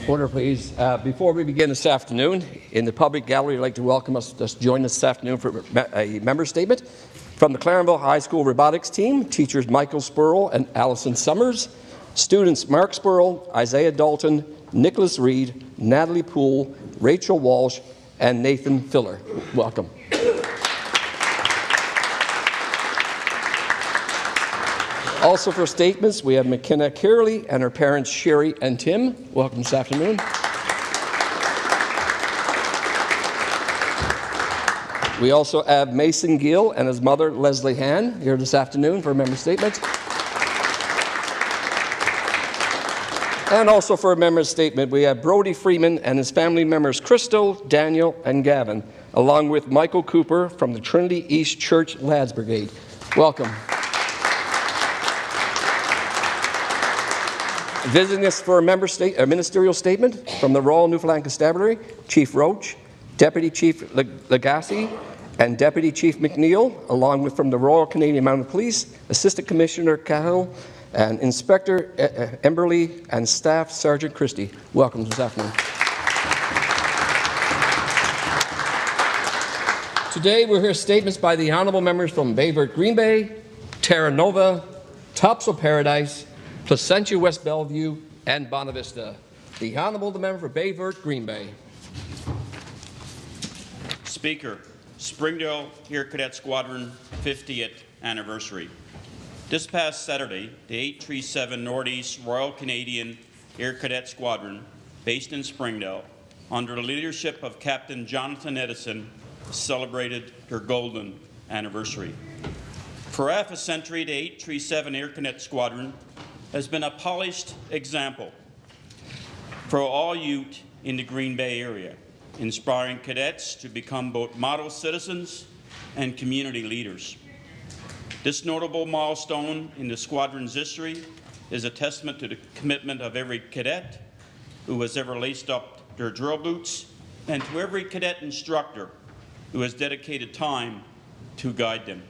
Order, please. Before we begin this afternoon, in the public gallery, I'd like to welcome us to join us this afternoon for a member statement from the Clarenville High School robotics team, teachers Michael Spurl and Allison Summers, students Mark Spurl, Isaiah Dalton, Nicholas Reed, Natalie Poole, Rachel Walsh, and Nathan Filler. Welcome. Also for statements, we have McKenna Carley and her parents Sherry and Tim. Welcome this afternoon. We also have Mason Gill and his mother Leslie Han here this afternoon for a member statement. And also for a member statement, we have Brody Freeman and his family members Crystal, Daniel, and Gavin, along with Michael Cooper from the Trinity East Church Lads Brigade. Welcome. Visiting us for a ministerial statement from the Royal Newfoundland Constabulary, Chief Roach, Deputy Chief Legacy, and Deputy Chief McNeil, along with from the Royal Canadian Mounted Police, Assistant Commissioner Cahill, and Inspector Emberley, and Staff Sergeant Christie. Welcome this afternoon. Today we'll hear statements by the honourable members from Bayvert Green Bay, Terra Nova, Topsail Paradise, Placentia West Bellevue, and Bonavista. The Honourable member for Bayvert Green Bay. Speaker, Springdale Air Cadet Squadron 50th anniversary. This past Saturday, the 837 Northeast Royal Canadian Air Cadet Squadron, based in Springdale, under the leadership of Captain Jonathan Edison, celebrated their golden anniversary. For half a century, the 837 Air Cadet Squadron has been a polished example for all youth in the Green Bay area, inspiring cadets to become both model citizens and community leaders. This notable milestone in the squadron's history is a testament to the commitment of every cadet who has ever laced up their drill boots, and to every cadet instructor who has dedicated time to guide them.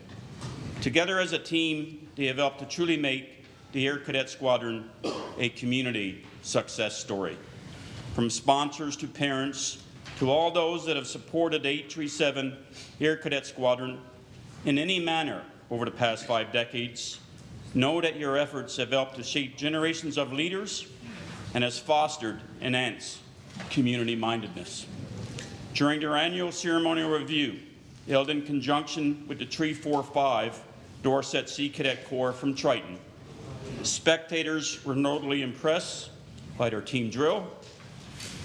Together as a team, they have helped to truly make the Air Cadet Squadron a community success story. From sponsors to parents to all those that have supported 837 Air Cadet Squadron in any manner over the past 5 decades, know that your efforts have helped to shape generations of leaders and has fostered and enhanced community mindedness. During their annual ceremonial review, held in conjunction with the 345 Dorset Sea Cadet Corps from Triton, spectators were notably impressed by their team drill,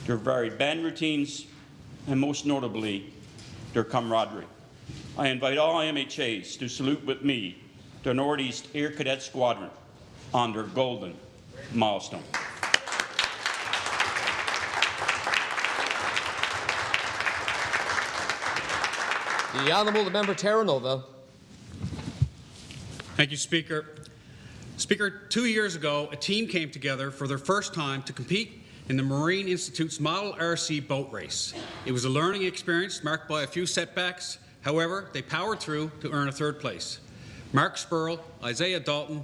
their varied band routines, and most notably, their camaraderie. I invite all MHAs to salute with me the Northeast Air Cadet Squadron on their golden milestone. The Honourable member Terra Nova. Thank you, Speaker. Speaker, 2 years ago, a team came together for their first time to compete in the Marine Institute's Model RC boat race. It was a learning experience marked by a few setbacks. However, they powered through to earn a 3rd place. Mark Spurl, Isaiah Dalton,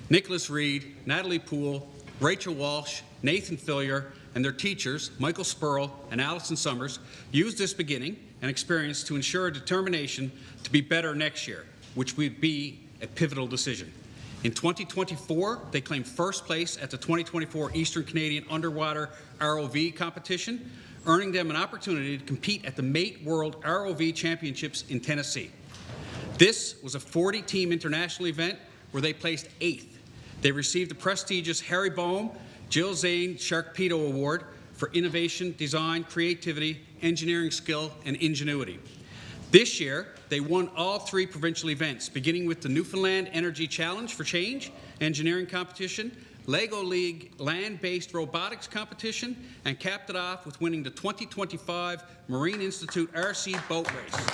Nicholas Reed, Natalie Poole, Rachel Walsh, Nathan Filler, and their teachers, Michael Spurl and Allison Summers, used this beginning and experience to ensure a determination to be better next year, which would be a pivotal decision. In 2024, they claimed 1st place at the 2024 Eastern Canadian Underwater ROV competition, earning them an opportunity to compete at the Mate World ROV Championships in Tennessee. This was a 40-team international event where they placed 8th. They received the prestigious Harry Bohm Jill Zane Sharkpedo Award for innovation, design, creativity, engineering skill, and ingenuity. This year, they won all 3 provincial events, beginning with the Newfoundland Energy Challenge for Change engineering competition, Lego League land-based robotics competition, and capped it off with winning the 2025 Marine Institute RC boat race.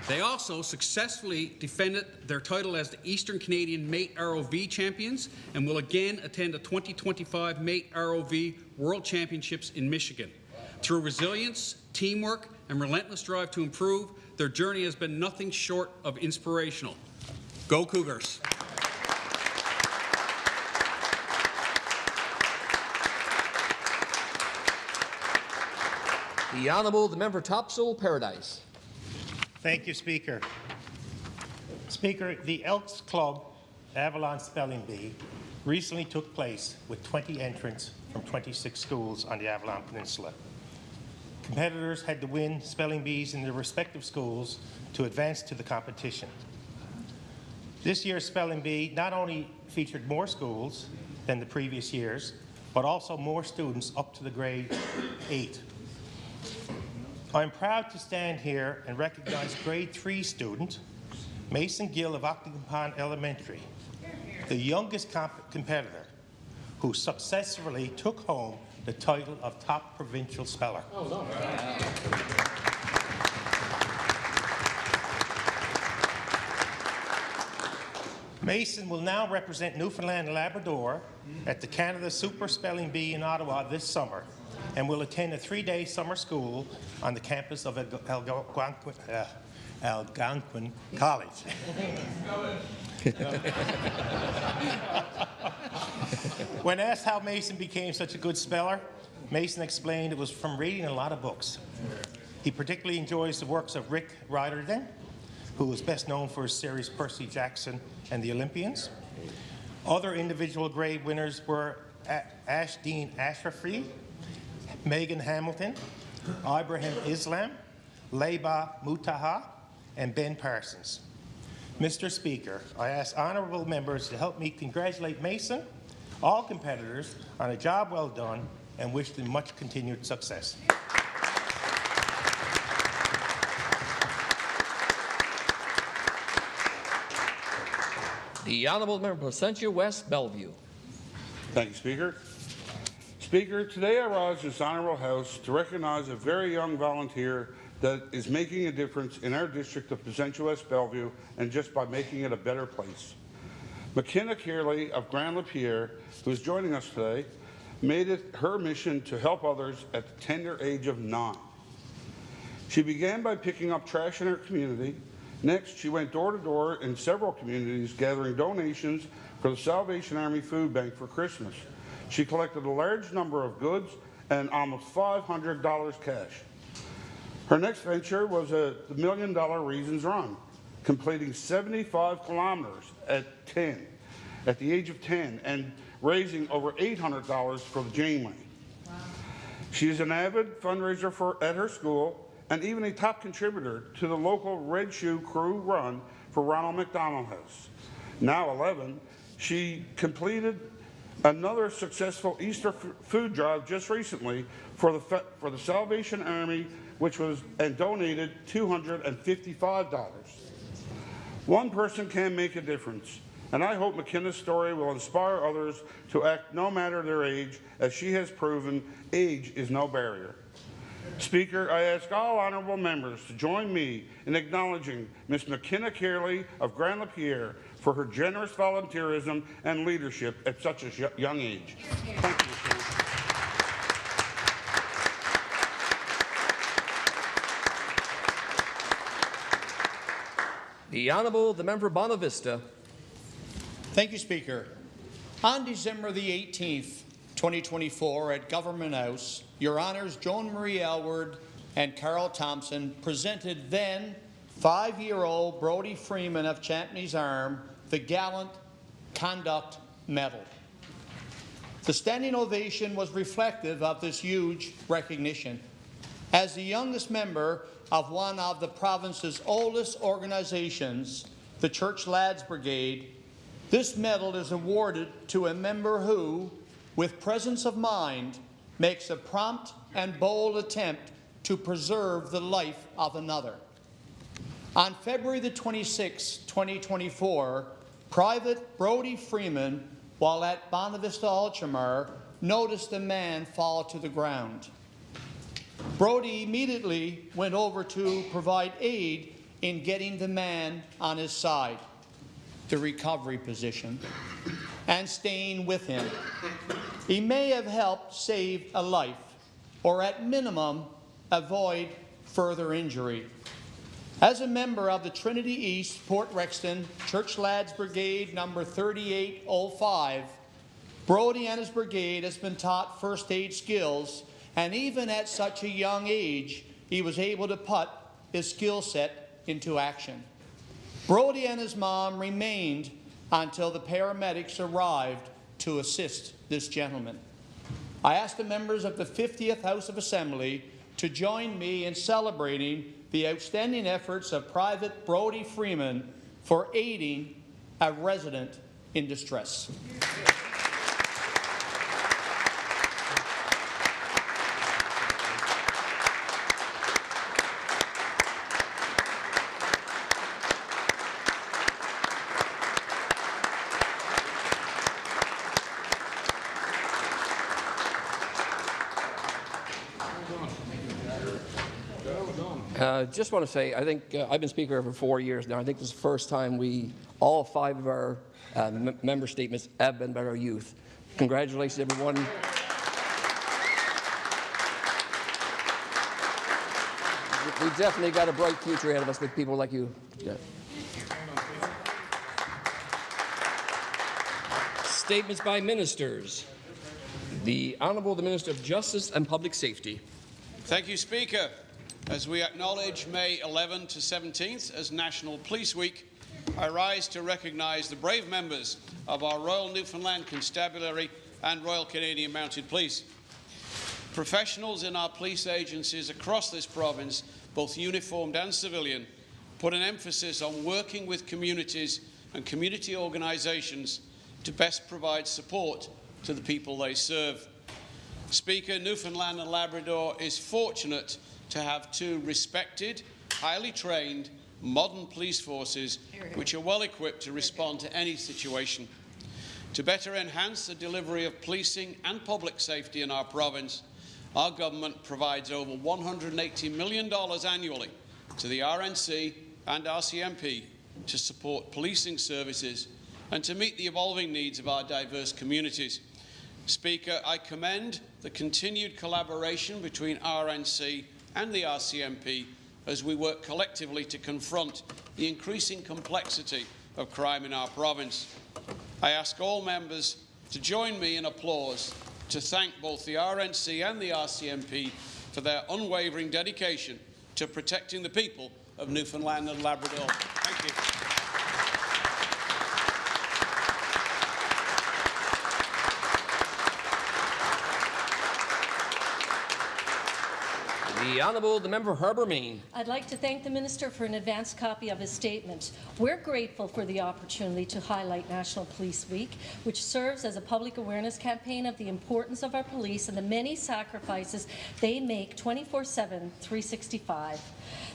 They also successfully defended their title as the Eastern Canadian Mate ROV Champions and will again attend the 2025 Mate ROV World Championships in Michigan. Through resilience, teamwork, and relentless drive to improve, their journey has been nothing short of inspirational. Go Cougars! The Honourable, the member Topsail Paradise. Thank you, Speaker. Speaker, the Elks Club Avalon Spelling Bee recently took place with 20 entrants from 26 schools on the Avalon Peninsula. Competitors had to win spelling bees in their respective schools to advance to the competition. This year's spelling bee not only featured more schools than the previous years, but also more students up to the grade 8. I'm proud to stand here and recognize grade 3 student, Mason Gill of Octagon Pond Elementary, the youngest competitor who successfully took home the title of top provincial speller. Oh, no. Mason will now represent Newfoundland and Labrador at the Canada Super Spelling Bee in Ottawa this summer and will attend a 3-day summer school on the campus of Algonquin College. When asked how Mason became such a good speller, Mason explained it was from reading a lot of books. He particularly enjoys the works of Rick Riordan, who is best known for his series Percy Jackson and the Olympians. Other individual grade winners were Ashdeen Ashrafi, Megan Hamilton, Ibrahim Islam, Leba Mutaha, and Ben Parsons. Mr. Speaker, I ask honourable members to help me congratulate Mason, all competitors, on a job well done, and wish them much continued success. The Honourable Member Placentia West Bellevue. Thank you, Speaker. Speaker, today I rise in this honourable House to recognize a very young volunteer that is making a difference in our district of Placentia West Bellevue, and just by making it a better place. McKenna Kearley of Grand Lapierre, who is joining us today, made it her mission to help others at the tender age of 9. She began by picking up trash in her community. Next, she went door to door in several communities gathering donations for the Salvation Army Food Bank for Christmas. She collected a large number of goods and almost $500 cash. Her next venture was the $1 Million Reasons Run, completing 75 kilometers at the age of 10, and raising over $800 for the Janeway. Wow. She is an avid fundraiser at her school and even a top contributor to the local Red Shoe Crew Run for Ronald McDonald House. Now 11, she completed another successful Easter food drive just recently for the Salvation Army, which was and donated $255. One person can make a difference, and I hope McKenna's story will inspire others to act no matter their age, as she has proven age is no barrier. Speaker, I ask all honourable members to join me in acknowledging Ms. McKenna Kearley of Grand Lapierre for her generous volunteerism and leadership at such a young age. Thank you, Speaker. The Honourable, the member Bonavista. Thank you, Speaker. On December the 18th, 2024, at Government House, Your Honours Joan Marie Elward and Carol Thompson presented then 5-year-old Brody Freeman of Champneys Arm the Gallant Conduct Medal. The standing ovation was reflective of this huge recognition. As the youngest member of one of the province's oldest organizations, the Church Lads Brigade, this medal is awarded to a member who, with presence of mind, makes a prompt and bold attempt to preserve the life of another. On February the 26th, 2024, Private Brody Freeman, while at Bonavista Ultramar, noticed a man fall to the ground. Brody immediately went over to provide aid in getting the man on his side, the recovery position, and staying with him. He may have helped save a life, or at minimum, avoid further injury. As a member of the Trinity East Port Rexton Church Lads Brigade number 3805, Brody and his brigade has been taught first aid skills, and even at such a young age, he was able to put his skill set into action. Brody and his mom remained until the paramedics arrived to assist this gentleman. I ask the members of the 50th House of Assembly to join me in celebrating the outstanding efforts of Private Brody Freeman for aiding a resident in distress. Just want to say, I think I've been Speaker for 4 years now. I think this is the first time all 5 of our member statements have been by our youth. Congratulations, everyone. We've definitely got a bright future ahead of us with people like you. Yeah. Statements by ministers. The Honourable the Minister of Justice and Public Safety. Thank you, Speaker. As we acknowledge May 11 to 17th as National Police Week, I rise to recognise the brave members of our Royal Newfoundland Constabulary and Royal Canadian Mounted Police. Professionals in our police agencies across this province, both uniformed and civilian, put an emphasis on working with communities and community organisations to best provide support to the people they serve. Speaker, Newfoundland and Labrador is fortunate to have 2 respected, highly trained, modern police forces which are well equipped to respond to any situation. To better enhance the delivery of policing and public safety in our province, our government provides over $180 million annually to the RNC and RCMP to support policing services and to meet the evolving needs of our diverse communities. Speaker, I commend the continued collaboration between RNC and the RCMP as we work collectively to confront the increasing complexity of crime in our province. I ask all members to join me in applause to thank both the RNC and the RCMP for their unwavering dedication to protecting the people of Newfoundland and Labrador. Thank you. The Honourable the Member for Harbour Main. I'd like to thank the Minister for an advance copy of his statement. We're grateful for the opportunity to highlight National Police Week, which serves as a public awareness campaign of the importance of our police and the many sacrifices they make 24/7, 365.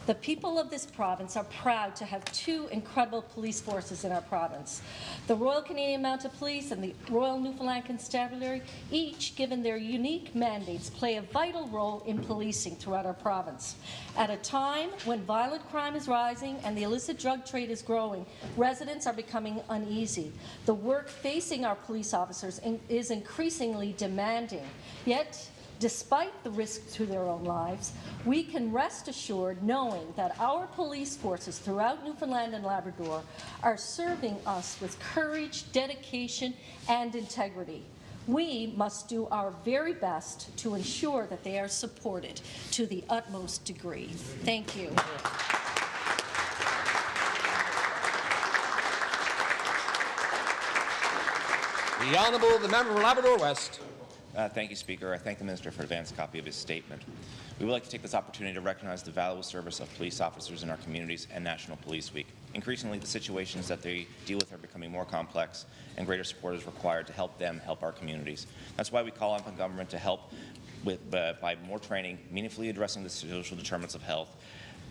The people of this province are proud to have 2 incredible police forces in our province. The Royal Canadian Mounted Police and the Royal Newfoundland Constabulary, each given their unique mandates, play a vital role in policing throughout our province. At a time when violent crime is rising and the illicit drug trade is growing, residents are becoming uneasy. The work facing our police officers is increasingly demanding. Yet, despite the risk to their own lives, we can rest assured knowing that our police forces throughout Newfoundland and Labrador are serving us with courage, dedication, and integrity. We must do our very best to ensure that they are supported to the utmost degree. Thank you. The Honourable the Member for Labrador West. Thank you, Speaker. I thank the Minister for an advance copy of his statement. We would like to take this opportunity to recognize the valuable service of police officers in our communities and National Police Week. Increasingly, the situations that they deal with are becoming more complex, and greater support is required to help them help our communities. That's why we call upon government to help by more training, meaningfully addressing the social determinants of health,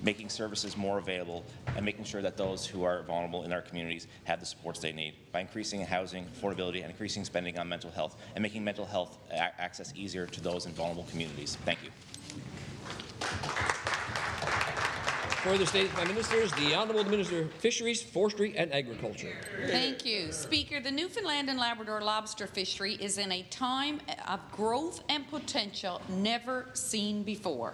making services more available, and making sure that those who are vulnerable in our communities have the supports they need, by increasing housing affordability and increasing spending on mental health, and making mental health access easier to those in vulnerable communities. Thank you. Further statements by ministers. The Honourable Minister of Fisheries, Forestry and Agriculture. Thank you. Speaker, the Newfoundland and Labrador lobster fishery is in a time of growth and potential never seen before.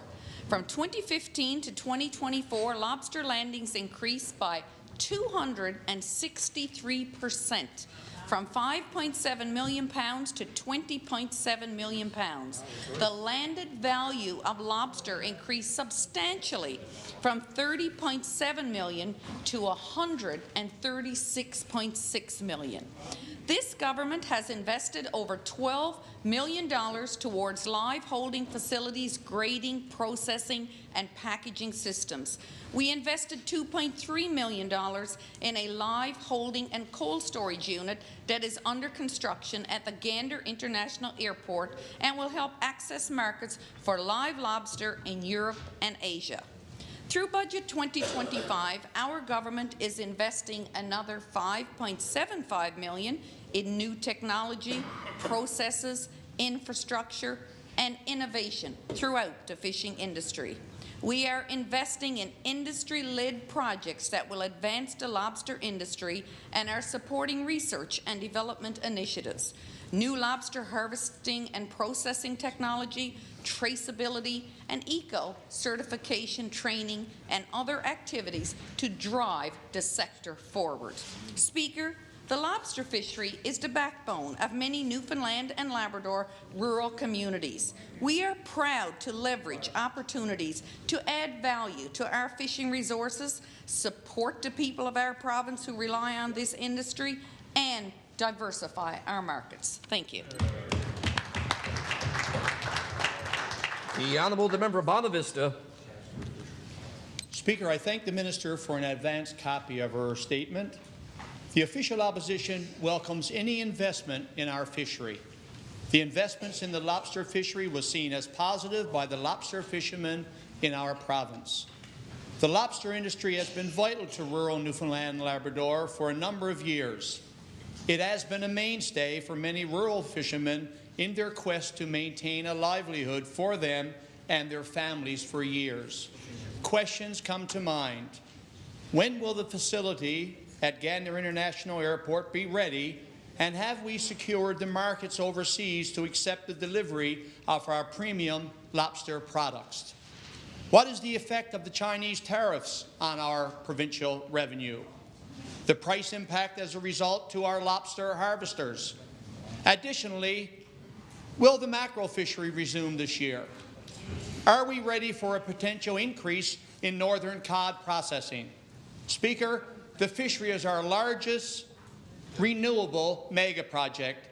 From 2015 to 2024, lobster landings increased by 263%, from £5.7 million to £20.7 million. The landed value of lobster increased substantially from $30.7 million to $136.6 million. This government has invested over $12 million towards live holding facilities, grading, processing, and packaging systems. We invested $2.3 million in a live holding and cold storage unit that is under construction at the Gander International Airport and will help access markets for live lobster in Europe and Asia. Through Budget 2025, our government is investing another $5.75 million in new technology, processes, infrastructure, and innovation throughout the fishing industry. We are investing in industry-led projects that will advance the lobster industry and are supporting research and development initiatives, new lobster harvesting and processing technology, traceability, and eco-certification training, and other activities to drive the sector forward. Speaker, the lobster fishery is the backbone of many Newfoundland and Labrador rural communities. We are proud to leverage opportunities to add value to our fishing resources, support the people of our province who rely on this industry, and diversify our markets. Thank you. The Honourable the Member of Bonavista. Speaker, I thank the Minister for an advanced copy of her statement. The official opposition welcomes any investment in our fishery. The investments in the lobster fishery was seen as positive by the lobster fishermen in our province. The lobster industry has been vital to rural Newfoundland and Labrador for a number of years. It has been a mainstay for many rural fishermen in their quest to maintain a livelihood for them and their families for years. Questions come to mind. When will the facility at Gander International Airport be ready, and have we secured the markets overseas to accept the delivery of our premium lobster products? What is the effect of the Chinese tariffs on our provincial revenue? The price impact as a result to our lobster harvesters? Additionally, will the mackerel fishery resume this year? Are we ready for a potential increase in northern cod processing? Speaker, the fishery is our largest renewable mega project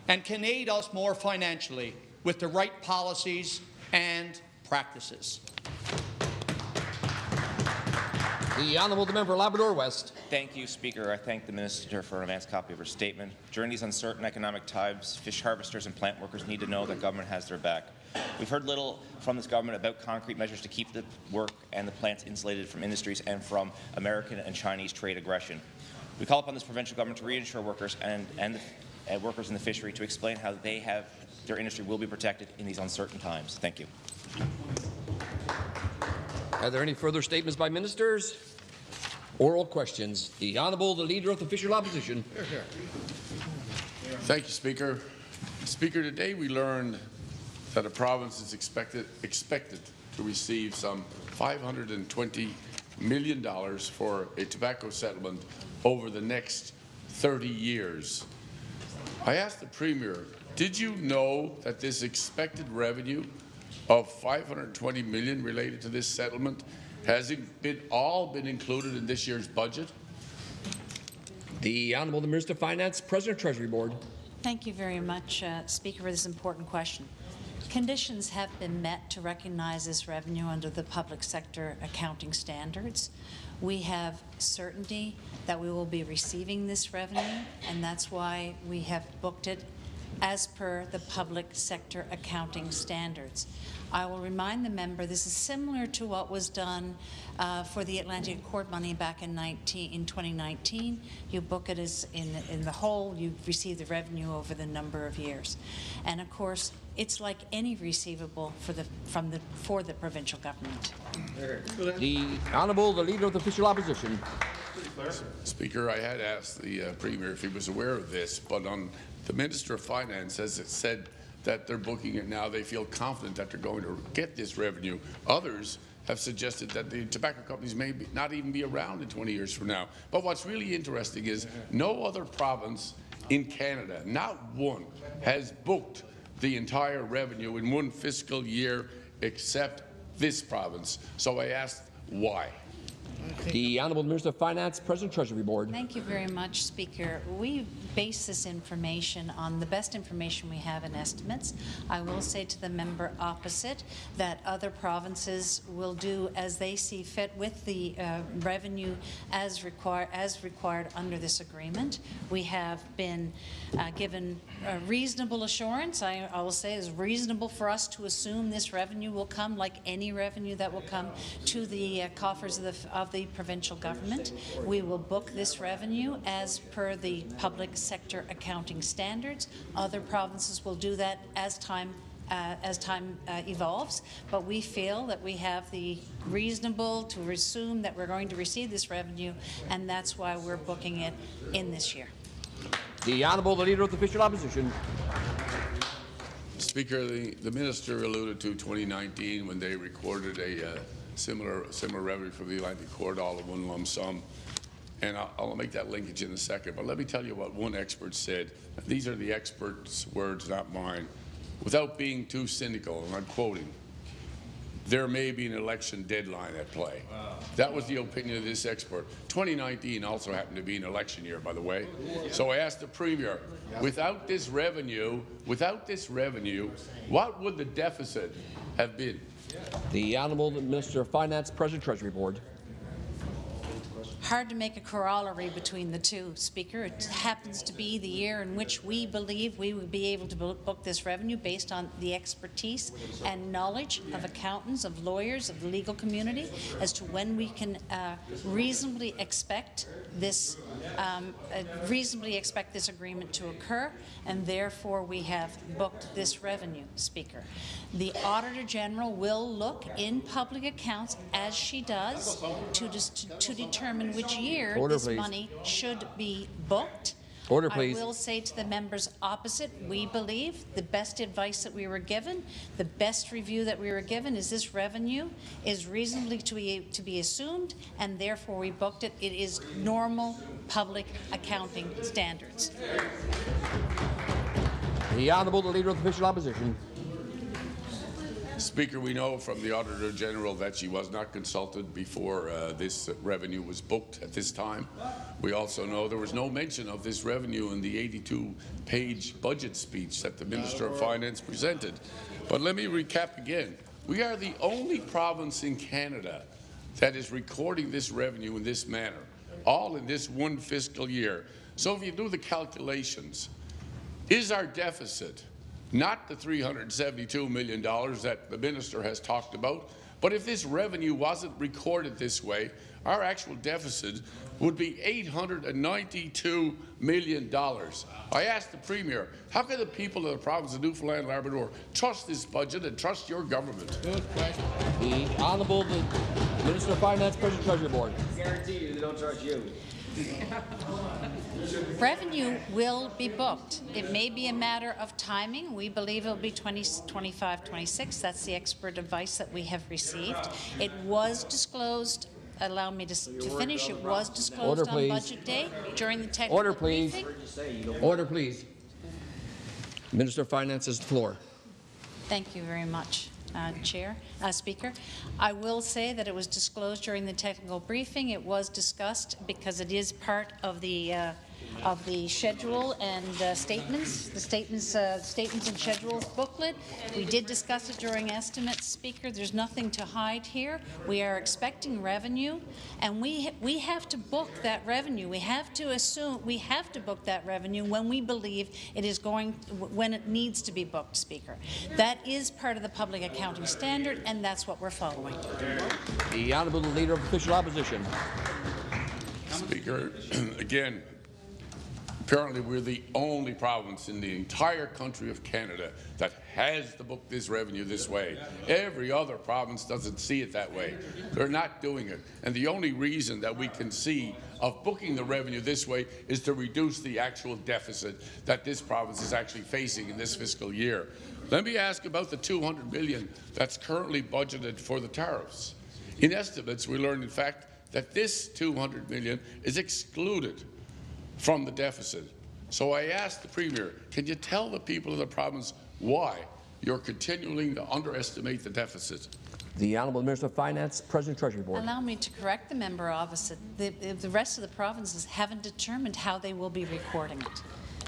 and can aid us more financially with the right policies and practices. The Honourable the Member of Labrador West. Thank you, Speaker. I thank the Minister for an advance copy of her statement. During these uncertain economic times, fish harvesters and plant workers need to know that government has their back. We've heard little from this government about concrete measures to keep the work and the plants insulated from industries and from American and Chinese trade aggression. We call upon this provincial government to reassure workers and workers in the fishery to explain how their industry will be protected in these uncertain times. Thank you. Are there any further statements by ministers? Oral questions. The Honourable the Leader of the Official Opposition. Thank you, Speaker. Speaker, today we learned that a province is expected to receive some $520 million for a tobacco settlement over the next 30 years. I asked the Premier, did you know that this expected revenue of $520 million related to this settlement has all been included in this year's budget? The Honourable the Minister of Finance, President Treasury Board. Thank you very much, Speaker, for this important question. Conditions have been met to recognize this revenue under the public sector accounting standards. We have certainty that we will be receiving this revenue, and that's why we have booked it as per the public sector accounting standards. I will remind the member this is similar to what was done for the Atlantic Accord money back in 2019. You book it as in the whole, you receive the revenue over the number of years. And of course, it's like any receivable for the provincial government. The Honourable the Leader of the Official Opposition. Speaker, I had asked the Premier if he was aware of this, but the Minister of Finance has said that they're booking it now. They feel confident that they're going to get this revenue. Others have suggested that the tobacco companies may not even be around in 20 years from now. But what's really interesting is no other province in Canada, not one, has booked the entire revenue in one fiscal year except this province. So I asked why. The Honourable Minister of Finance, President Treasury Board. Thank you very much, Speaker. We base this information on the best information we have in estimates. I will say to the member opposite that other provinces will do as they see fit with the revenue as required under this agreement. We have been given a reasonable assurance. I will say it is reasonable for us to assume this revenue will come, like any revenue that will come, to the coffers of the provincial government. We will book this revenue as per the public sector accounting standards. Other provinces will do that as time evolves, but we feel that we have the reasonable to assume that we're going to receive this revenue, and that's why we're booking it in this year. The Honourable Leader of the Official Opposition. Speaker, the minister alluded to 2019 when they recorded a similar revenue from the Atlantic Court, all in one lump sum. And I'll make that linkage in a second. But let me tell you what one expert said. These are the expert's words, not mine. Without being too cynical, and I'm quoting, there may be an election deadline at play. Wow. That was the opinion of this expert. 2019 also happened to be an election year, by the way. So I asked the Premier, without this revenue, what would the deficit have been? The Honourable Minister of Finance, President Treasury Board. Hard to make a corollary between the two, Speaker. It happens to be the year in which we believe we will be able to book this revenue based on the expertise and knowledge of accountants, of lawyers, of the legal community, as to when we can reasonably expect this agreement to occur, and therefore we have booked this revenue, Speaker. The Auditor General will look in public accounts, as she does, to determine which year this money should be booked. Order, please. I will say to the members opposite, we believe the best advice that we were given, the best review that we were given is this revenue is reasonably to be assumed, and therefore we booked it. It is normal public accounting standards. The Honourable Leader of the Official Opposition. Speaker, we know from the Auditor General that she was not consulted before this revenue was booked at this time. We also know there was no mention of this revenue in the 82-page budget speech that the Minister of Finance presented. But let me recap again. We are the only province in Canada that is recording this revenue in this manner, all in this one fiscal year. So if you do the calculations, is our deficit not the $372 million that the minister has talked about, but if this revenue wasn't recorded this way, our actual deficit would be $892 million. I asked the Premier, how can the people of the province of Newfoundland and Labrador trust this budget and trust your government? Good question. The Honourable Minister of Finance, President Treasury Board. Guarantee you they don't charge you. Revenue will be booked. It may be a matter of timing. We believe it will be 2025, 26. That's the expert advice that we have received. It was disclosed. Allow me to finish. It was disclosed on Budget Day during the technical briefing. Order, please. Minister of Finance has the floor. Thank you very much, Speaker. I will say that it was disclosed during the technical briefing. It was discussed because it is part of the schedule and statements, the statements and schedules booklet. We did discuss it during estimates, Speaker. There's nothing to hide here. We are expecting revenue, and we have to book that revenue. We have to book that revenue when we believe it is when it needs to be booked, Speaker. That is part of the public accounting standard, and that's what we're following. The Honourable Leader of Official Opposition. Speaker, again, apparently we're the only province in the entire country of Canada that has to book this revenue this way. Every other province doesn't see it that way. They're not doing it. And the only reason that we can see of booking the revenue this way is to reduce the actual deficit that this province is actually facing in this fiscal year. Let me ask about the $200 million that's currently budgeted for the tariffs. In estimates, we learned, in fact, that this $200 million is excluded from the deficit. So I asked the Premier, can you tell the people of the province why you're continuing to underestimate the deficit? The Honourable Minister of Finance, President Treasury Board. Allow me to correct the member opposite. The rest of the provinces haven't determined how they will be recording it.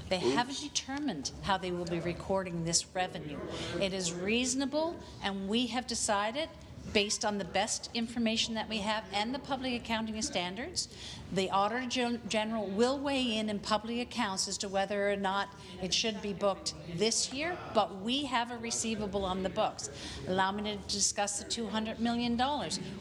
They haven't determined how they will be recording this revenue. It is reasonable, and we have decided, based on the best information that we have and the public accounting standards, the Auditor General will weigh in public accounts as to whether or not it should be booked this year, but we have a receivable on the books. Allow me to discuss the $200 million.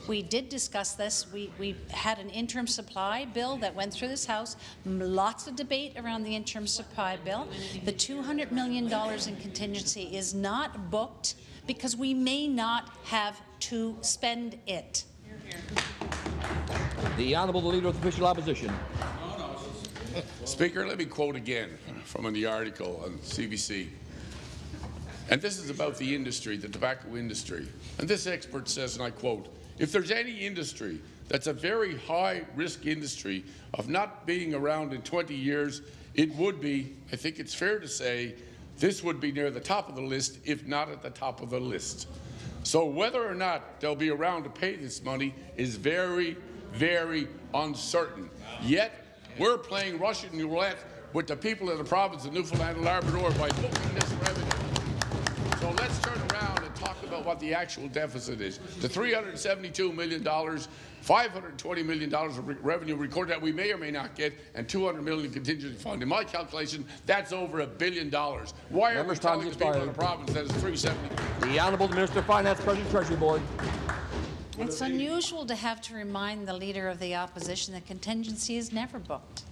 We did discuss this. We had an interim supply bill that went through this House, lots of debate around the interim supply bill. The $200 million in contingency is not booked because we may not have to spend it. The Honourable Leader of the Official Opposition. Speaker, let me quote again from the article on CBC. And this is about the industry, the tobacco industry. And this expert says, and I quote, if there's any industry that's a very high-risk industry of not being around in 20 years, it would be, I think it's fair to say, this would be near the top of the list, if not at the top of the list. So whether or not they'll be around to pay this money is very, very uncertain. Yet, we're playing Russian roulette with the people of the province of Newfoundland and Labrador by booking this revenue. So let's turn around and talk about what the actual deficit is. The $372 million, $520 million of revenue recorded that we may or may not get, and $200 million contingency fund. In my calculation, that's over $1 billion. Why are we telling the people of the province that it's $370 million? The Honourable Minister of Finance, President Treasury Board. It's unusual to have to remind the Leader of the Opposition that contingency is never booked.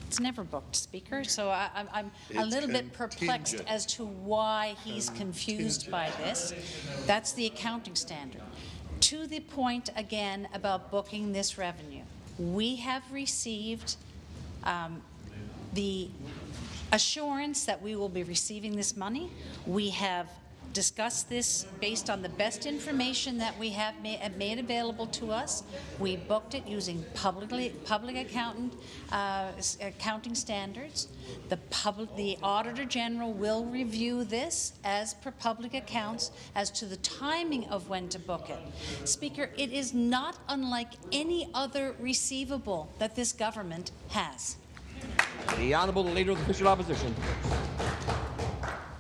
It's never booked, Speaker. So I'm a little bit perplexed as to why he's confused by this. That's the accounting standard. To the point again about booking this revenue, we have received the assurance that we will be receiving this money. We have discussed this based on the best information that we have made available to us. We booked it using public accounting standards. The Auditor General will review this as per public accounts as to the timing of when to book it. Speaker, it is not unlike any other receivable that this government has. The Honourable Leader of the Official Opposition.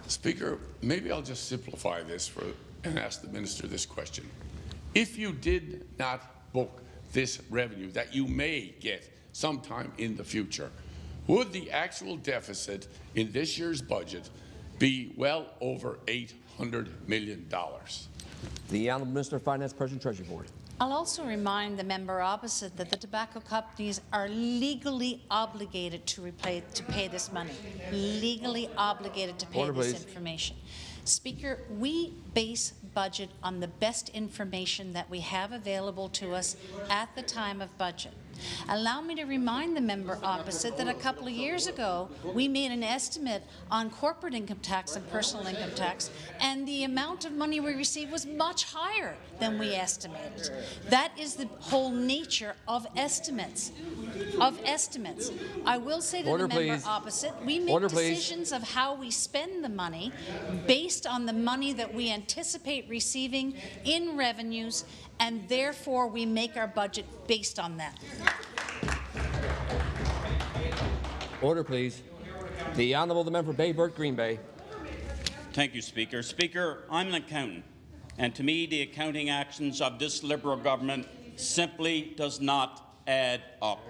Speaker, maybe I'll just simplify this and ask the Minister this question. If you did not book this revenue that you may get sometime in the future, would the actual deficit in this year's budget be well over $800 million? The Honourable Minister of Finance, President Treasury Board. I'll also remind the member opposite that the tobacco companies are legally obligated to pay this money. Legally obligated to pay this information. Speaker, we base budget on the best information that we have available to us at the time of budget. Allow me to remind the member opposite that a couple of years ago, we made an estimate on corporate income tax and personal income tax, and the amount of money we received was much higher than we estimated. That is the whole nature of estimates. I will say to the member opposite, we make decisions of how we spend the money based on the money that we anticipate receiving in revenues, and therefore we make our budget based on that. Order, please. The Honourable the Member for Bayburt, Green Bay. Thank you, Speaker. Speaker, I'm an accountant, and to me the accounting actions of this Liberal government simply does not add up.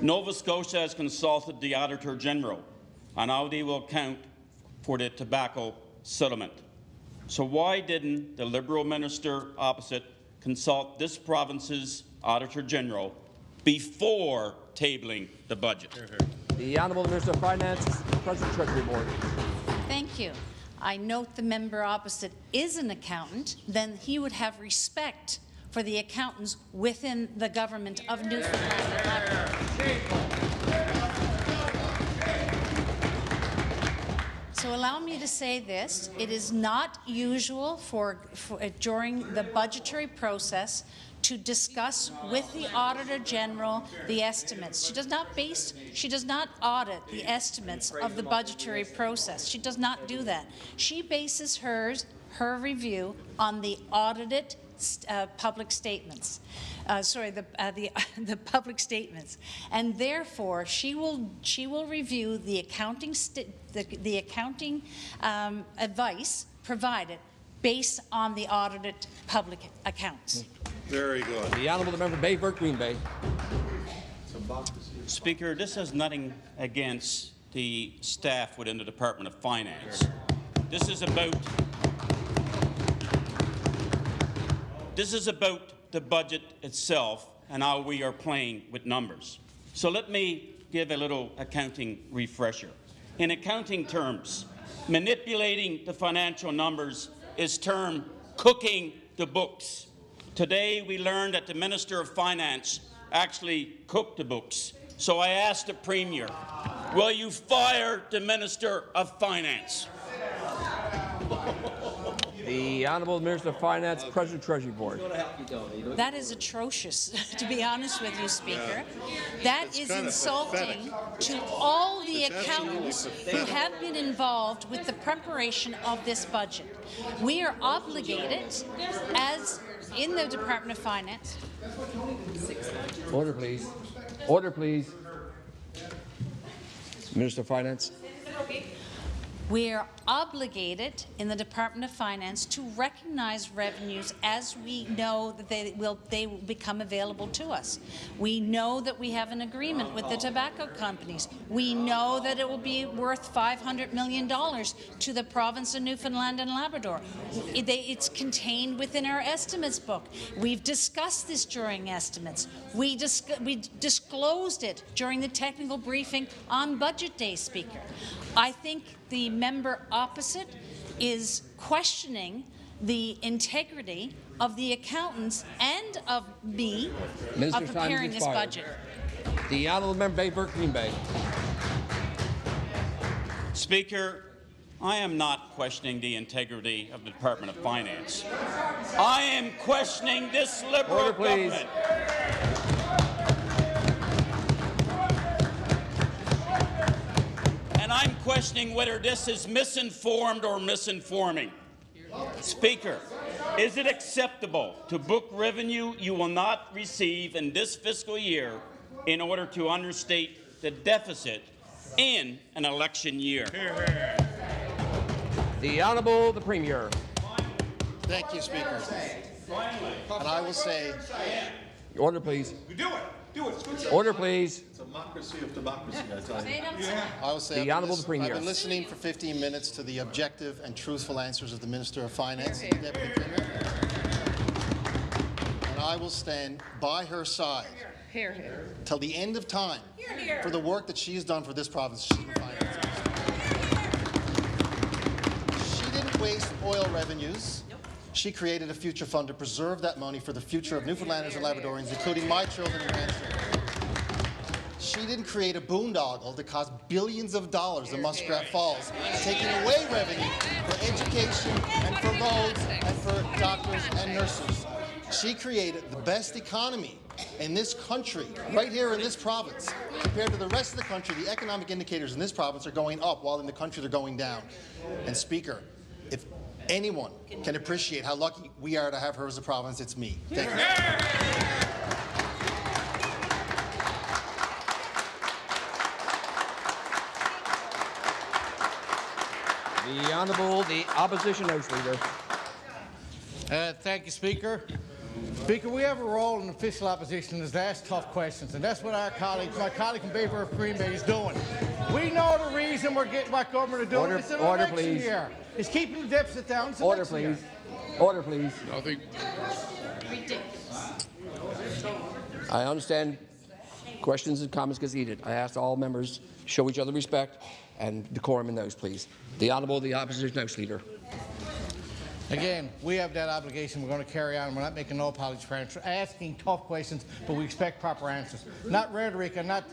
Nova Scotia has consulted the Auditor General on how they will account for the tobacco settlement. So why didn't the Liberal minister opposite consult this province's Auditor General before tabling the budget? The Honourable Minister of Finance, President Treasury Board. Thank you. I note the member opposite is an accountant, then he would have respect for the accountants within the government of Newfoundland and Labrador. So allow me to say this. It is not usual during the budgetary process to discuss with the Auditor General the estimates. She does not audit the estimates of the budgetary process. She does not do that. She bases her review on the audited public statements. The public statements, and therefore she will review the accounting advice provided based on the audited public accounts. Very good. The Honourable Member Bay, Burke Green Bay. Speaker, this has nothing against the staff within the Department of Finance. This is about the budget itself and how we are playing with numbers. So let me give a little accounting refresher. In accounting terms, manipulating the financial numbers is termed cooking the books. Today we learned that the Minister of Finance actually cooked the books. So I asked the Premier, will you fire the Minister of Finance? The Honourable Minister of Finance, President Treasury Board. That is atrocious, to be honest with you, Speaker. That is insulting to all the accountants who have been involved with the preparation of this budget. We are obligated, as in the Department of Finance. Order, please. Order, please. Minister of Finance. We are obligated in the Department of Finance to recognize revenues as we know that they will become available to us. We know that we have an agreement with the tobacco companies. We know that it will be worth $500 million to the province of Newfoundland and Labrador. It's contained within our estimates book. We've discussed this during estimates. We disclosed it during the technical briefing on Budget Day, Speaker. I think the member opposite is questioning the integrity of the accountants and of me of preparing this budget. The Honourable Member Bay, Burke Green Bay. Speaker, I am not questioning the integrity of the Department of Finance. I am questioning this Liberal government. And I'm questioning whether this is misinformed or misinforming. Speaker, is it acceptable to book revenue you will not receive in this fiscal year in order to understate the deficit in an election year? The Honourable the Premier. Thank you, Speaker. And I will say... Order, please. Do it. Do it. Order, please. It's a democracy of democracy, I tell you. Yeah. I will say The Honourable the Premier. I've been listening for 15 minutes to the objective and truthful answers of the Minister of Finance and the Deputy Premier. And I will stand by her side till the end of time for the work that she has done for this province. She's the finance minister. She didn't waste oil revenues. She created a future fund to preserve that money for the future of Newfoundlanders and Labradorians, including my children and grandchildren. She didn't create a boondoggle that cost billions of dollars in Muskrat Falls, taking away revenue for education and for roads and for doctors and nurses. She created the best economy in this country, right here in this province. Compared to the rest of the country, the economic indicators in this province are going up, while in the country they're going down. And Speaker, if anyone can appreciate how lucky we are to have her as a province, it's me. Thank you. The Honourable the Opposition House Leader. Thank you, Speaker. Speaker, we have a role in official opposition is to ask tough questions, and that's what my colleague from Bayford of Green Bay is doing. We know the reason we're getting what government are doing. It's an election year. It's keeping the deficit down. It's Order, please. Order, please. I understand questions and comments get heated. I ask all members show each other respect and decorum in those, please. The Honourable the Opposition House Leader. Again, we have that obligation. We're going to carry on. We're not making no apology for asking tough questions, but we expect proper answers. Not rhetoric and not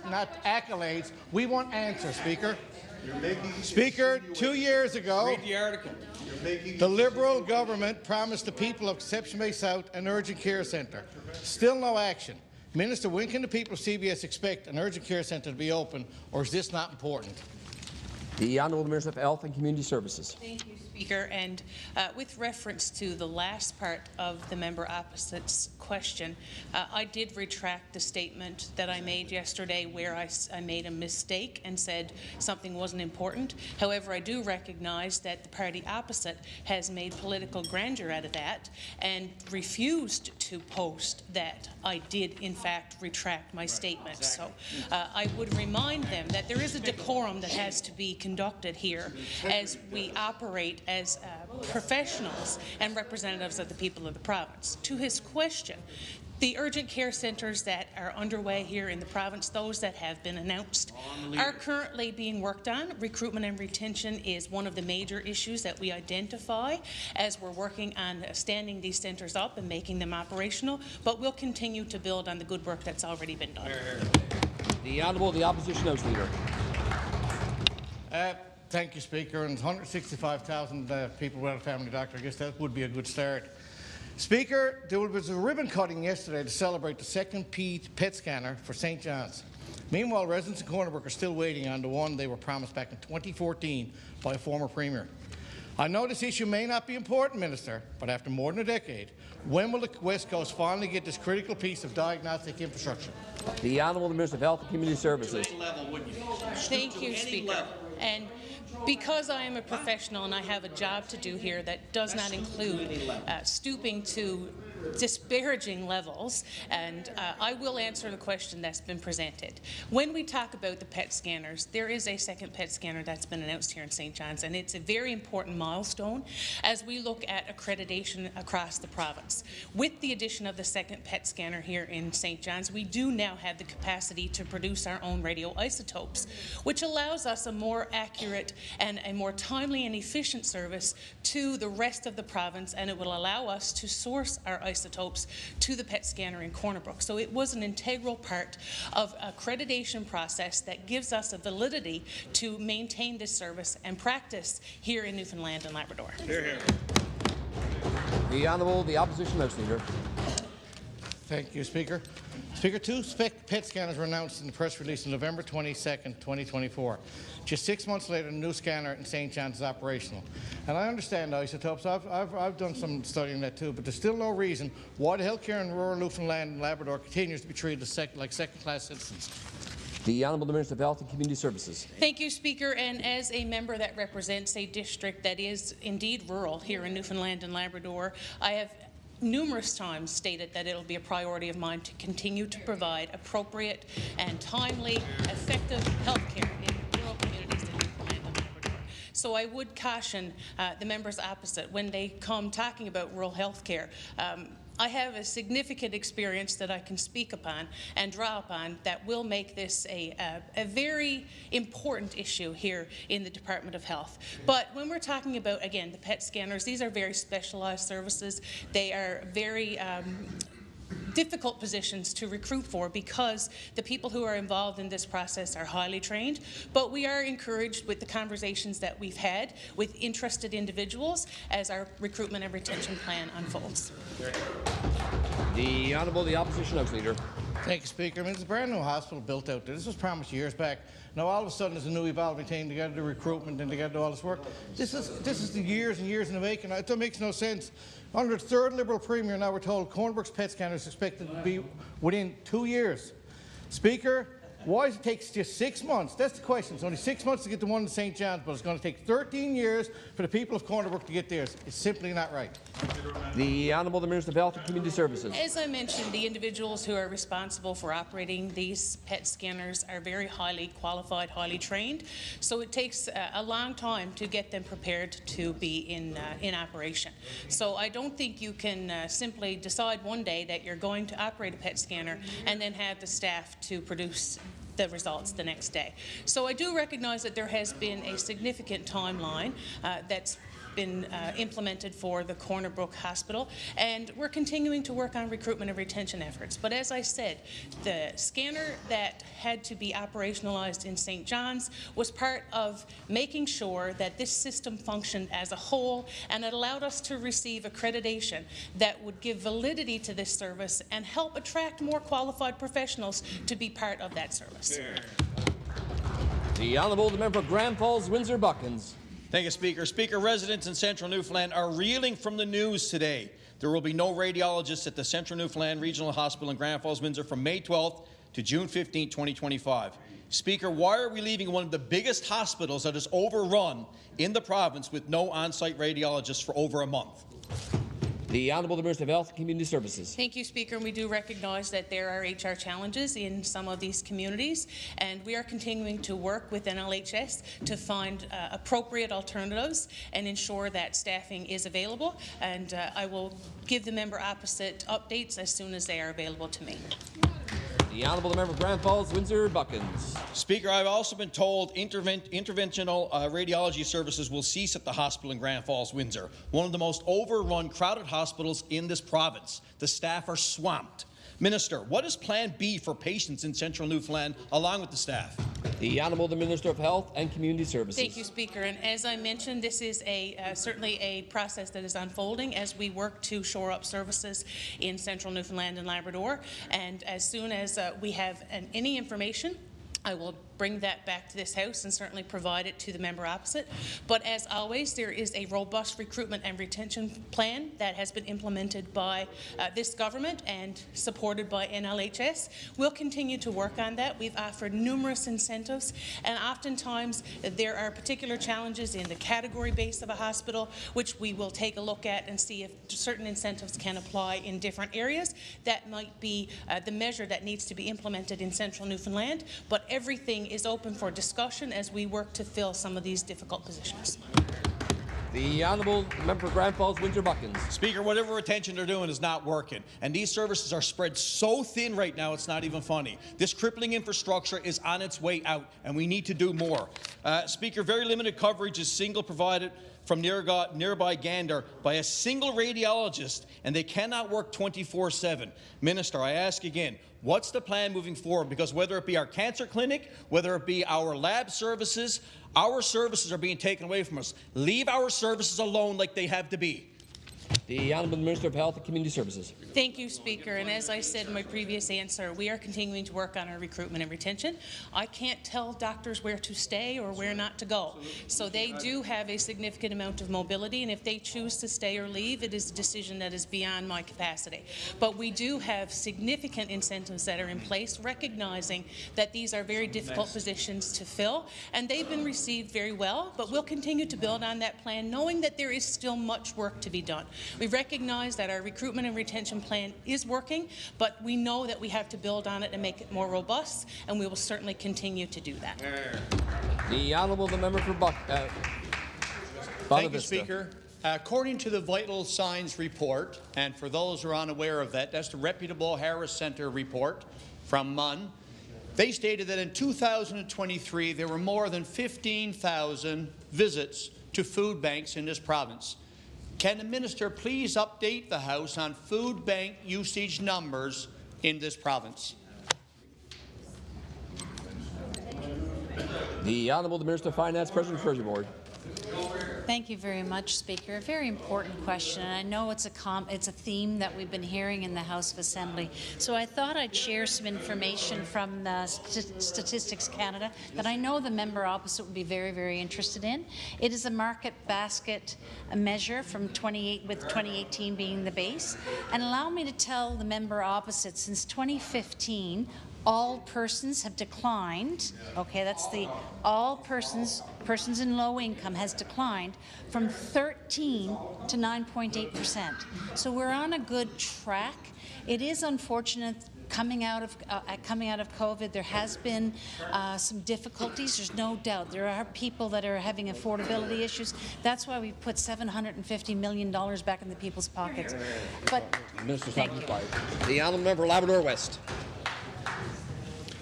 accolades. We want answers, Speaker. Speaker, 2 years ago, Read the article. the Liberal government promised the people of Conception Bay South an urgent care centre. Still no action. Minister, when can the people of CBS expect an urgent care centre to be open, or is this not important? The Honourable Minister of Health and Community Services. Thank you, Speaker. And with reference to the last part of the member opposite's question, I did retract the statement that I made yesterday where I made a mistake and said something wasn't important. However, I do recognize that the party opposite has made political grandeur out of that and refused to post that I did, in fact, retract my statement. So I would remind them that there is a decorum that has to be conducted here as we operate as professionals and representatives of the people of the province. To his question, the urgent care centres that are underway here in the province, those that have been announced, are currently being worked on. Recruitment and retention is one of the major issues that we identify as we're working on standing these centres up and making them operational, but we'll continue to build on the good work that's already been done. The Honourable the Opposition House Leader. Thank you, Speaker. And 165,000 people without a family doctor, I guess that would be a good start. Speaker, there was a ribbon cutting yesterday to celebrate the second PET scanner for St. John's. Meanwhile, residents in Corner Brook are still waiting on the one they were promised back in 2014 by a former Premier. I know this issue may not be important, Minister, but after more than a decade, when will the West Coast finally get this critical piece of diagnostic infrastructure? The Honourable Minister of Health and Community Services. Thank you, Speaker. And because I am a professional and I have a job to do here that does not include stooping to disparaging levels, and I will answer the question that's been presented. When we talk about the PET scanners, there is a second PET scanner that's been announced here in St. John's, and it's a very important milestone as we look at accreditation across the province. With the addition of the second PET scanner here in St. John's, we do now have the capacity to produce our own radioisotopes, which allows us a more accurate and a more timely and efficient service to the rest of the province, and it will allow us to source our isotopes to the PET scanner in Corner Brook. So it was an integral part of accreditation process that gives us a validity to maintain this service and practice here in Newfoundland and Labrador. Hear, hear. The Honourable the Opposition House Leader. Thank you, Speaker. Speaker, two PET scanners were announced in the press release on November 22nd, 2024. Just 6 months later, the new scanner in St. John's is operational. And I understand isotopes. I've done some study on that too, but there's still no reason why the healthcare in rural Newfoundland and Labrador continues to be treated like second-class citizens. The Honourable Minister of Health and Community Services. Thank you, Speaker. And as a member that represents a district that is indeed rural here in Newfoundland and Labrador, I have numerous times stated that it will be a priority of mine to continue to provide appropriate and timely, effective health care in rural communities in Newfoundland and Labrador. So I would caution the members opposite when they come talking about rural health care. I have a significant experience that I can speak upon and draw upon that will make this a very important issue here in the Department of Health. But when we're talking about, again, the PET scanners, these are very specialized services. They are very difficult positions to recruit for because the people who are involved in this process are highly trained, but we are encouraged with the conversations that we've had with interested individuals as our recruitment and retention plan unfolds. The Honourable the Opposition House Leader. Thank you, Speaker. I mean, there's a brand new hospital built out there. This was promised years back. Now all of a sudden there's a new evolving team. They got to do recruitment and they got to do all this work. This is the years and years in the making. It makes no sense. Under the third Liberal Premier, now we're told Corner Brook's PET scanner is expected to be within 2 years. Speaker, why does it take just 6 months? That's the question. It's only 6 months to get the one in St. John's, but it's going to take 13 years for the people of Corner Brook to get theirs. It's simply not right. The Honourable the Minister of Health and Community Services. As I mentioned, the individuals who are responsible for operating these PET scanners are very highly qualified, highly trained, so it takes a long time to get them prepared to be in operation. So I don't think you can simply decide one day that you're going to operate a PET scanner and then have the staff to produce the results the next day. So I do recognize that there has been a significant timeline that's been implemented for the Corner Brook Hospital, and we're continuing to work on recruitment and retention efforts. But as I said, the scanner that had to be operationalized in St. John's was part of making sure that this system functioned as a whole, and it allowed us to receive accreditation that would give validity to this service and help attract more qualified professionals to be part of that service. The Honourable Member for Grand Falls, Windsor Buckins. Thank you, Speaker. Speaker, residents in Central Newfoundland are reeling from the news today. There will be no radiologists at the Central Newfoundland Regional Hospital in Grand Falls, Windsor from May 12th to June 15, 2025. Speaker, why are we leaving one of the biggest hospitals that is overrun in the province with no on-site radiologists for over a month? The Honourable Minister of Health and Community Services. Thank you, Speaker. And we do recognize that there are HR challenges in some of these communities, and we are continuing to work with NLHS to find appropriate alternatives and ensure that staffing is available. And I will give the member opposite updates as soon as they are available to me. The Honourable Member for Grand Falls, Windsor Buckins. Speaker, I've also been told interventional radiology services will cease at the hospital in Grand Falls, Windsor, one of the most overrun, crowded hospitals in this province. The staff are swamped. Minister, what is Plan B for patients in Central Newfoundland along with the staff? The Honourable Minister of Health and Community Services. Thank you, Speaker. And as I mentioned, this is certainly a process that is unfolding as we work to shore up services in Central Newfoundland and Labrador. And as soon as we have any information, I will bring that back to this House and certainly provide it to the member opposite. But as always, there is a robust recruitment and retention plan that has been implemented by this government and supported by NLHS. We'll continue to work on that. We've offered numerous incentives, and oftentimes there are particular challenges in the category base of a hospital, which we will take a look at and see if certain incentives can apply in different areas. That might be the measure that needs to be implemented in Central Newfoundland, but everything is open for discussion as we work to fill some of these difficult positions. The Honourable Member for Grand Falls, Windsor Buckins. Speaker, whatever retention they're doing is not working, and these services are spread so thin right now it's not even funny. This crippling infrastructure is on its way out, and we need to do more. Speaker, very limited coverage is single provided from nearby Gander by a single radiologist, and they cannot work 24/7. Minister, I ask again, what's the plan moving forward? Because whether it be our cancer clinic, whether it be our lab services, our services are being taken away from us. Leave our services alone like they have to be. The Honourable Minister of Health and Community Services. Thank you, Speaker. And as I said in my previous answer, we are continuing to work on our recruitment and retention. I can't tell doctors where to stay or where not to go. So they do have a significant amount of mobility, and if they choose to stay or leave, it is a decision that is beyond my capacity. But we do have significant incentives that are in place, recognizing that these are very difficult positions to fill, and they've been received very well, but we'll continue to build on that plan, knowing that there is still much work to be done. We recognize that our recruitment and retention plan is working, but we know that we have to build on it and make it more robust, and we will certainly continue to do that. The Honourable Member for Thank you, Speaker. According to the Vital Signs report, and for those who are unaware of that, that's the reputable Harris Centre report from MUN. They stated that in 2023 there were more than 15,000 visits to food banks in this province. Can the Minister please update the House on food bank usage numbers in this province? The Honourable Minister of Finance, President Treasury Board. Thank you very much, Speaker. A very important question, and I know it's a theme that we've been hearing in the House of Assembly. So I thought I'd share some information from Statistics Canada that I know the member opposite would be very, very interested in. It is a market basket measure from 2018 being the base. And allow me to tell the member opposite, since 2015, all persons have declined. Okay, that's the all persons in low income has declined from 13 to 9.8%. So we're on a good track. It is unfortunate coming out of COVID. There has been some difficulties. There's no doubt. There are people that are having affordability issues. That's why we put $750 million back in the people's pockets. But The Honourable Member Labrador West.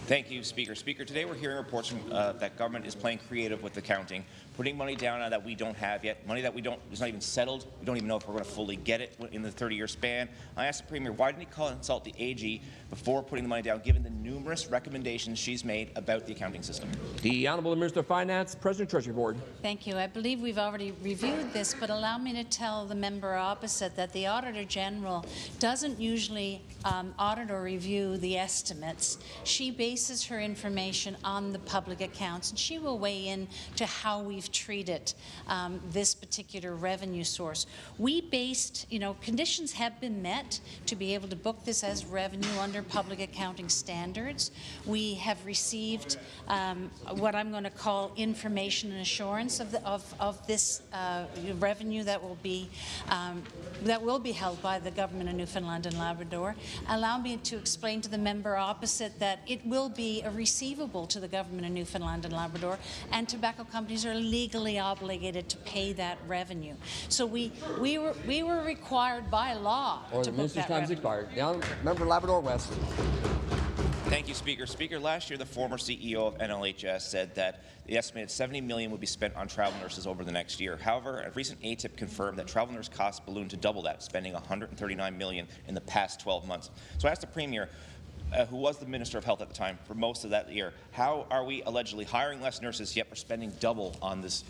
Thank you, Speaker. Speaker, today we're hearing reports from, that government is playing creative with accounting, putting money down that we don't have yet, money that is not even settled. We don't even know if we're going to fully get it in the 30-year span. I asked the Premier, why didn't he consult the AG before putting the money down, given the numerous recommendations she's made about the accounting system? The Honourable Minister of Finance, President Treasury Board. Thank you. I believe we've already reviewed this, but allow me to tell the member opposite that the Auditor General doesn't usually audit or review the estimates. She bases her information on the public accounts, and she will weigh in to how we've treated this particular revenue source. We based, conditions have been met to be able to book this as revenue under public accounting standards. We have received what I'm going to call information and assurance of this revenue that will be held by the Government of Newfoundland and Labrador. Allow me to explain to the member opposite that it will be a receivable to the Government of Newfoundland and Labrador, and tobacco companies are legally obligated to pay that revenue. So we were required by law to book that revenue. Expired. Now, member Labrador West. Thank you, Speaker. Speaker, last year the former CEO of NLHS said that the estimated $70 million would be spent on travel nurses over the next year. However, a recent ATIP confirmed that travel nurse costs ballooned to double that, spending $139 million in the past 12 months. So I asked the Premier, who was the Minister of Health at the time for most of that year, how are we allegedly hiring less nurses yet we're spending double on this?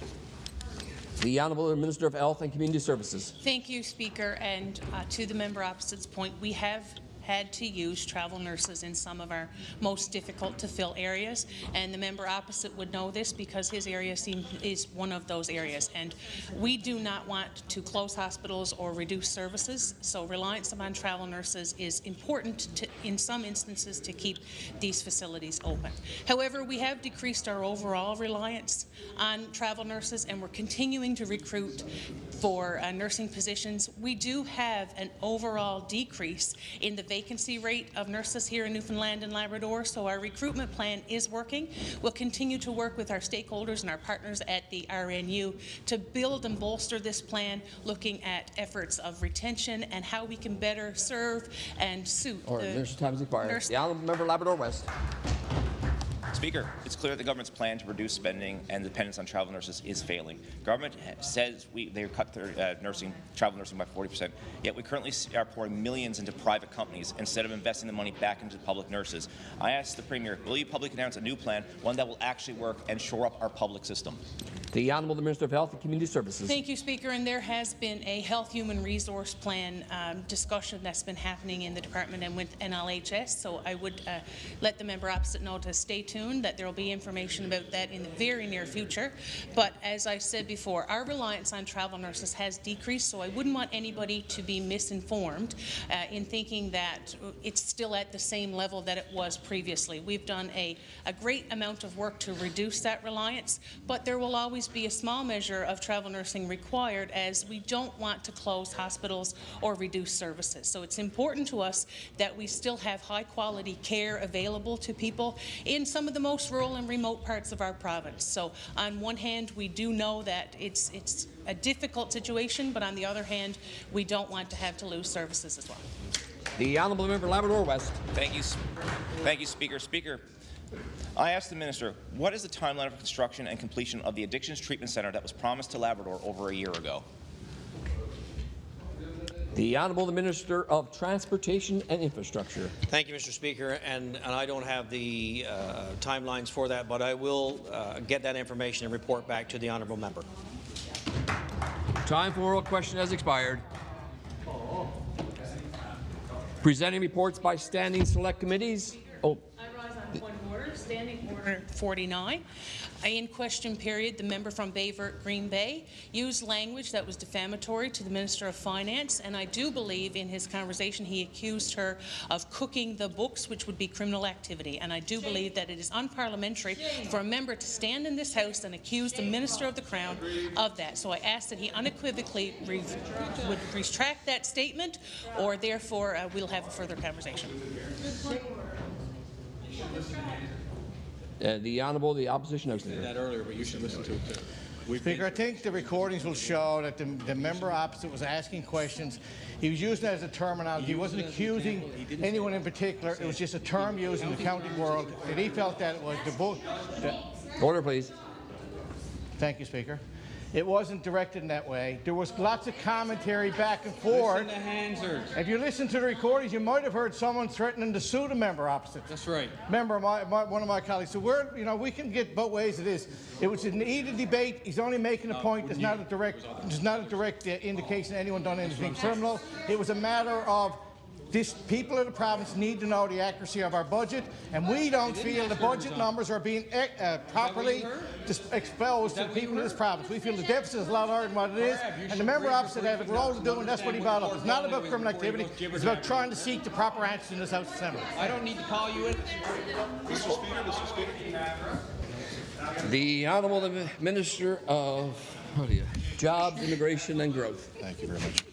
The Honourable Minister of Health and Community Services. Thank you, Speaker. And to the member opposite's point, we have had to use travel nurses in some of our most difficult to fill areas, and the member opposite would know this because his area is one of those areas, and we do not want to close hospitals or reduce services, so reliance upon travel nurses is important in some instances to keep these facilities open. However, we have decreased our overall reliance on travel nurses, and we're continuing to recruit for nursing positions. We do have an overall decrease in the vacancy rate of nurses here in Newfoundland and Labrador, so our recruitment plan is working. We'll continue to work with our stakeholders and our partners at the RNU to build and bolster this plan, looking at efforts of retention and how we can better serve and suit the Nurse time is expired. The Honourable Member Labrador West. Speaker, it's clear the government's plan to reduce spending and dependence on travel nurses is failing. Government says they cut their travel nursing by 40%, yet we currently are pouring millions into private companies instead of investing the money back into public nurses. I asked the Premier, will you publicly announce a new plan, one that will actually work and shore up our public system? The Honourable Minister of Health and Community Services. Thank you, Speaker. And there has been a Health Human Resource Plan discussion that's been happening in the department and with NLHS. So I would let the member opposite know to stay tuned, that there will be information about that in the very near future. But as I said before, our reliance on travel nurses has decreased, so I wouldn't want anybody to be misinformed in thinking that it's still at the same level that it was previously. We've done a great amount of work to reduce that reliance, but there will always be a small measure of travel nursing required, as we don't want to close hospitals or reduce services. So it's important to us that we still have high quality care available to people in some of the most rural and remote parts of our province. So on one hand, we do know that it's a difficult situation, but on the other hand, we don't want to have to lose services as well. The Honourable Member Labrador West. Thank you, Speaker. Speaker, I asked the Minister, what is the timeline of construction and completion of the Addictions Treatment Centre that was promised to Labrador over a year ago? The Honourable Minister of Transportation and Infrastructure. Thank you, Mr. Speaker, and I don't have the timelines for that, but I will get that information and report back to the Honourable Member. Time for oral question has expired. Presenting reports by standing select committees. I rise on point of order. Standing Order 49. In question period, the member from Bayvert Green Bay used language that was defamatory to the Minister of Finance, and I do believe in his conversation he accused her of cooking the books, which would be criminal activity. And I do believe that it is unparliamentary for a member to stand in this House and accuse the Minister of the Crown of that. So I ask that he unequivocally would retract that statement, or therefore we'll have a further conversation. The Honourable, the Opposition House Leader. That earlier, but you should listen to it too. Speaker, I think the recordings will show that the member opposite was asking questions. He was using it as a terminology. He wasn't accusing anyone in particular. It was just a term used in the accounting world, and he felt that it was the book. Order, please. Thank you, Speaker. It wasn't directed in that way. There was lots of commentary back and forth. If you listen to the recordings, you might have heard someone threatening to sue the member opposite. That's right. Member, one of my colleagues. So we can get both ways of this. It was an heated debate. He's only making a point. There's not a direct indication anyone done anything criminal. It was a matter of people of the province need to know the accuracy of our budget, and we don't feel the budget numbers are being properly exposed to the people of this province. We feel the deficit is a lot higher than what it is, and the member opposite has a role to do, and that's what he brought up. It's not about criminal activity. It's about trying to seek the proper answers in this House Assembly. I don't need to call you in. Mr. Speaker. The Honourable Minister of Jobs, Immigration and Growth. Thank you very much.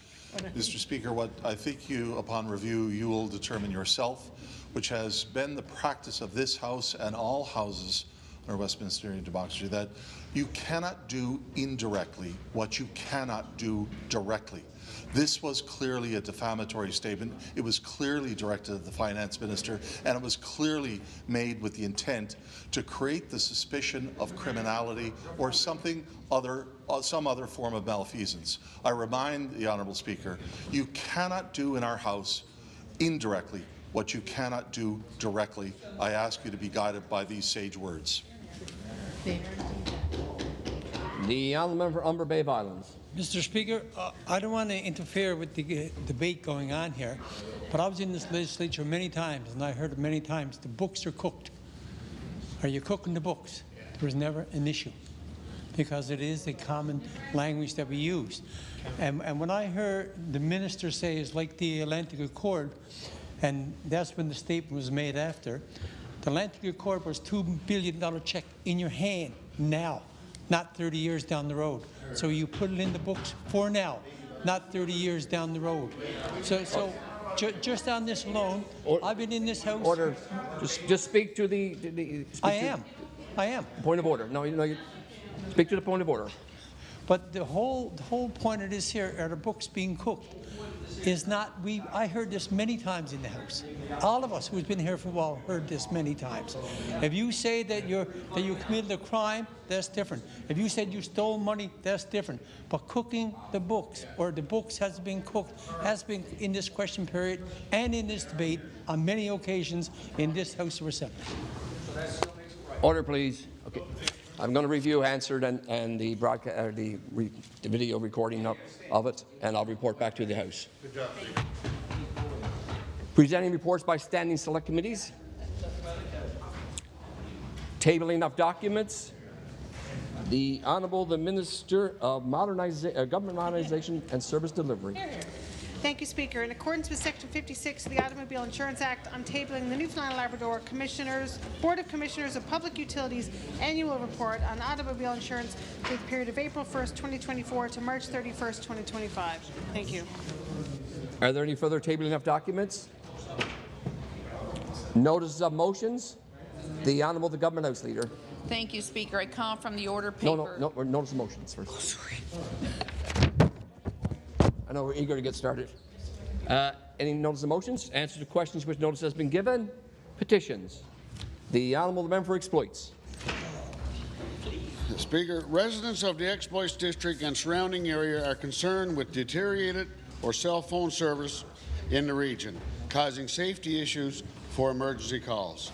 Mr. Speaker, what I think upon review, you will determine yourself, which has been the practice of this House and all houses under Westminster democracy, that you cannot do indirectly what you cannot do directly. This was clearly a defamatory statement. It was clearly directed at the Finance Minister, and it was clearly made with the intent to create the suspicion of criminality or some other form of malfeasance. I remind the Honourable Speaker, you cannot do in our House indirectly what you cannot do directly. I ask you to be guided by these sage words. The Honourable Member for Humber Bay of Islands. Mr. Speaker, I don't want to interfere with the debate going on here, but I was in this legislature many times, and I heard it many times, the books are cooked. Are you cooking the books? There was never an issue, because it is the common language that we use. And when I heard the minister say it's like the Atlantic Accord, and that's when the statement was made after, the Atlantic Accord was $2 billion check in your hand now, not 30 years down the road. So you put it in the books for now, not 30 years down the road. So just on this alone, I've been in this House. Order. Just speak to the I am. Point of order. No, you speak to the point of order. But the whole point of this here are the books being cooked. Is not I heard this many times in the House. All of us who's been here for a while heard this many times. If you say that you committed a crime, that's different. If you said you stole money, that's different. But cooking the books, or the books has been cooked, has been in this question period and in this debate on many occasions in this House of Assembly. Order, please. Okay. I'm going to review answered and the broadcast, the video recording of it, and I'll report back to the House. Good job. Presenting reports by standing select committees. Tabling of documents. The Honourable the Minister of Government Modernization and Service Delivery. Thank you, Speaker. In accordance with Section 56 of the Automobile Insurance Act, I'm tabling the Newfoundland and Labrador Board of Commissioners of Public Utilities Annual Report on Automobile Insurance for the period of April 1st, 2024 to March 31st, 2025. Thank you. Are there any further tabling of documents? Notices of motions. The Honourable the Government House Leader. Thank you, Speaker. I call from the order paper. No, notice of motions first. Oh, sorry. I know we're eager to get started. Any notice of motions? Answer to questions which notice has been given. Petitions. The Honourable Member for Exploits. Speaker, residents of the Exploits District and surrounding area are concerned with deteriorated or cell phone service in the region, causing safety issues for emergency calls.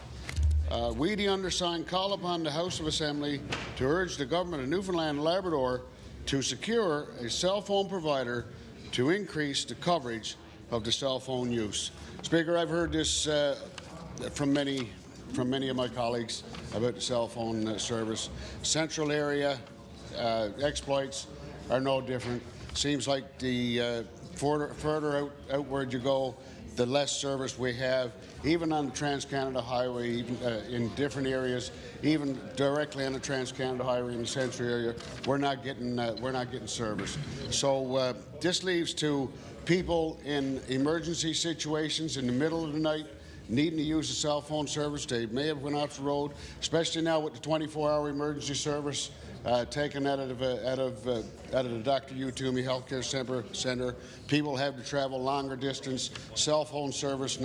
We, the undersigned, call upon the House of Assembly to urge the Government of Newfoundland and Labrador to secure a cell phone provider to increase the coverage of the cell phone use. Speaker, I've heard this from many of my colleagues about the cell phone service. Central area exploits are no different. Seems like the further outward you go, the less service we have, even on the Trans-Canada Highway, even in different areas, even directly on the Trans-Canada Highway in the central area, we're not getting service. So this leaves to people in emergency situations in the middle of the night needing to use a cell phone service. They may have went off the road, especially now with the 24-hour emergency service taken out of the Dr. U. Toomey Healthcare Center. People have to travel longer distance. Cell phone service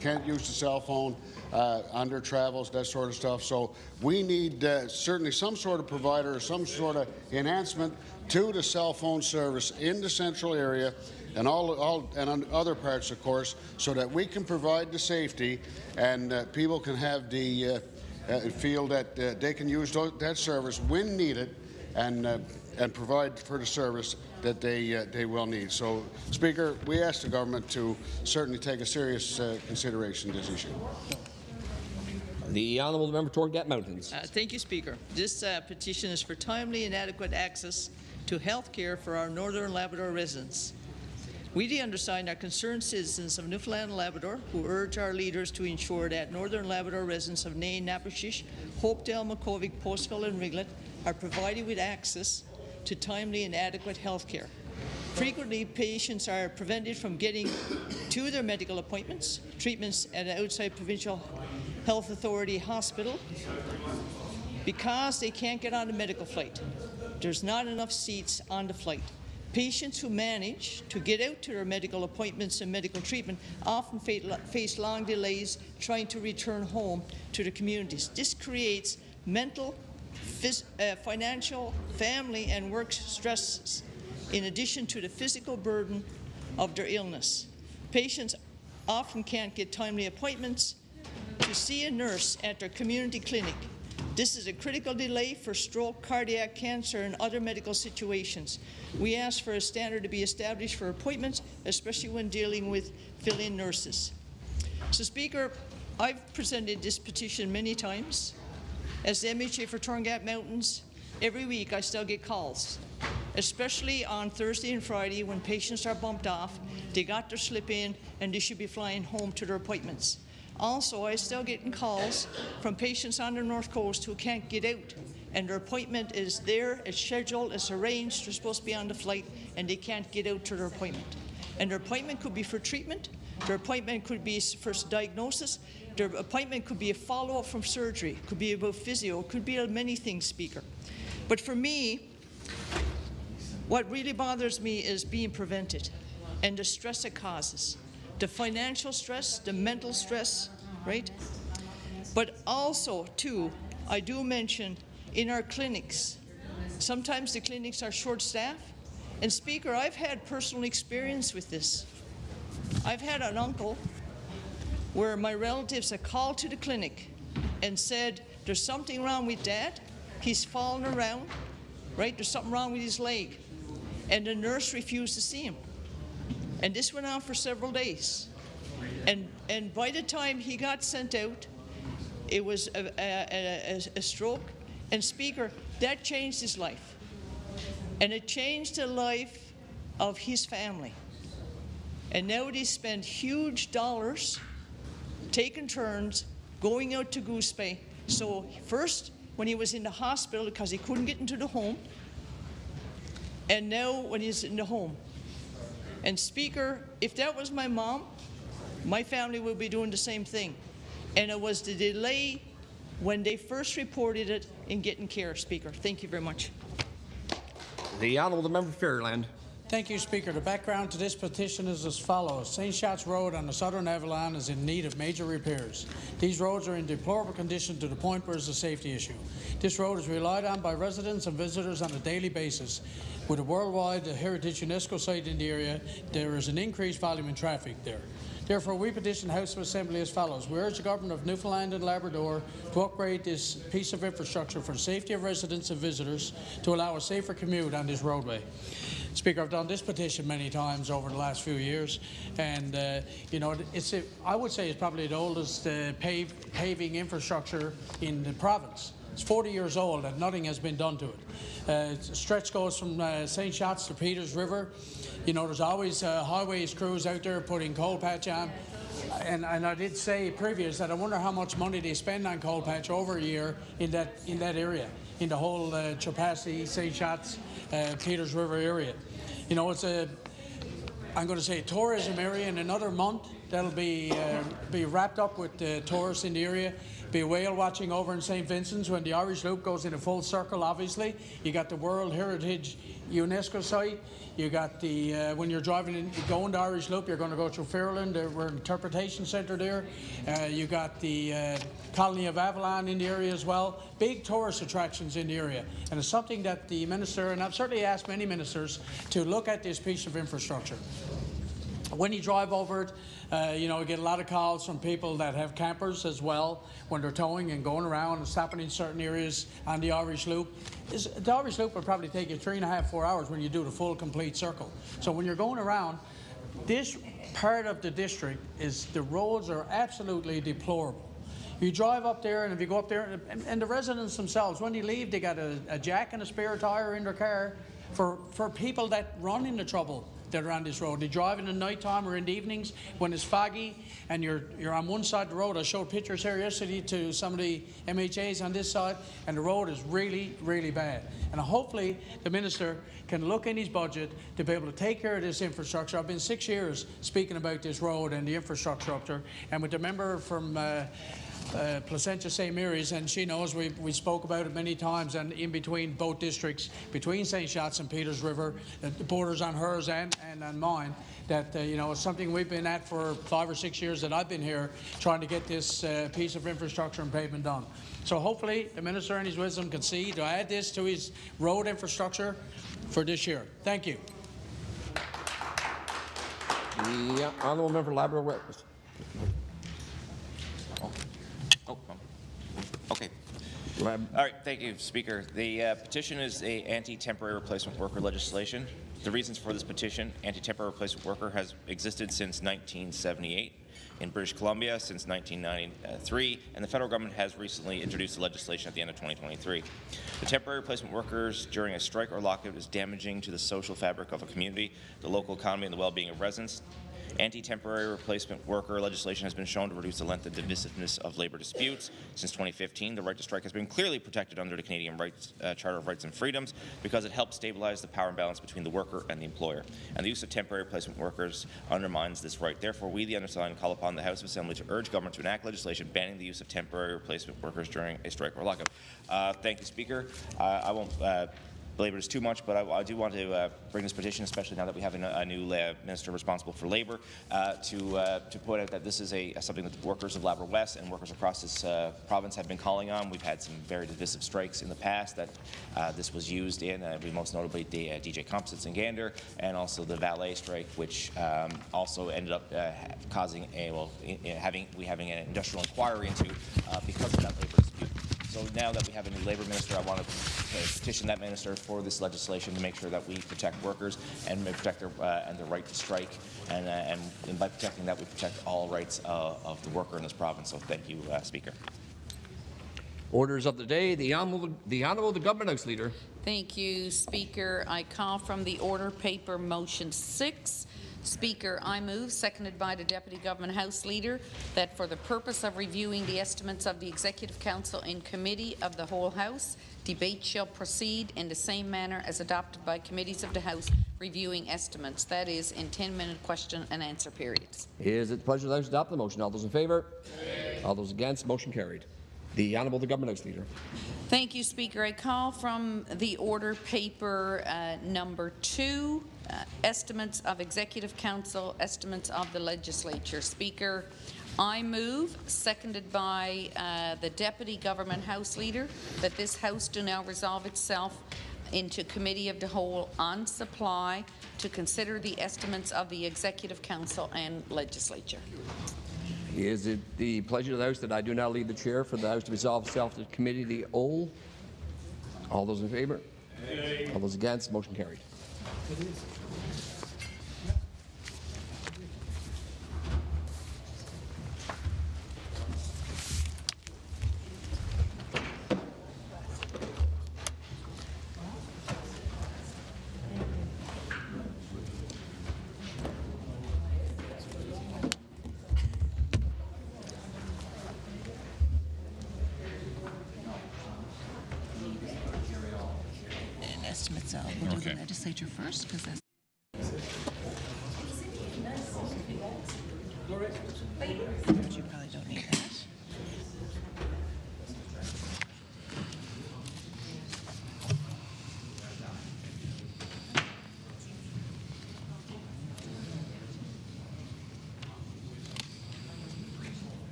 can't use the cell phone on their travels, that sort of stuff. So we need certainly some sort of provider, some sort of enhancement to the cell phone service in the central area and and on other parts, of course, so that we can provide the safety and people can have the feel that they can use that service when needed and provide for the service that they will need. So, Speaker, we ask the government to certainly take a serious consideration of this issue. The Honourable Member Torngat Mountains. Thank you, Speaker. This petition is for timely and adequate access to health care for our Northern Labrador residents. We, the undersigned, are concerned citizens of Newfoundland and Labrador who urge our leaders to ensure that Northern Labrador residents of Nain, Napashish, Hopedale, Makkovik, Postville and Riglet are provided with access to timely and adequate health care. Frequently, patients are prevented from getting to their medical appointments, treatments at an outside provincial health authority hospital because they can't get on a medical flight. There's not enough seats on the flight. Patients who manage to get out to their medical appointments and medical treatment often face long delays trying to return home to their communities. This creates mental, financial, family and work stresses in addition to the physical burden of their illness. Patients often can't get timely appointments to see a nurse at their community clinic. This is a critical delay for stroke, cardiac cancer, and other medical situations. We ask for a standard to be established for appointments, especially when dealing with fill-in nurses. So, Speaker, I've presented this petition many times. As the MHA for Torngat Mountains, every week I still get calls, especially on Thursday and Friday when patients are bumped off, they got their slip in, and they should be flying home to their appointments. Also, I still get calls from patients on the North Coast who can't get out, and their appointment is there, it's scheduled, it's arranged, they're supposed to be on the flight, and they can't get out to their appointment. And their appointment could be for treatment, their appointment could be for diagnosis, their appointment could be a follow-up from surgery, could be about physio, could be many things, Speaker. But for me, what really bothers me is being prevented and the stress it causes. The financial stress, the mental stress, right? But also, too, I do mention in our clinics, sometimes the clinics are short-staffed. And Speaker, I've had personal experience with this. I've had an uncle where my relatives had called to the clinic and said, there's something wrong with Dad. He's fallen around, right? There's something wrong with his leg. And the nurse refused to see him. And this went on for several days. And by the time he got sent out, it was a stroke. And Speaker, that changed his life. And it changed the life of his family. And now they spend huge dollars taking turns going out to Goose Bay. So first, when he was in the hospital because he couldn't get into the home, and now when he's in the home. And Speaker, if that was my mom, my family would be doing the same thing. And it was the delay when they first reported it in getting care, Speaker. Thank you very much. The Honourable Member for Fairland. Thank you, Speaker. The background to this petition is as follows. St. Shot's Road on the southern Avalon is in need of major repairs. These roads are in deplorable condition to the point where it's a safety issue. This road is relied on by residents and visitors on a daily basis. With a worldwide heritage UNESCO site in the area, there is an increased volume in traffic there. Therefore, we petition the House of Assembly as follows. We urge the Government of Newfoundland and Labrador to upgrade this piece of infrastructure for the safety of residents and visitors to allow a safer commute on this roadway. Speaker, I've done this petition many times over the last few years, and you know, I would say it's probably the oldest paving infrastructure in the province. It's 40 years old and nothing has been done to it. The stretch goes from St. Shot's to Peters River. You know, there's always highways crews out there putting coal patch on. And I did say previous that I wonder how much money they spend on coal patch over a year in that area, in the whole Trapassi, St. Shot's, Peters River area. You know, it's I'm going to say tourism area. In another month, that'll be wrapped up with tourists in the area. be whale watching over in St. Vincent's when the Irish Loop goes in a full circle, obviously. You got the World Heritage UNESCO site. You got the, when you're driving in, going to Irish Loop, you're going to go through Fairland, we're an interpretation centre there. You got the Colony of Avalon in the area as well. Big tourist attractions in the area. And it's something that the Minister, and I've certainly asked many ministers, to look at this piece of infrastructure. When you drive over it, you know, you get a lot of calls from people that have campers as well when they're towing and going around and stopping in certain areas on the Irish Loop. The Irish Loop will probably take you 3.5 to 4 hours when you do the full complete circle. So when you're going around, this part of the district is, the roads are absolutely deplorable. You drive up there, and if you go up there, and the residents themselves, when you leave, they got a jack and a spare tire in their car for people that run into trouble that are on this road. They drive in the night time or in the evenings when it's foggy and you're on one side of the road. I showed pictures here yesterday to some of the MHAs on this side, and the road is really, really bad. And hopefully the Minister can look in his budget to be able to take care of this infrastructure. I've been 6 years speaking about this road and the infrastructure up there, and with the member from Placentia St. Mary's, and she knows we spoke about it many times, and in between both districts, between St. Shots and Peters River, the borders on hers and on mine, that you know, it's something we've been at for 5 or 6 years that I've been here trying to get this piece of infrastructure and pavement done. So hopefully the Minister in his wisdom can see to add this to his road infrastructure for this year. Thank you. The honourable member for Labrador West. Okay. All right, thank you, Speaker. The petition is a anti-temporary replacement worker legislation. The reasons for this petition: anti-temporary replacement worker has existed since 1978 in British Columbia, since 1993, and the federal government has recently introduced the legislation at the end of 2023. The temporary replacement workers during a strike or lockout is damaging to the social fabric of a community, the local economy, and the well-being of residents. Anti-temporary replacement worker legislation has been shown to reduce the length and divisiveness of labour disputes. Since 2015, the right to strike has been clearly protected under the Canadian Charter of Rights and Freedoms because it helps stabilize the power imbalance between the worker and the employer. And the use of temporary replacement workers undermines this right. Therefore, we, the undersigned, call upon the House of Assembly to urge government to enact legislation banning the use of temporary replacement workers during a strike or lockout. Thank you, Speaker. I won't belabor this too much, but I do want to bring this petition, especially now that we have a new minister responsible for labour, to point out that this is something that the workers of Labrador West and workers across this province have been calling on. We've had some very divisive strikes in the past that this was used in. We most notably the DJ Composites in Gander, and also the valet strike, which also ended up causing having an industrial inquiry into because of that labour dispute. So now that we have a new Labour Minister, I want to petition that Minister for this legislation to make sure that we protect workers and protect their right to strike, and by protecting that, we protect all rights of the worker in this province. So thank you, Speaker. Orders of the day. The Honourable the Government House Leader. Thank you, Speaker. I call from the order paper motion 6. Speaker, I move, seconded by the Deputy Government House Leader, that for the purpose of reviewing the estimates of the Executive Council in Committee of the whole House, debate shall proceed in the same manner as adopted by committees of the House reviewing estimates, that is, in 10-minute question and answer periods. Is it the pleasure of the House to adopt the motion? All those in favour? Aye. All those against? Motion carried. The Honourable the Government House Leader. Thank you, Speaker. I call from the order paper number 2, estimates of Executive Council, estimates of the Legislature. Speaker, I move, seconded by the Deputy Government House Leader, that this House do now resolve itself into Committee of the Whole on Supply to consider the estimates of the Executive Council and Legislature. Is it the pleasure of the House that I do now lead the chair for the House to resolve itself to Committee of the Whole? All those in favour? Aye. All those against? Motion carried. Estimates of. We'll do the legislature first because that's. You probably don't need that.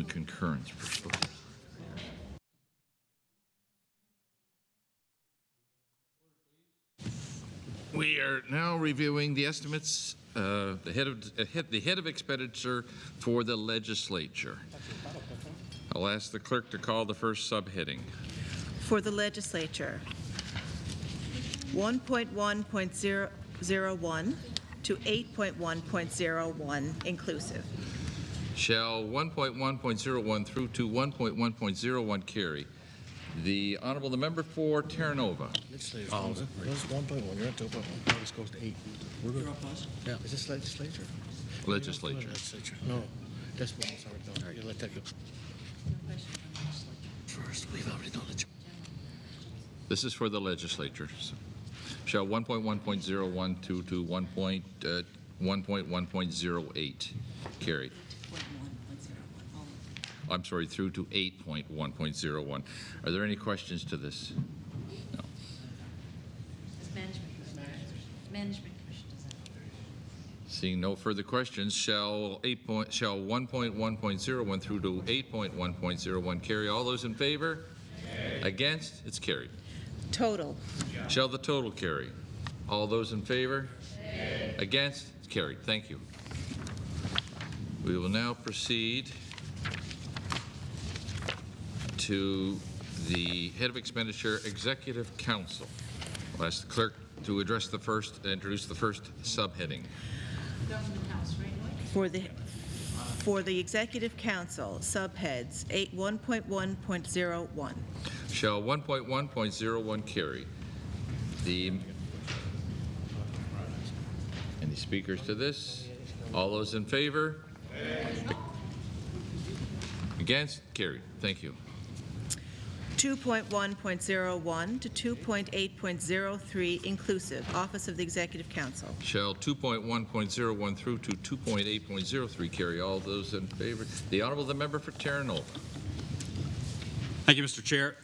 concurrence. We are now reviewing the estimates, the head of expenditure for the legislature. I'll ask the clerk to call the first subheading. For the legislature, 1.1.001 to 8.1.01 inclusive. Shall 1.1.01 through to 1.1.01 carry? The Honourable the Member for Terranova. This 1.1. You're at 2.1. Now this goes to 8. We're good. Yeah. Is this legislature? Legislature. No. That's what I'm sorry. No. You let that go. First, we've already done it. This is for the legislature. Shall 1.1.01 to 1.1.08 carry? I'm sorry, through to 8.1.01. Are there any questions to this? No. Management. Seeing no further questions, shall 1.1.01 through to 8.1.01 carry? All those in favor? Against? It's carried. Total. Shall the total carry? All those in favor? Against? It's carried. Thank you. We will now proceed to the Head of Expenditure Executive Council. I'll ask the clerk to introduce the first subheading. For the Executive Council, subheads 1.1.01. Shall 1.1.01 carry? Any speakers to this? All those in favor? Against? Carried. Thank you. 2.1.01 to 2.8.03 inclusive, Office of the Executive Council. Shall 2.1.01 through to 2.8.03 carry? All those in favor? The Honourable the Member for Terranova. Thank you, Mr. Chair.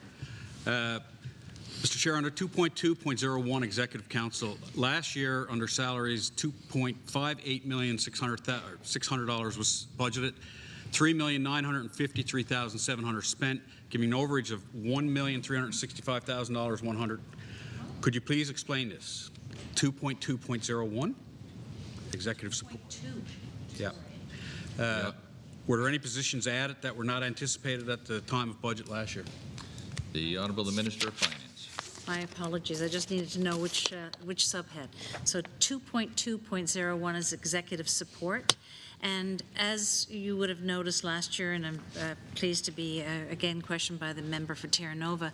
Mr. Chair, under 2.2.01 Executive Council, last year under salaries, $2.58,600,600 was budgeted. $3,953,700 spent, giving an overage of $1,365,100. Could you please explain this? 2.2.01 executive support. Yeah. Were there any positions added that were not anticipated at the time of budget last year? The Honourable the Minister of Finance. My apologies. I just needed to know which subhead. So 2.2.01 is executive support. And as you would have noticed last year, and I'm pleased to be again questioned by the member for Terranova,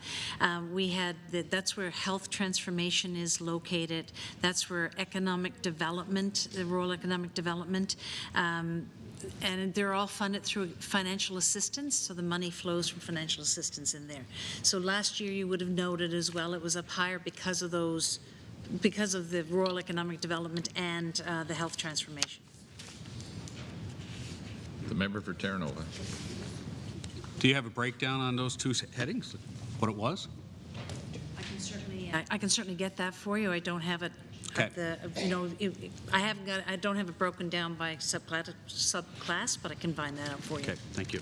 we had that's where health transformation is located. That's where economic development, the rural economic development, and they're all funded through financial assistance, so the money flows from financial assistance in there. So last year you would have noted as well it was up higher because of those, because of the rural economic development and the health transformation. The member for Terranova. Do you have a breakdown on those two headings, what it was? I can certainly get that for you. I don't have it. Okay. I don't have it broken down by subclass, but I can find that out for you. Okay, thank you.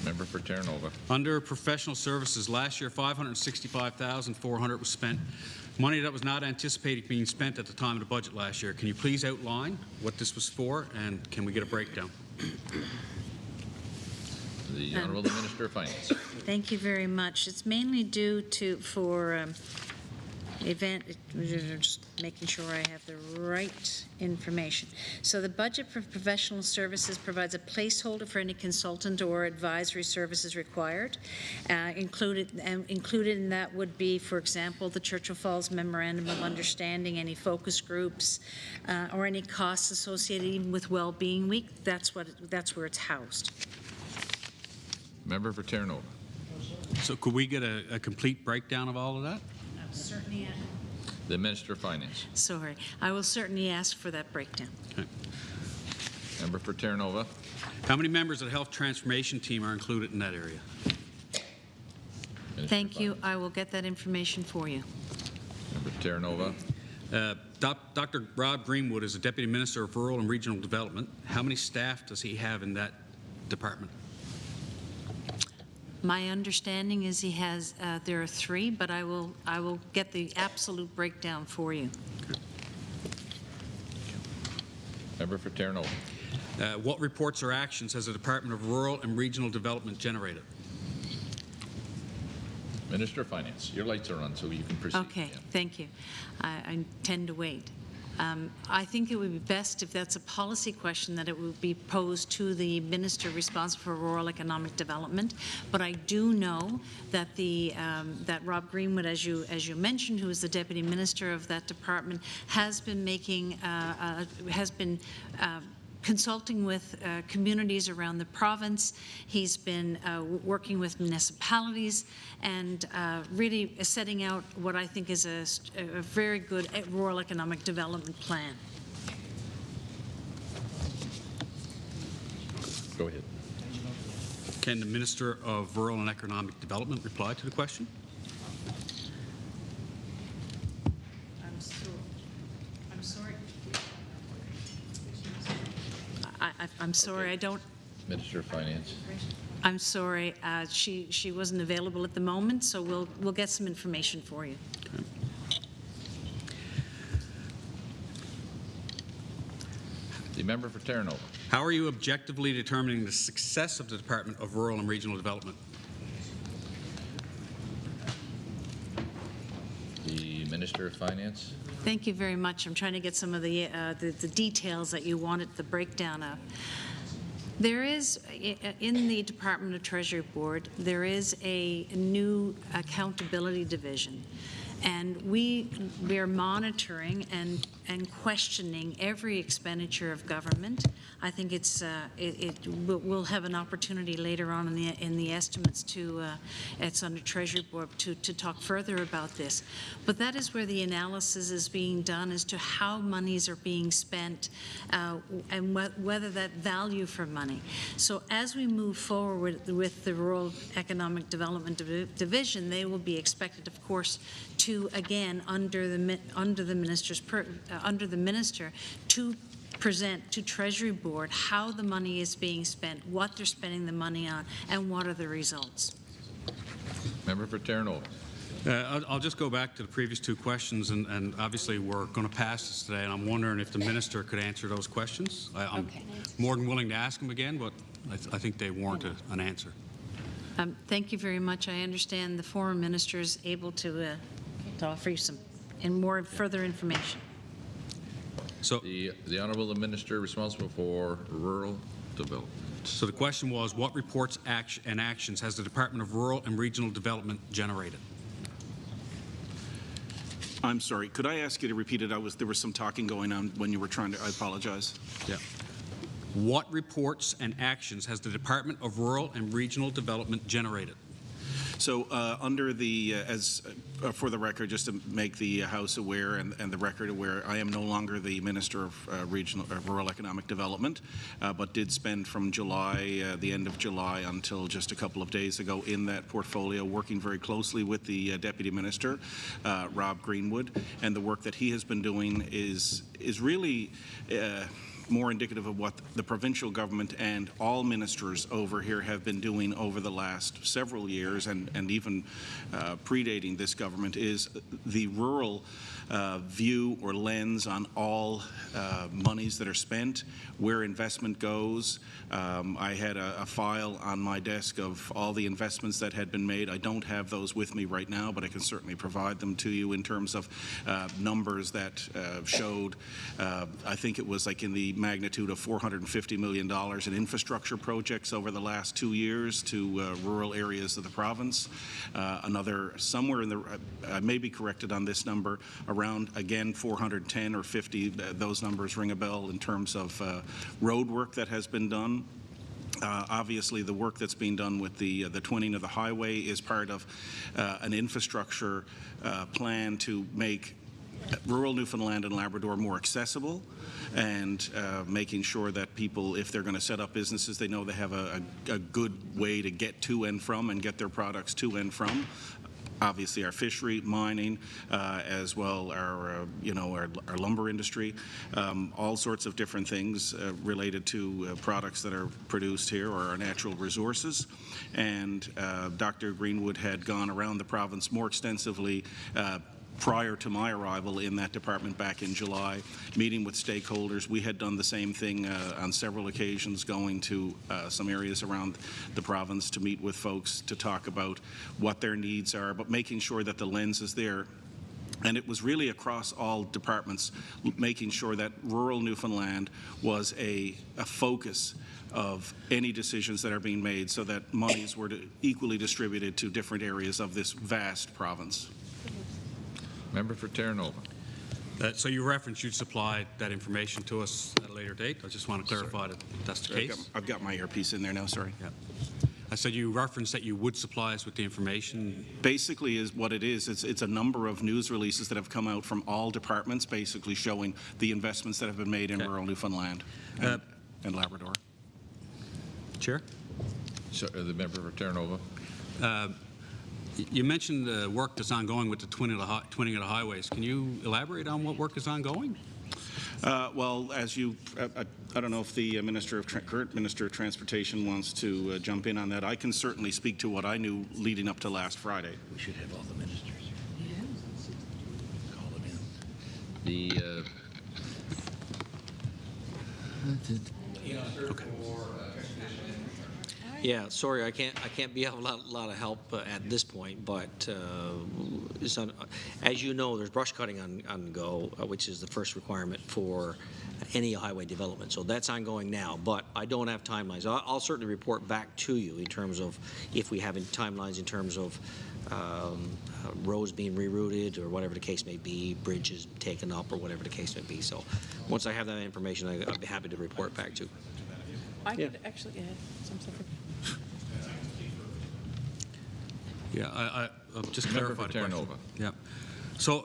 Member for Terranova. Under professional services, last year $565,400 was spent. Money that was not anticipated being spent at the time of the budget last year. Can you please outline what this was for, and can we get a breakdown? The Honourable the Minister of Finance. Thank you very much. It's mainly due to just making sure I have the right information. So the budget for professional services provides a placeholder for any consultant or advisory services required. Included in that would be, for example, the Churchill Falls Memorandum of Understanding, any focus groups, or any costs associated even with Wellbeing Week. That's where it's housed. Member for Terranova. So could we get a complete breakdown of all of that? Certainly. The Minister of Finance. Sorry. I will certainly ask for that breakdown. Okay. Member for Terranova. How many members of the Health Transformation Team are included in that area? Thank you. I will get that information for you. Member for Terranova. Dr. Rob Greenwood is the Deputy Minister of Rural and Regional Development. How many staff does he have in that department? My understanding is he has, there are 3, but I will get the absolute breakdown for you. Member for Terranova. What reports or actions has the Department of Rural and Regional Development generated? Minister of Finance, your lights are on, so you can proceed. Okay, thank you. I tend to wait. I think it would be best, if that's a policy question, that it would be posed to the minister responsible for rural economic development. But I do know that that Rob Greenwood, as you mentioned, who is the deputy minister of that department, has been making consulting with communities around the province. He's been working with municipalities and really setting out what I think is a very good rural economic development plan. Go ahead. Can the Minister of Rural and Economic Development reply to the question? I'm sorry. I'm sorry, I don't. Minister of Finance. I'm sorry, she wasn't available at the moment, so we'll get some information for you. Okay. The member for Terranova. How are you objectively determining the success of the Department of Rural and Regional Development? The Minister of Finance. Thank you very much. I'm trying to get some of the details that you wanted, the breakdown of. There is, in the Department of Treasury Board, there is a new accountability division. And we are monitoring and questioning every expenditure of government. I think we'll have an opportunity later on in the estimates it's under Treasury Board to talk further about this. But that is where the analysis is being done as to how monies are being spent and whether that value for money. So as we move forward with the Rural Economic Development Division, they will be expected, of course, to again under the minister to present to Treasury Board how the money is being spent, what they're spending the money on, and what are the results. Member for Terranova. I'll just go back to the previous 2 questions, and obviously we're going to pass this today, and I'm wondering if the minister could answer those questions. I'm more than willing to ask them again, but I think they warrant an answer. Thank you very much. I understand the former minister is able to offer you some and more further information. So the Honourable Minister responsible for rural development. So the question was, what reports and actions has the Department of Rural and Regional Development generated? I'm sorry. Could I ask you to repeat it? There was some talking going on when you were trying to. I apologize. Yeah. What reports and actions has the Department of Rural and Regional Development generated? So under the, for the record, just to make the House aware and the record aware, I am no longer the Minister of Rural Economic Development, but did spend from July, the end of July until just a couple of days ago in that portfolio, working very closely with the Deputy Minister, Rob Greenwood, and the work that he has been doing is really more indicative of what the provincial government and all ministers over here have been doing over the last several years and even predating this government, is the rural view or lens on all monies that are spent, where investment goes. I had a file on my desk of all the investments that had been made. I don't have those with me right now, but I can certainly provide them to you in terms of numbers that showed, I think it was like in the magnitude of $450 million in infrastructure projects over the last 2 years to rural areas of the province. Another, somewhere in the, I may be corrected on this number, around, again, 410 or 50, those numbers ring a bell in terms of road work that has been done. Obviously, the work that's being done with the twinning of the highway is part of an infrastructure plan to make rural Newfoundland and Labrador more accessible, and making sure that people, if they're going to set up businesses, they know they have a good way to get to and from and get their products to and from. obviously our fishery, mining, as well our our lumber industry, all sorts of different things related to products that are produced here or our natural resources. And Dr. Greenwood had gone around the province more extensively prior to my arrival in that department back in July, meeting with stakeholders. We had done the same thing on several occasions, going to some areas around the province to meet with folks to talk about what their needs are, but making sure that the lens is there. And it was really across all departments, making sure that rural Newfoundland was a focus of any decisions that are being made, so that monies were equally distributed to different areas of this vast province. Member for Terranova. So you referenced you'd supply that information to us at a later date. I just want to clarify that that's the case. I've got my earpiece in there now, sorry. Yeah. I said you referenced that you would supply us with the information. Basically is what it is. It's a number of news releases that have come out from all departments, basically showing the investments that have been made in rural Newfoundland and Labrador. Chair? So, the member for Terranova. You mentioned the work that's ongoing with the twinning of the highways. Can you elaborate on what work is ongoing? Well, as you, I don't know if the current Minister of Transportation wants to jump in on that. I can certainly speak to what I knew leading up to last Friday. We should have all the ministers. Call them in. Okay. Yeah, sorry, I can't be of a lot of help at this point, but as you know, there's brush cutting on go, which is the first requirement for any highway development. So that's ongoing now, but I don't have timelines. I'll certainly report back to you in terms of if we have timelines in terms of roads being rerouted or whatever the case may be, bridges taken up or whatever the case may be. So once I have that information, I'd be happy to report back to you. I could actually add something. Yeah, I'll just clarify the question. Yeah. So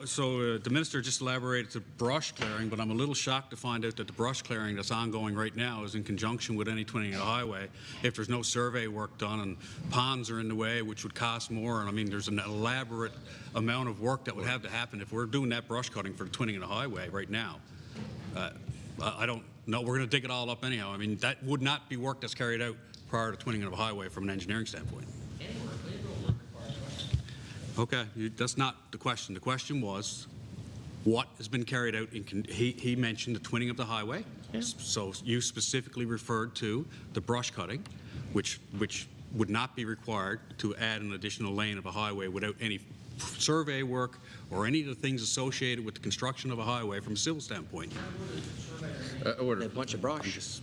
the minister just elaborated to brush clearing, but I'm a little shocked to find out that the brush clearing that's ongoing right now is in conjunction with any twinning of the highway. If there's no survey work done and ponds are in the way, which would cost more, and I mean there's an elaborate amount of work that would have to happen if we're doing that brush cutting for the twinning of the highway right now. I don't know. We're going to dig it all up anyhow. I mean that would not be work that's carried out prior to twinning of a highway from an engineering standpoint. Okay, that's not the question. The question was, what has been carried out? He mentioned the twinning of the highway. Yeah. So you specifically referred to the brush cutting, which would not be required to add an additional lane of a highway without any survey work or any of the things associated with the construction of a highway from a civil standpoint. Order. A bunch of brush.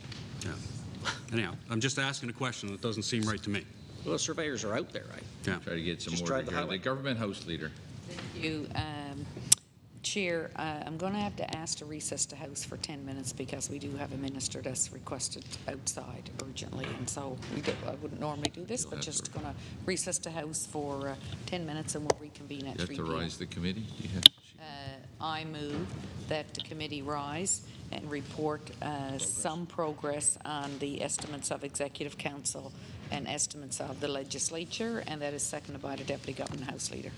Anyhow, I'm just asking a question that doesn't seem right to me. Well, the surveyors are out there, right? Yeah. Try to get some Just order drive the here. highway. The government house leader. Thank you, Chair. I'm going to have to ask to recess the House for 10 minutes because we do have a minister that's requested outside urgently, and so I wouldn't normally do this, but just going to recess the House for 10 minutes and we'll reconvene at 3 You have to p.m. rise the committee? I move that the committee rise and report some progress on the estimates of Executive Council and estimates of the legislature, and that is seconded by the Deputy Government House Leader.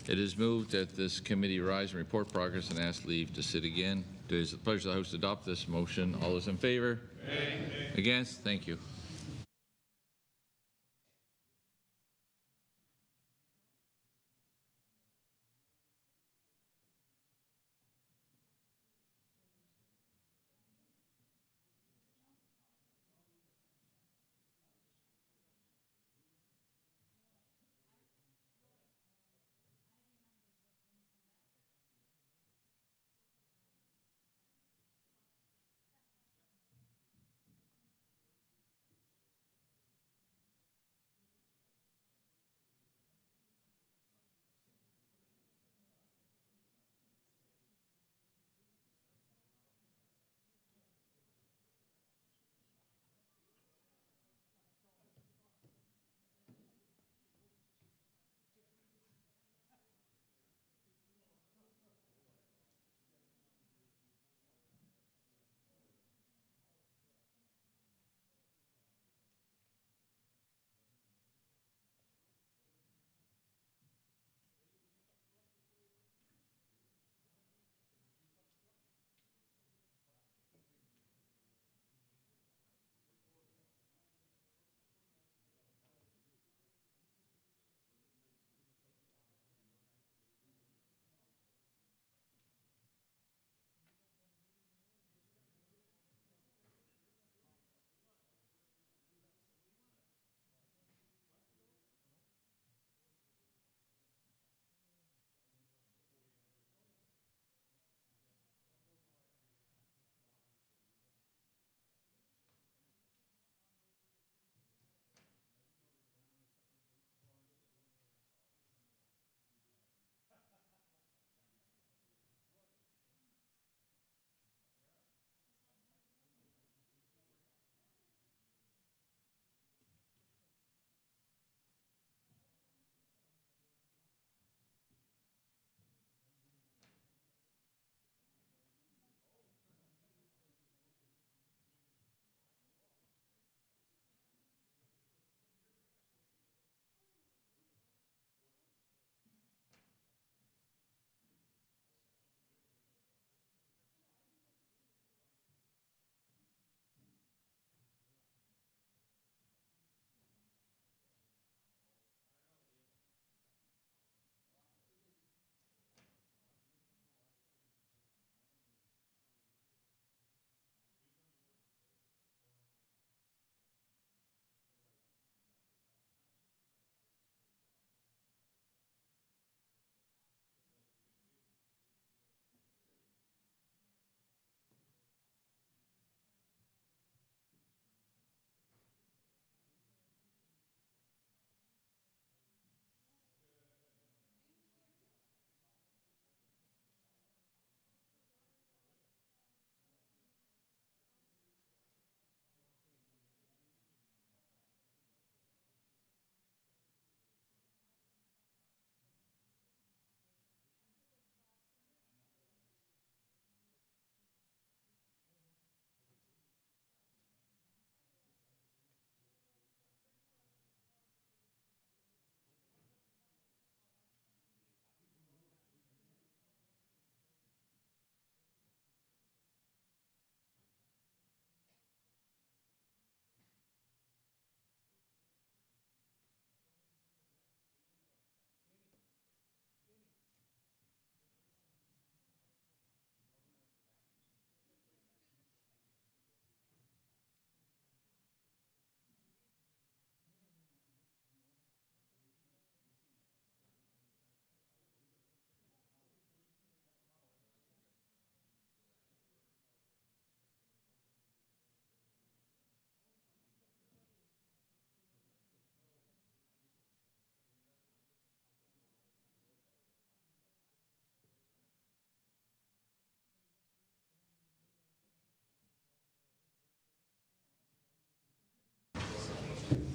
It is moved that this committee rise and report progress and ask leave to sit again. It is the pleasure of the House to adopt this motion. All those in favor? Aye. Against? Thank you.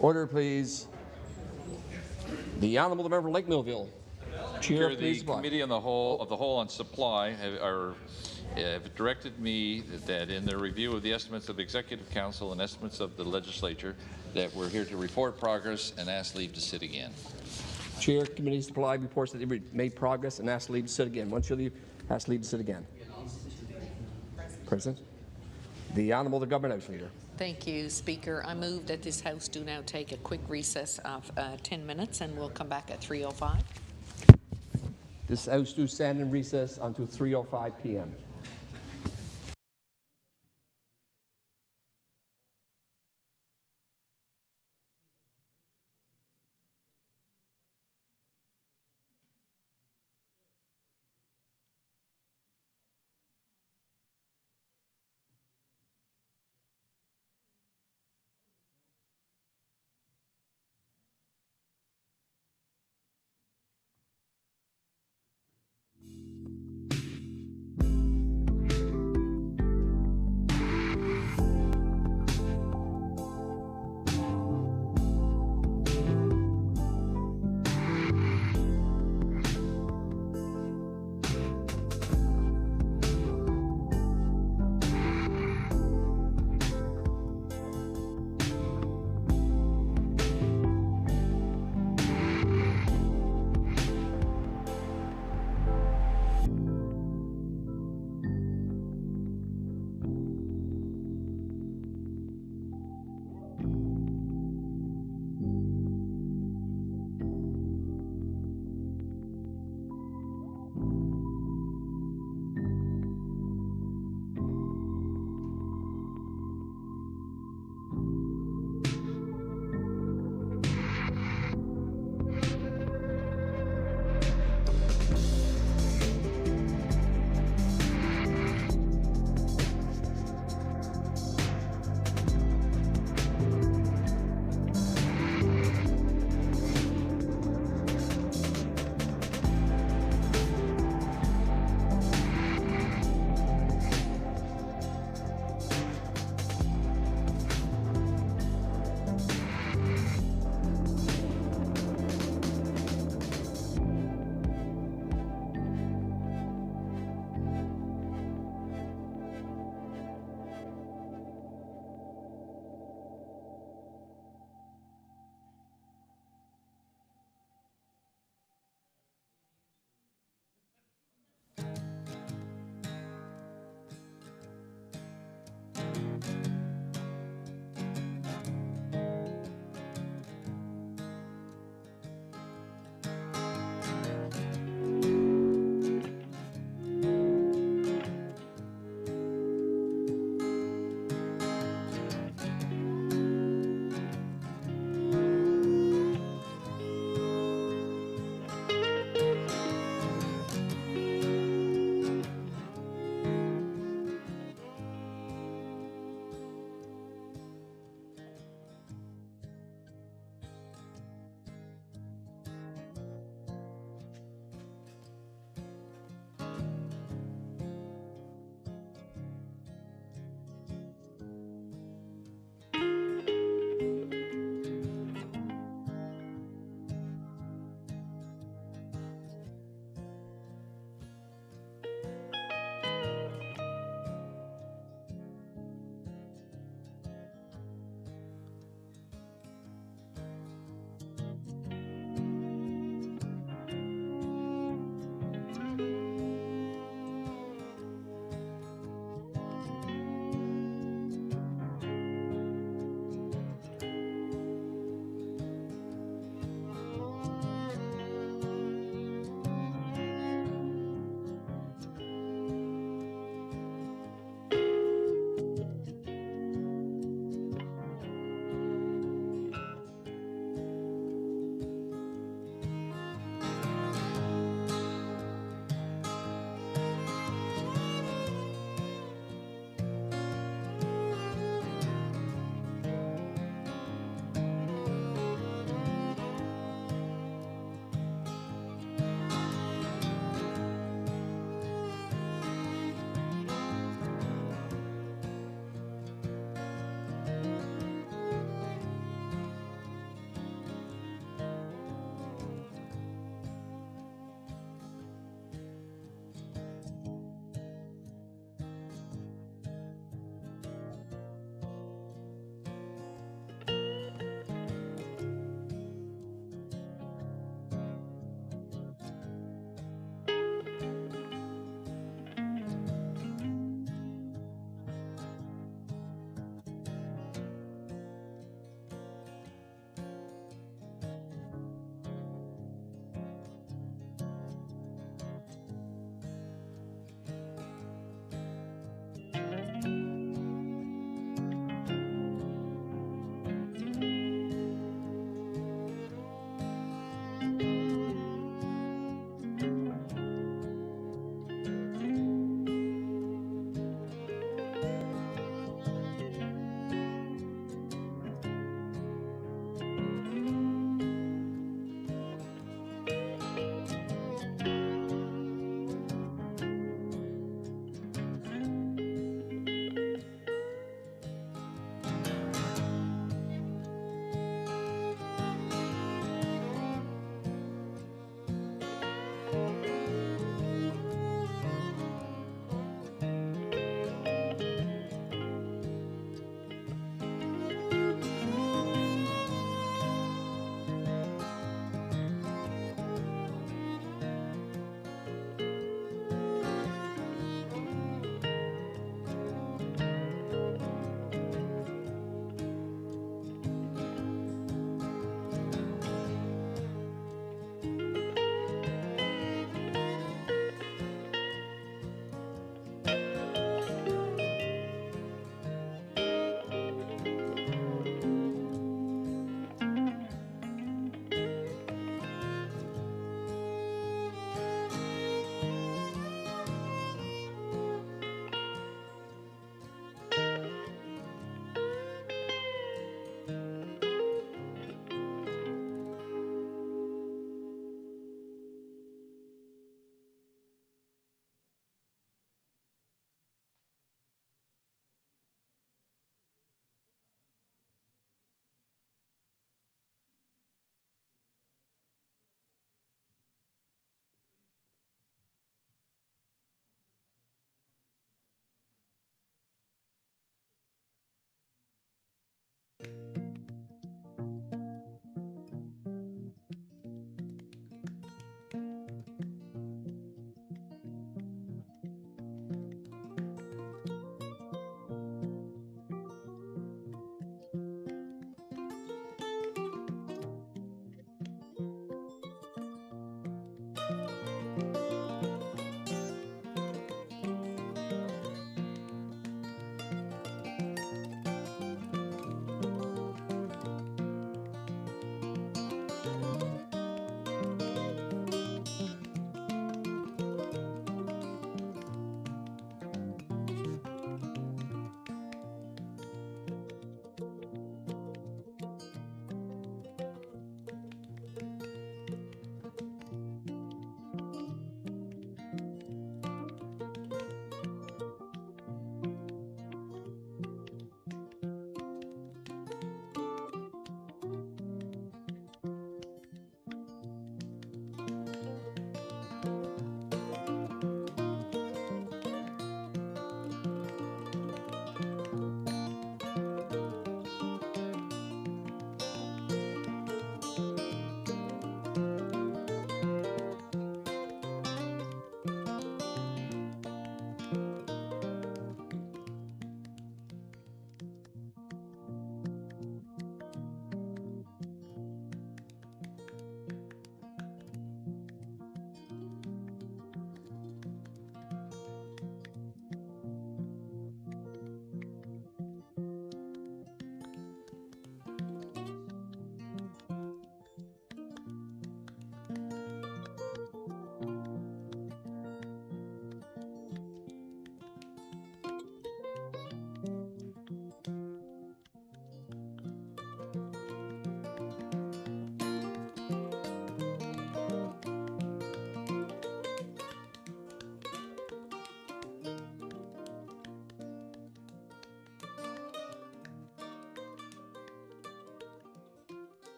Order, please. The Honourable the Member for Lake Millville. Chair, the Committee on the Whole of the Whole on Supply have directed me that in their review of the estimates of Executive Council and estimates of the Legislature, that we're here to report progress and ask leave to sit again. Chair, Committee Supply reports that they made progress and asked leave to sit again. Once you leave, ask leave to sit again. President. The Honourable the Government House Leader. Thank you, Speaker. I move that this House do now take a quick recess of 10 minutes, and we'll come back at 3:05. This House do stand in recess until 3:05 p.m.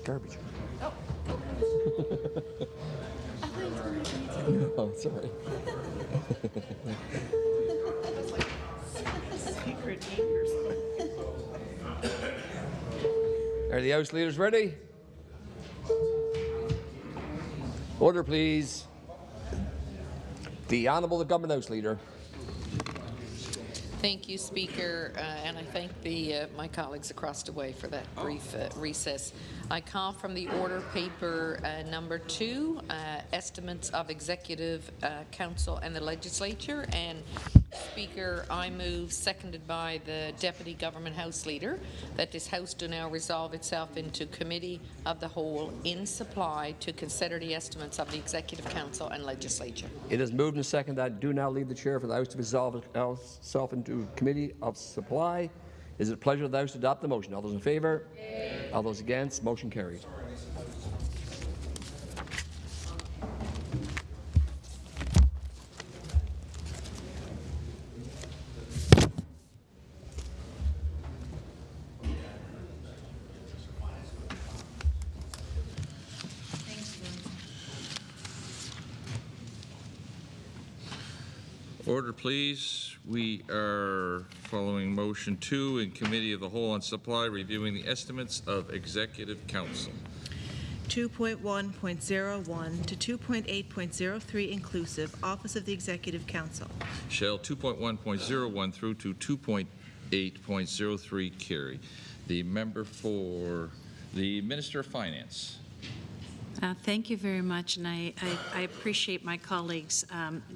garbage. Oh. Oh, sorry. Secret fingers. Are the House leaders ready? Order, please. The Honourable Government House Leader. Thank you, Speaker, and I thank my colleagues across the way for that brief recess. I call from the order paper number 2, estimates of Executive Council and the Legislature, and Speaker, I move, seconded by the Deputy Government House Leader, that this House do now resolve itself into Committee of the Whole in Supply to consider the estimates of the Executive Council and Legislature. It is moved and seconded that do now leave the chair for the House to resolve itself into Committee of Supply. Is it a pleasure of the House to adopt the motion? All those in favour? Aye. All those against? Motion carried. Order, please. We are following motion 2 in Committee of the Whole on Supply, reviewing the estimates of Executive Council. 2.1.01 to 2.8.03 inclusive, Office of the Executive Council. Shall 2.1.01 through to 2.8.03 carry? The member for the Minister of Finance. Thank you very much, and I appreciate my colleagues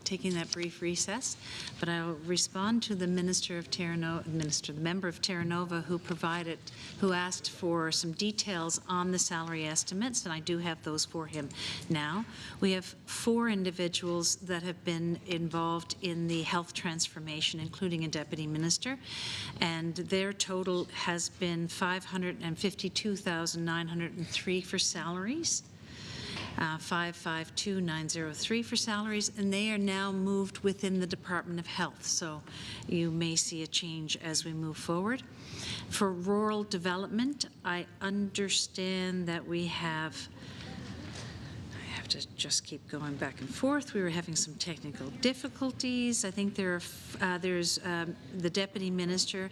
taking that brief recess, but I'll respond to the Minister of the member of Terra Nova who asked for some details on the salary estimates, and I do have those for him now. We have 4 individuals that have been involved in the health transformation, including a deputy minister, and their total has been $552,903 for salaries. 552,903 for salaries, and they are now moved within the Department of Health, so you may see a change as we move forward. For rural development, I understand that we have, I have to just keep going back and forth. We were having some technical difficulties. I think there's the deputy minister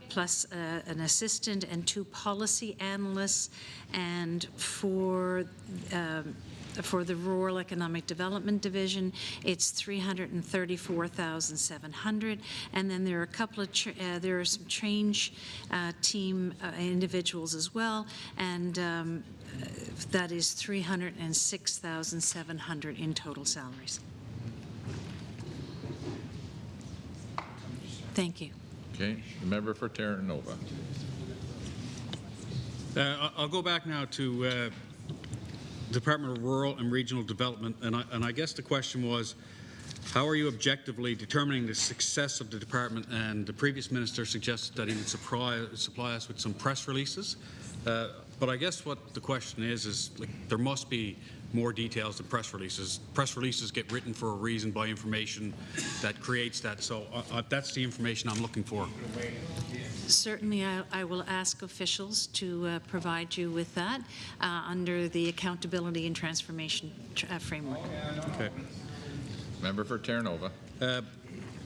plus an assistant and 2 policy analysts, and for the Rural Economic Development Division, it's $334,700, and then there are a couple of there are some change team individuals as well, and that is $306,700 in total salaries. Thank you. Okay, the member for Terra Nova. I'll go back now to Department of Rural and Regional Development, and I guess the question was, how are you objectively determining the success of the department? And the previous minister suggested that he would supply us with some press releases. But I guess what the question is like, there must be more details than press releases. Press releases get written for a reason by information that creates that. So that's the information I'm looking for. Certainly, I will ask officials to provide you with that under the Accountability and Transformation Framework. Okay. Member for Terra Nova.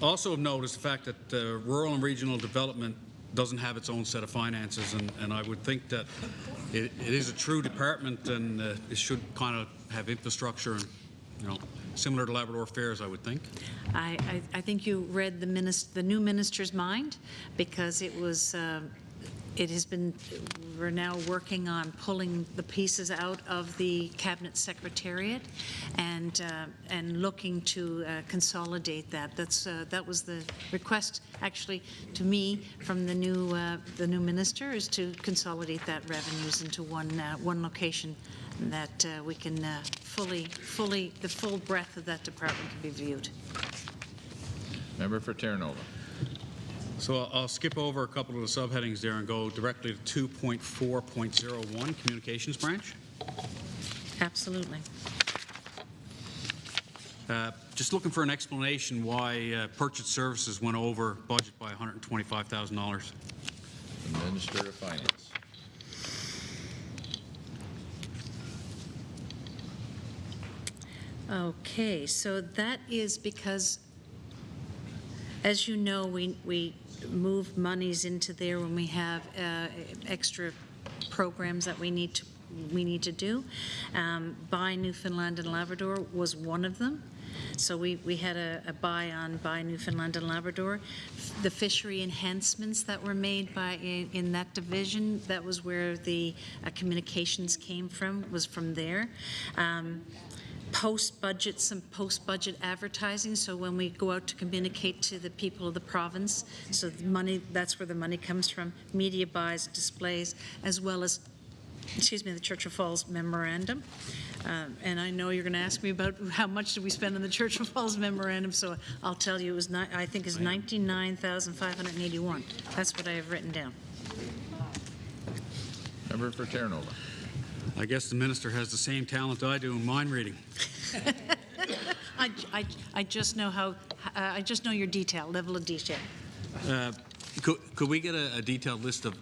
Also notice the fact that Rural and Regional Development doesn't have its own set of finances, and I would think that it is a true department, and it should kind of have infrastructure and, similar to Labrador Affairs, I would think. I think you read the new minister's mind, because it was we're now working on pulling the pieces out of the Cabinet Secretariat and looking to consolidate that. That was the request actually to me from the new minister, is to consolidate that revenues into one location, that we can the full breadth of that department can be viewed. Member for Terra Nova. So I'll skip over a couple of the subheadings there and go directly to 2.4.01, Communications Branch. Absolutely. Just looking for an explanation why purchase services went over budget by $125,000. The Minister of Finance. Okay, so that is because, as you know, we move monies into there when we have extra programs that we need to do. Buy Newfoundland and Labrador was one of them. So we had a buy on Buy Newfoundland and Labrador. The fishery enhancements that were made in that division, that was where the communications came from, was from there. Post-budget, some post-budget advertising, so when we go out to communicate to the people of the province, so the money, that's where the money comes from, media buys, displays, as well as, the Churchill Falls memorandum. And I know you're going to ask me about how much did we spend on the Churchill Falls memorandum, so I'll tell you it was I think it's $99,581. That's what I have written down. Member for Terranova. I guess the minister has the same talent I do in mind reading. I just know I just know your level of detail. Could we get a detailed list of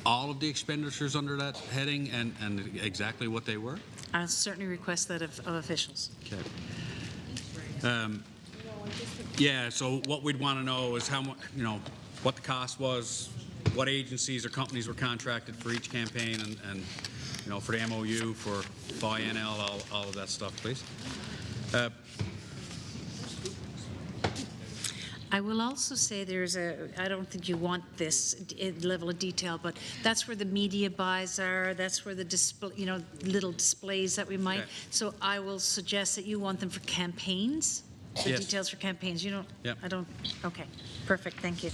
all of the expenditures under that heading and exactly what they were? I'll certainly request that of officials. Okay. Yeah, so what we'd want to know is how much, what the cost was, what agencies or companies were contracted for each campaign, and for the MOU, for Buy NL, all of that stuff, please. I will also say I don't think you want this level of detail, but that's where the media buys are, that's where the display, little displays that we might. Okay. So I will suggest that you want them for campaigns, the yes. details for campaigns. You don't, yep. I don't, okay, perfect, thank you.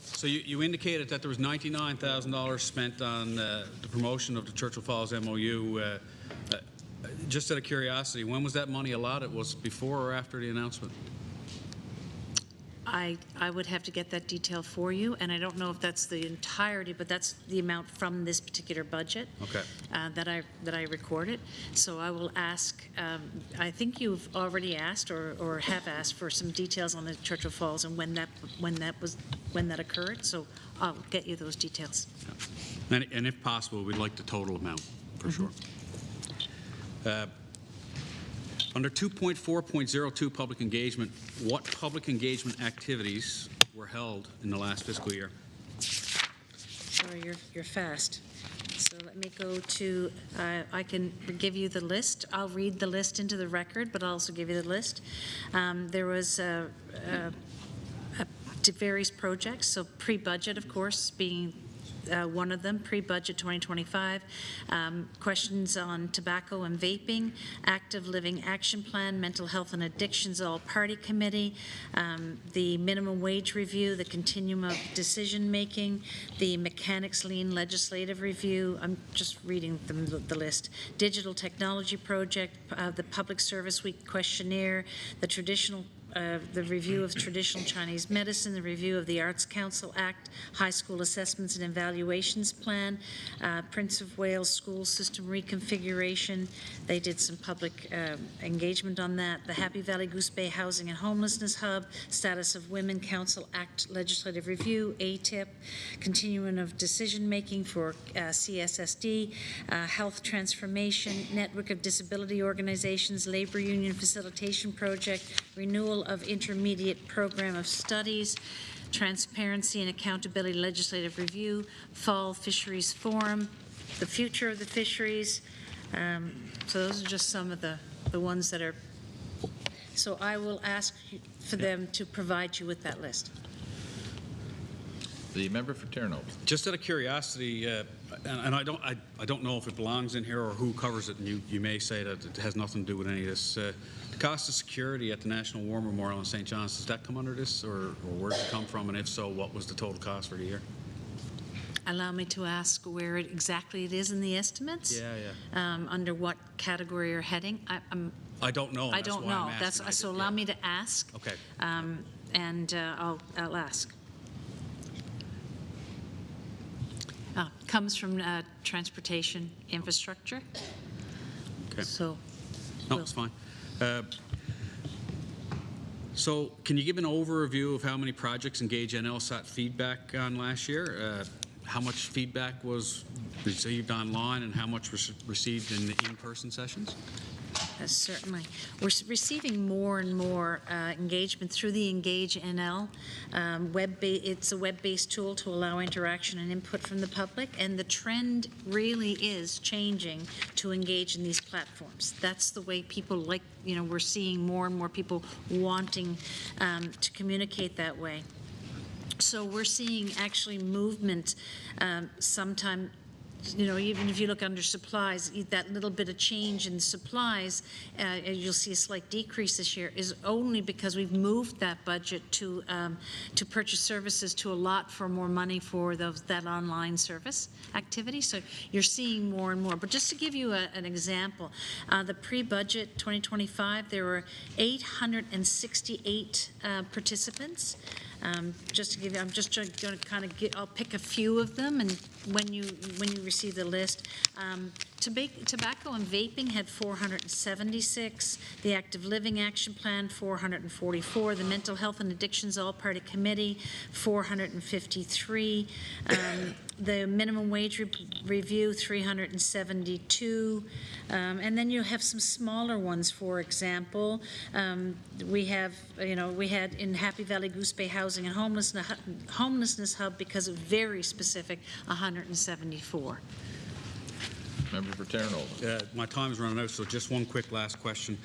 So you indicated that there was $99,000 spent on the promotion of the Churchill Falls MOU. Just out of curiosity, when was that money allotted? Was it before or after the announcement? I would have to get that detail for you, and I don't know if that's the entirety, but that's the amount from this particular budget. Okay. That I recorded. So I will ask. I think you've already asked or have asked for some details on the Churchill Falls and when that occurred. So I'll get you those details. Yeah. And if possible, we'd like the total amount for sure. Under 2.4.02 public engagement, what public engagement activities were held in the last fiscal year? Sorry, you're fast. So let me go to, I can give you the list. I'll read the list into the record, but I'll also give you the list. There was various projects, so pre-budget, of course, being one of them, pre-budget 2025, questions on tobacco and vaping, active living action plan, mental health and addictions all-party committee, the minimum wage review, the continuum of decision making, the mechanics lien legislative review, I'm just reading the list, digital technology project, the public service week questionnaire, the review of traditional Chinese medicine, the review of the Arts Council Act, high school assessments and evaluations plan, Prince of Wales school system reconfiguration. They did some public engagement on that. The Happy Valley Goose Bay Housing and Homelessness Hub, Status of Women Council Act legislative review, ATIP, continuum of decision making for CSSD, health transformation, network of disability organizations, labor union facilitation project, renewal of intermediate program of studies, transparency and accountability legislative review, fall fisheries forum, the future of the fisheries. So those are just some of the ones that are. So I will ask for them to provide you with that list. The member for Terranova. Just out of curiosity, and I don't know if it belongs in here or who covers it, and you may say that it has nothing to do with any of this. The cost of security at the National War Memorial in St. John's, does that come under this, or where did it come from, and if so, what was the total cost for the year? Allow me to ask where exactly it is in the estimates? Yeah. Under what category or heading? I don't know. I don't know. So allow me to ask. Okay. And I'll ask. Comes from transportation infrastructure. Okay. So. No, it's fine. So can you give an overview of how many projects Engage NL sought feedback on last year? How much feedback was received online and how much was received in the in-person sessions? Certainly. We're receiving more and more engagement through the Engage NL. It's a web-based tool to allow interaction and input from the public, and the trend really is changing to engage in these platforms. That's the way people like, we're seeing more and more people wanting to communicate that way. So we're seeing actually movement sometime. Even if you look under supplies, that little bit of change in supplies, you'll see a slight decrease this year, is only because we've moved that budget to purchase services to allot for more money for that online service activity. So you're seeing more and more. But just to give you an example, the pre-budget 2025, there were 868 participants. Just to give you, I'm just going to kind of I'll pick a few of them, and when you receive the list, tobacco and vaping had 476, the Active Living Action Plan 444, the Mental Health and Addictions All-Party Committee 453, the Minimum Wage Review 372, and then you have some smaller ones. For example, we had in Happy Valley Goose Bay Housing and Homelessness Hub, because of very specific, 174. Member for Terranova. My time is running out, so just one quick last question.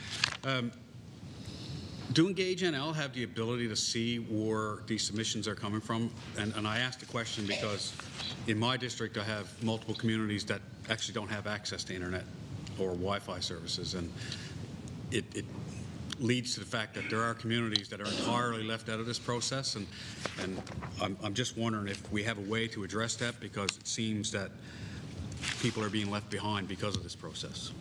Do Engage NL have the ability to see where these submissions are coming from? And I ask the question because in my district I have multiple communities that actually don't have access to internet or Wi-Fi services, and it leads to the fact that there are communities that are entirely left out of this process, and I'm just wondering if we have a way to address that, because it seems that people are being left behind because of this process.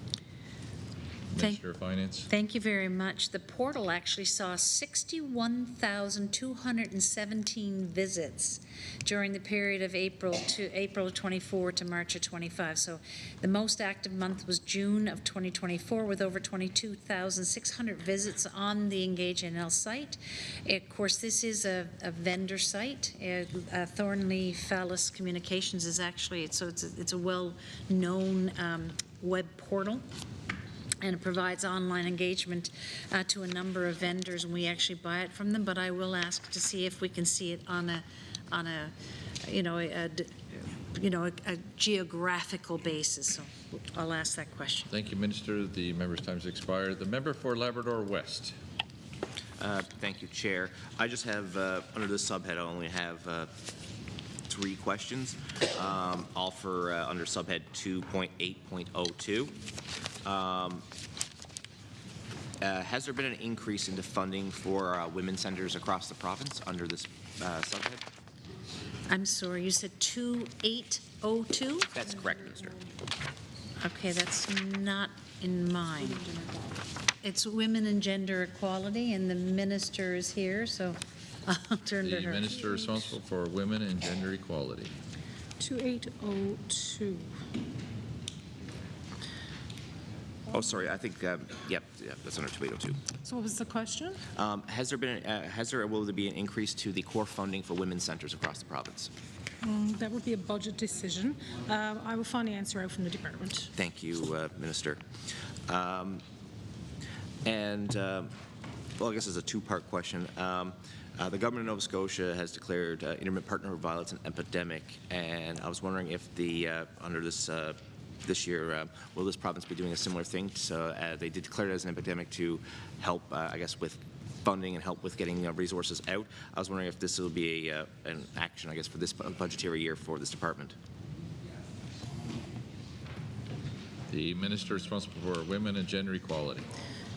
Minister of Finance. Thank you very much. The portal actually saw 61,217 visits during the period of April of 24 to March of 25. So the most active month was June of 2024, with over 22,600 visits on the Engage NL site. Of course, this is a vendor site. Thornley Fallis Communications is actually, it's a well-known web portal, and it provides online engagement to a number of vendors, and we actually buy it from them. But I will ask to see if we can see it on a geographical basis. So I'll ask that question. Thank you, Minister. The member's time has expired. The member for Labrador West. Thank you, Chair. I just have, under this subhead, I only have 3 questions, all for under subhead 2.8.02. Has there been an increase into funding for women's centers across the province under this subhead? I'm sorry, you said 2802? That's correct, Minister. Okay, that's not in mine. It's women and gender equality, and the minister is here, so I'll turn to her. The minister responsible for women and gender equality. 2802. Oh, sorry. I think, yep, that's under 2802. So what was the question? Will there be an increase to the core funding for women's centres across the province? That would be a budget decision. I will find the answer out from the department. Thank you, Minister. Well, I guess it's a 2-part question. The government of Nova Scotia has declared intermittent partner violence an epidemic, and I was wondering if under this year, will this province be doing a similar thing? So they did declare it as an epidemic to help, I guess, with funding and help with getting resources out. I was wondering if this will be an action, I guess, for this budgetary year for this department. The minister responsible for women and gender equality.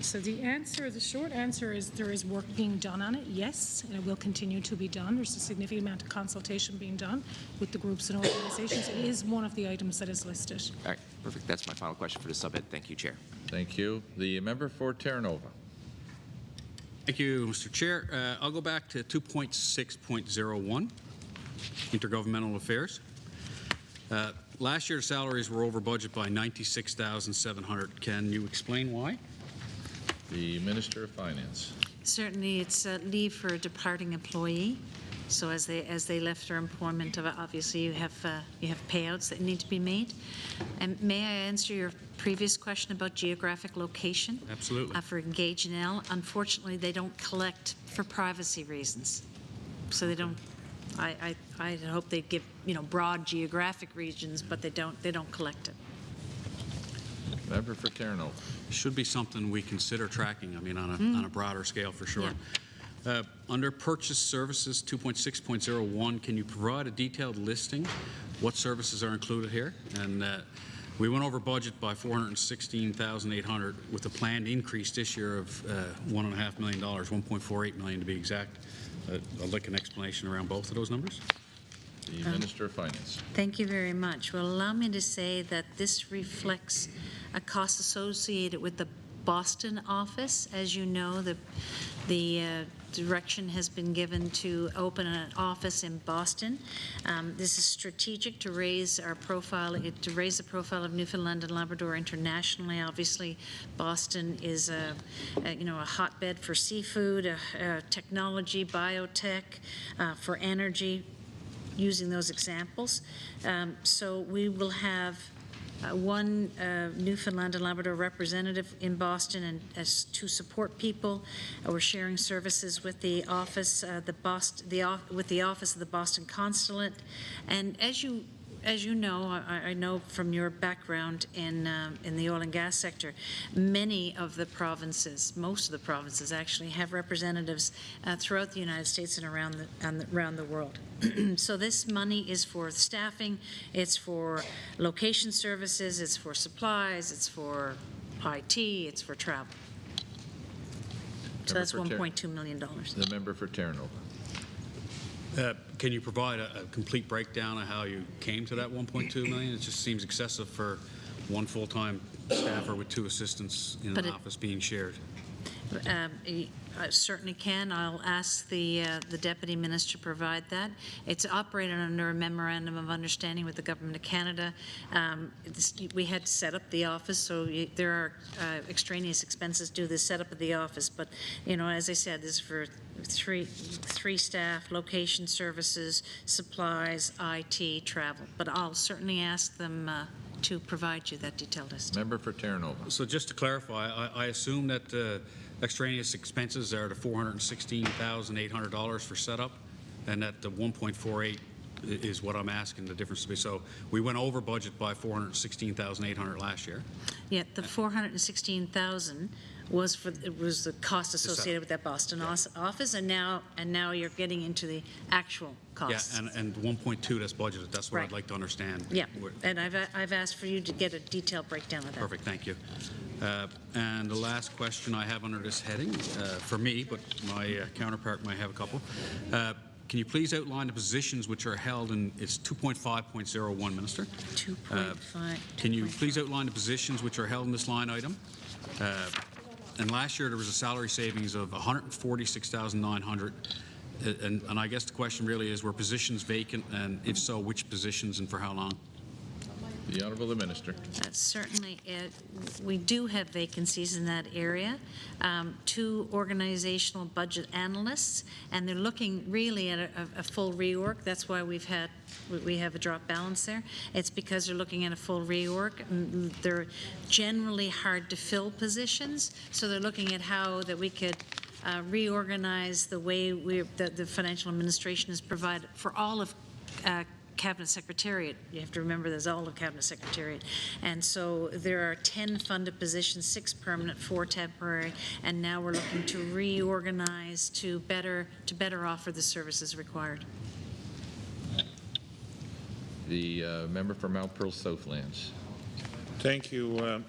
So the short answer is there is work being done on it, yes, and it will continue to be done. There's a significant amount of consultation being done with the groups and organizations. It is one of the items that is listed. All right, perfect. That's my final question for this subhead. Thank you, Chair. Thank you. The member for Terranova. Thank you, Mr. Chair. I'll go back to 2.6.01, Intergovernmental Affairs. Last year's salaries were over budget by $96,700. Can you explain why? The Minister of Finance. Certainly, it's leave for a departing employee. So as they left their employment, obviously you have payouts that need to be made. And may I answer your previous question about geographic location? Absolutely. For Engage and L, unfortunately, they don't collect for privacy reasons. So they don't. I hope they'd give broad geographic regions, but they don't collect it. Member for Terno. Should be something we consider tracking. I mean, on a broader scale for sure. Yeah. Under purchase services 2.6.01, can you provide a detailed listing? What services are included here? And we went over budget by $416,800 with a planned increase this year of $1.5 million, $1.48 million to be exact. I'd like an explanation around both of those numbers. The Minister of Finance. Thank you very much. Well, allow me to say that this reflects a cost associated with the Boston office. As you know, the direction has been given to open an office in Boston. This is strategic to raise our profile, to raise the profile of Newfoundland and Labrador internationally. Obviously, Boston is a hotbed for seafood, technology, biotech, for energy, using those examples. So we will have one Newfoundland and Labrador representative in Boston, and as to support people, we're sharing services with the office, with the office of the Boston Consulate, and as you know, I know from your background in the oil and gas sector, many of the provinces, most of the provinces actually, have representatives throughout the United States and around the world. So this money is for staffing, it's for location services, it's for supplies, it's for IT, it's for travel. So that's $1.2 million. The member for Terno. Can you provide a complete breakdown of how you came to that $1.2 million? It just seems excessive for one full-time staffer with 2 assistants in an office being shared. I certainly can. I'll ask the Deputy Minister to provide that. It's operated under a memorandum of understanding with the Government of Canada. We had to set up the office, so there are extraneous expenses due to the setup of the office. But, as I said, this is for three staff, location services, supplies, IT, travel. But I'll certainly ask them to provide you that detailed list. Member for Terranova. So just to clarify, I assume that extraneous expenses are the $416,800 for setup, and that the 1.48 is what I'm asking the difference to be. So we went over budget by $416,800 last year. Yeah, the $416,000 was the cost associated with that Boston office, and now you're getting into the actual costs. Yeah, and 1.2 that's budgeted. That's what I'd like to understand. Yeah, and I've asked for you to get a detailed breakdown of that. Perfect, thank you. And the last question I have under this heading, for me, but my counterpart might have a couple. Can you please outline the positions which are held in, it's 2.5.01, Minister. 2.5. Can you please outline the positions which are held in this line item? And last year there was a salary savings of $146,900. And I guess the question really is, were positions vacant, and if so, which positions and for how long? The Honourable the Minister. Certainly, we do have vacancies in that area. 2 organizational budget analysts, and they're looking really at a full reorg. That's why we have a drop balance there. It's because they're looking at a full reorg. They're generally hard to fill positions, so they're looking at how that we could reorganize the way the financial administration is provided for all of Cabinet Secretariat. You have to remember there's all of Cabinet Secretariat. And so there are 10 funded positions, 6 permanent, 4 temporary, and now we're looking to reorganize to better offer the services required. The member for Mount Pearl Southlands. Thank you,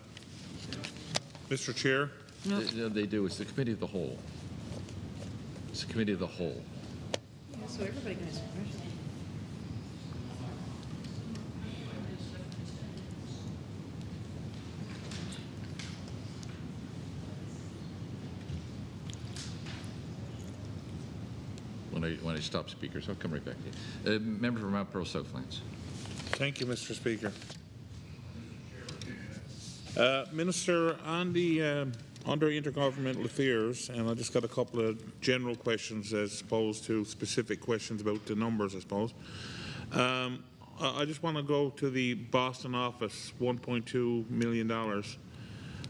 Mr. Chair. They do. It's the Committee of the Whole. It's the Committee of the Whole. Yeah, so everybody can ask a question. When I stop speakers, I'll come right back to you. Member for Mount Pearl Southlands. Thank you, Mr. Speaker. Minister, on the under intergovernmental affairs, and I just got a couple of general questions as opposed to specific questions about the numbers, I suppose. I just want to go to the Boston office, $1.2 million.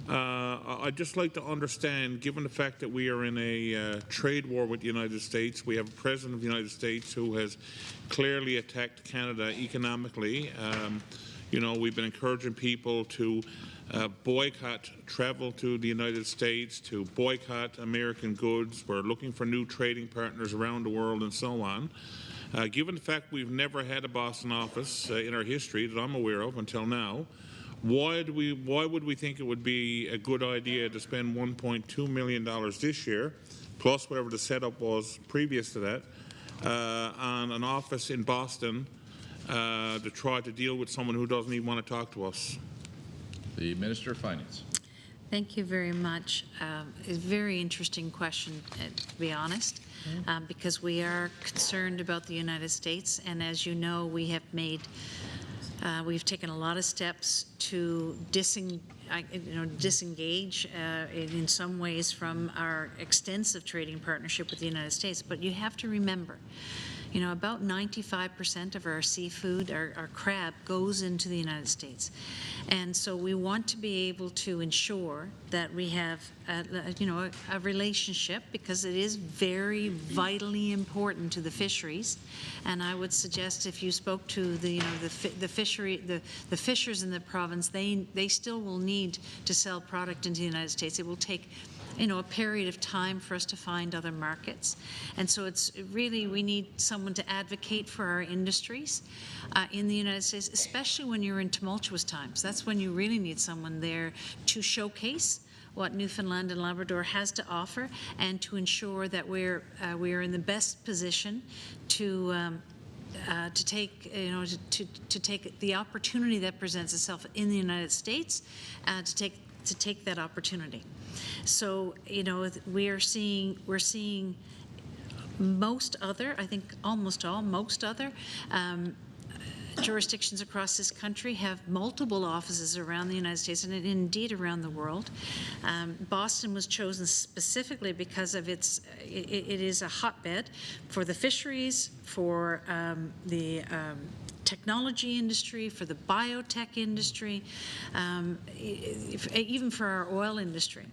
I'd just like to understand, given the fact that we are in a trade war with the United States, we have a President of the United States who has clearly attacked Canada economically. You know, we've been encouraging people to boycott travel to the United States, to boycott American goods. We're looking for new trading partners around the world and so on. Given the fact we've never had a Boston office in our history that I'm aware of until now, why would we think it would be a good idea to spend $1.2 million this year, plus whatever the setup was previous to that, on an office in Boston to try to deal with someone who doesn't even want to talk to us? The Minister of Finance. Thank you very much. A very interesting question, to be honest, because we are concerned about the United States, and as you know, we have made we've taken a lot of steps to disengage in some ways from our extensive trading partnership with the United States. But you have to remember, you know, about 95% of our seafood, our crab, goes into the United States. And so we want to be able to ensure that we have, a relationship, because it is very vitally important to the fisheries. And I would suggest if you spoke to the fishers in the province, they still will need to sell product into the United States. It will take a period of time for us to find other markets. And so it's really, we need someone to advocate for our industries in the United States, especially when you're in tumultuous times. That's when you really need someone there to showcase what Newfoundland and Labrador has to offer, and to ensure that we're in the best position to take the opportunity that presents itself in the United States, to take that opportunity. So, we're seeing most other, I think almost all, most other jurisdictions across this country have multiple offices around the United States and indeed around the world. Boston was chosen specifically because of it is a hotbed for the fisheries, for the technology industry, for the biotech industry, even for our oil industry.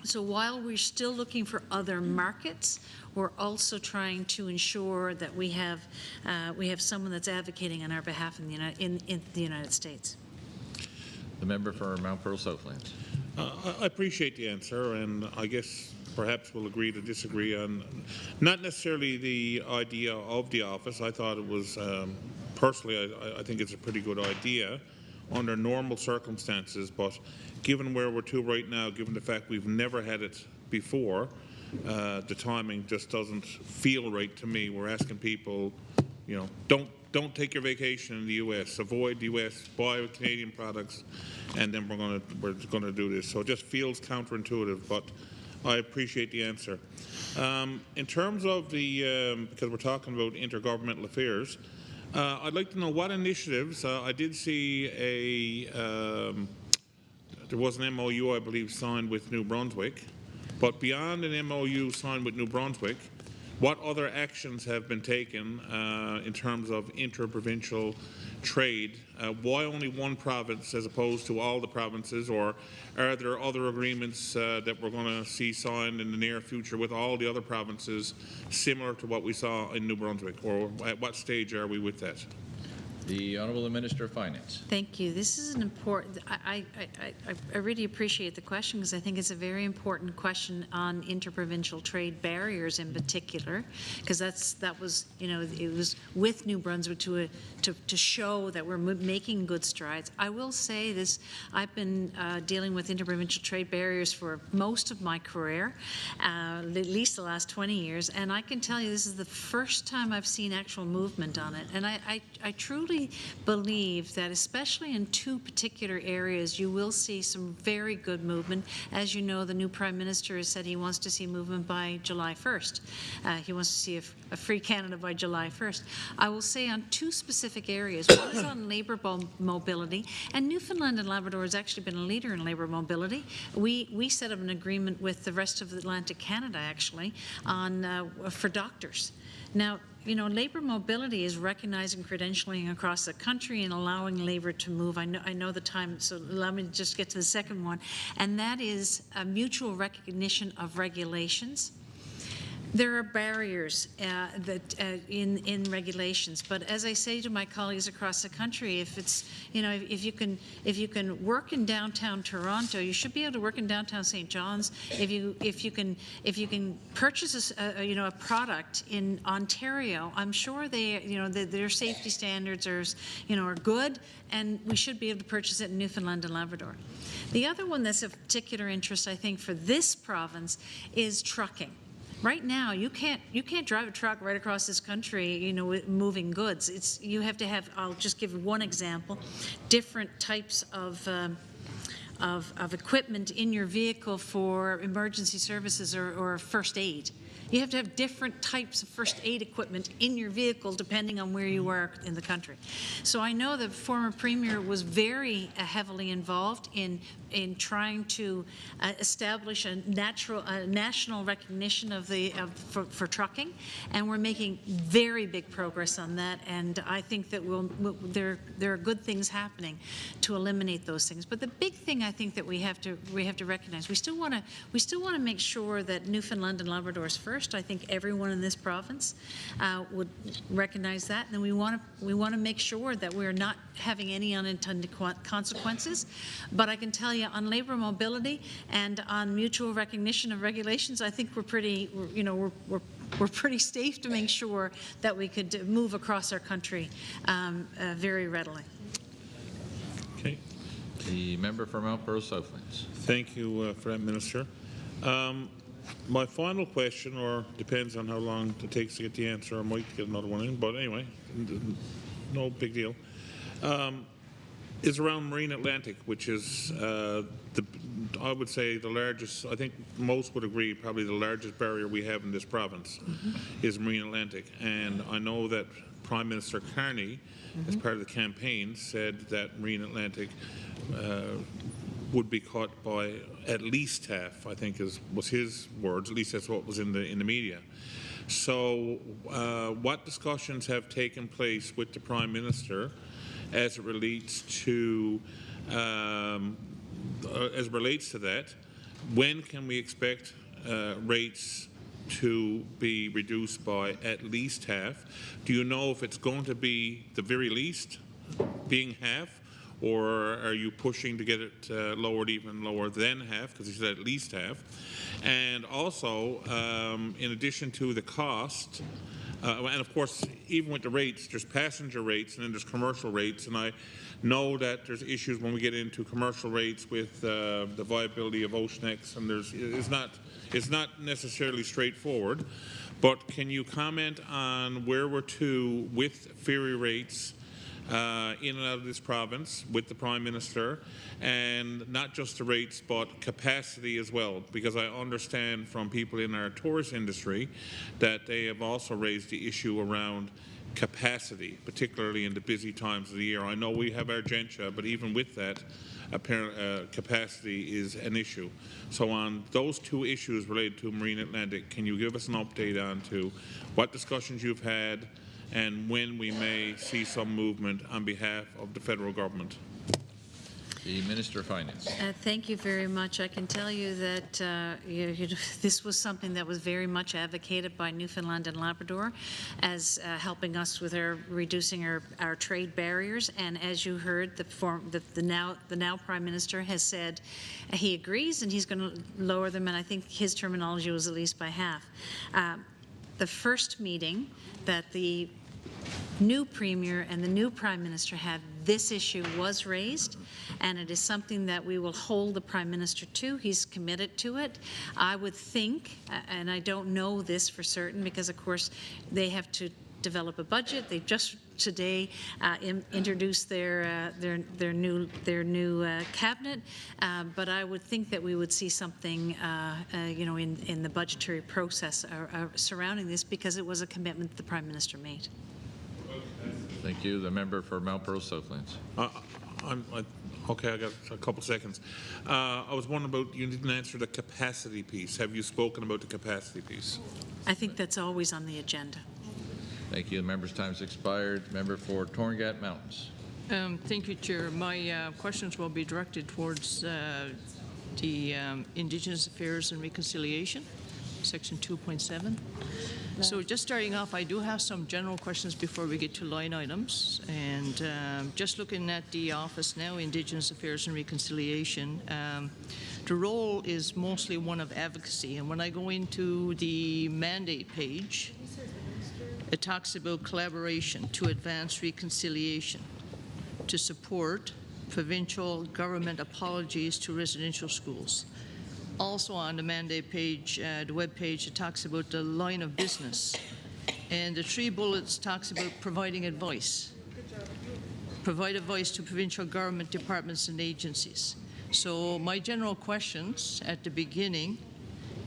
So while we're still looking for other markets, we're also trying to ensure that we have someone that's advocating on our behalf in the United States. The member for Mount Pearl Southlands. I appreciate the answer, and I guess perhaps we'll agree to disagree on not necessarily the idea of the office. I thought it was, personally, I think it's a pretty good idea under normal circumstances, but given where we're to right now, given the fact we've never had it before, the timing just doesn't feel right to me. We're asking people, don't take your vacation in the U.S., avoid the U.S., buy Canadian products, and then we're going to do this. So it just feels counterintuitive, but I appreciate the answer. In terms of the, because we're talking about intergovernmental affairs, I'd like to know what initiatives. I did see there was an MOU, I believe, signed with New Brunswick, but beyond an MOU signed with New Brunswick, what other actions have been taken in terms of interprovincial trade? Why only one province as opposed to all the provinces, or are there other agreements that we're going to see signed in the near future with all the other provinces similar to what we saw in New Brunswick, or at what stage are we with that? The Honourable Minister of Finance. Thank you. This is an important, I really appreciate the question, because I think it's a very important question on interprovincial trade barriers in particular, because that was, it was with New Brunswick to show that we're making good strides. I will say this, I've been dealing with interprovincial trade barriers for most of my career, at least the last 20 years, and I can tell you this is the first time I've seen actual movement on it, and I truly truly believe that, especially in two particular areas, you will see some very good movement. As you know, the new Prime Minister has said he wants to see movement by July 1st. He wants to see a free Canada by July 1st. I will say on two specific areas. One is on labour mobility, and Newfoundland and Labrador has actually been a leader in labour mobility. We set up an agreement with the rest of Atlantic Canada, actually, on for doctors. Now, you know, labour mobility is recognizing credentialing across the country and allowing labour to move. I know the time, so allow me to just get to the second one, and that is a mutual recognition of regulations. There are barriers in regulations, but as I say to my colleagues across the country, if it's, you know, if you can work in downtown Toronto, you should be able to work in downtown St. John's. If you can purchase a product in Ontario, I'm sure their safety standards are good, and we should be able to purchase it in Newfoundland and Labrador. The other one that's of particular interest, I think, for this province is trucking. Right now, you can't drive a truck right across this country, you know, moving goods. You have to have. I'll just give one example: different types of equipment in your vehicle for emergency services or first aid. You have to have different types of first aid equipment in your vehicle depending on where you are in the country. So I know the former Premier was very heavily involved in trying to establish a national recognition for trucking, and we're making very big progress on that. And I think that there are good things happening to eliminate those things. But the big thing I think that we have to recognize, we still want to make sure that Newfoundland and Labrador is first. I think everyone in this province would recognize that, and we want to make sure that we're not having any unintended consequences. But I can tell you, on labour mobility and on mutual recognition of regulations, I think we're pretty safe to make sure that we could move across our country very readily. Okay. The member for Mount Pearl Southlands. Thank you for that, Minister. My final question, or depends on how long it takes to get the answer, I might get another one in, but anyway, no big deal, is around Marine Atlantic, which is, I would say, the largest, I think most would agree, probably the largest barrier we have in this province is Marine Atlantic. And I know that Prime Minister Carney, as part of the campaign, said that Marine Atlantic would be cut by at least half, I think was his words, at least that's what was in the media. So what discussions have taken place with the Prime Minister as it relates to that? When can we expect rates to be reduced by at least half? Do you know if it's going to be the very least, being half, or are you pushing to get it lowered even lower than half, because you said at least half? And also, in addition to the cost, and of course, even with the rates, there's passenger rates and then there's commercial rates, and I know that there's issues when we get into commercial rates with the viability of OceanX, and it's not necessarily straightforward. But can you comment on where we're to with ferry rates in and out of this province with the Prime Minister, and not just the rates but capacity as well, because I understand from people in our tourist industry that they have also raised the issue around capacity, particularly in the busy times of the year. I know we have our Gentia, but even with that, capacity is an issue. So on those two issues related to Marine Atlantic, can you give us an update on to what discussions you've had and when we may see some movement on behalf of the federal government? The Minister of Finance. Thank you very much. I can tell you that this was something that was very much advocated by Newfoundland and Labrador as helping us with reducing our trade barriers. And as you heard, the now Prime Minister has said he agrees and he's going to lower them, and I think his terminology was at least by half. The first meeting that the new Premier and the new Prime Minister had, this issue was raised, and it is something that we will hold the Prime Minister to. He's committed to it. I would think, and I don't know this for certain because of course they have to develop a budget. They've just today introduce their new cabinet, but I would think that we would see something, you know, in the budgetary process surrounding this, because it was a commitment that the Prime Minister made. Thank you. The member for Mount Pearl Southlands. Okay, I got a couple seconds. I was wondering about, you didn't answer the capacity piece. Have you spoken about the capacity piece? I think that's always on the agenda. Thank you. The member's time's expired. Member for Torngat Mountains. Thank you, Chair. My questions will be directed towards the Indigenous Affairs and Reconciliation, Section 2.7. So just starting off, I do have some general questions before we get to line items. And just looking at the office now, Indigenous Affairs and Reconciliation, the role is mostly one of advocacy. And when I go into the mandate page, it talks about collaboration to advance reconciliation, to support provincial government apologies to residential schools. Also on the mandate page, the web page, it talks about the line of business. And the 3 bullets talks about providing advice. Provide advice to provincial government departments and agencies. So my general questions at the beginning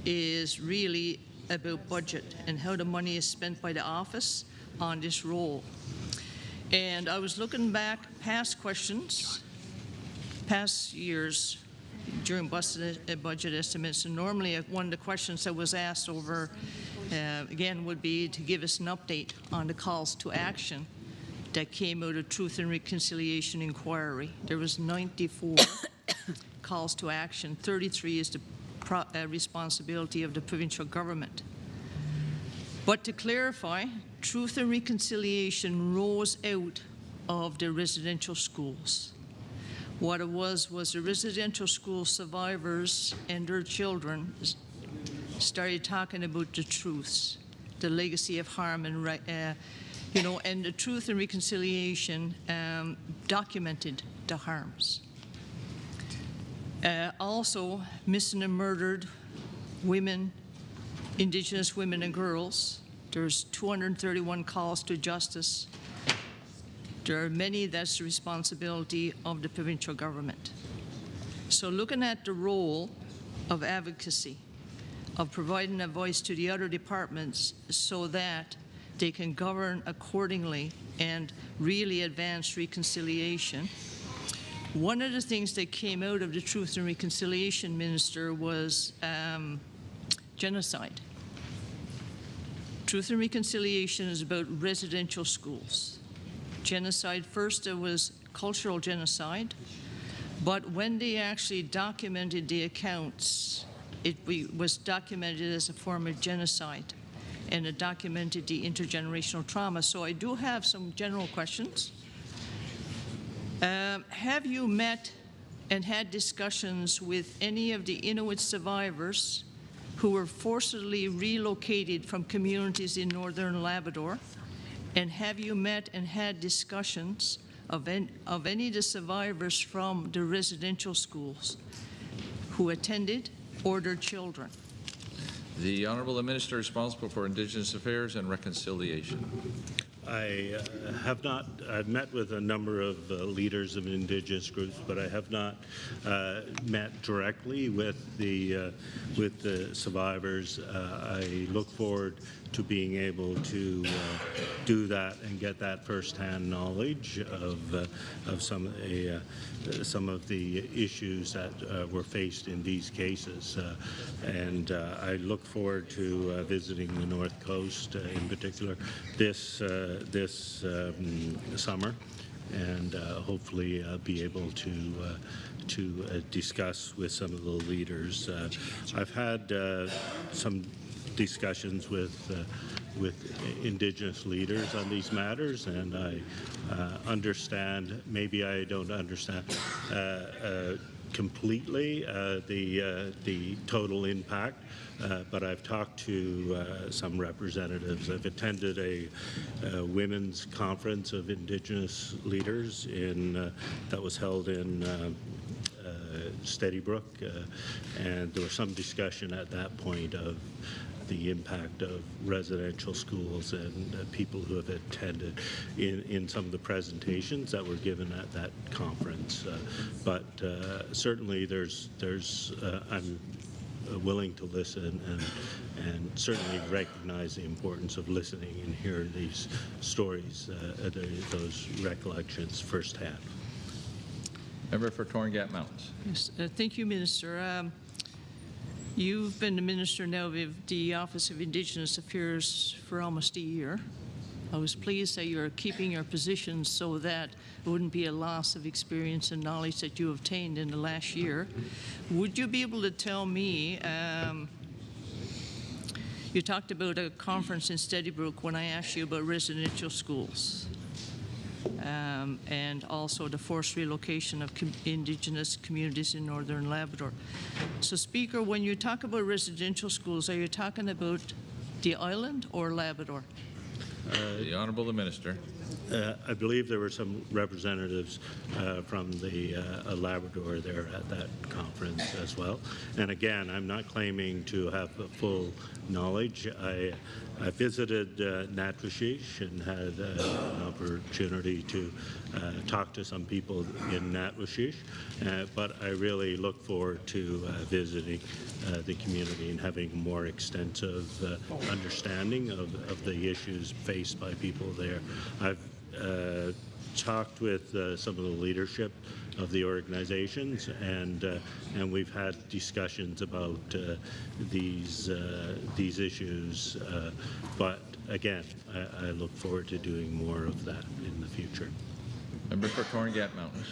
is really about budget and how the money is spent by the office on this role. And I was looking back past questions, past years, during budget estimates, and normally one of the questions that was asked over, again, would be to give us an update on the calls to action that came out of Truth and Reconciliation Inquiry. There was 94 calls to action. 33 is the responsibility of the provincial government. But to clarify, Truth and Reconciliation rose out of the residential schools. What it was the residential school survivors and their children started talking about the truths, the legacy of harm, and you know, and the Truth and Reconciliation documented the harms. Also, missing and murdered women, Indigenous women and girls. There's 231 calls to justice. There are many that's the responsibility of the provincial government. So looking at the role of advocacy, of providing a voice to the other departments so that they can govern accordingly and really advance reconciliation. One of the things that came out of the Truth and Reconciliation Minister was genocide. Truth and Reconciliation is about residential schools. Genocide, first there was cultural genocide, but when they actually documented the accounts, it was documented as a form of genocide, and it documented the intergenerational trauma. So I do have some general questions. Have you met and had discussions with any of the Inuit survivors who were forcibly relocated from communities in northern Labrador? And have you met and had discussions of any of the survivors from the residential schools who attended or their children? The Honourable Minister responsible for Indigenous Affairs and Reconciliation. I have not. I've met with a number of leaders of Indigenous groups, but I have not met directly with the survivors. I look forward to being able to do that and get that first-hand knowledge of some of the issues that were faced in these cases. And I look forward to visiting the North Coast in particular this summer, and hopefully be able to discuss with some of the leaders. I've had some discussions with Indigenous leaders on these matters, and I understand, maybe I don't understand completely the total impact, but I've talked to some representatives. I've attended a women's conference of Indigenous leaders that was held in Steady Brook, and there was some discussion at that point of the impact of residential schools and people who have attended in some of the presentations that were given at that conference. But certainly I'm willing to listen and certainly recognize the importance of listening and hearing these stories, those recollections firsthand. Member for Torn Gap Mountains. Yes, thank you, Minister. You've been the Minister now of the Office of Indigenous Affairs for almost a year. I was pleased that you're keeping your position so that it wouldn't be a loss of experience and knowledge that you obtained in the last year. Would you be able to tell me, you talked about a conference in Steadybrook when I asked you about residential schools. And also the forced relocation of Indigenous communities in Northern Labrador. So, Speaker, when you talk about residential schools, are you talking about the island or Labrador? The Honourable the Minister. I believe there were some representatives from the Labrador there at that conference as well. And again, I'm not claiming to have full knowledge. I visited Natwashish and had an opportunity to talk to some people in Natwashish, but I really look forward to visiting the community and having a more extensive understanding of the issues faced by people there. I've talked with some of the leadership of the organizations, and we've had discussions about these issues. But again, I look forward to doing more of that in the future. Member for Torn Gap Mountains.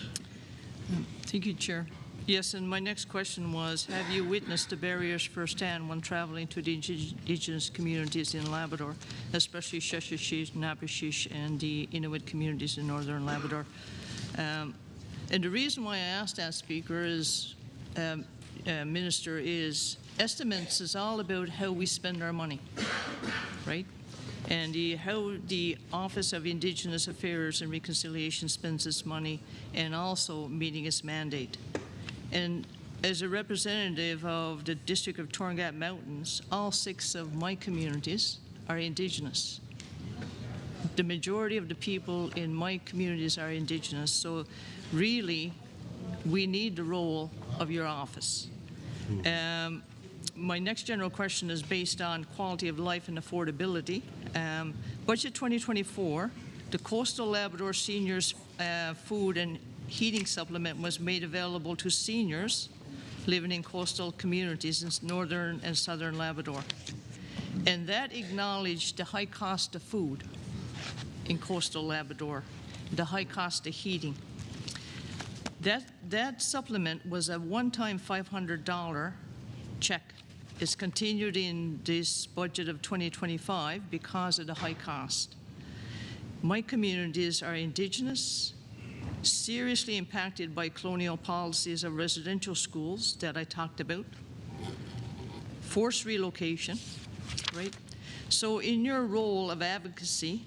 Thank you, Chair. Yes, and my next question was, have you witnessed the barriers firsthand when traveling to the Indigenous communities in Labrador, especially Sheshatshish, Napashish, and the Inuit communities in Northern Labrador? And the reason why I asked that, Speaker, is, Minister, is estimates is all about how we spend our money, right? And how the Office of Indigenous Affairs and Reconciliation spends its money, and also meeting its mandate. And as a representative of the District of Torn Gap Mountains, all 6 of my communities are Indigenous. The majority of the people in my communities are Indigenous, so really, we need the role of your office. My next general question is based on quality of life and affordability. Budget 2024, the Coastal Labrador Seniors Food and Heating Supplement was made available to seniors living in coastal communities in northern and southern Labrador. And that acknowledged the high cost of food in coastal Labrador, the high cost of heating. That supplement was a one-time $500 check. It's continued in this budget of 2025 because of the high cost. My communities are Indigenous, seriously impacted by colonial policies of residential schools that I talked about, forced relocation, right? So in your role of advocacy,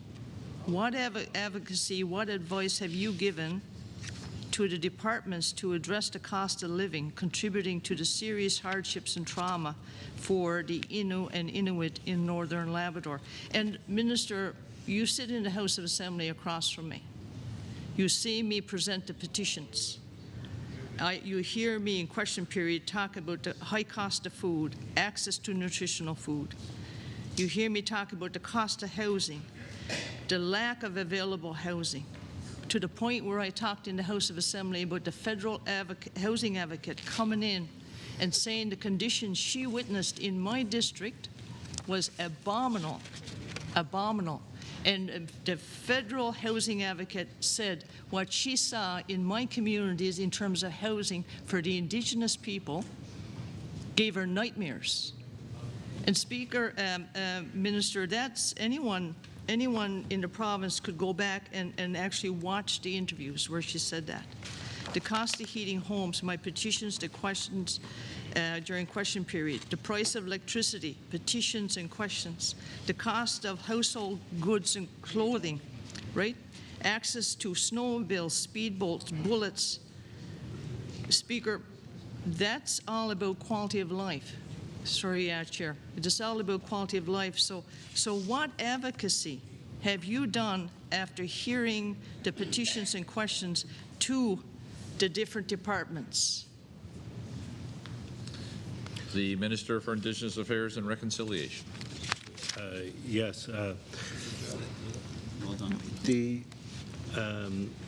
what advice have you given to the departments to address the cost of living, contributing to the serious hardships and trauma for the Innu and Inuit in Northern Labrador? And Minister, you sit in the House of Assembly across from me. You see me present the petitions. You hear me in question period talk about the high cost of food, access to nutritional food. You hear me talk about the cost of housing, the lack of available housing, to the point where I talked in the House of Assembly about the federal housing advocate coming in and saying the conditions she witnessed in my district was abominable, abominable. And the federal housing advocate said what she saw in my communities in terms of housing for the Indigenous people gave her nightmares. And Speaker, Minister, that's anyone in the province could go back and actually watch the interviews where she said that. The cost of heating homes, my petitions, the questions during question period, the price of electricity, petitions and questions, the cost of household goods and clothing, right? Access to snowmobiles, speedboats, bullets. Speaker, that's all about quality of life. Sorry, Chair. It's all about quality of life. So what advocacy have you done after hearing the petitions and questions to the different departments? The Minister for Indigenous Affairs and Reconciliation. Yes.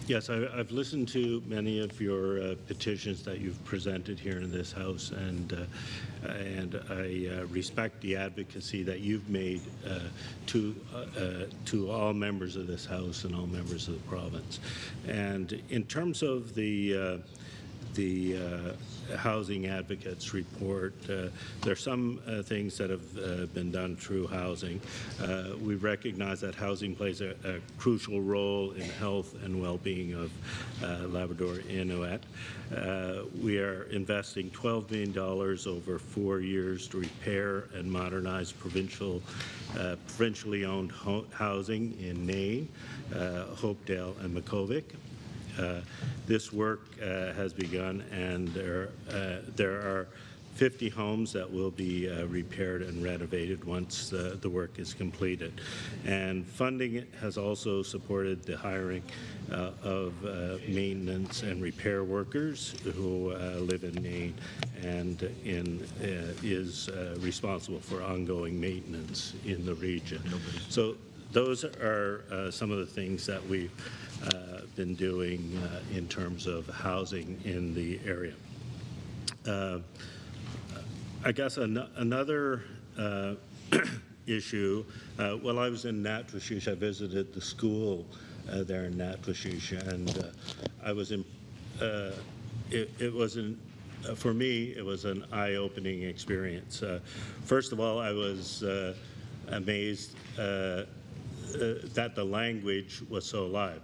Yes, I've listened to many of your petitions that you've presented here in this House, and I respect the advocacy that you've made to all members of this House and all members of the province. And in terms of the Housing Advocates report, there are some things that have been done through housing. We recognize that housing plays a crucial role in health and well-being of Labrador Inuit. We are investing $12 million over 4 years to repair and modernize provincially owned housing in Nain, Hopedale, and Makkovik. This work has begun, and there are 50 homes that will be repaired and renovated once the work is completed. And funding has also supported the hiring of maintenance and repair workers who live in Nain and is responsible for ongoing maintenance in the region. So those are some of the things that we've been doing in terms of housing in the area. I guess another issue, while I was in Natwashish, I visited the school there in Natwashish, and I was in, it wasn't, for me, it was an eye-opening experience. First of all, I was amazed that the language was so alive.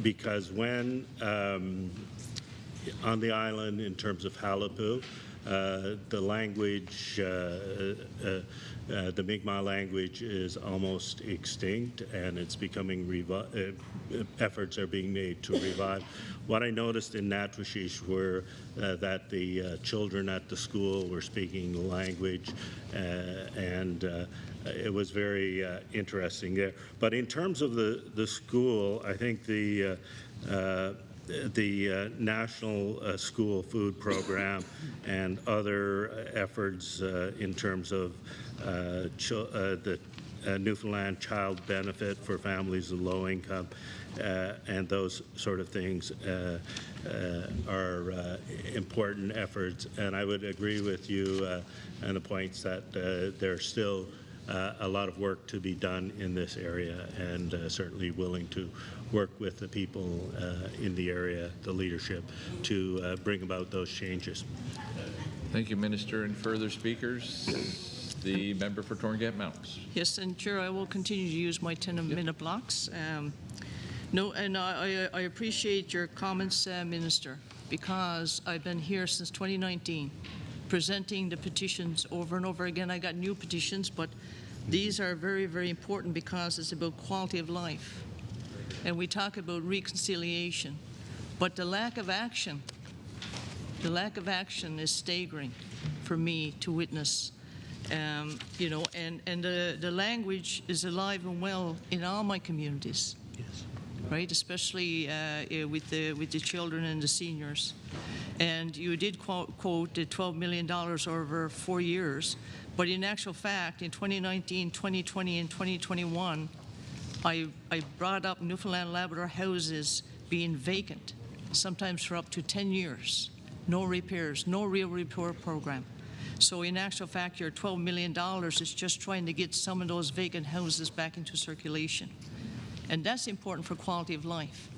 Because when on the island, in terms of Halapu, the language, the Mi'kmaq language is almost extinct, and it's becoming efforts are being made to revive. What I noticed in Natwashish were that the children at the school were speaking the language, and it was very interesting there. But in terms of the school, I think the National School Food Program and other efforts in terms of the Newfoundland Child Benefit for families of low income and those sort of things are important efforts. And I would agree with you on the points that there's still a lot of work to be done in this area, and certainly willing to work with the people in the area, the leadership, to bring about those changes. Thank you, Minister. And further speakers? The member for Torngate Mountains. Yes, and Chair, I will continue to use my 10-minute blocks. No, and I appreciate your comments, Minister, because I've been here since 2019, presenting the petitions over and over again. I got new petitions, but these are very, very important because it's about quality of life. And we talk about reconciliation, but the lack of action is staggering for me to witness. You know, and the language is alive and well in all my communities. Yes. Right, especially with the children and the seniors. And you did quote the $12 million over 4 years, but in actual fact, in 2019, 2020, and 2021, I brought up Newfoundland Labrador houses being vacant, sometimes for up to 10 years. No repairs, no real repair program. So in actual fact, your $12 million is just trying to get some of those vacant houses back into circulation. And that's important for quality of life.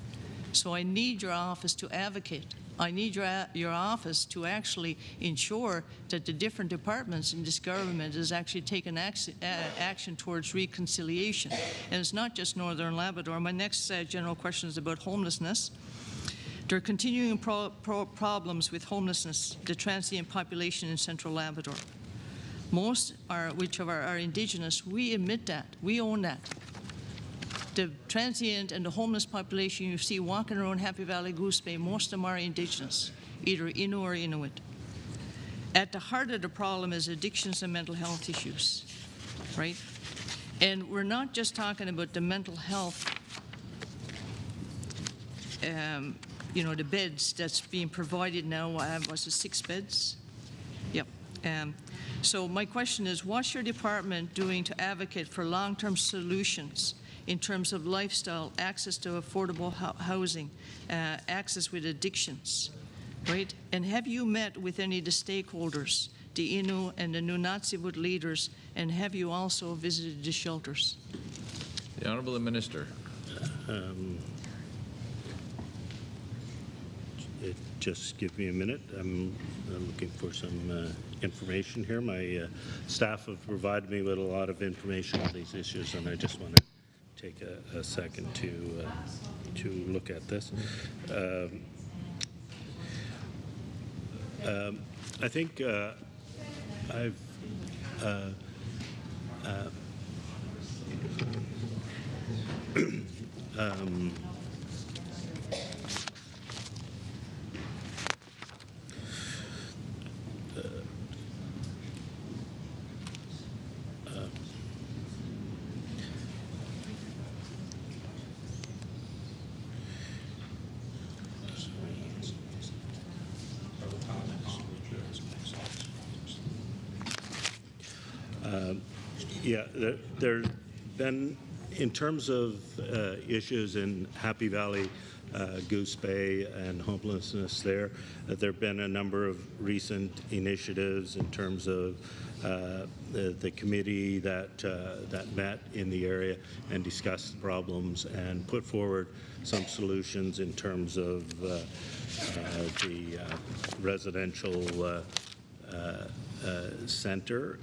So I need your office to advocate. I need your office to actually ensure that the different departments in this government is actually taking action towards reconciliation. And it's not just Northern Labrador. My next general question is about homelessness. There are continuing problems with homelessness, the transient population in Central Labrador. Most which are Indigenous. We admit that. We own that. The transient and the homeless population you see walking around Happy Valley Goose Bay, most of them are Indigenous, either Innu or Inuit. at the heart of the problem is addictions and mental health issues, right? And we're not just talking about the mental health, you know, the beds that's being provided now. Was it 6 beds? Yep. So my question is, what's your department doing to advocate for long-term solutions in terms of lifestyle, access to affordable housing, access with addictions, right? And have you met with any of the stakeholders, the Innu and the Nunatziwood leaders, and have you also visited the shelters? The Honourable Minister. Just give me a minute. I'm looking for some information here. My staff have provided me with a lot of information on these issues, and I just want to take a second to look at this. I think I've yeah, there's been, in terms of issues in Happy Valley, Goose Bay, and homelessness there have been a number of recent initiatives in terms of the committee that met in the area and discussed problems and put forward some solutions in terms of the residential center,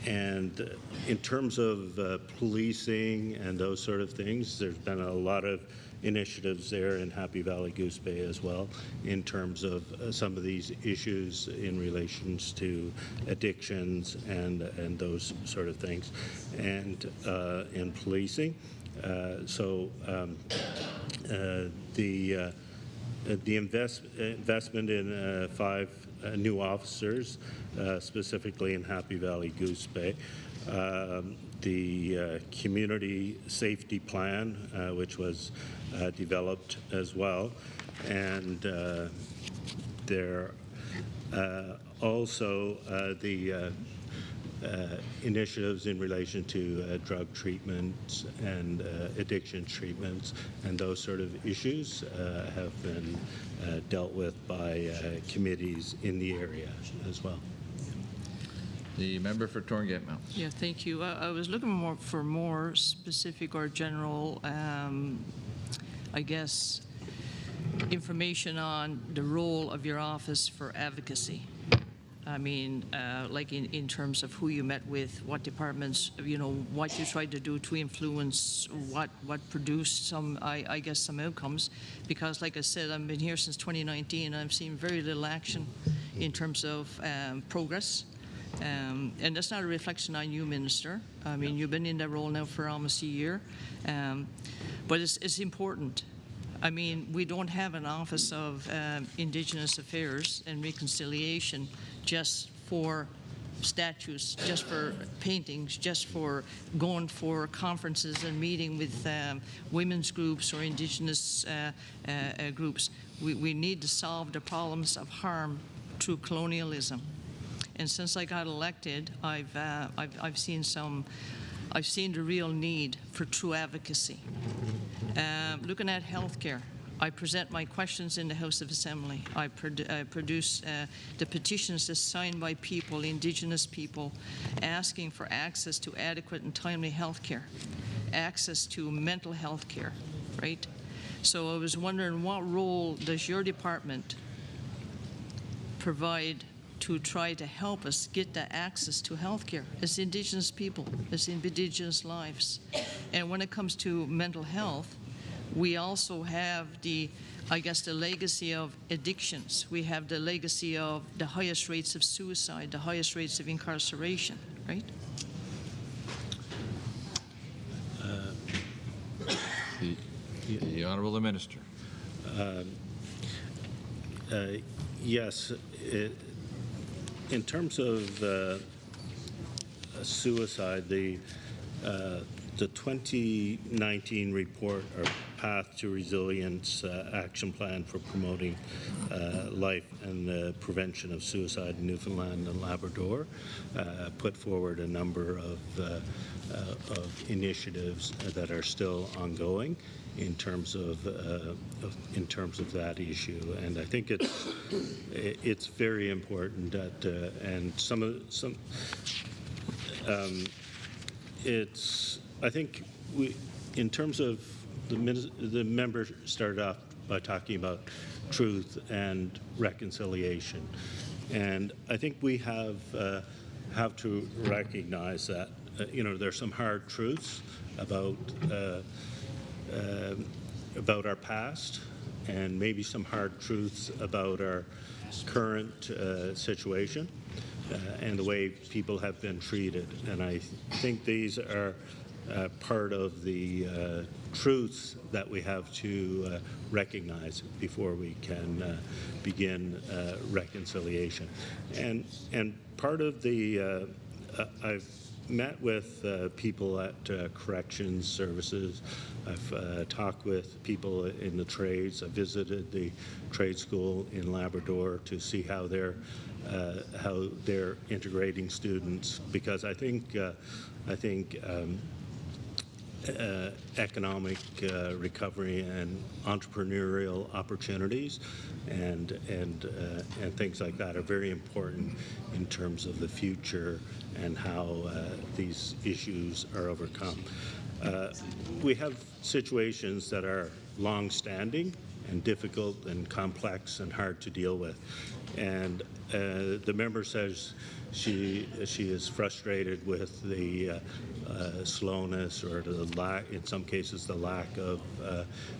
and in terms of policing and those sort of things, there's been a lot of initiatives there in Happy Valley Goose Bay as well in terms of some of these issues in relations to addictions and those sort of things, and in policing. The investment in 5 new officers, specifically in Happy Valley Goose Bay, the community safety plan, which was developed as well, and there also the initiatives in relation to drug treatments and addiction treatments and those sort of issues have been dealt with by committees in the area as well. The member for Torringate Mountain. Yeah, thank you. I was looking for more specific or general, I guess, information on the role of your office for advocacy. I mean, like in terms of who you met with, what departments, you know, what you tried to do to influence what produced some, I guess, some outcomes. Because, like I said, I've been here since 2019, and I've seen very little action in terms of progress. And that's not a reflection on you, Minister. I mean, you've been in that role now for almost a year. But it's important. I mean, we don't have an Office of Indigenous Affairs and Reconciliation just for statues, just for paintings, just for going for conferences and meeting with women's groups or Indigenous groups. We need to solve the problems of harm through colonialism. And since I got elected, I've seen the real need for true advocacy. Looking at healthcare, I present my questions in the House of Assembly. I produce the petitions that's signed by people, Indigenous people, asking for access to adequate and timely health care, access to mental health care, right? So I was wondering, what role does your department provide to try to help us get the access to health care as Indigenous people, as Indigenous lives? And when it comes to mental health, we also have I guess, the legacy of addictions. We have the legacy of the highest rates of suicide, the highest rates of incarceration, right? The Honourable Minister. Yes, in terms of suicide, the 2019 report, or Path to Resilience Action Plan for Promoting Life and the Prevention of Suicide in Newfoundland and Labrador, put forward a number of initiatives that are still ongoing in terms of that issue, and I think it's very important that and I think in terms of the member started off by talking about truth and reconciliation, and I think we have to recognize that there's some hard truths about our past, and maybe some hard truths about our current situation and the way people have been treated. And I think these are part of the truths that we have to recognize before we can begin reconciliation. And part of the I've met with people at corrections services. I've talked with people in the trades. I visited the trade school in Labrador to see how they're integrating students, because I think economic recovery and entrepreneurial opportunities and things like that are very important in terms of the future and how these issues are overcome. We have situations that are long-standing and difficult and complex and hard to deal with, and the member says she is frustrated with the slowness, or the lack, in some cases, the lack of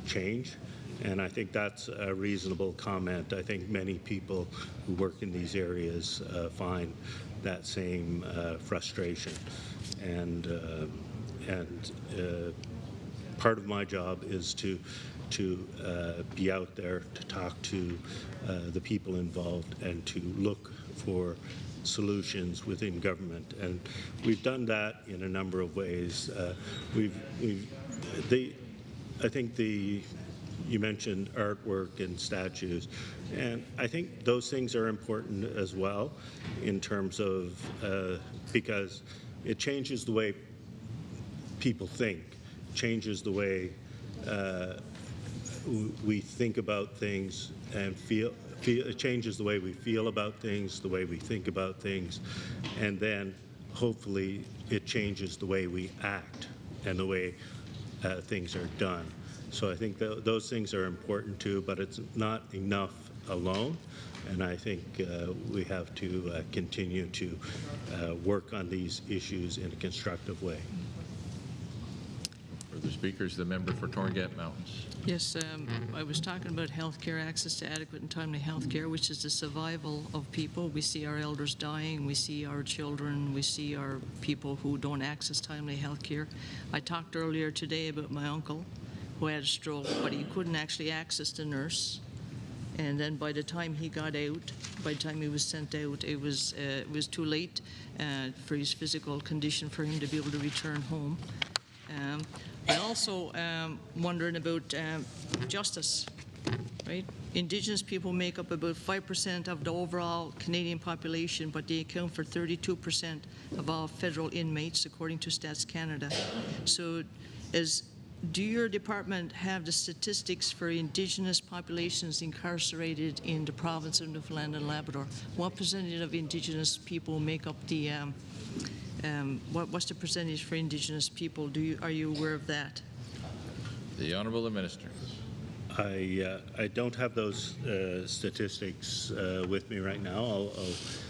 change. And I think that's a reasonable comment. I think many people who work in these areas find that same frustration. And part of my job is to be out there, to talk to the people involved, and to look for solutions within government. And we've done that in a number of ways. I think you mentioned artwork and statues, and I think those things are important as well, in terms of because it changes the way people think, changes the way we think about things and feel. It changes the way we feel about things, the way we think about things, and then hopefully it changes the way we act and the way things are done. So I think those things are important too, but it's not enough alone, and I think we have to continue to work on these issues in a constructive way. Further speakers, the member for Torngat Mountains. Yes, I was talking about healthcare, access to adequate and timely healthcare, which is the survival of people. We see our elders dying, we see our children, we see our people who don't access timely healthcare. I talked earlier today about my uncle who had a stroke, but he couldn't actually access the nurse. And then by the time he got out, by the time he was sent out, it was too late for his physical condition for him to be able to return home. I also wondering about justice, right? Indigenous people make up about 5% of the overall Canadian population, but they account for 32% of all federal inmates, according to Stats Canada. So do your department have the statistics for Indigenous populations incarcerated in the province of Newfoundland and Labrador? What percentage of Indigenous people make up the what's the percentage for Indigenous people? Are you aware of that? The Honourable Minister. I don't have those statistics with me right now. I'll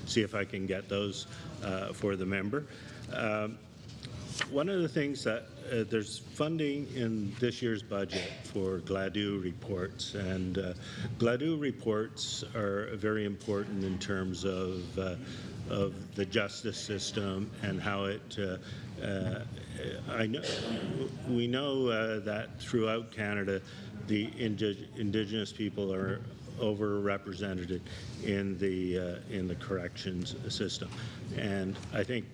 see if I can get those for the member. One of the things that there's funding in this year's budget for GLADU reports, and GLADU reports are very important in terms of the justice system and how it. We know that throughout Canada, the Indigenous people are overrepresented in the corrections system. And I think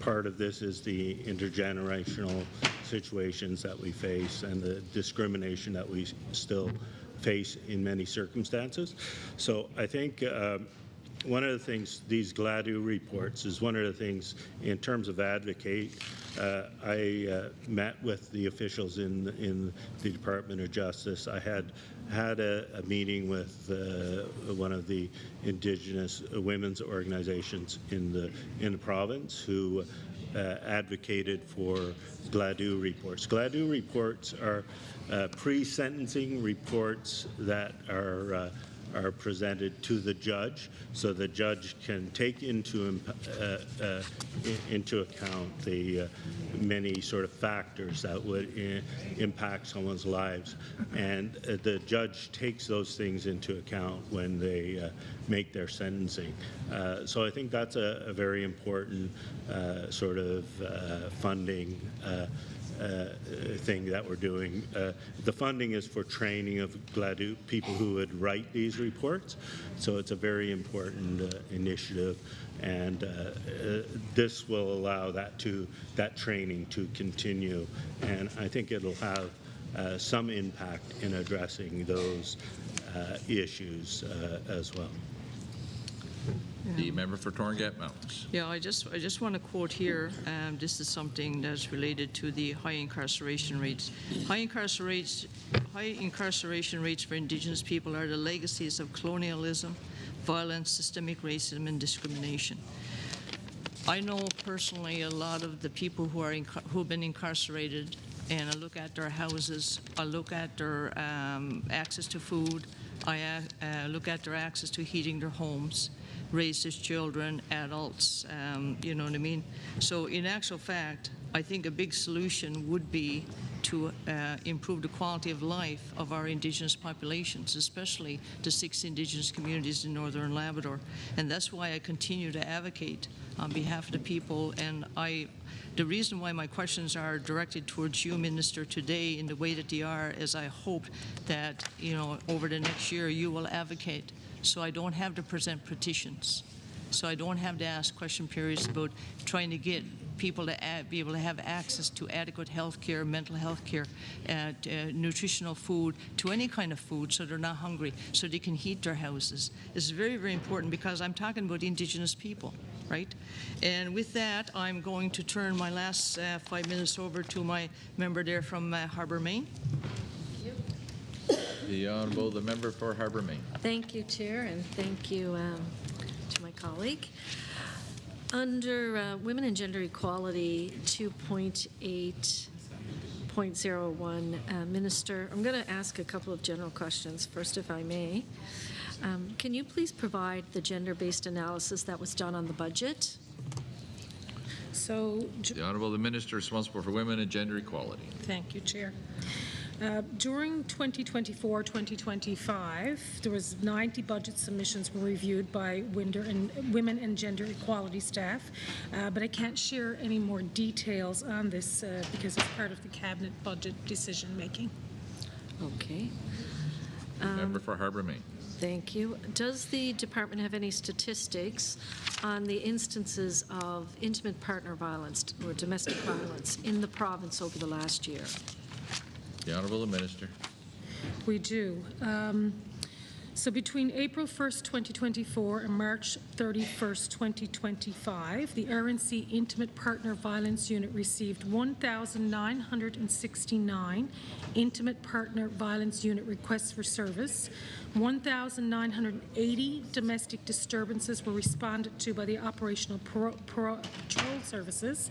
part of this is the intergenerational situations that we face and the discrimination that we still face in many circumstances. So I think one of the things, these GLADU reports, is one of the things in terms of advocate. I met with the officials in the Department of Justice. I had a meeting with one of the Indigenous women's organizations in the province who advocated for GLADU reports. GLADU reports are pre-sentencing reports that are presented to the judge, so the judge can take into account the many sort of factors that would impact someone's lives, and the judge takes those things into account when they make their sentencing. So I think that's a very important sort of funding thing that we're doing. The funding is for training of GLADU, people who would write these reports. So it's a very important initiative, and this will allow that training to continue. And I think it'll have some impact in addressing those issues as well. The member for Torngat Mountains. Yeah, I just want to quote here. This is something that's related to the high incarceration rates. High incarceration rates for Indigenous people are the legacies of colonialism, violence, systemic racism, and discrimination. I know personally a lot of the people who've been incarcerated, and I look at their houses, I look at their access to food, I look at their access to heating their homes, raise as children, adults, you know what I mean? So in actual fact, I think a big solution would be to improve the quality of life of our Indigenous populations, especially the 6 Indigenous communities in Northern Labrador. And that's why I continue to advocate on behalf of the people. And the reason why my questions are directed towards you, Minister, today in the way that they are is I hope that, you know, over the next year you will advocate so I don't have to present petitions, so I don't have to ask question periods about trying to get people to be able to have access to adequate health care, mental health care, nutritional food, to any kind of food so they're not hungry, so they can heat their houses. It's very, very important because I'm talking about Indigenous people, right? And with that, I'm going to turn my last 5 minutes over to my member there from Harbour, Maine. The Honourable, the member for Harbour, Maine. Thank you, Chair, and thank you to my colleague. Under Women and Gender Equality 2.8.01, Minister, I'm going to ask a couple of general questions. First, if I may, can you please provide the gender-based analysis that was done on the budget? So, The Honourable, the Minister responsible for Women and Gender Equality. thank you, Chair. During 2024-2025, there was 90 budget submissions were reviewed by Women and Gender Equality staff, but I can't share any more details on this because it's part of the Cabinet budget decision making. Okay. Member for Harbour, Maine. Thank you. Does the department have any statistics on the instances of intimate partner violence or domestic violence in the province over the last year? The Honourable the Minister. We do. So between April 1st, 2024 and March 31st, 2025, the RNC Intimate Partner Violence Unit received 1,969 Intimate Partner Violence Unit requests for service. 1,980 domestic disturbances were responded to by the Operational Patrol Services,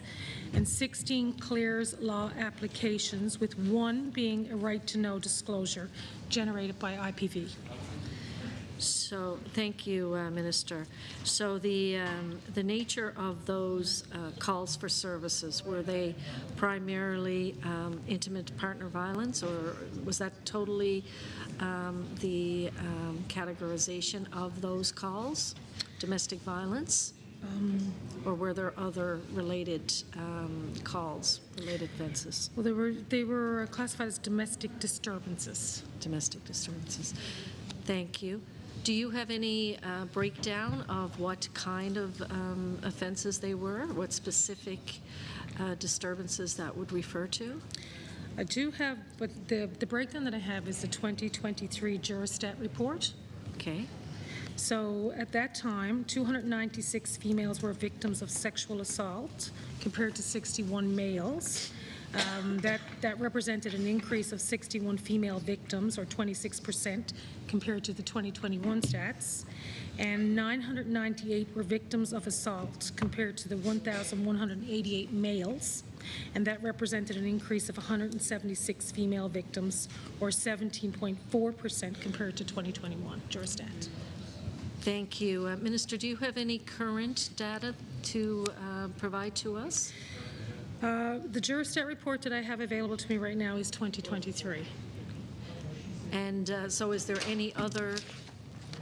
and 16 clears law applications, with 1 being a right to know disclosure generated by IPV. So, thank you, Minister. So the nature of those calls for services, were they primarily intimate partner violence, or was that totally the categorization of those calls, domestic violence? Or were there other related calls, related offences? Well, they were classified as domestic disturbances. Domestic disturbances. Thank you. Do you have any breakdown of what kind of offenses they were? What specific disturbances that would refer to? I do have, but the breakdown that I have is the 2023 Jurostat report. Okay. So at that time, 296 females were victims of sexual assault compared to 61 males. That represented an increase of 61 female victims, or 26%, compared to the 2021 stats. And 998 were victims of assault compared to the 1,188 males. And that represented an increase of 176 female victims, or 17.4% compared to 2021 Jurostat. Thank you. Minister, do you have any current data to provide to us? The Jurostat report that I have available to me right now is 2023. And so is there any other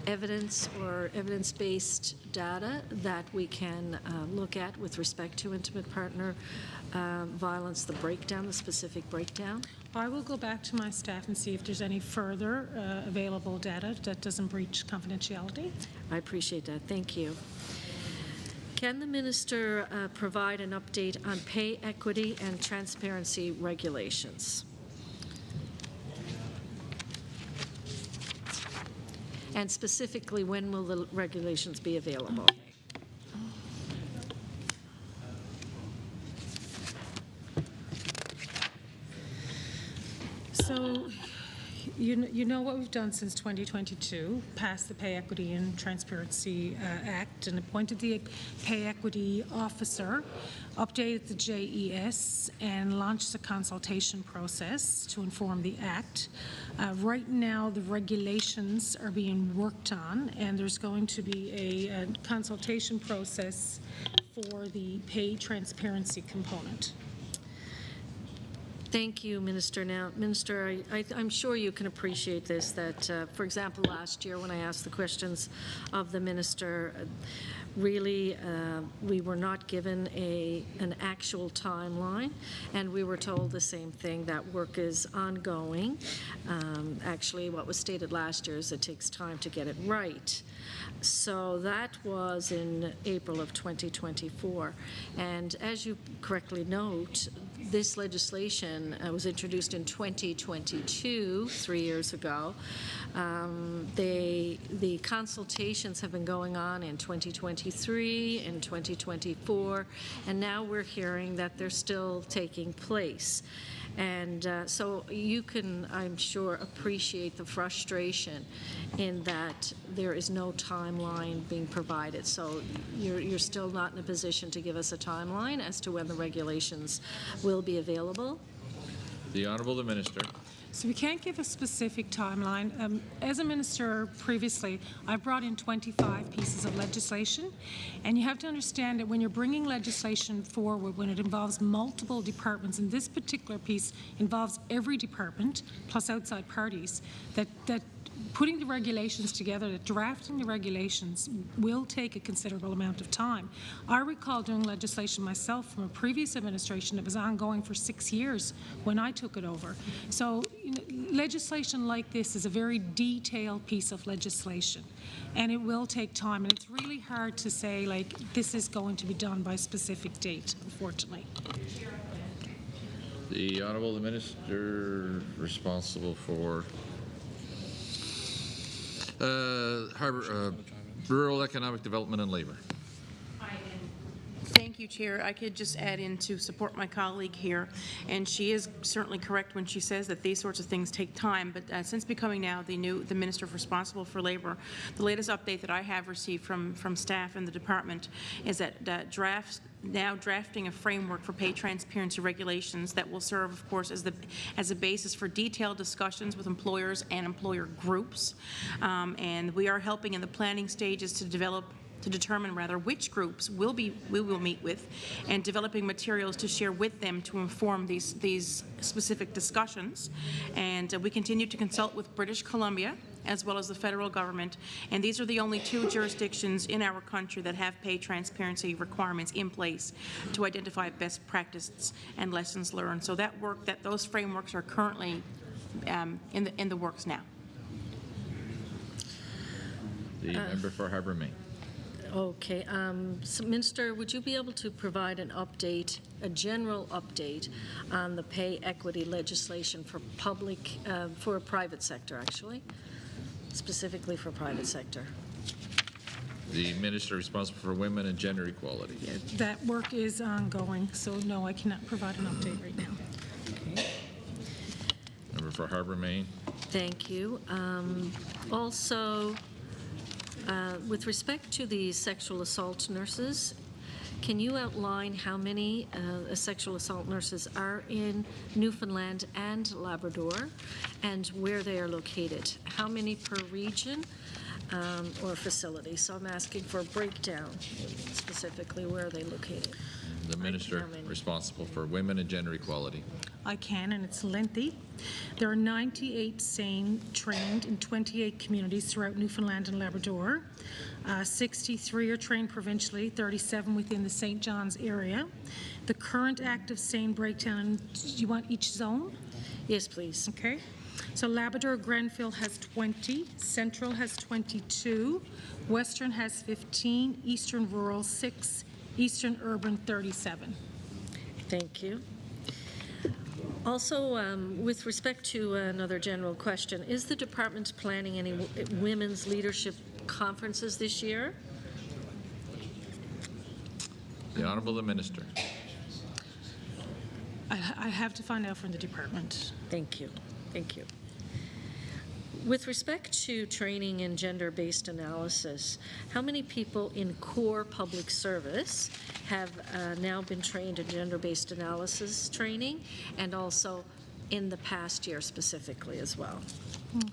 evidence or evidence-based data that we can look at with respect to intimate partner violence, the breakdown, the specific breakdown? I will go back to my staff and see if there's any further available data that doesn't breach confidentiality. I appreciate that. Thank you. Can the minister provide an update on pay equity and transparency regulations? And specifically, when will the regulations be available? So, you know what we've done since 2022, passed the Pay Equity and Transparency Act and appointed the Pay Equity Officer, updated the JES, and launched a consultation process to inform the Act. Right now, the regulations are being worked on, and there's going to be a consultation process for the pay transparency component. Thank you, Minister. Now, Minister, I'm sure you can appreciate this, that, for example, last year when I asked the questions of the Minister, really we were not given an actual timeline, and we were told the same thing, that work is ongoing. Actually, what was stated last year is it takes time to get it right. So that was in April of 2024. And as you correctly note, this legislation was introduced in 2022, 3 years ago. The consultations have been going on in 2023 and 2024, and now we're hearing that they're still taking place. And so you can, I'm sure, appreciate the frustration in that there is no timeline being provided. So you're still not in a position to give us a timeline as to when the regulations will be available? The Honourable the Minister. So we can't give a specific timeline. As a minister previously, I brought in 25 pieces of legislation, and you have to understand that when you're bringing legislation forward, when it involves multiple departments, and this particular piece involves every department plus outside parties, that putting the regulations together, that drafting the regulations will take a considerable amount of time. I recall doing legislation myself from a previous administration that was ongoing for 6 years when I took it over. So legislation like this is a very detailed piece of legislation, and it will take time, and it's really hard to say, like, this is going to be done by a specific date, unfortunately. The Honourable the Minister responsible for Rural Economic Development and Labour. Thank you, Chair. I could just add in to support my colleague here, and she is certainly correct when she says that these sorts of things take time. But since becoming now the Minister responsible for Labour, the latest update that I have received from staff in the department is that drafting a framework for pay transparency regulations that will serve, of course, as a basis for detailed discussions with employers and employer groups. And we are helping in the planning stages to determine which groups we will meet with, and developing materials to share with them to inform these specific discussions. And we continue to consult with British Columbia as well as the federal government, and these are the only 2 jurisdictions in our country that have pay transparency requirements in place to identify best practices and lessons learned. So those frameworks are currently in the works now. The member for Harbour Main. Okay. So Minister, would you be able to provide an update, a general update on the pay equity legislation for for private sector, actually, specifically for private sector? The minister responsible for women and gender equality. Yeah, that work is ongoing, so no, I cannot provide an update right now. Okay. Member for Harbour Main. Thank you. Also, with respect to the sexual assault nurses, can you outline how many sexual assault nurses are in Newfoundland and Labrador and where they are located? How many per region or facility? So I'm asking for a breakdown, specifically where are they located? The minister responsible for women and gender equality. I can, and it's lengthy. There are 98 SANE trained in 28 communities throughout Newfoundland and Labrador. 63 are trained provincially, 37 within the St. John's area. The current active SANE breakdown, do you want each zone? Yes, please. Okay. So Labrador Grenville has 20, Central has 22, Western has 15, Eastern Rural 6, Eastern Urban 37. Thank you. Also, with respect to another general question, is the department planning any women's leadership conferences this year? The Honourable the Minister. I have to find out from the department. Thank you. Thank you. With respect to training in gender-based analysis, how many people in core public service have now been trained in gender-based analysis training, and also in the past year specifically as well?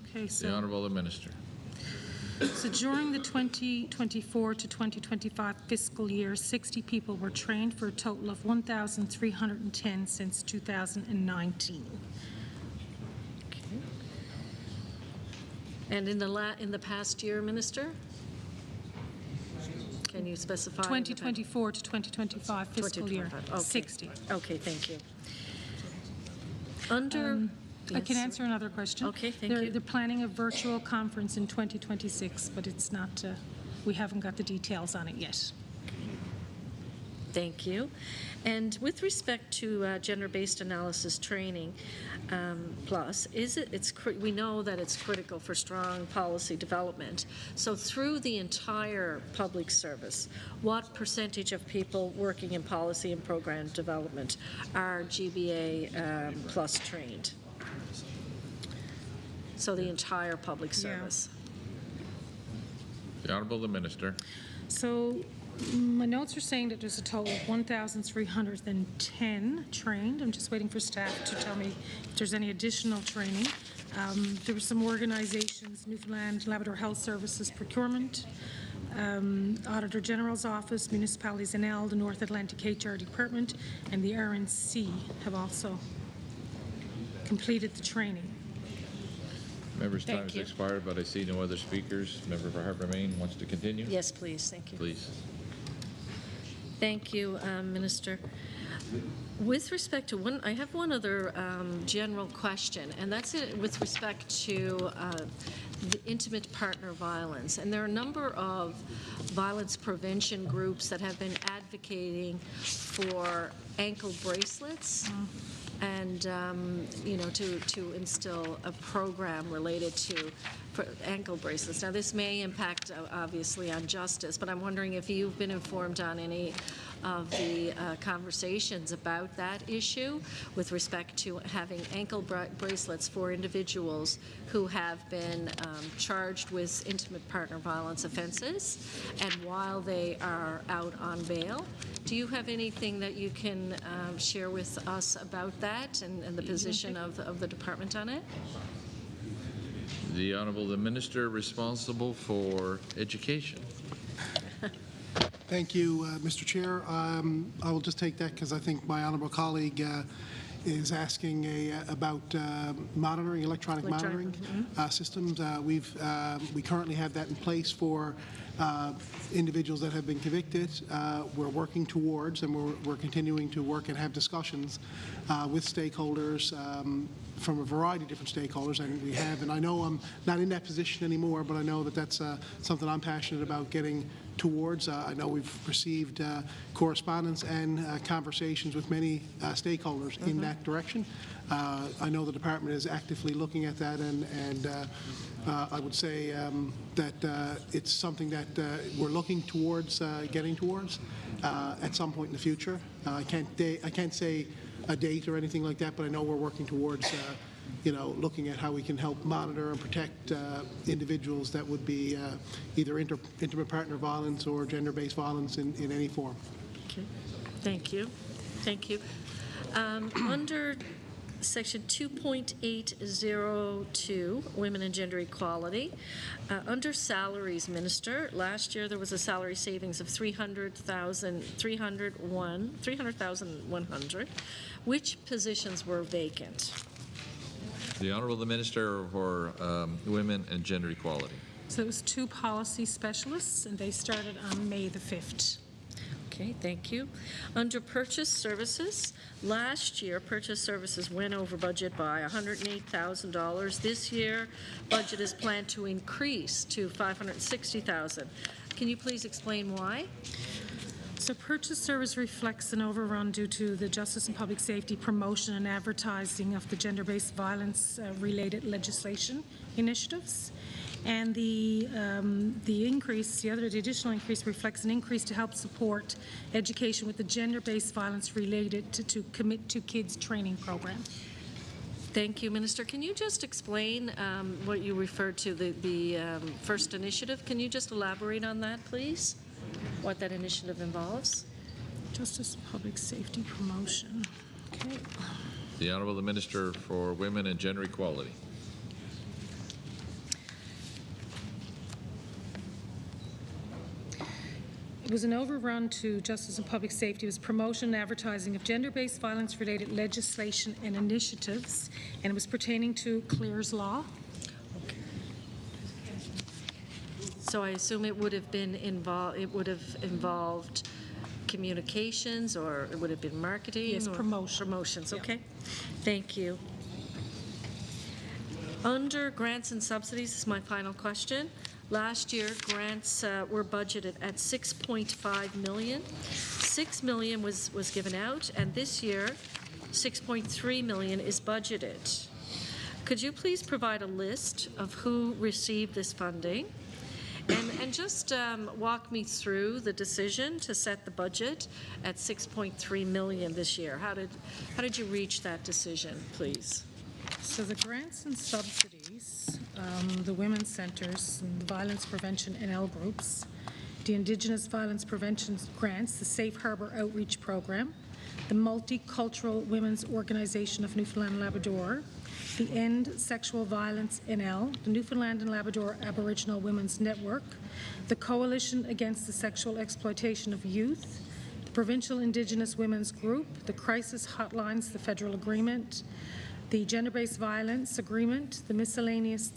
Okay, so The Honourable the Minister. So during the 2024 to 2025 fiscal year, 60 people were trained for a total of 1,310 since 2019. And in the past year, Minister? Can you specify? 2024 to 2025 fiscal year, okay. 60. Okay, thank you. Under... I can answer another question. Okay, thank you. They're planning a virtual conference in 2026, but it's not, we haven't got the details on it yet. Thank you. And with respect to gender-based analysis training, plus, we know that it's critical for strong policy development. So through the entire public service, what percentage of people working in policy and program development are GBA plus trained? So the entire public service. The Honourable the Minister. So my notes are saying that there's a total of 1,310 trained. I'm just waiting for staff to tell me if there's any additional training. There were some organizations, Newfoundland Labrador Health Services Procurement, Auditor General's Office, Municipalities NL, the North Atlantic HR Department, and the RNC have also completed the training. Member's time has expired, but I see no other speakers. Member for Harbour Main wants to continue? Yes, please. Thank you. Please. Thank you, Minister. With respect to I have one other general question, and that's with respect to the intimate partner violence. And there are a number of violence prevention groups that have been advocating for ankle bracelets. And to instill a program related to ankle bracelets. Now, this may impact, obviously, on justice, but I'm wondering if you've been informed on any of the conversations about that issue with respect to having ankle bracelets for individuals who have been charged with intimate partner violence offenses, and while they are out on bail. Do you have anything that you can share with us about that and the position of the department on it? The Honourable the Minister responsible for education. Thank you, Mr. Chair. I will just take that because I think my honourable colleague is asking about monitoring, electronic monitoring systems. We currently have that in place for individuals that have been convicted. We're working towards, and we're continuing to work and have discussions with stakeholders from a variety of different stakeholders, and we have. And I know I'm not in that position anymore, but I know that that's something I'm passionate about getting towards. I know we've received correspondence and conversations with many stakeholders in that direction. I know the department is actively looking at that, and I would say that it's something that we're looking towards getting towards at some point in the future. I can't say a date or anything like that, but I know we're working towards looking at how we can help monitor and protect individuals that would be either intimate partner violence or gender-based violence in any form. Okay. Thank you. Thank you. Under Section 2.802, Women and Gender Equality, under salaries, Minister, last year there was a salary savings of $300,100. Which positions were vacant? The Honourable Minister for Women and Gender Equality. So it was 2 policy specialists, and they started on May the 5th. Okay, thank you. Under purchase services, last year purchase services went over budget by $108,000. This year, budget is planned to increase to $560,000. Can you please explain why? So purchase service reflects an overrun due to the Justice and Public Safety promotion and advertising of the gender-based violence related legislation initiatives. And the additional increase reflects an increase to help support education with the gender-based violence related to Commit to Kids training program. Thank you, Minister. Can you just explain what you referred to, the first initiative? Can you just elaborate on that, please? What that initiative involves? Justice and Public Safety promotion. Okay. The Honourable Minister for Women and Gender Equality. It was an overrun to Justice and Public Safety. It was promotion and advertising of gender-based violence-related legislation and initiatives, and it was pertaining to Clear's Law. Okay. So I assume it would have been involved communications, or it would have been marketing? Yes, promotions, okay. Yeah. Thank you. Under grants and subsidies, this is my final question. Last year, grants were budgeted at $6.5 million. $6 million was given out, and this year, $6.3 million is budgeted. Could you please provide a list of who received this funding? And just walk me through the decision to set the budget at $6.3 million this year. How did you reach that decision, please? So the grants and subsidies, the women's centres, and the violence prevention NL groups, the Indigenous Violence Prevention grants, the Safe Harbour Outreach Program, the Multicultural Women's Organization of Newfoundland and Labrador, the End Sexual Violence NL, the Newfoundland and Labrador Aboriginal Women's Network, the Coalition Against the Sexual Exploitation of Youth, the Provincial Indigenous Women's Group, the Crisis Hotlines, the Federal Agreement, the Gender-Based Violence Agreement, the miscellaneous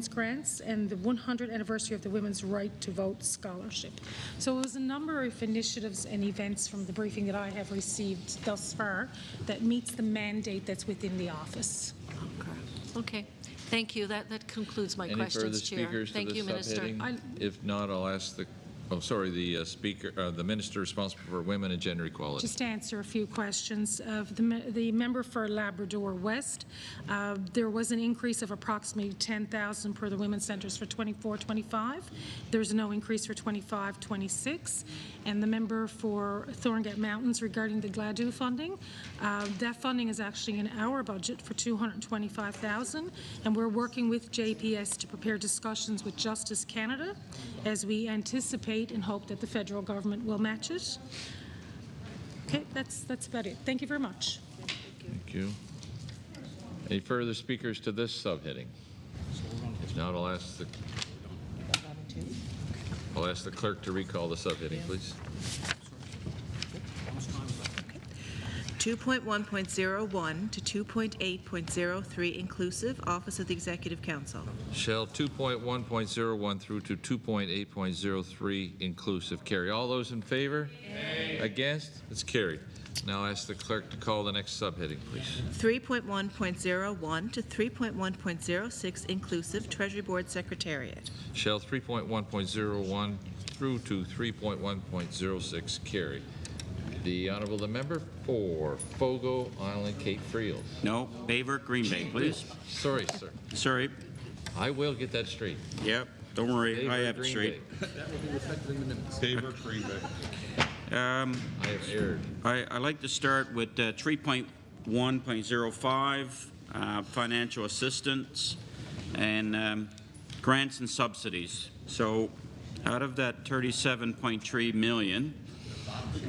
grants, and the 100th anniversary of the Women's Right to Vote Scholarship. So it was a number of initiatives and events from the briefing that I have received thus far that meets the mandate that's within the office. Okay. Thank you. That concludes my questions, Any further Chair. speakers Thank to you, this Minister. subheading? If not, I'll ask the the Minister responsible for Women and Gender Equality. Just to answer a few questions. The member for Labrador West, there was an increase of approximately $10,000 per the women's centres for 24-25. There's no increase for 25-26. And the member for Thorngate Mountains regarding the GLADU funding, that funding is actually in our budget for $225,000, and we're working with JPS to prepare discussions with Justice Canada as we anticipate and hope that the federal government will match it. Okay, that's about it. Thank you very much. Thank you. Any further speakers to this subheading? If not, I'll ask the clerk to recall the subheading, please. 2.1.01 to 2.8.03 inclusive, Office of the Executive Council. Shall 2.1.01 through to 2.8.03 inclusive carry? All those in favor? Aye. Against? It's carried. Now ask the clerk to call the next subheading, please. 3.1.01 to 3.1.06 inclusive, Treasury Board Secretariat. Shall 3.1.01 through to 3.1.06 carry? The Honourable the Member for Fogo Island Cape Friels. No, Baver, Green Bay, please. Sorry, sir. Sorry. I will get that straight. Yep, don't worry, Baver, I have it Green straight. Bay. That will be reflected in the minutes. Favor, Green Bay. I have erred. I like to start with 3.1.05, financial assistance and grants and subsidies. So out of that 37.3 million,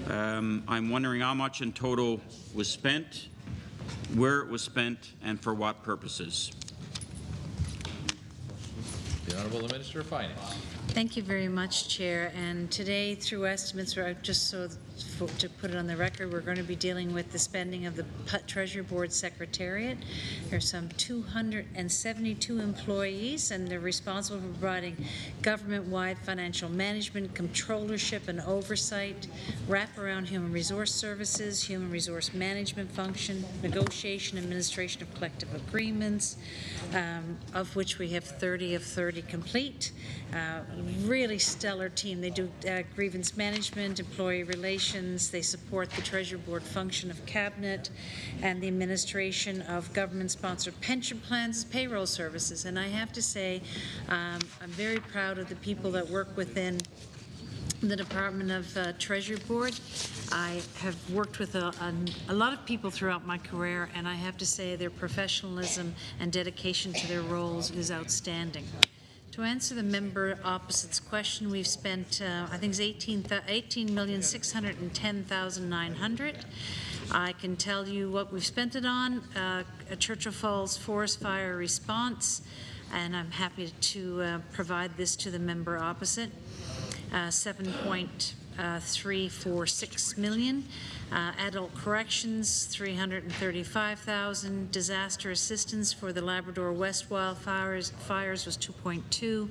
I'm wondering how much in total was spent, where it was spent, and for what purposes. The Honourable the Minister of Finance. Thank you very much, Chair. And today, through estimates, just so to put it on the record, we're going to be dealing with the spending of the Treasury Board Secretariat. There's some 272 employees, and they're responsible for providing government-wide financial management, controllership and oversight, wraparound human resource services, human resource management function, negotiation, administration of collective agreements, of which we have 30 of 30 complete. Really stellar team. They do grievance management, employee relations. They support the Treasury Board function of Cabinet and the administration of government-sponsored pension plans, payroll services. And I have to say, I'm very proud of the people that work within the Department of Treasury Board. I have worked with a lot of people throughout my career, and I have to say their professionalism and dedication to their roles is outstanding. To answer the member opposite's question, we've spent, I think it's 18,610,900. I can tell you what we've spent it on, Churchill Falls forest fire response, and I'm happy to provide this to the member opposite. 7.346 million. Adult corrections, 335,000. Disaster assistance for the Labrador West wildfires was 2.2.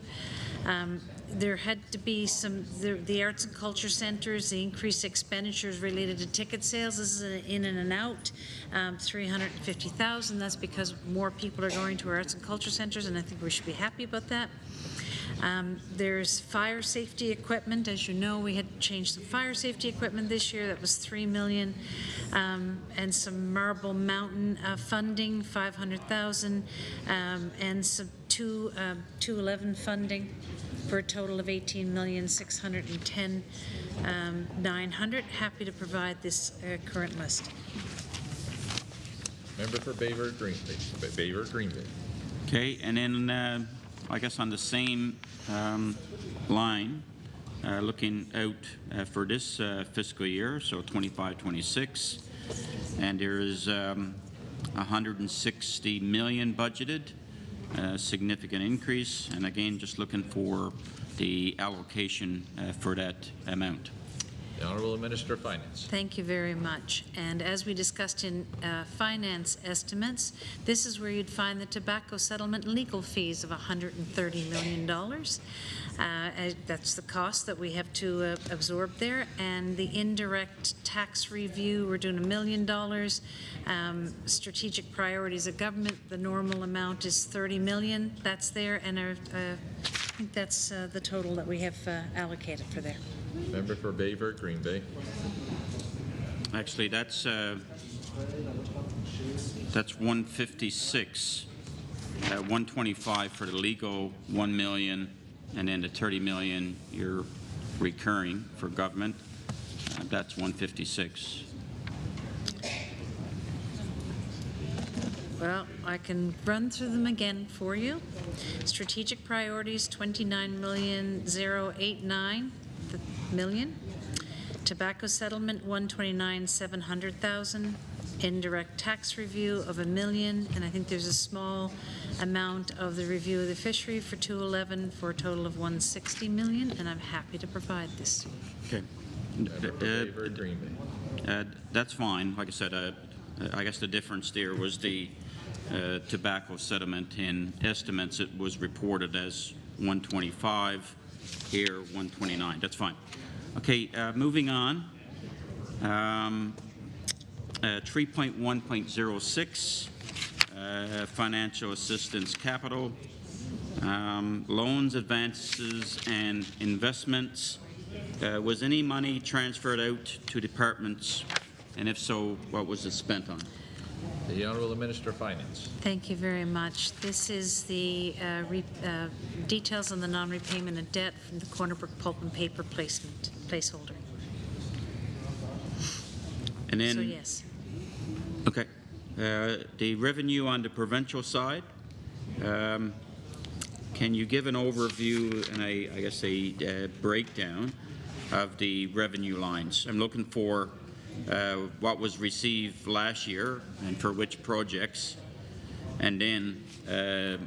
There had to be the arts and culture centers, the increased expenditures related to ticket sales. This is an in and an out, 350,000. That's because more people are going to arts and culture centers, and I think we should be happy about that. There's fire safety equipment. As you know, we had changed some fire safety equipment this year. That was $3 million. And some Marble Mountain funding, $500,000, and some 211 funding for a total of $18,610,900. Happy to provide this current list. Member for Baver, Green Bay. Baver, Green Bay. Okay, and then I guess on the same line, looking out for this fiscal year, so 25-26, and there is 160 million budgeted, significant increase, and again, just looking for the allocation for that amount. The Honourable Minister of Finance. Thank you very much. And as we discussed in finance estimates, this is where you'd find the tobacco settlement legal fees of $130 million. That's the cost that we have to absorb there. And the indirect tax review, we're doing $1 million. Strategic priorities of government, the normal amount is $30 million. That's there, and I think that's the total that we have allocated for there. Member for Baver, Green Bay. Actually, that's 156, 125 for the legal, 1 million, and then the 30 million you're recurring for government. That's 156. Well, I can run through them again for you. Strategic priorities, 29,089 million. Tobacco settlement, 129,700,000. Indirect tax review of $1 million, and I think there's a small amount of the review of the fishery for 211 for a total of 160 million, and I'm happy to provide this. Okay. That's fine. Like I said, I guess the difference there was the tobacco settlement. In estimates, it was reported as 125, here 129. That's fine. Okay, moving on. 3.1.06, financial assistance capital, loans, advances, and investments. Was any money transferred out to departments, and if so, what was it spent on? The Honourable Minister of Finance. Thank you very much. This is the details on the non-repayment of debt from the Corner Brook Pulp and Paper placeholder. And then, so yes. Okay. The revenue on the provincial side, can you give an overview and I guess a breakdown of the revenue lines? I'm looking for what was received last year and for which projects, and then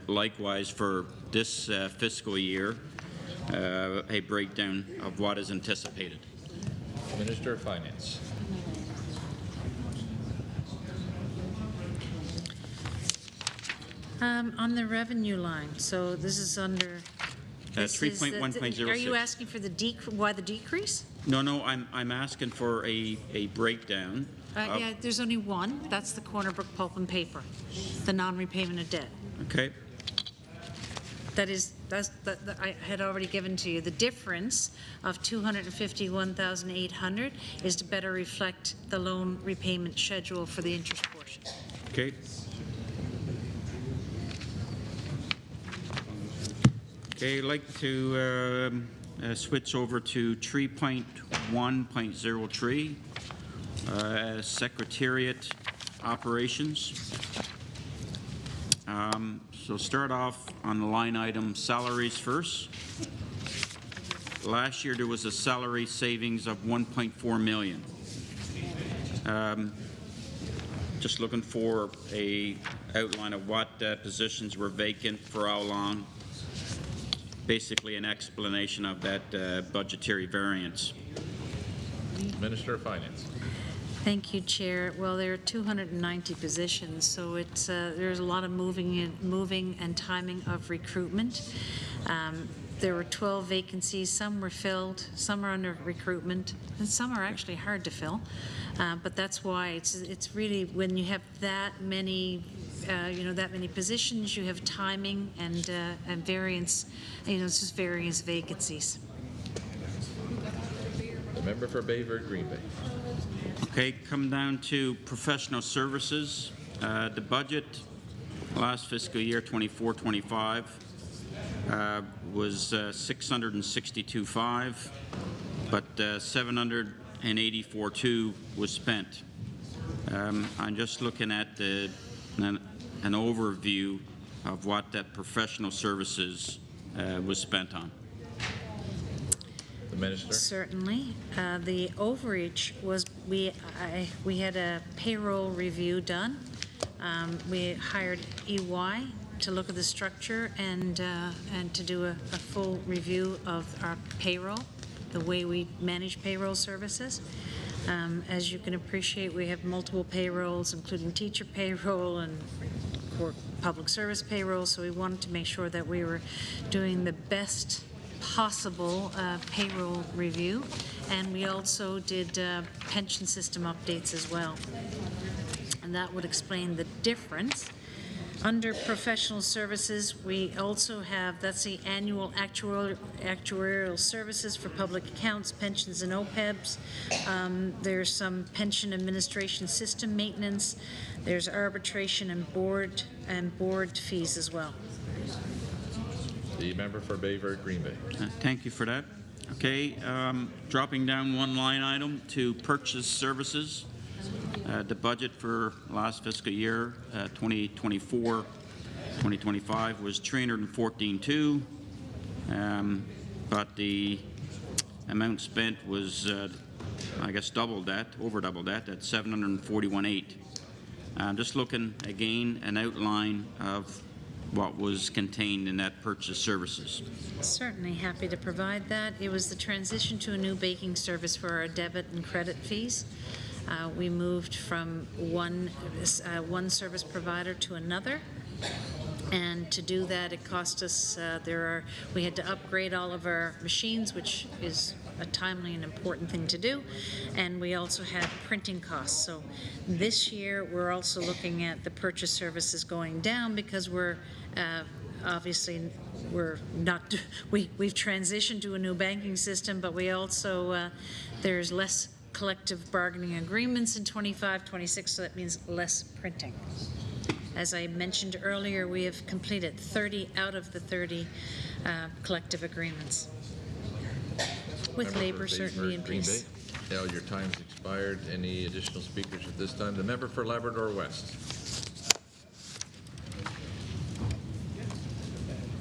likewise for this fiscal year, a breakdown of what is anticipated. Minister of Finance. On the revenue line, so this is under 3.1.06. Are you asking for the why the decrease? No, I'm asking for a breakdown. Yeah, there's only one. That's the Corner Brook Pulp and Paper, the non-repayment of debt. Okay. That I had already given to you. The difference of 251,800 is to better reflect the loan repayment schedule for the interest portion. Okay. Okay, I'd like to switch over to 3.1.03, Secretariat Operations. So start off on the line item salaries first. Last year there was a salary savings of $1.4 million. Just looking for a outline of what positions were vacant for how long. Basically an explanation of that budgetary variance. Minister of Finance. Thank you, Chair. Well, there are 290 positions, so it's there's a lot of moving and timing of recruitment. There were 12 vacancies. Some were filled, some are under recruitment, and some are actually hard to fill. But that's why it's really when you have that many. That many positions, you have timing and variance, it's just various vacancies. The member for Bayverde Green Bay. Okay, come down to professional services. The budget last fiscal year, 24-25, was 662.5, but 784.2 was spent. I'm just looking at an overview of what that professional services was spent on. The Minister. Certainly. The overreach was we had a payroll review done. We hired EY to look at the structure and to do a full review of our payroll, the way we manage payroll services. As you can appreciate, we have multiple payrolls, including teacher payroll and public service payroll, so we wanted to make sure that we were doing the best possible payroll review, and we also did pension system updates as well, and that would explain the difference. Under professional services, we also have, that's the annual actuarial services for public accounts, pensions, and OPEBs. There's some pension administration system maintenance. There's arbitration and board fees as well. The member for Bayverde Green Bay. Thank you for that. Okay, dropping down one line item to purchase services. The budget for last fiscal year, 2024-2025, was 314.2, but the amount spent was, I guess, over double that, at 741.8. I'm just looking again an outline of what was contained in that purchase services. Certainly happy to provide that. It was the transition to a new banking service for our debit and credit fees. We moved from one service provider to another. And to do that, it cost us, we had to upgrade all of our machines, which is a timely and important thing to do. And we also had printing costs. So this year, we're also looking at the purchase services going down because we're obviously we've transitioned to a new banking system, but we also, there's less collective bargaining agreements in 25, 26, so that means less printing. As I mentioned earlier, we have completed 30 out of the 30 collective agreements with labor, certainty, and peace. Al, your time's expired. Any additional speakers at this time? The member for Labrador West.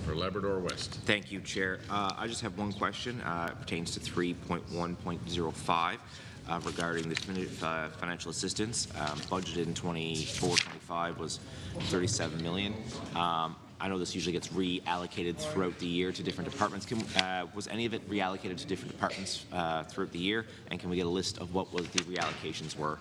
For Labrador West. Thank you, Chair. I just have one question. It pertains to 3.1.05. Regarding the definitive financial assistance, budgeted in 24-25 was $37 million. I know this usually gets reallocated throughout the year to different departments. Was any of it reallocated to different departments throughout the year? And can we get a list of what the reallocations were?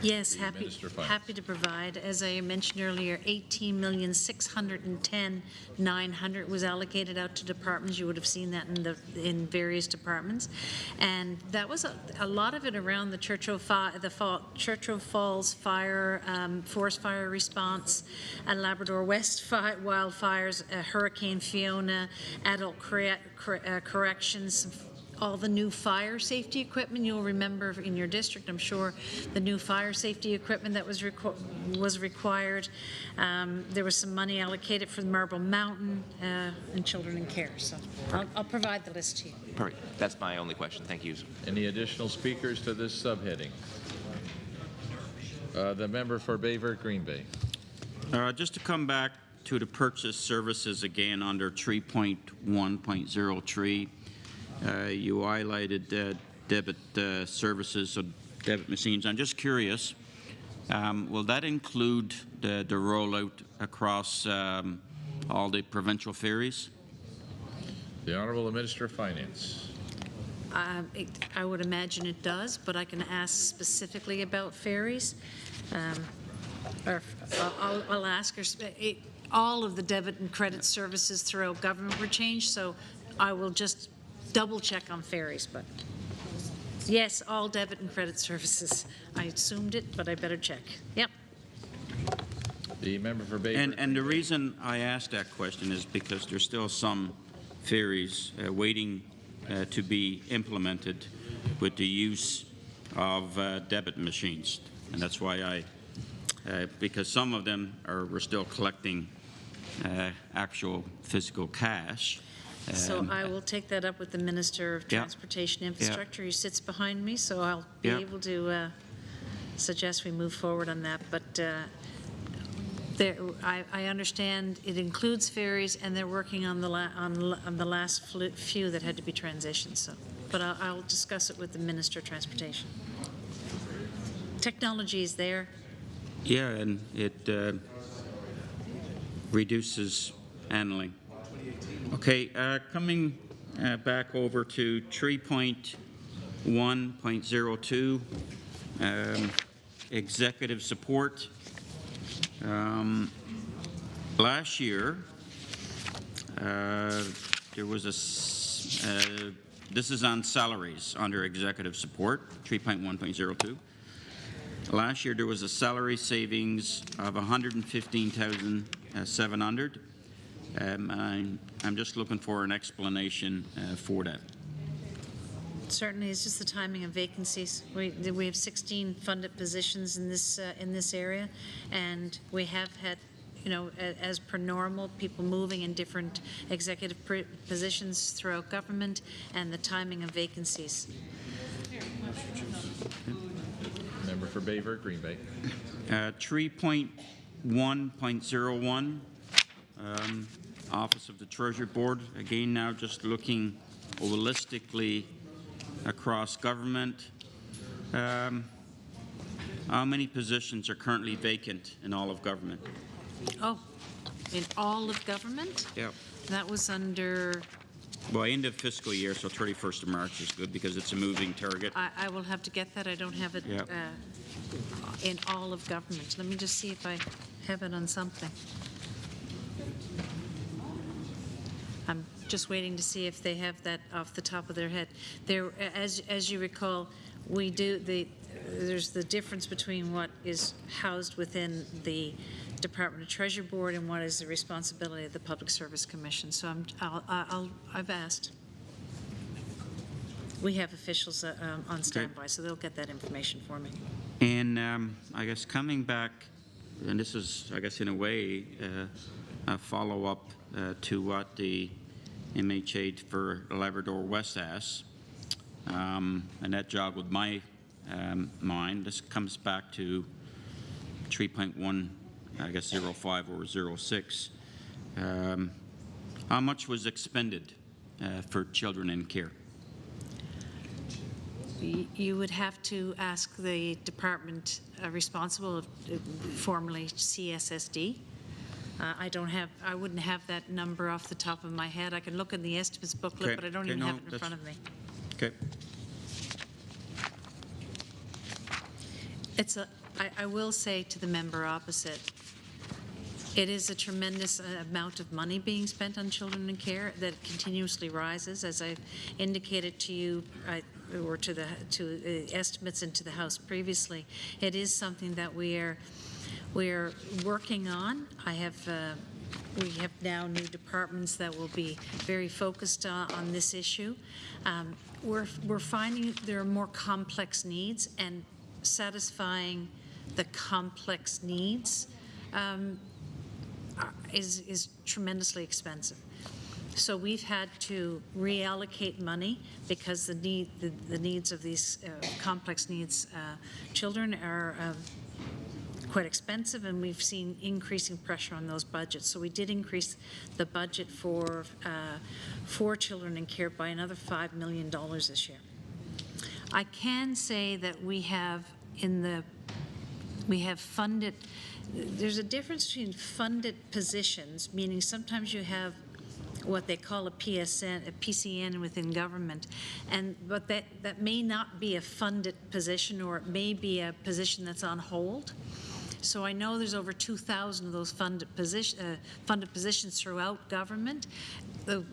Yes, happy to provide. As I mentioned earlier, $18,610,900 was allocated out to departments. You would have seen that in various departments, and that was a lot of it around the Churchill Falls fire, forest fire response, Labrador West wildfires, Hurricane Fiona, adult corrections. All the new fire safety equipment you'll remember in your district, I'm sure, the new fire safety equipment that was required. There was some money allocated for Marble Mountain and children in care. So I'll provide the list to you. Perfect. That's my only question. Thank you. Any additional speakers to this subheading? The member for Bayvert Green Bay. Just to come back to the purchase services again under 3.1.03. You highlighted debit services, so debit machines. I'm just curious, will that include the rollout across all the provincial ferries? The Honourable Minister of Finance. I would imagine it does, but I can ask specifically about ferries. I'll ask her. All of the debit and credit services throughout government were changed, so I will just double check on ferries, but yes, all debit and credit services. I assumed it, but I better check. Yep. The member for Bayvert. And the reason I asked that question is because there's still some ferries waiting to be implemented with the use of debit machines, and that's why because some of them we're still collecting actual physical cash. So I will take that up with the Minister of Transportation Infrastructure. He sits behind me, so I'll be able to suggest we move forward on that. But I understand it includes ferries, and they're working on the last few that had to be transitioned. So, but I'll discuss it with the Minister of Transportation. Technology is there. Yeah, and it reduces handling. Okay, coming back over to 3.1.02, executive support. Last year, there was this is on salaries under executive support, 3.1.02. Last year, there was a salary savings of $115,700. I'm just looking for an explanation for that. Certainly, it's just the timing of vacancies. We have 16 funded positions in this area, and we have had, as per normal, people moving in different executive positions throughout government, and the timing of vacancies. Member for Bayvert Green Bay. 3.1.01. Office of the Treasury Board, again now just looking holistically across government. How many positions are currently vacant in all of government? Oh, in all of government? Yep. That was under Well, end of fiscal year, so 31st of March is good because it's a moving target. I will have to get that. I don't have it Yep. in all of government. Let me just see if I have it on something. I'm just waiting to see if they have that off the top of their head. There, as you recall, we do there's the difference between what is housed within the Department of Treasury Board and what is the responsibility of the Public Service Commission. So I've asked. We have officials on standby, so they'll get that information for me. And I guess coming back, and this is, I guess, in a way, a follow-up to what the MHA for Labrador West asked, and that joggled my mind. This comes back to 3.1, I guess 05 or 06. How much was expended for children in care? You would have to ask the department responsible, formerly CSSD. I wouldn't have that number off the top of my head. I can look in the estimates booklet, but I don't even have it in front of me. Okay. I will say to the member opposite, it is a tremendous amount of money being spent on children in care that continuously rises. As I indicated to you, or to the estimates into the House previously, it is something that we are working on. We have now new departments that will be very focused on this issue. We're finding there are more complex needs, and satisfying the complex needs is tremendously expensive. So we've had to reallocate money because the needs of these complex needs children are quite expensive, and we've seen increasing pressure on those budgets. So we did increase the budget for children in care by another $5 million this year. I can say that we have funded. There's a difference between funded positions, meaning sometimes you have what they call a PCN within government, but that may not be a funded position, or it may be a position that's on hold. So I know there's over 2,000 of those funded positions throughout government.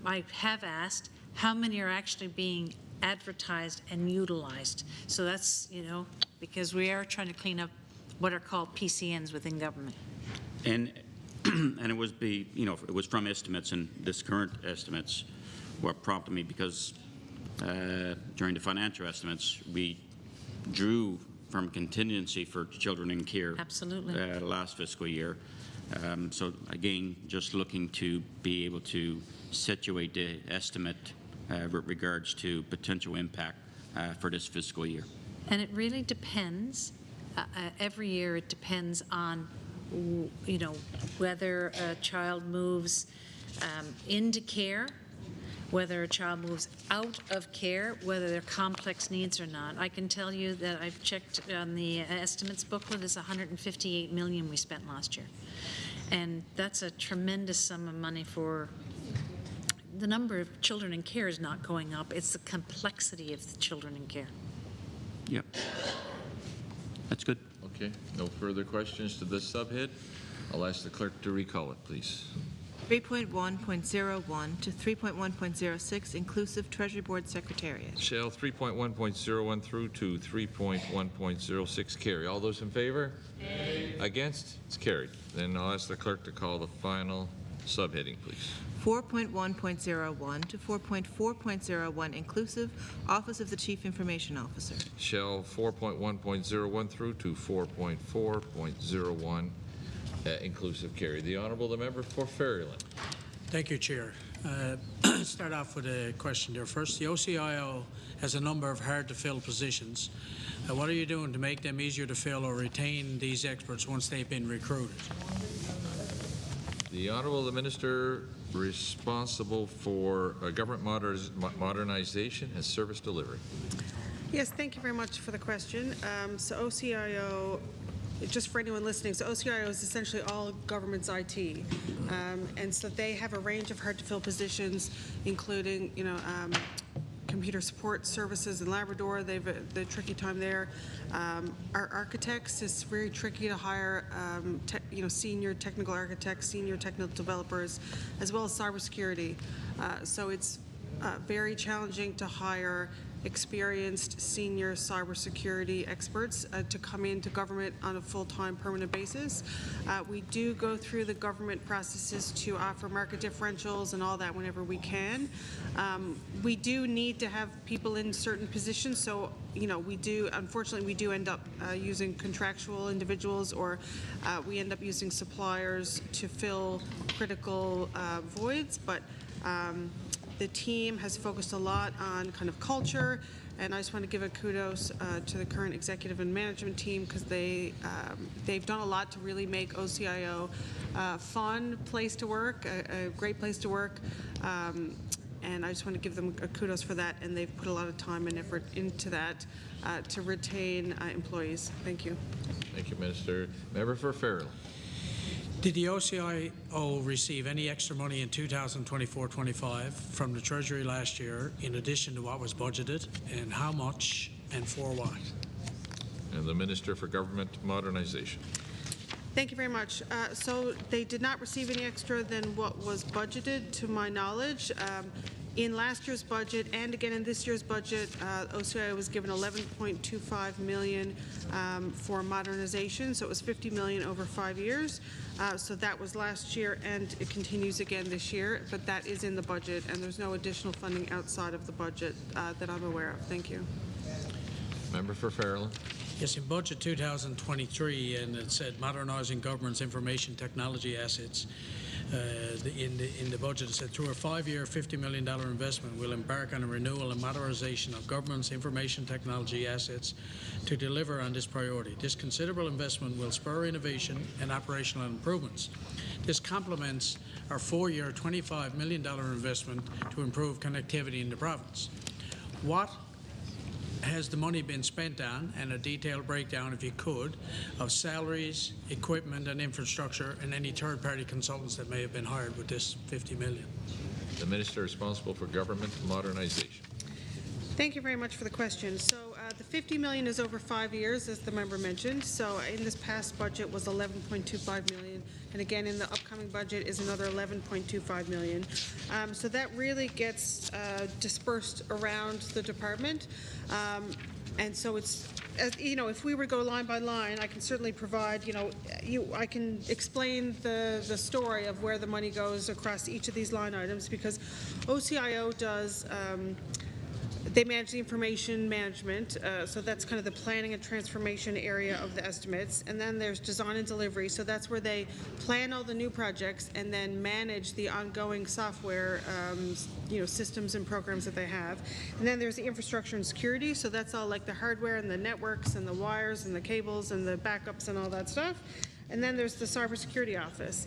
I have asked how many are actually being advertised and utilized. So that's, because we are trying to clean up what are called PCNs within government. And it was it was from estimates, and this current estimates what prompted me, because during the financial estimates we drew from contingency for children in care. Absolutely. Last fiscal year. So again, just looking to be able to situate the estimate with regards to potential impact for this fiscal year. And it really depends. Every year it depends on whether a child moves into care, whether a child moves out of care, whether they're complex needs or not. I can tell you that I've checked on the estimates booklet. It's $158 million we spent last year, and that's a tremendous sum of money. For the number of children in care is not going up. It's the complexity of the children in care. Yep. That's good. Okay. No further questions to this subhead. I'll ask the clerk to recall it, please. 3.1.01 to 3.1.06, inclusive Treasury Board Secretariat. Shall 3.1.01 through to 3.1.06 carry? All those in favor? Aye. Against? It's carried. Then I'll ask the clerk to call the final subheading, please. 4.1.01 to 4.4.01, inclusive Office of the Chief Information Officer. Shall 4.1.01 through to 4.4.01 inclusive carry? The Honourable the Member for Ferryland. Thank you, Chair. Start off with a question there first. The OCIO has a number of hard-to-fill positions. What are you doing to make them easier to fill or retain these experts once they've been recruited? The Honourable the Minister responsible for government modernization and service delivery. Yes, thank you very much for the question. So OCIO just for anyone listening, so OCIO is essentially all government's IT. And so they have a range of hard-to-fill positions, including, computer support services in Labrador. They've the tricky time there. Our architects, it's very tricky to hire, senior technical architects, senior technical developers, as well as cybersecurity. So it's very challenging to hire experienced senior cybersecurity experts to come into government on a full-time permanent basis. We do go through the government processes to offer market differentials and all that whenever we can. We do need to have people in certain positions, so unfortunately we do end up using contractual individuals, or we end up using suppliers to fill critical voids, but the team has focused a lot on kind of culture, and I just want to give a kudos to the current executive and management team, because they've done a lot to really make OCIO a fun place to work, a great place to work, and I just want to give them a kudos for that, and they've put a lot of time and effort into that to retain employees. Thank you. Thank you, Minister. Member for Fairland. Did the OCIO receive any extra money in 2024-25 from the Treasury last year in addition to what was budgeted, and how much and for what? And the Minister for Government Modernization. Thank you very much. So they did not receive any extra than what was budgeted, to my knowledge. In last year's budget and again in this year's budget, OCIO was given $11.25 million for modernization, so it was $50 million over 5 years. So that was last year, and it continues again this year, but that is in the budget, and there's no additional funding outside of the budget that I'm aware of. Thank you. Member for Fairland. Yes, in Budget 2023, and it said modernising government's information technology assets. In the budget, it said through a 5-year, $50 million investment, we'll embark on a renewal and modernization of government's information technology assets to deliver on this priority. This considerable investment will spur innovation and operational improvements. This complements our 4-year, $25 million investment to improve connectivity in the province. What has the money been spent on, and a detailed breakdown, if you could, of salaries, equipment and infrastructure, and any third-party consultants that may have been hired with this $50 million? The Minister responsible for Government Modernization. Thank you very much for the question. So the $50 million is over 5 years, as the member mentioned. So in this past budget was $11.25 million, and again in the upcoming budget is another $11.25 million. So that really gets dispersed around the department. And so it's, if we were to go line by line, I can certainly provide, I can explain the story of where the money goes across each of these line items, because OCIO does, they manage the information management, so that's kind of the planning and transformation area of the estimates. And then there's design and delivery, so that's where they plan all the new projects and then manage the ongoing software, systems and programs that they have. And then there's the infrastructure and security, so that's all like the hardware and the networks and the wires and the cables and the backups and all that stuff. And then there's the cybersecurity office.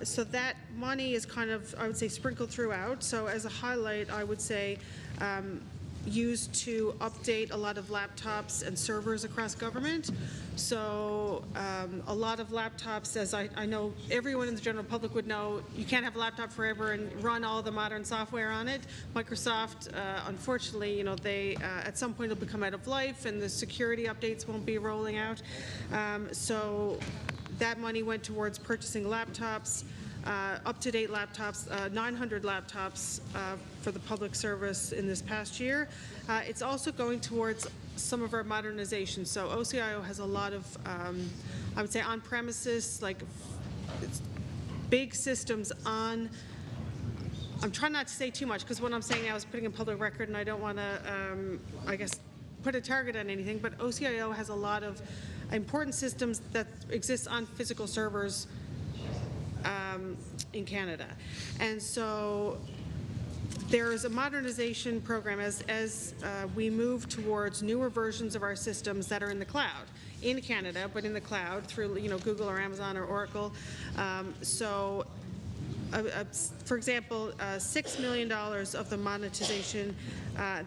So that money is kind of, I would say, sprinkled throughout. So as a highlight, I would say used to update a lot of laptops and servers across government. So a lot of laptops, as I know everyone in the general public would know, you can't have a laptop forever and run all the modern software on it. Microsoft, unfortunately, they at some point it'll become out of life and the security updates won't be rolling out. So that money went towards purchasing laptops, up-to-date laptops, 900 laptops for the public service in this past year. It's also going towards some of our modernization. So OCIO has a lot of, I would say, on-premises, like big systems on. I'm trying not to say too much, because what I'm saying now is putting in public record, and I don't want to, I guess, put a target on anything, but OCIO has a lot of important systems that exist on physical servers in Canada. And so there's a modernization program as we move towards newer versions of our systems that are in the cloud, in Canada, but in the cloud through Google or Amazon or Oracle. For example, $6 million of the monetization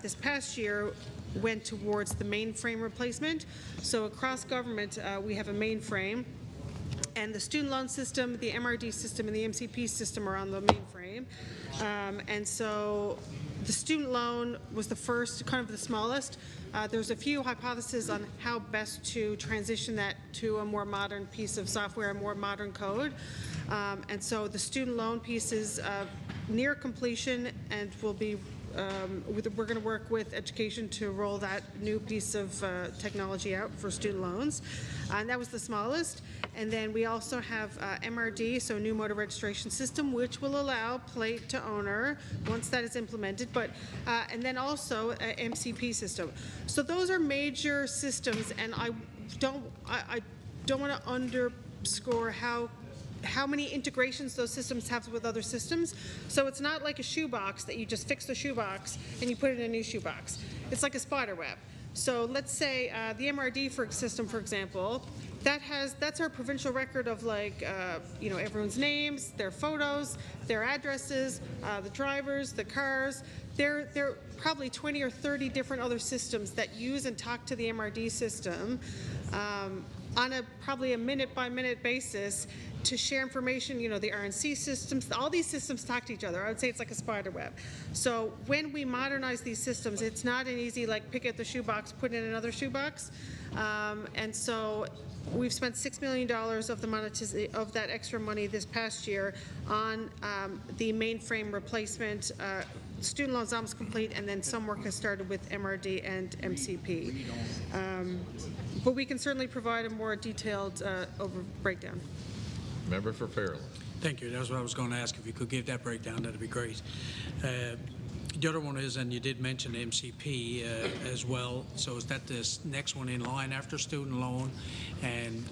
this past year went towards the mainframe replacement. So across government, we have a mainframe. And the student loan system, the MRD system, and the MCP system are on the mainframe. And so the student loan was the first, kind of the smallest. There's a few hypotheses on how best to transition that to a more modern piece of software, a more modern code. And so the student loan piece is near completion and will be we're going to work with education to roll that new piece of technology out for student loans. And that was the smallest. And then we also have MRD, so new motor registration system, which will allow plate to owner once that is implemented. But and then also a MCP system. So those are major systems, and I don't want to underscore how many integrations those systems have with other systems. So it's not like a shoebox that you just fix the shoebox and you put it in a new shoebox. It's like a spider web. So let's say the MRD system, for example, that's our provincial record of everyone's names, their photos, their addresses, the drivers, the cars. There are probably 20 or 30 different other systems that use and talk to the MRD system on probably a minute-by-minute basis to share information. The RNC systems, all these systems talk to each other. I would say it's like a spider web. So when we modernize these systems, it's not an easy, pick out the shoebox, put in another shoebox. And so we've spent $6 million of that extra money this past year on the mainframe replacement. Student loans almost complete, and then some work has started with MRD and MCP. But we can certainly provide a more detailed breakdown. Member for Fairland. Thank you. That's what I was going to ask. If you could give that breakdown, that'd be great. The other one is, and you did mention MCP as well, so is that this next one in line after student loan? And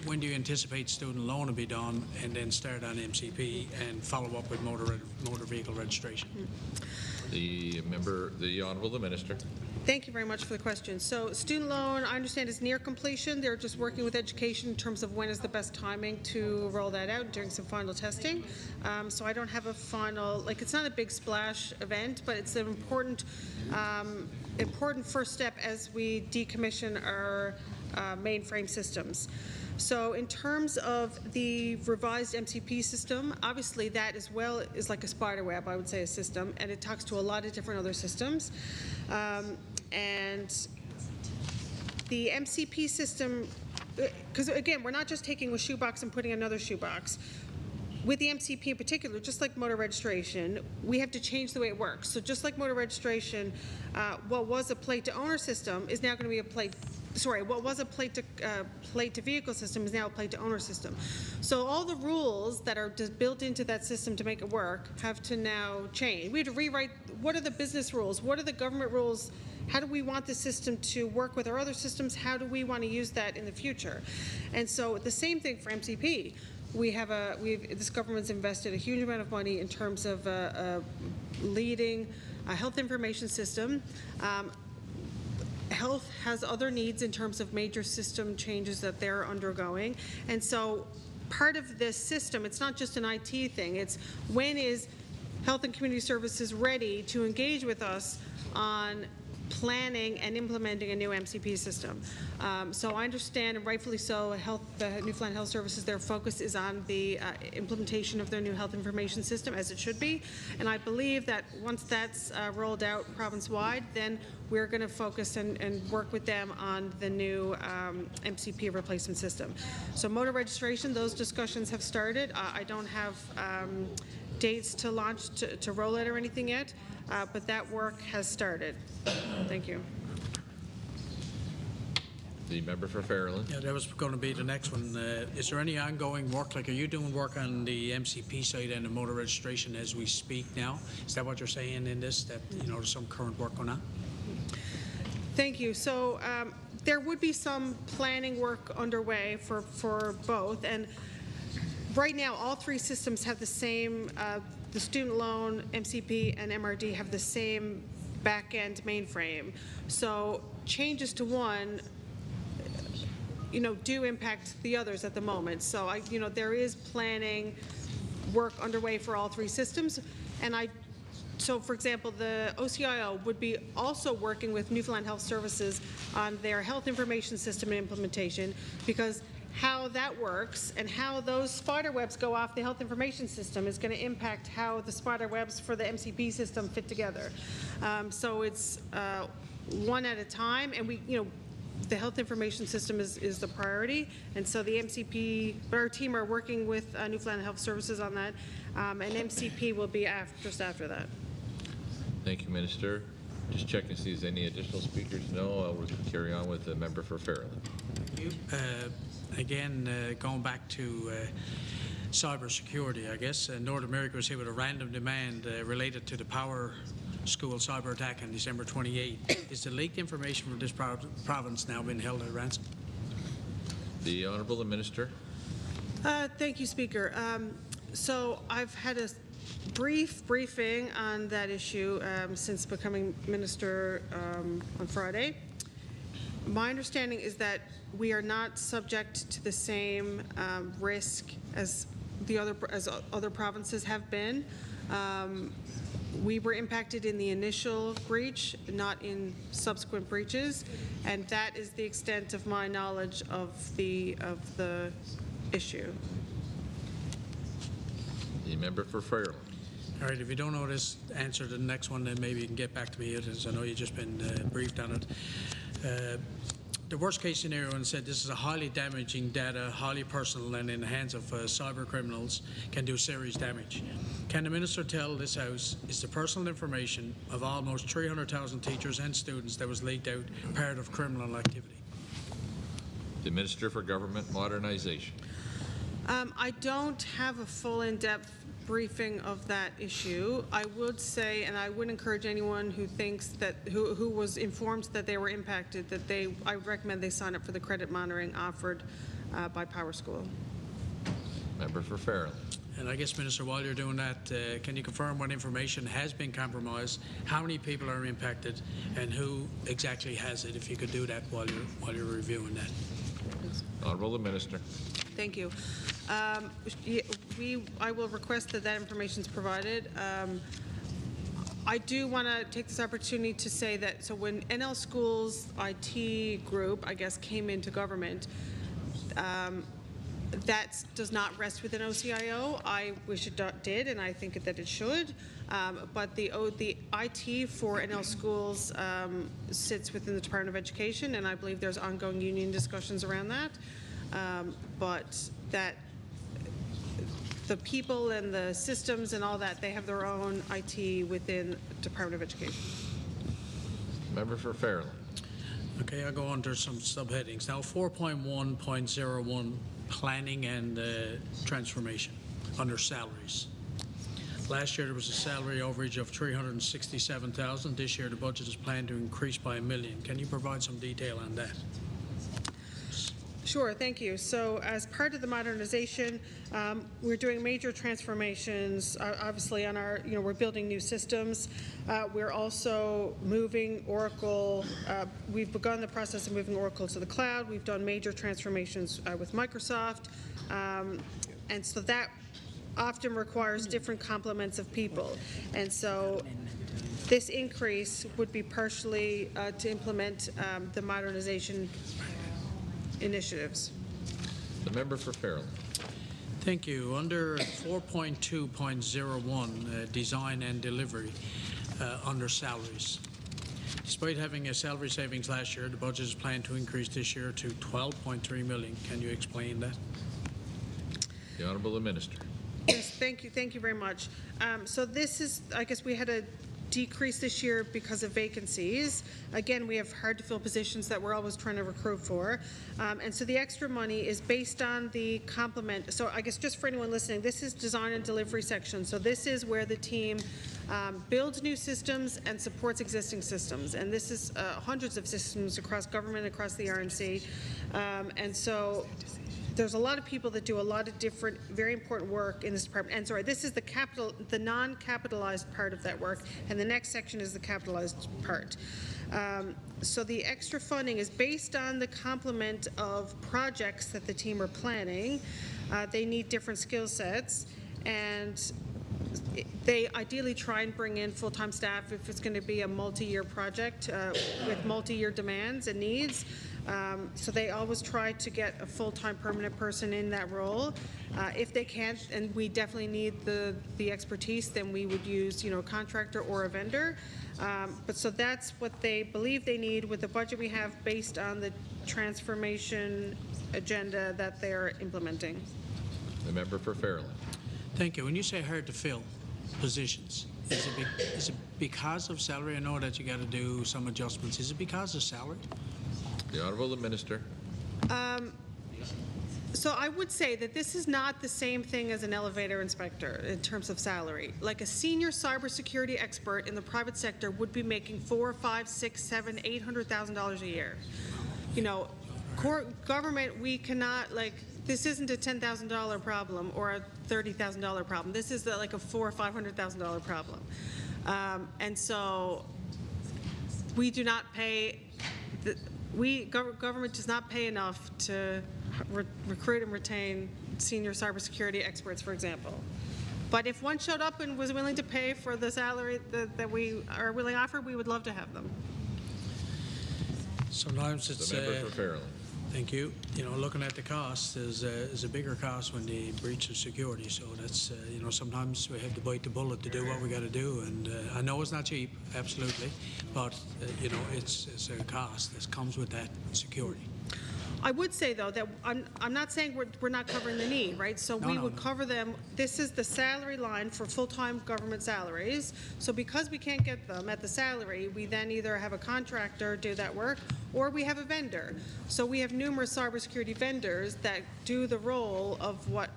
when do you anticipate student loan to be done, and then start on MCP and follow up with motor vehicle registration? The Honourable the Minister. Thank you very much for the question. So student loan, I understand, is near completion. They're just working with education in terms of when is the best timing to roll that out, doing some final testing. So I don't have a final, it's not a big splash event, but it's an important first step as we decommission our mainframe systems. So in terms of the revised MCP system, obviously that as well is like a spider web, I would say, a system, and it talks to a lot of different other systems. And the MCP system, because again, we're not just taking a shoebox and putting another shoebox. With the MCP in particular, just like motor registration, we have to change the way it works. So just like motor registration, what was a plate to owner system is now going to be what was a plate to vehicle system is now a plate to owner system. So all the rules that are just built into that system to make it work have to now change. We have to rewrite what are the business rules, what are the government rules, how do we want the system to work with our other systems, how do we want to use that in the future? And so the same thing for MCP. This government's invested a huge amount of money in terms of leading a health information system. Health has other needs in terms of major system changes that they're undergoing. And so part of this system, it's not just an IT thing, it's when is Health and Community Services ready to engage with us on planning and implementing a new MCP system. So I understand, and rightfully so, the Newfoundland Health Services, their focus is on the implementation of their new health information system, as it should be. And I believe that once that's rolled out province-wide, then we're going to focus and work with them on the new MCP replacement system. So motor registration, those discussions have started. I don't have dates to launch, to roll it or anything yet, but that work has started. Thank you. The member for Fairland. Yeah, that was going to be the next one. Is there any ongoing work? Are you doing work on the MCP side and the motor registration as we speak now? Is that what you're saying in this, that there's some current work going on? Thank you. So there would be some planning work underway for both. And right now, all three systems have the same, the student loan, MCP, and MRD have the same back-end mainframe. So changes to one, do impact the others at the moment. So there is planning work underway for all three systems, and I so, for example, the OCIO would be also working with Newfoundland Health Services on their health information system implementation, because how that works and how those spider webs go off the health information system is going to impact how the spider webs for the MCP system fit together. So it's one at a time, and the health information system is the priority, and so the MCP, our team are working with Newfoundland Health Services on that, and MCP will be just after that. Thank you, Minister. Just check and see if there's any additional speakers. No, I'll carry on with the member for Fairland. Thank you. Again, going back to cyber security, I guess North America was hit with a random demand related to the Power School cyber attack on December 28. Is the leaked information from this province now been held at ransom? The Honourable Minister. Thank you, Speaker. So I've had a briefing on that issue since becoming Minister on Friday. My understanding is that we are not subject to the same risk as other provinces have been. We were impacted in the initial breach, not in subsequent breaches, and that is the extent of my knowledge of the issue. The member for Fairland. All right, if you don't know this answer to the next one, then maybe you can get back to me, as I know you've just been briefed on it. The worst case scenario, and said this is a highly damaging data, highly personal, and in the hands of cyber criminals can do serious damage. Can the Minister tell this House is the personal information of almost 300,000 teachers and students that was leaked out part of criminal activity? The Minister for Government Modernisation. I don't have a full in-depth briefing of that issue. I would say, and I would encourage anyone who thinks that, who was informed that they were impacted, that I would recommend they sign up for the credit monitoring offered by Power School. Member for Fairland. And I guess, Minister, while you're doing that, can you confirm what information has been compromised, how many people are impacted, and who exactly has it, if you could do that while you're reviewing that? Honourable Minister. Thank you. I will request that information is provided. I do want to take this opportunity to say that, so when NL Schools IT group, I guess, came into government, that does not rest within OCIO. I wish it did, and I think that it should. But the IT for NL Schools sits within the Department of Education, and I believe there's ongoing union discussions around that. But that the people and the systems and all that, they have their own IT within Department of Education. Member for Fairland. Okay, I'll go on to some subheadings. Now, 4.1.01, planning and transformation under salaries. Last year there was a salary overage of $367,000. This year the budget is planned to increase by $1 million. Can you provide some detail on that? Sure, thank you. So as part of the modernization, we're doing major transformations, obviously on our, we're building new systems. We're also moving Oracle, we've begun the process of moving Oracle to the cloud. We've done major transformations with Microsoft. And so that often requires different complements of people. And so this increase would be partially to implement the modernization initiatives. The member for Fairland. Thank you. Under 4.2.01, design and delivery, under salaries. Despite having a salary savings last year, the budget is planned to increase this year to $12.3 million. Can you explain that? The Honourable Minister. Yes, thank you. Thank you very much. So this is, I guess we had a decrease this year because of vacancies. Again, we have hard to fill positions that we're always trying to recruit for. And so the extra money is based on the complement. So I guess just for anyone listening, this is design and delivery section. So this is where the team builds new systems and supports existing systems. And this is hundreds of systems across government, across the RNC. And so there's a lot of people that do a lot of different, very important work in this department. And sorry, this is the non-capitalized part of that work, and the next section is the capitalized part. So the extra funding is based on the complement of projects that the team are planning. They need different skill sets, and they ideally try and bring in full-time staff if it's going to be a multi-year project with multi-year demands and needs. So they always try to get a full-time permanent person in that role. If they can't, and we definitely need the expertise, then we would use, a contractor or a vendor. But so that's what they believe they need with the budget we have based on the transformation agenda that they're implementing. The member for Fairland. Thank you. When you say hard to fill positions, is it because of salary? I know that you got to do some adjustments. Is it because of salary? The Honourable Minister. So I would say that this is not the same thing as an elevator inspector in terms of salary. Like a senior cybersecurity expert in the private sector would be making $4, $5, $6, $7, $800,000 a year. Government, we cannot, this isn't a $10,000 problem or a $30,000 problem. This is like a $400,000 or $500,000 problem. And so we do not pay, government does not pay enough to recruit and retain senior cybersecurity experts, for example. But if one showed up and was willing to pay for the salary that we are willing to offer, we would love to have them. Sometimes it's The member for Fairland. Thank you. Looking at the cost is a bigger cost when they breach of security. So that's sometimes we have to bite the bullet to do what we got to do. And I know it's not cheap, absolutely, but it's a cost that comes with that security. I would say, though, that I'm not saying we're not covering the need, right? So we would cover them. This is the salary line for full-time government salaries. So because we can't get them at the salary, we then either have a contractor do that work or we have a vendor. So we have numerous cybersecurity vendors that do the role of what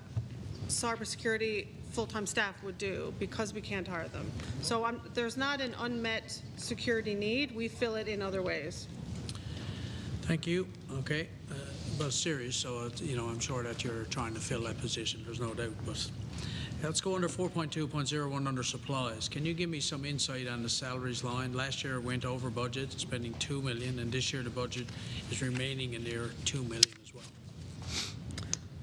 cybersecurity full-time staff would do because we can't hire them. So there's not an unmet security need. We fill it in other ways. Thank you. Okay. But serious, so I'm sure that you're trying to fill that position. There's no doubt. But let's go under 4.2.01 under supplies. Can you give me some insight on the salaries line? Last year it went over budget, spending $2 million, and this year the budget is remaining in there $2 million as well.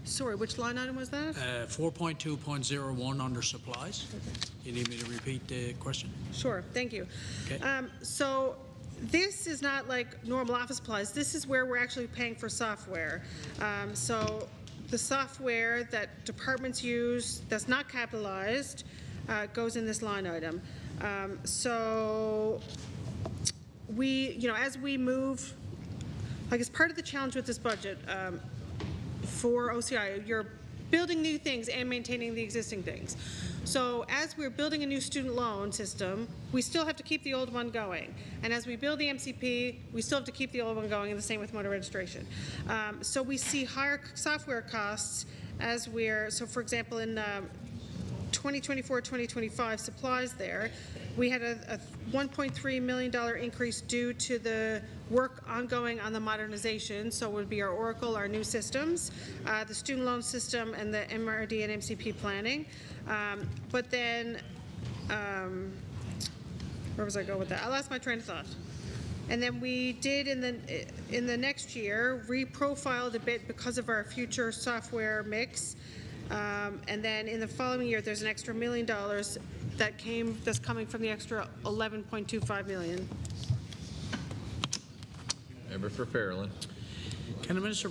Sorry, which line item was that? 4.2.01 under supplies. Okay. You need me to repeat the question? Sure. Thank you. Okay. So this is not like normal office supplies. This is where we're actually paying for software. So the software that departments use that's not capitalized goes in this line item. So we, as we move, I guess part of the challenge with this budget for OCI, you're building new things and maintaining the existing things. So as we're building a new student loan system, we still have to keep the old one going. And as we build the MCP, we still have to keep the old one going, and the same with motor registration. So we see higher software costs as so for example, in 2024-2025 supplies there, we had a $1.3 million increase due to the work ongoing on the modernization. So it would be our Oracle, our new systems, the student loan system, and the MRD and MCP planning. But then, where was I going with that? I lost my train of thought. And then we did in the next year reprofiled a bit because of our future software mix. And then in the following year, there's an extra $1 million that's coming from the extra $11.25 million. Member for Fairland. Can the Minister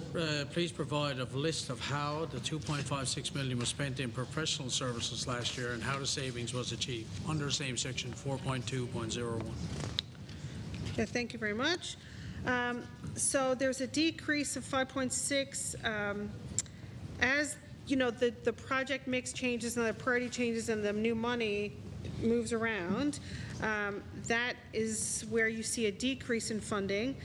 please provide a list of how the $2.56 million was spent in professional services last year and how the savings was achieved under the same section 4.2.01? Yeah, thank you very much. So there's a decrease of 5.6 as the project mix changes and the priority changes and the new money moves around. That is where you see a decrease in funding.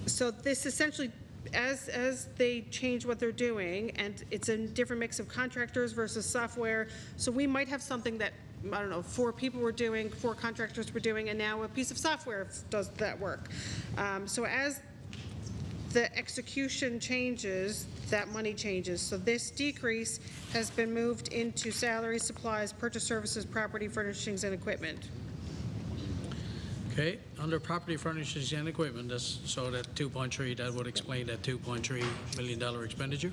So this essentially, as they change what they're doing, and it's a different mix of contractors versus software, so we might have something that, I don't know, 4 people were doing, 4 contractors were doing, and now a piece of software does that work. So as the execution changes, that money changes. So this decrease has been moved into salaries, supplies, purchase services, property, furnishings, and equipment. Okay, under property, furnishings, and equipment, so that 2.3, that would explain that $2.3 million expenditure?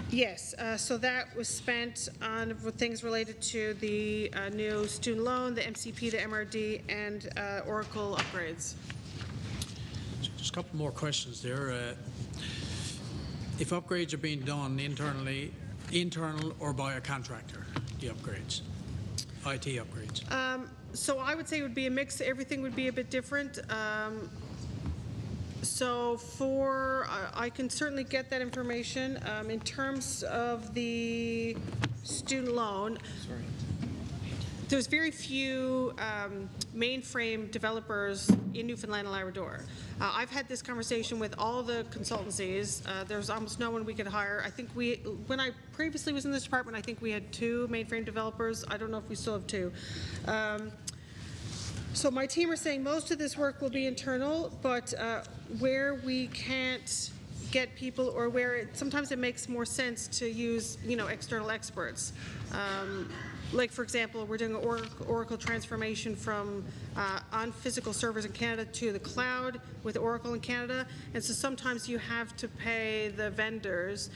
Yes, so that was spent on things related to the new student loan, the MCP, the MRD, and Oracle upgrades. Just a couple more questions there. If upgrades are being done internally, internal or by a contractor, the upgrades, IT upgrades? So I would say it would be a mix. Everything would be a bit different. So I can certainly get that information. In terms of the student loan, there's very few mainframe developers in Newfoundland and Labrador. I've had this conversation with all the consultancies. There's almost no one we could hire. I think when I previously was in this department, I think we had 2 mainframe developers. I don't know if we still have 2. So my team are saying most of this work will be internal, but where we can't get people, or where sometimes it makes more sense to use, external experts. Like, for example, we're doing an Oracle transformation from on physical servers in Canada to the cloud with Oracle in Canada, and so sometimes you have to pay the vendors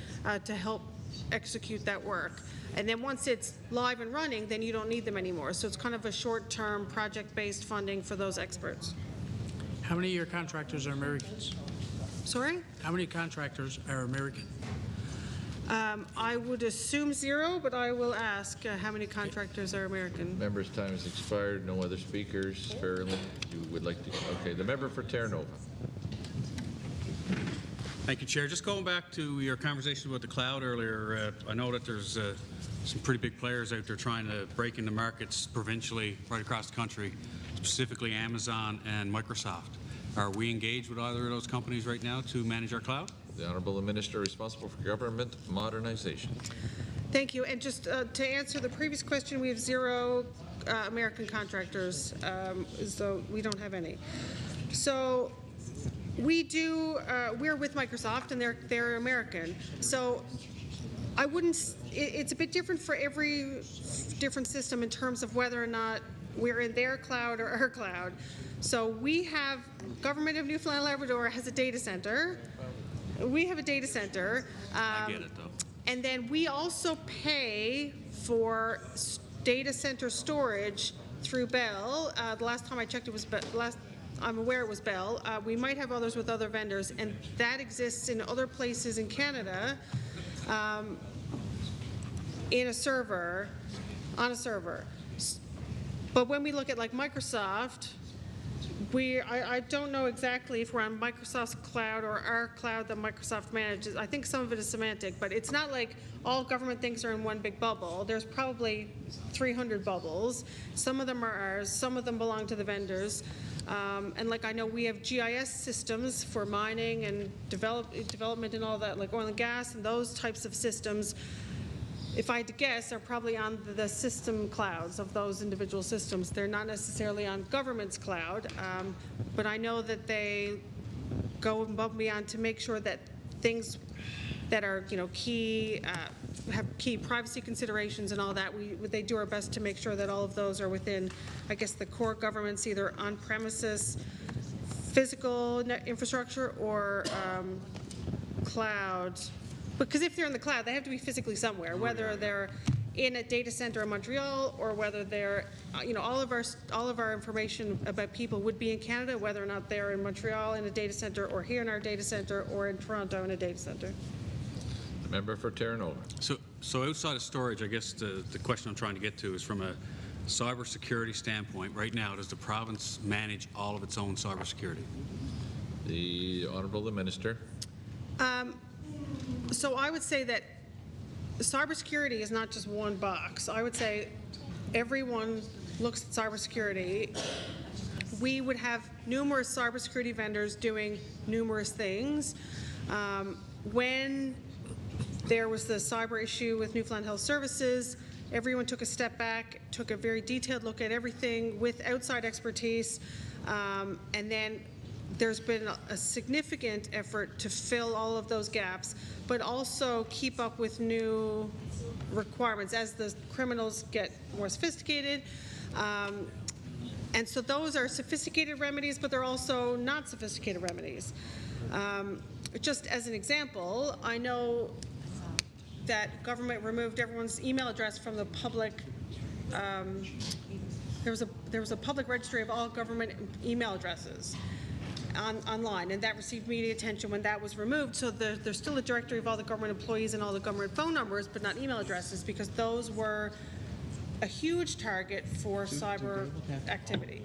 to help execute that work. And then once it's live and running, then you don't need them anymore. So it's kind of a short-term project-based funding for those experts. How many of your contractors are Americans? Sorry? How many contractors are American? I would assume 0, but I will ask how many contractors are American. Member's time has expired. No other speakers. Fairland, you would like to? Okay, the member for Terranova. Thank you, Chair. Just going back to your conversation about the cloud earlier, I know that there's some pretty big players out there trying to break into markets provincially right across the country, specifically Amazon and Microsoft. Are we engaged with either of those companies right now to manage our cloud? The Honourable Minister responsible for government modernization. Thank you. And just to answer the previous question, we have 0 American contractors, so we don't have any. So we do, we're with Microsoft, and they're American. So I wouldn't, it's a bit different for every different system in terms of whether or not we're in their cloud or our cloud. So we have, Government of Newfoundland and Labrador has a data center. We have a data center. I get it, though. And then we also pay for data center storage through Bell. The last time I checked, it was I'm aware it was Bell. We might have others with other vendors, and that exists in other places in Canada in a server, on a server. But when we look at like Microsoft, I don't know exactly if we're on Microsoft's cloud or our cloud that Microsoft manages. I think some of it is semantic, but it's not like all government things are in one big bubble. There's probably 300 bubbles. Some of them are ours, some of them belong to the vendors. And like I know we have GIS systems for mining and development and all that, like oil and gas and those types of systems. If I had to guess, are probably on the system clouds of those individual systems. They're not necessarily on government's cloud, but I know that they go above and beyond to make sure that things that are, key, have key privacy considerations and all that, they do our best to make sure that all of those are within, I guess, the core government's either on-premises physical infrastructure or cloud. Because if they're in the cloud, they have to be physically somewhere, whether they're in a data center in Montreal or whether they're, all of our information about people would be in Canada, whether or not they're in Montreal in a data center or here in our data center or in Toronto in a data center. The member for Terranova. So outside of storage, I guess the question I'm trying to get to is from a cybersecurity standpoint. Right now, does the province manage all of its own cybersecurity? The Honourable the Minister. So I would say that cybersecurity is not just one box. I would say everyone looks at cybersecurity. We would have numerous cybersecurity vendors doing numerous things. When there was the cyber issue with Newfoundland Health Services, everyone took a step back, took a very detailed look at everything with outside expertise, and then there's been a significant effort to fill all of those gaps, but also keep up with new requirements as the criminals get more sophisticated. And so those are sophisticated remedies, but they're also not sophisticated remedies. Just as an example, I know that government removed everyone's email address from the public. There was a public registry of all government email addresses online, and that received media attention when that was removed. So there's still a directory of all the government employees and all the government phone numbers, but not email addresses, because those were a huge target for cyber activity.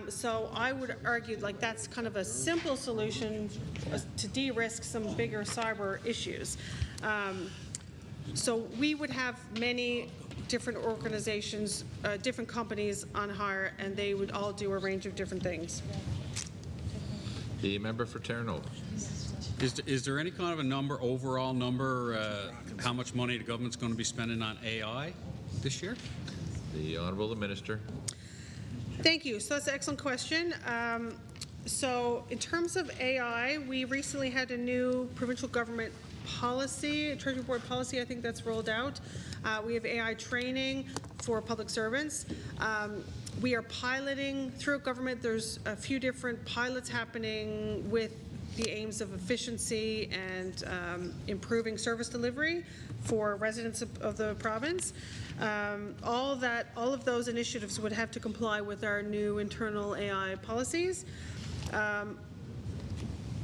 So I would argue like that's kind of a simple solution to de-risk some bigger cyber issues. So we would have many different organizations, different companies on hire, and they would all do a range of different things. The member for Terranova. Is there any kind of a number, overall number, how much money the government's going to be spending on AI this year? The Honourable the Minister. Thank you. So that's an excellent question. So in terms of AI, we recently had a new provincial government policy, Treasury Board policy, I think that's rolled out. We have AI training for public servants. We are piloting through government. There's a few different pilots happening with the aims of efficiency and improving service delivery for residents of the province. All of those initiatives would have to comply with our new internal AI policies.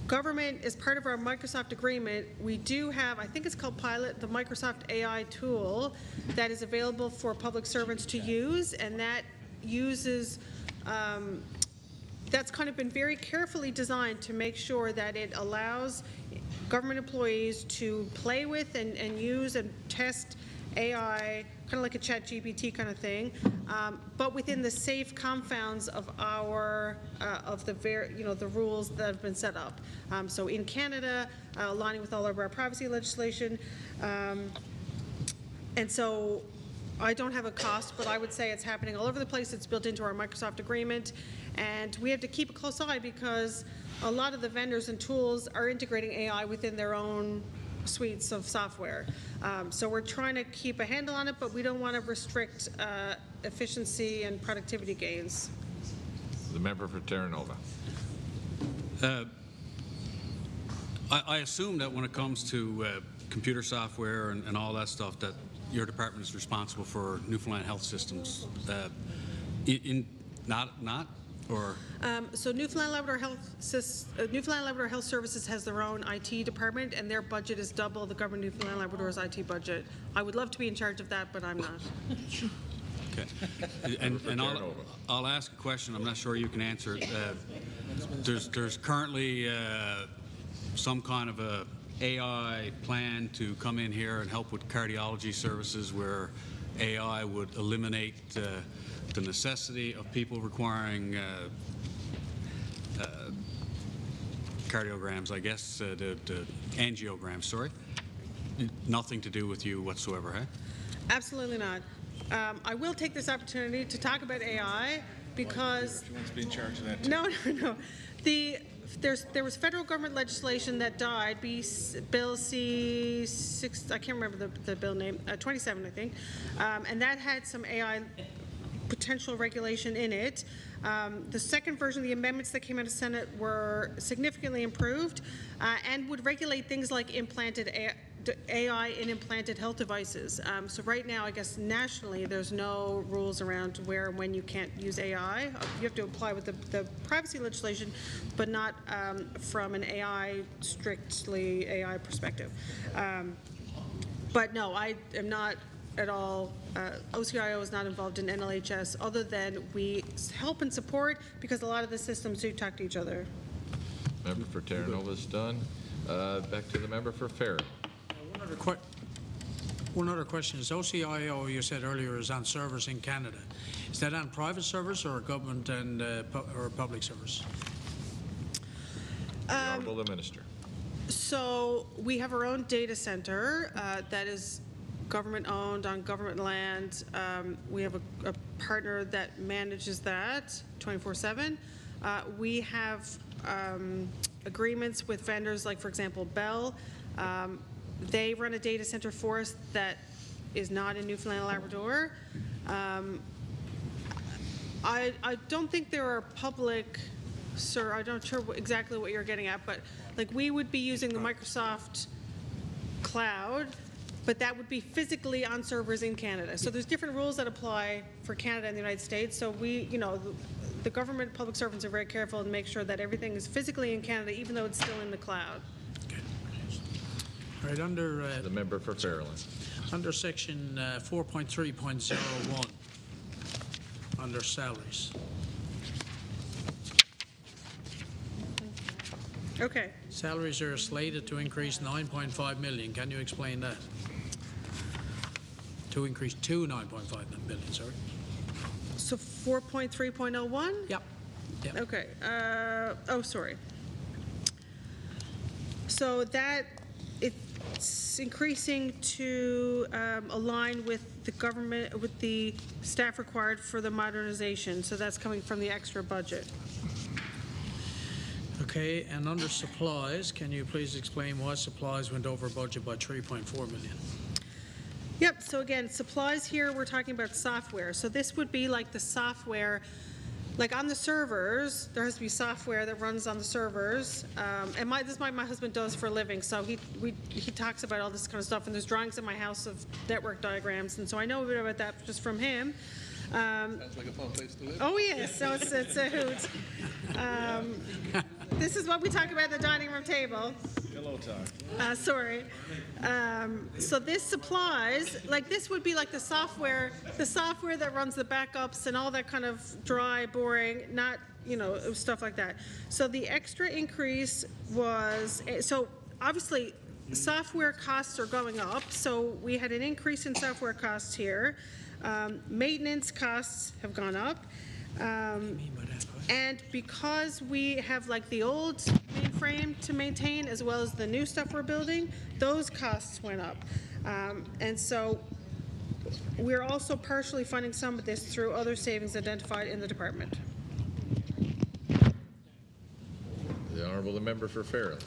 Government, as part of our Microsoft agreement, we do have, I think it's called Pilot, the Microsoft AI tool that is available for public servants to use, and that uses, that's kind of been very carefully designed to make sure that it allows government employees to play with and use and test AI, kind of like a ChatGPT kind of thing, but within the safe confounds of our the rules that have been set up. So in Canada, aligning with all of our privacy legislation, and so I don't have a cost, but I would say it's happening all over the place. It's built into our Microsoft agreement, and we have to keep a close eye because a lot of the vendors and tools are integrating AI within their own suites of software. So we're trying to keep a handle on it, but we don't want to restrict efficiency and productivity gains. The member for Terranova. I assume that when it comes to computer software and all that stuff, that your department is responsible for Newfoundland Health Systems. So Newfoundland Labrador Health Services has their own IT department, and their budget is double the government of Newfoundland Labrador's IT budget. I would love to be in charge of that, but I'm not. Okay. And I'll ask a question. I'm not sure you can answer it. There's currently some kind of a AI plan to come in here and help with cardiology services where AI would eliminate the necessity of people requiring cardiograms, I guess, the angiograms, sorry. Nothing to do with you whatsoever, huh? Absolutely not. I will take this opportunity to talk about AI because... She wants to be in charge of that, too. No. There was federal government legislation that died, Bill C6, I can't remember the bill name, 27, I think, and that had some AI potential regulation in it. The second version, the amendments that came out of Senate were significantly improved and would regulate things like implanted AI in implanted health devices. So right now, I guess nationally, there's no rules around where and when you can't use AI. You have to apply with the privacy legislation, but not from an strictly AI perspective. But no, I am not at all, OCIO is not involved in NLHS other than we help and support because a lot of the systems do talk to each other. Member for Terranova is done. Back to the member for Farron. One other question is OCIO, you said earlier, is on servers in Canada. Is that on private servers or government and or public servers? Honourable the Minister. So we have our own data center that is government owned on government land. We have a partner that manages that 24/7. We have agreements with vendors like, for example, Bell. They run a data center for us that is not in Newfoundland and Labrador. I don't think there are public, sir, I'm not sure exactly what you're getting at, but like we would be using the Microsoft cloud but that would be physically on servers in Canada. So there's different rules that apply for Canada and the United States. So we, the government public servants are very careful and make sure that everything is physically in Canada, even though it's still in the cloud. All right, under The member for Fairland. under section 4.3.01, under salaries. Okay. Salaries are slated to increase 9.5 million. Can you explain that? To increase to 9.5 million, sorry. So 4.3.01? Yep. Okay. Oh, sorry. So that it's increasing to align with the government, with the staff required for the modernization. So that's coming from the extra budget. Okay, and under supplies, can you please explain why supplies went over budget by 3.4 million? Yep, so again, supplies here, we're talking about software. So this would be like the software, like on the servers, there has to be software that runs on the servers. And this is what my husband does for a living. So he talks about all this kind of stuff, and there's drawings in my house of network diagrams. And so I know a bit about that just from him. Sounds like a fun place to live. Oh, yes, so it's a hoot. This is what we talk about at the dining room table. Hello, Todd. Sorry. So this supplies, like this would be like the software that runs the backups and all that kind of dry, boring, not, stuff like that. So the extra increase was, so obviously software costs are going up. So we had an increase in software costs here. Maintenance costs have gone up. And because we have like the old mainframe to maintain as well as the new stuff we're building, those costs went up. And so we're also partially funding some of this through other savings identified in the department. The Honourable Member for Fairland.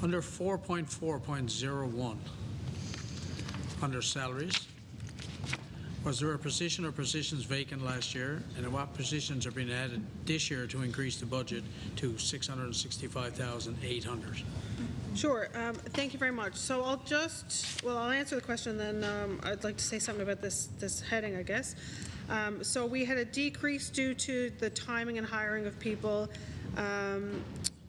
Under 4.4.01, under salaries, was there a position or positions vacant last year, and what positions are being added this year to increase the budget to 665,800? Sure. Thank you very much. So I'll answer the question, then I'd like to say something about this heading, I guess. So we had a decrease due to the timing and hiring of people.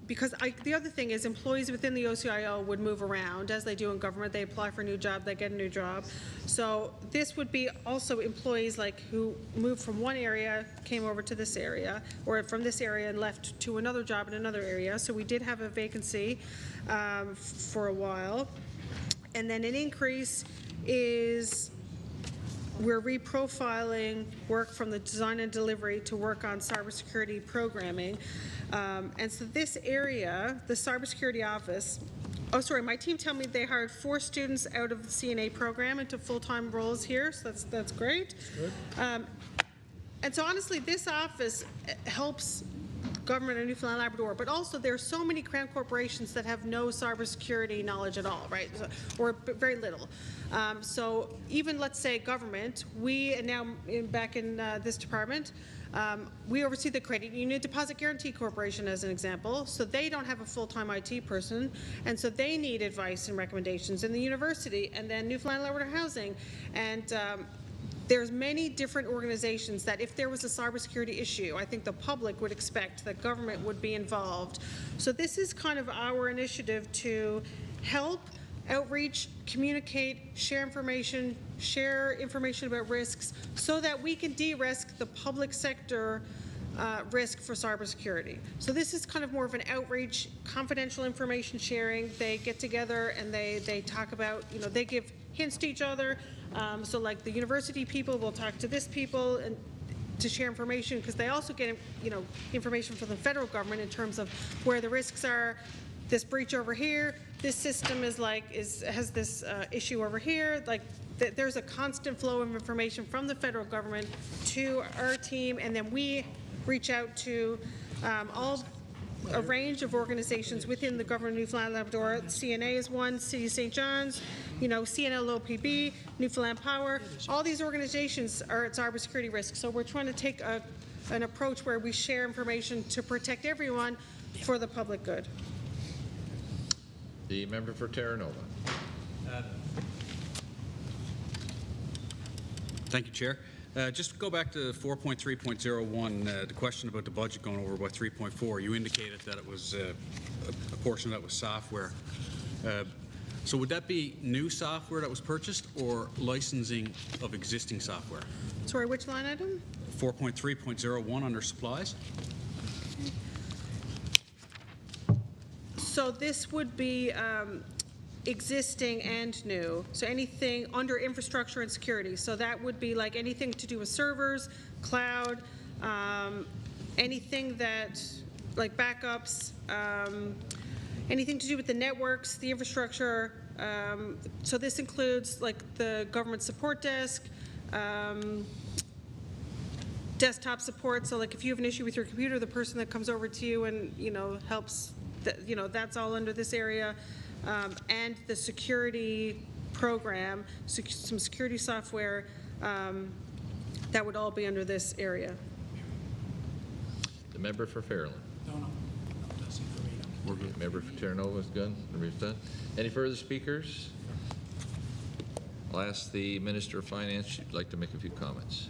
Because the other thing is employees within the OCIO would move around as they do in government. They apply for a new job, they get a new job. So this would be also employees like who moved from one area, came over to this area, or from this area and left to another job in another area. So we did have a vacancy for a while. And then an increase is we're reprofiling work from the design and delivery to work on cybersecurity programming. And so this area, the cybersecurity office, my team tell me they hired 4 students out of the CNA program into full-time roles here, so that's great. Good. And so honestly, this office helps government of Newfoundland and Labrador, but also there are so many Crown corporations that have no cybersecurity knowledge at all, right, or very little. So even, let's say, government, we, and now back in this department, we oversee the Credit Union Deposit Guarantee Corporation as an example. So they don't have a full-time IT person, and so they need advice and recommendations in the university, and then Newfoundland and Labrador Housing. And there's many different organizations that if there was a cybersecurity issue, I think the public would expect that government would be involved. So this is kind of our initiative to help outreach, communicate, share information about risks so that we can de-risk the public sector risk for cybersecurity. So this is kind of more of an outreach, confidential information sharing. They get together and they talk about, they give hints to each other. So like the university people will talk to this people and to share information because they also get, information from the federal government in terms of where the risks are. This breach over here, this system has this issue over here. Like there's a constant flow of information from the federal government to our team, and then we reach out to a range of organizations within the government of Newfoundland and Labrador. CNA is one, City of St. John's, CNLOPB, Newfoundland Power. All these organizations are at cybersecurity risk. So we're trying to take an approach where we share information to protect everyone for the public good. The member for Terranova. Thank you, Chair. Just go back to 4.3.01, the question about the budget going over by 3.4. You indicated that it was a portion that was software. So would that be new software that was purchased or licensing of existing software? Sorry, which line item? 4.3.01 under supplies. So this would be existing and new. So anything under infrastructure and security. So that would be like anything to do with servers, cloud, anything that, like backups, anything to do with the networks, the infrastructure. So this includes like the government support desk, desktop support. So like if you have an issue with your computer, the person that comes over to you and, helps, that's all under this area. And the security program, some security software, that would all be under this area. The member for Fairland. No. Nothing for me. Member for Terranova is done. Any further speakers? I'll ask the Minister of Finance. She'd like to make a few comments.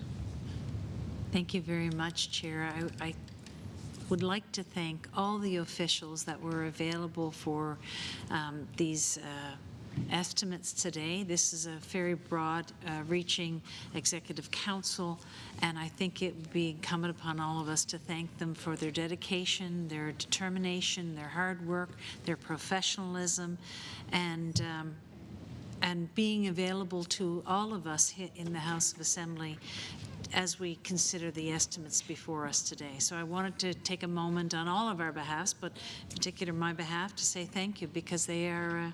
Thank you very much, Chair. I would like to thank all the officials that were available for these estimates today. This is a very broad reaching Executive Council, and I think it would be incumbent upon all of us to thank them for their dedication, their determination, their hard work, their professionalism, and being available to all of us in the House of Assembly as we consider the estimates before us today. So I wanted to take a moment on all of our behalfs, but in particular my behalf, to say thank you, because they are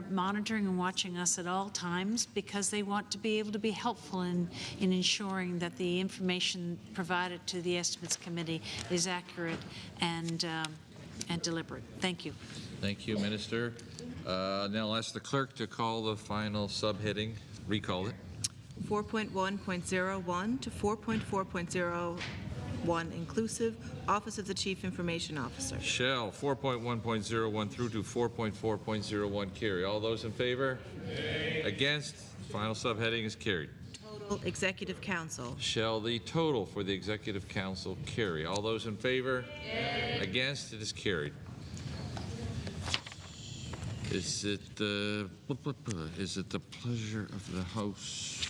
monitoring and watching us at all times, because they want to be able to be helpful in ensuring that the information provided to the Estimates Committee is accurate and deliberate. Thank you. Thank you, Minister. Now I'll ask the clerk to call the final subheading. Recall it. 4.1.01 to 4.4.01 inclusive, Office of the Chief Information Officer. Shall 4.1.01 through to 4.4.01 carry. All those in favor? Yay. Against? Final subheading is carried. Total Executive Council. Shall the total for the Executive Council carry? All those in favor? Yay. Against? It is carried. Is it the pleasure of the House?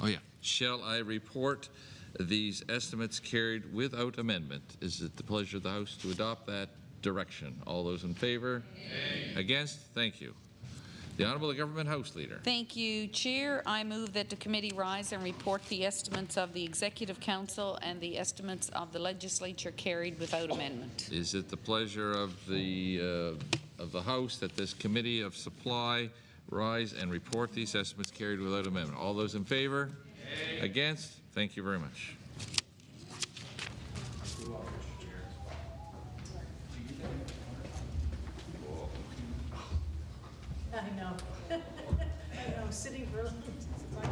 Oh, yeah. Shall I report these estimates carried without amendment? Is it the pleasure of the House to adopt that direction? All those in favor? Yay. Against? Thank you. The Honourable Government House Leader. Thank you, Chair. I move that the committee rise and report the estimates of the Executive Council and the estimates of the Legislature carried without amendment. Is it the pleasure of the House that this Committee of Supply rise and report these estimates carried without amendment? All those in favor? Yay. Against? Thank you very much. I know. I know. Sitting for it's not good.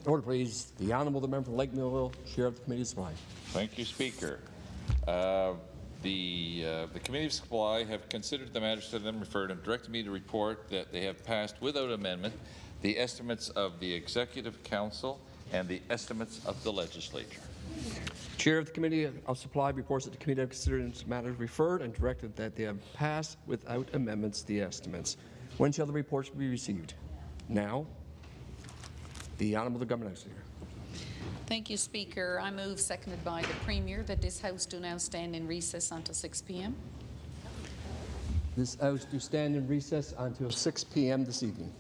Order, please. The Honourable the Member for Lake Millville, Chair of the Committee of Supply. Thank you, Speaker. The Committee of Supply have considered the matters to them referred and directed me to report that they have passed without amendment the estimates of the Executive Council and the estimates of the Legislature. Chair of the Committee of Supply reports that the committee have considered this matter referred and directed that they have passed without amendments the estimates. When shall the reports be received? Now. The Honourable the Government House Leader. Thank you, Speaker. I move, seconded by the Premier, that this House do now stand in recess until 6 p.m. This House do stand in recess until 6 p.m. this evening.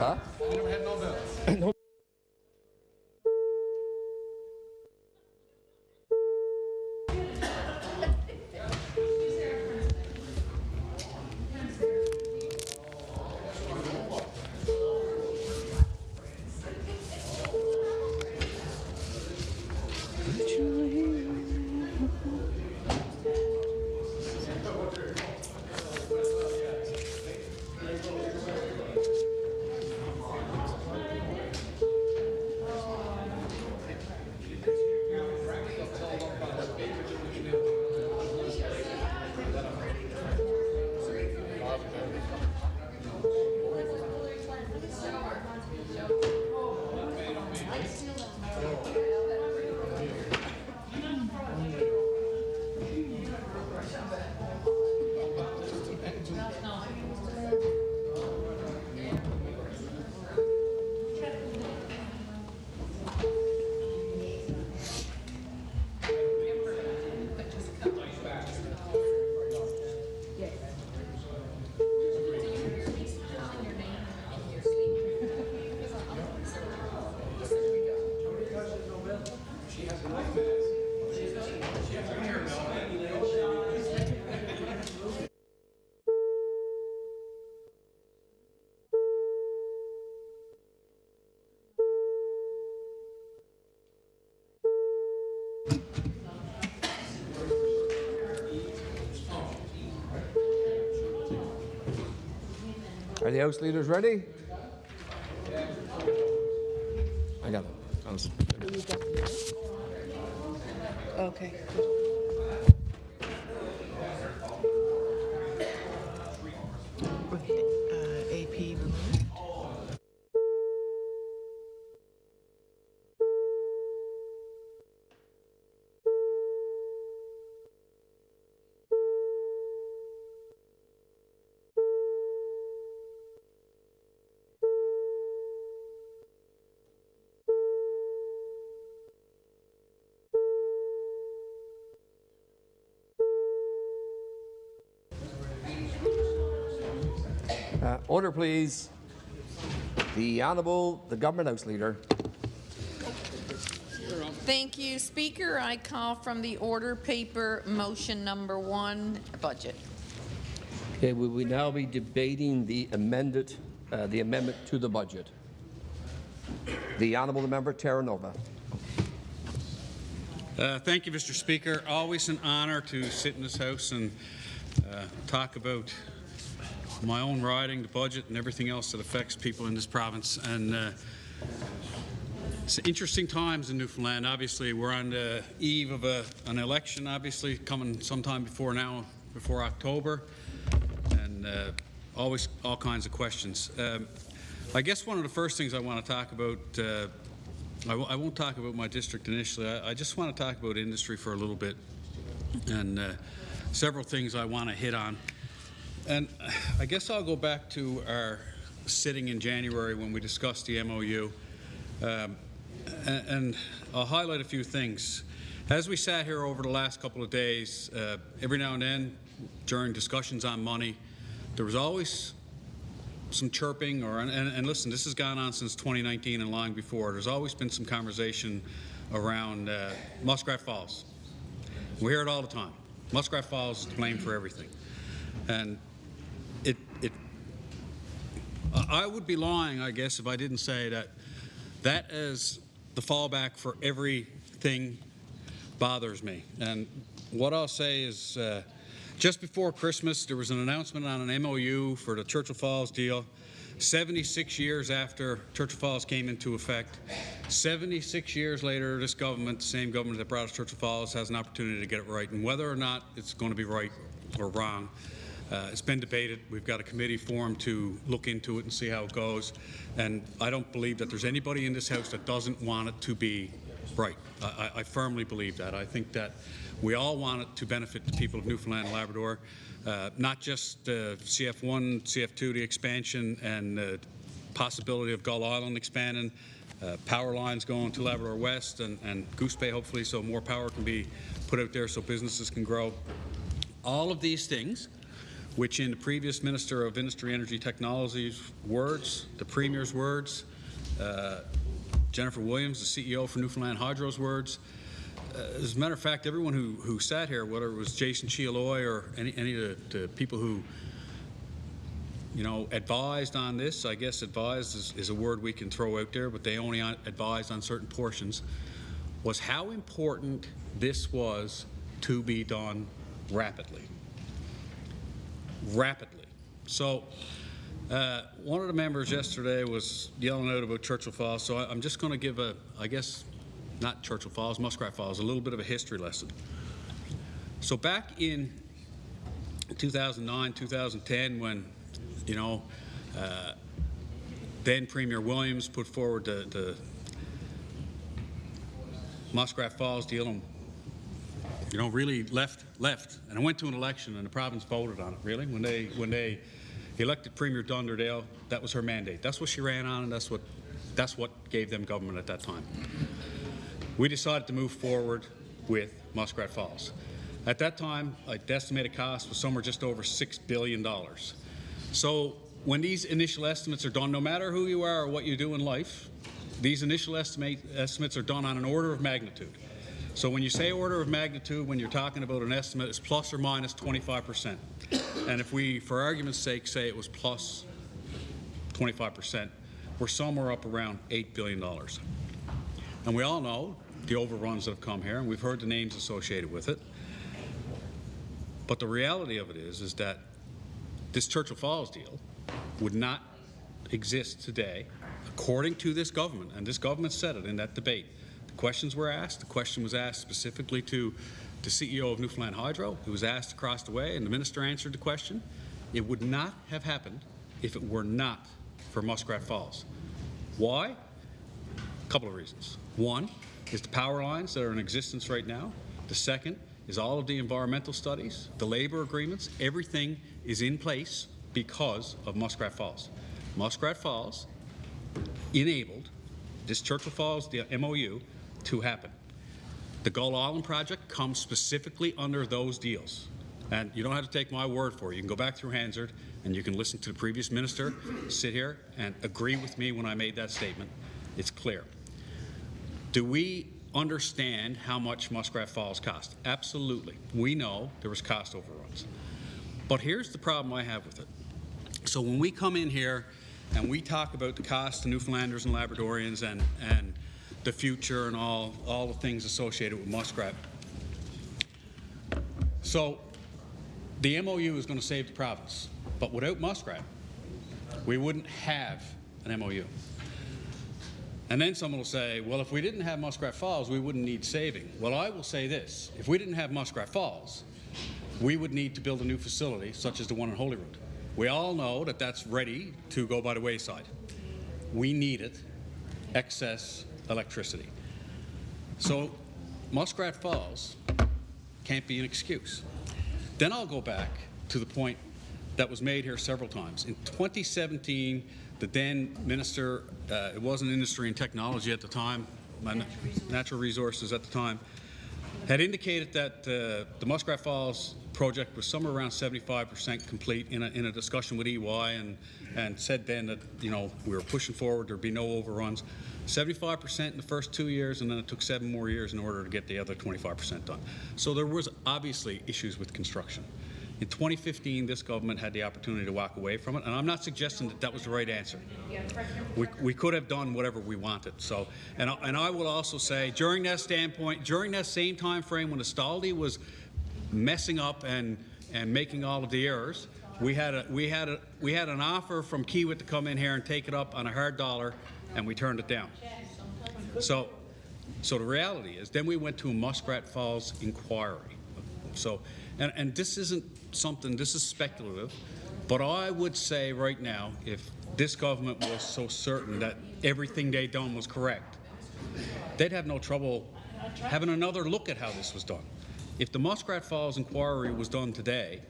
Huh? I never had no bill. No. Are the House leaders ready? I got it. Okay. AP removed. Order, please. The Honourable, the Government House Leader. Thank you, Speaker. I call from the order paper motion number 1, budget. Okay, we will now be debating the amendment to the budget. The Honourable Member Terranova. Thank you, Mr. Speaker. Always an honour to sit in this House and talk about my own riding, the budget, and everything else that affects people in this province. And it's interesting times in Newfoundland. Obviously, we're on the eve of an election, obviously, coming sometime before October, and always all kinds of questions. I guess one of the first things I want to talk about, I won't talk about my district initially. I just want to talk about industry for a little bit, and several things I want to hit on. And I guess I'll go back to our sitting in January when we discussed the MOU, and I'll highlight a few things. As we sat here over the last couple of days, every now and then during discussions on money, there was always some chirping, and listen, this has gone on since 2019 and long before. There's always been some conversation around Muskrat Falls. We hear it all the time. Muskrat Falls is to blame for everything. And I would be lying, I guess, if I didn't say that is the fallback for everything bothers me. And what I'll say is just before Christmas, there was an announcement on an MOU for the Churchill Falls deal. 76 years after Churchill Falls came into effect, 76 years later, this government, the same government that brought us Churchill Falls, has an opportunity to get it right. And whether or not it's going to be right or wrong, it's been debated. We've got a committee formed to look into it and see how it goes. And I don't believe that there's anybody in this House that doesn't want it to be right. I firmly believe that. I think that we all want it to benefit the people of Newfoundland and Labrador, not just CF1, CF2, the expansion, and the possibility of Gull Island expanding, power lines going to Labrador West and Goose Bay, hopefully, so more power can be put out there so businesses can grow. All of these things which in the previous Minister of Industry, Energy, Technology's words, the Premier's words, Jennifer Williams, the CEO for Newfoundland Hydro's words, as a matter of fact, everyone who sat here, whether it was Jason Chialoy or any of the people who, you know, advised on this, I guess advised is a word we can throw out there, but they only advised on certain portions, was how important this was to be done rapidly. Rapidly. So one of the members yesterday was yelling out about Churchill Falls, so I'm just going to give I guess, not Churchill Falls, Muskrat Falls, a little bit of a history lesson. So back in 2009, 2010, when, you know, then Premier Williams put forward the Muskrat Falls deal, and, you know, really left, and it went to an election, and the province voted on it. Really, when they elected Premier Dunderdale, that was her mandate. That's what she ran on, and that's what gave them government at that time. We decided to move forward with Muskrat Falls. At that time, the estimated cost was somewhere just over $6 billion. So when these initial estimates are done, no matter who you are or what you do in life, these initial estimates are done on an order of magnitude. So when you say order of magnitude, when you're talking about an estimate, it's plus or minus 25%. And if we, for argument's sake, say it was plus 25%, we're somewhere up around $8 billion. And we all know the overruns that have come here, and we've heard the names associated with it. But the reality of it is that this Churchill Falls deal would not exist today, according to this government, and this government said it in that debate. The questions were asked. The question was asked specifically to the CEO of Newfoundland Hydro. It was asked across the way, and the minister answered the question. It would not have happened if it were not for Muskrat Falls. Why? A couple of reasons. One is the power lines that are in existence right now. The second is all of the environmental studies, the labor agreements, everything is in place because of Muskrat Falls. Muskrat Falls enabled this Churchill Falls, the MOU, to happen. The Gull Island project comes specifically under those deals. And you don't have to take my word for it. You can go back through Hansard and you can listen to the previous minister sit here and agree with me when I made that statement. It's clear. Do we understand how much Muskrat Falls cost? Absolutely. We know there was cost overruns. But here's the problem I have with it. So when we come in here and we talk about the cost to Newfoundlanders and Labradorians and the future and all the things associated with Muskrat. So the MOU is going to save the province. But without Muskrat, we wouldn't have an MOU. And then someone will say, well, if we didn't have Muskrat Falls, we wouldn't need saving. Well, I will say this. If we didn't have Muskrat Falls, we would need to build a new facility, such as the one in Holyrood. We all know that that's ready to go by the wayside. We needed excess electricity. So Muskrat Falls can't be an excuse. Then I'll go back to the point that was made here several times. In 2017, the then minister, it wasn't Industry and Technology at the time, Natural Resources at the time, had indicated that the Muskrat Falls project was somewhere around 75% complete in a discussion with EY, and said then that, you know, we were pushing forward, there'd be no overruns. 75% in the first 2 years, and then it took 7 more years in order to get the other 25% done. So there was obviously issues with construction. In 2015, this government had the opportunity to walk away from it, and I'm not suggesting that that was the right answer. We could have done whatever we wanted. So, and I will also say, during that same time frame when Astaldi was messing up and making all of the errors, we had an offer from Kiewit to come in here and take it up on a hard dollar, and we turned it down. So the reality is, then we went to a Muskrat Falls inquiry. So, and this isn't something, this is speculative, but I would say right now, if this government was so certain that everything they'd done was correct, they'd have no trouble having another look at how this was done. If the Muskrat Falls inquiry was done today,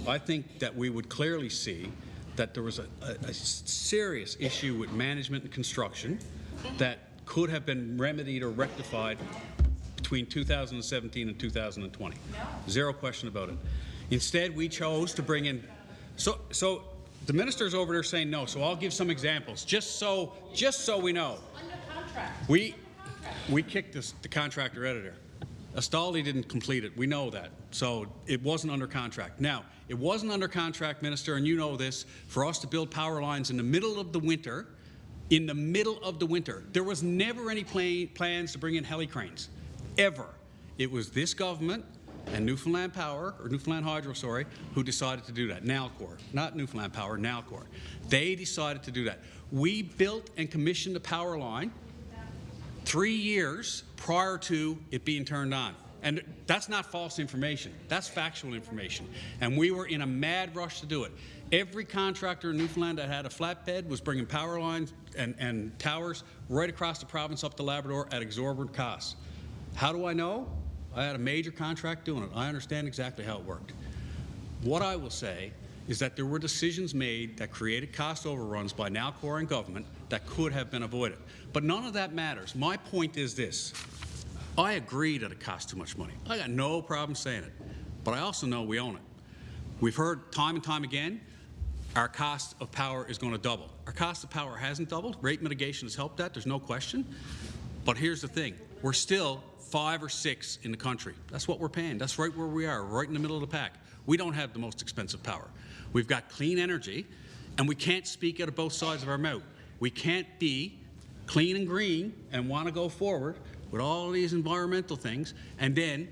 I think that we would clearly see that there was a serious issue with management and construction that could have been remedied or rectified between 2017 and 2020. Zero question about it. Instead, we chose to bring in So the minister's over there saying no. So I'll give some examples, just so we know. We kicked the contractor out of there. Astaldi didn't complete it. We know that. So it wasn't under contract. Now, it wasn't under contract, Minister, and you know this, for us to build power lines in the middle of the winter. In the middle of the winter. There was never any plans to bring in heli cranes, ever. It was this government and Newfoundland Power, or Newfoundland Hydro, sorry, who decided to do that. Nalcor, not Newfoundland Power, Nalcor. They decided to do that. We built and commissioned the power line 3 years prior to it being turned on. And that's not false information. That's factual information. And we were in a mad rush to do it. Every contractor in Newfoundland that had a flatbed was bringing power lines and towers right across the province up to Labrador at exorbitant costs. How do I know? I had a major contract doing it. I understand exactly how it worked. What I will say is that there were decisions made that created cost overruns by Nalcor and government that could have been avoided. But none of that matters. My point is this. I agree that it costs too much money. I got no problem saying it. But I also know we own it. We've heard time and time again, our cost of power is going to double. Our cost of power hasn't doubled. Rate mitigation has helped that. There's no question. But here's the thing. We're still 5 or 6 in the country. That's what we're paying. That's right where we are, right in the middle of the pack. We don't have the most expensive power. We've got clean energy, and we can't speak out of both sides of our mouth. We can't be clean and green and want to go forward with all these environmental things and then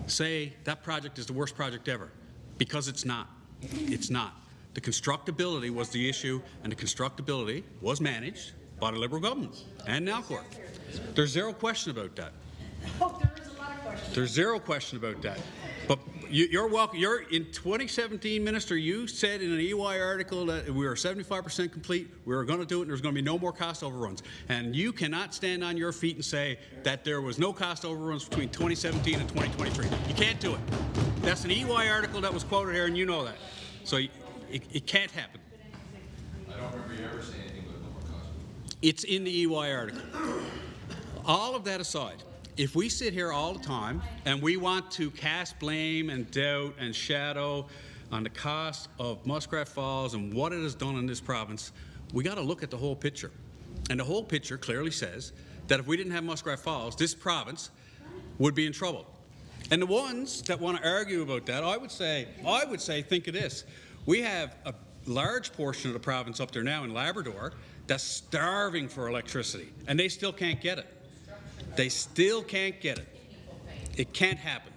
say that project is the worst project ever, because it's not. It's not. The constructability was the issue, and the constructability was managed by the Liberal government and Nalcor. There's zero question about that. Oh, there is a lot of questions. There's zero question about that. But you're welcome. In 2017, Minister, you said in an EY article that we were 75% complete, we were going to do it, and there's going to be no more cost overruns. And you cannot stand on your feet and say that there was no cost overruns between 2017 and 2023. You can't do it. That's an EY article that was quoted here, and you know that. So it can't happen. I don't remember you ever saying anything about no more cost. It's in the EY article. All of that aside, if we sit here all the time and we want to cast blame and doubt and shadow on the cost of Muskrat Falls and what it has done in this province, we got to look at the whole picture. And the whole picture clearly says that if we didn't have Muskrat Falls, this province would be in trouble. And the ones that want to argue about that, I would say, think of this. We have a large portion of the province up there now in Labrador that's starving for electricity, and they still can't get it. They still can't get it. It can't happen.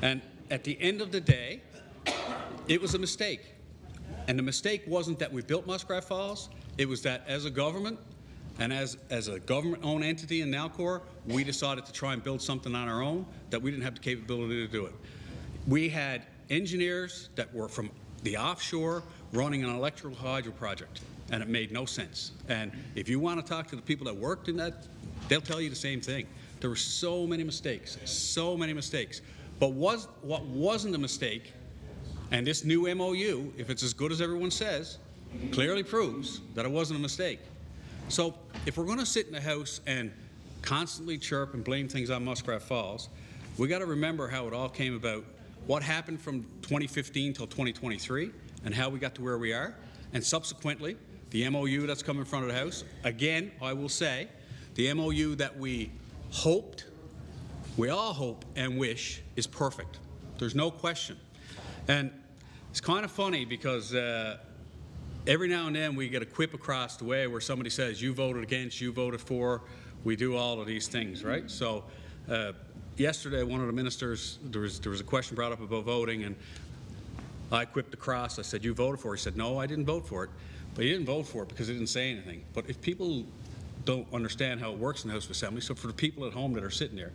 And at the end of the day, it was a mistake. And the mistake wasn't that we built Muskrat Falls. It was that as a government and as a government-owned entity in Nalcor, we decided to try and build something on our own that we didn't have the capability to do it. We had engineers that were from the offshore running an electrical hydro project, and it made no sense. And if you want to talk to the people that worked in that, they'll tell you the same thing. There were so many mistakes, so many mistakes. But what wasn't a mistake, and this new MOU, if it's as good as everyone says, clearly proves that it wasn't a mistake. So if we're going to sit in the House and constantly chirp and blame things on Muskrat Falls, we got to remember how it all came about, what happened from 2015 till 2023, and how we got to where we are, and subsequently the MOU that's come in front of the House. Again, I will say, the MOU that we hoped, we all hope and wish, is perfect. There's no question. And it's kind of funny because every now and then we get a quip across the way where somebody says, you voted against, you voted for, we do all of these things, right? So yesterday, one of the ministers, there was a question brought up about voting, and I quipped across. I said, you voted for it. He said, no, I didn't vote for it. But he didn't vote for it because he didn't say anything. But if people don't understand how it works in the House of Assembly, so for the people at home that are sitting there,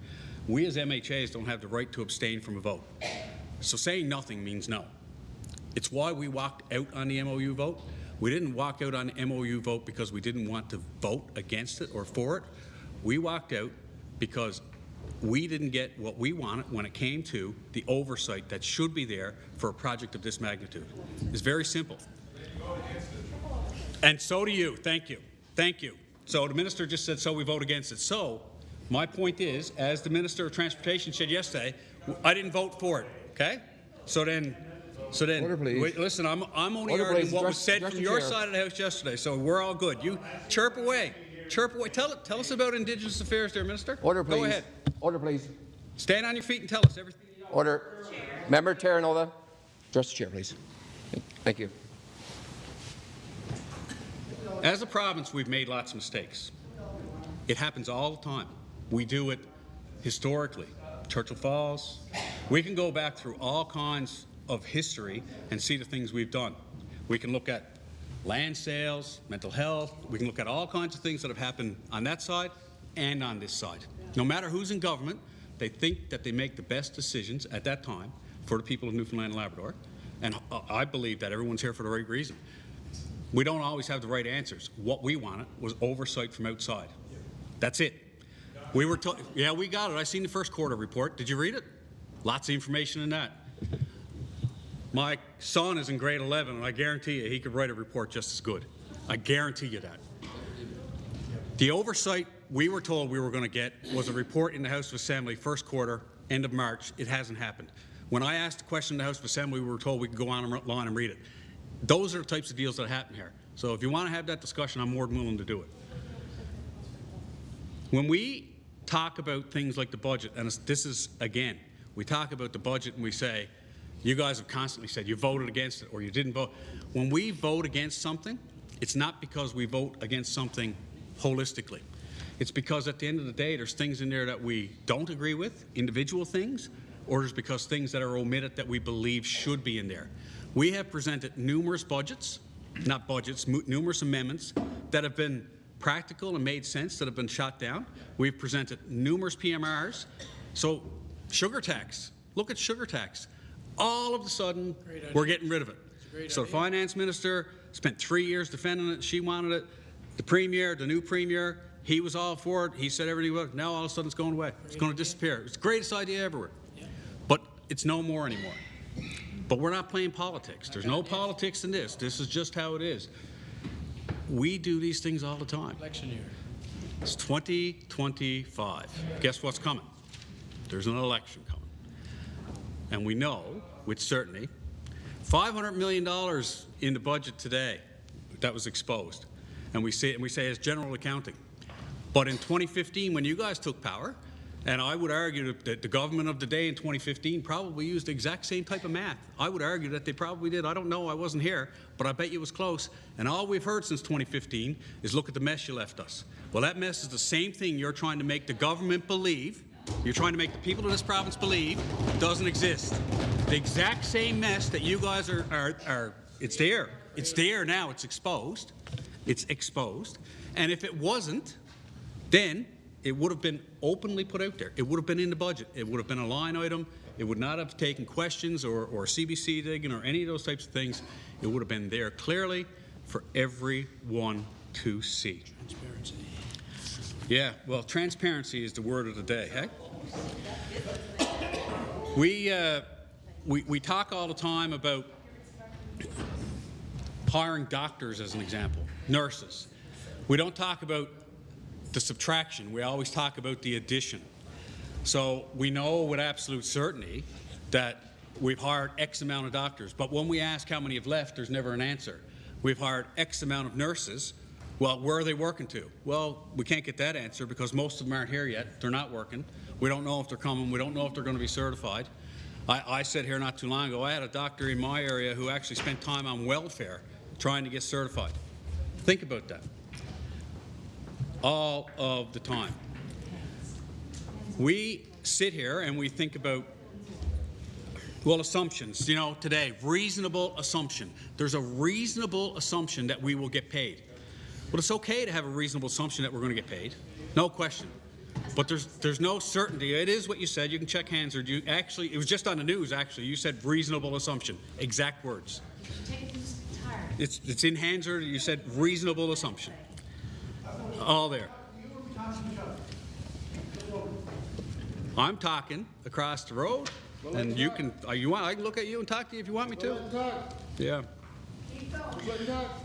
we as MHAs don't have the right to abstain from a vote. So saying nothing means no. It's why we walked out on the MOU vote. We didn't walk out on the MOU vote because we didn't want to vote against it or for it. We walked out because we didn't get what we wanted when it came to the oversight that should be there for a project of this magnitude. It's very simple. And so do you. Thank you. Thank you. So the minister just said, so we vote against it. So my point is, as the Minister of Transportation said yesterday, I didn't vote for it, okay? So then So then, Order, please. wait, listen, I'm only Order, arguing please. what was Address- said address from the your chair. side of the House yesterday, so we're all good. You chirp away. Chirp away. Tell us about Indigenous affairs there, Minister. Order, please. Go ahead. Order, please. Stand on your feet and tell us everything. Order. Member Terranova. Address the chair, please. Thank you. As a province, we've made lots of mistakes. It happens all the time. We do it historically. Churchill Falls. We can go back through all kinds of history and see the things we've done. We can look at land sales, mental health. We can look at all kinds of things that have happened on that side and on this side. No matter who's in government, they think that they make the best decisions at that time for the people of Newfoundland and Labrador. And I believe that everyone's here for the right reason. We don't always have the right answers. What we wanted was oversight from outside. That's it. We were told, yeah, we got it. I seen the first quarter report. Did you read it? Lots of information in that. My son is in grade 11, and I guarantee you he could write a report just as good. I guarantee you that. The oversight we were told we were going to get was a report in the House of Assembly first quarter, end of March. It hasn't happened. When I asked the question in the House of Assembly, we were told we could go online and read it. Those are the types of deals that happen here. So if you want to have that discussion, I'm more than willing to do it. When we talk about things like the budget, and this is, again, we talk about the budget and we say, you guys have constantly said you voted against it or you didn't vote. When we vote against something, it's not because we vote against something holistically. It's because at the end of the day, there's things in there that we don't agree with, individual things, or there's because things that are omitted that we believe should be in there. We have presented numerous budgets, not budgets, numerous amendments that have been practical and made sense, that have been shot down. We've presented numerous PMRs. So sugar tax, look at sugar tax. All of a sudden, we're getting rid of it. So the finance minister spent 3 years defending it. She wanted it. The premier, the new premier, he was all for it. He said everything was. Now all of a sudden it's going away. It's going to disappear. It's the greatest idea everywhere. But it's no more anymore. But we're not playing politics. There's no politics in this. This is just how it is. We do these things all the time. Election year. It's 2025. Guess what's coming? There's an election coming. And we know, with certainty, $500 million in the budget today that was exposed. And we say it's general accounting. But in 2015, when you guys took power, and I would argue that the government of the day in 2015 probably used the exact same type of math. I would argue that they probably did. I don't know. I wasn't here, but I bet you it was close. And all we've heard since 2015 is look at the mess you left us. Well, that mess is the same thing you're trying to make the government believe. You're trying to make the people of this province believe doesn't exist. The exact same mess that you guys are it's there. It's there now. It's exposed. It's exposed. And if it wasn't, then it would have been openly put out there. It would have been in the budget. It would have been a line item. It would not have taken questions or CBC digging or any of those types of things. It would have been there clearly for everyone to see. Transparency. Yeah, well, transparency is the word of the day, hey? We talk all the time about hiring doctors as an example, nurses. We don't talk about the subtraction. We always talk about the addition. So we know with absolute certainty that we've hired X amount of doctors, but when we ask how many have left, there's never an answer. We've hired X amount of nurses. Well, where are they working to? Well, we can't get that answer because most of them aren't here yet. They're not working. We don't know if they're coming. We don't know if they're going to be certified. I said here not too long ago, I had a doctor in my area who actually spent time on welfare trying to get certified. Think about that. All of the time. We sit here and we think about, well, assumptions. You know, today, reasonable assumption. There's a reasonable assumption that we will get paid. Well, it's okay to have a reasonable assumption that we're going to get paid. No question. But there's no certainty. It is what you said. You can check Hansard. You actually, it was just on the news, actually. You said reasonable assumption. Exact words. It's in Hansard. You said reasonable assumption. All there. I'm talking across the road, and you can. I can look at you and talk to you if you want me to. Yeah.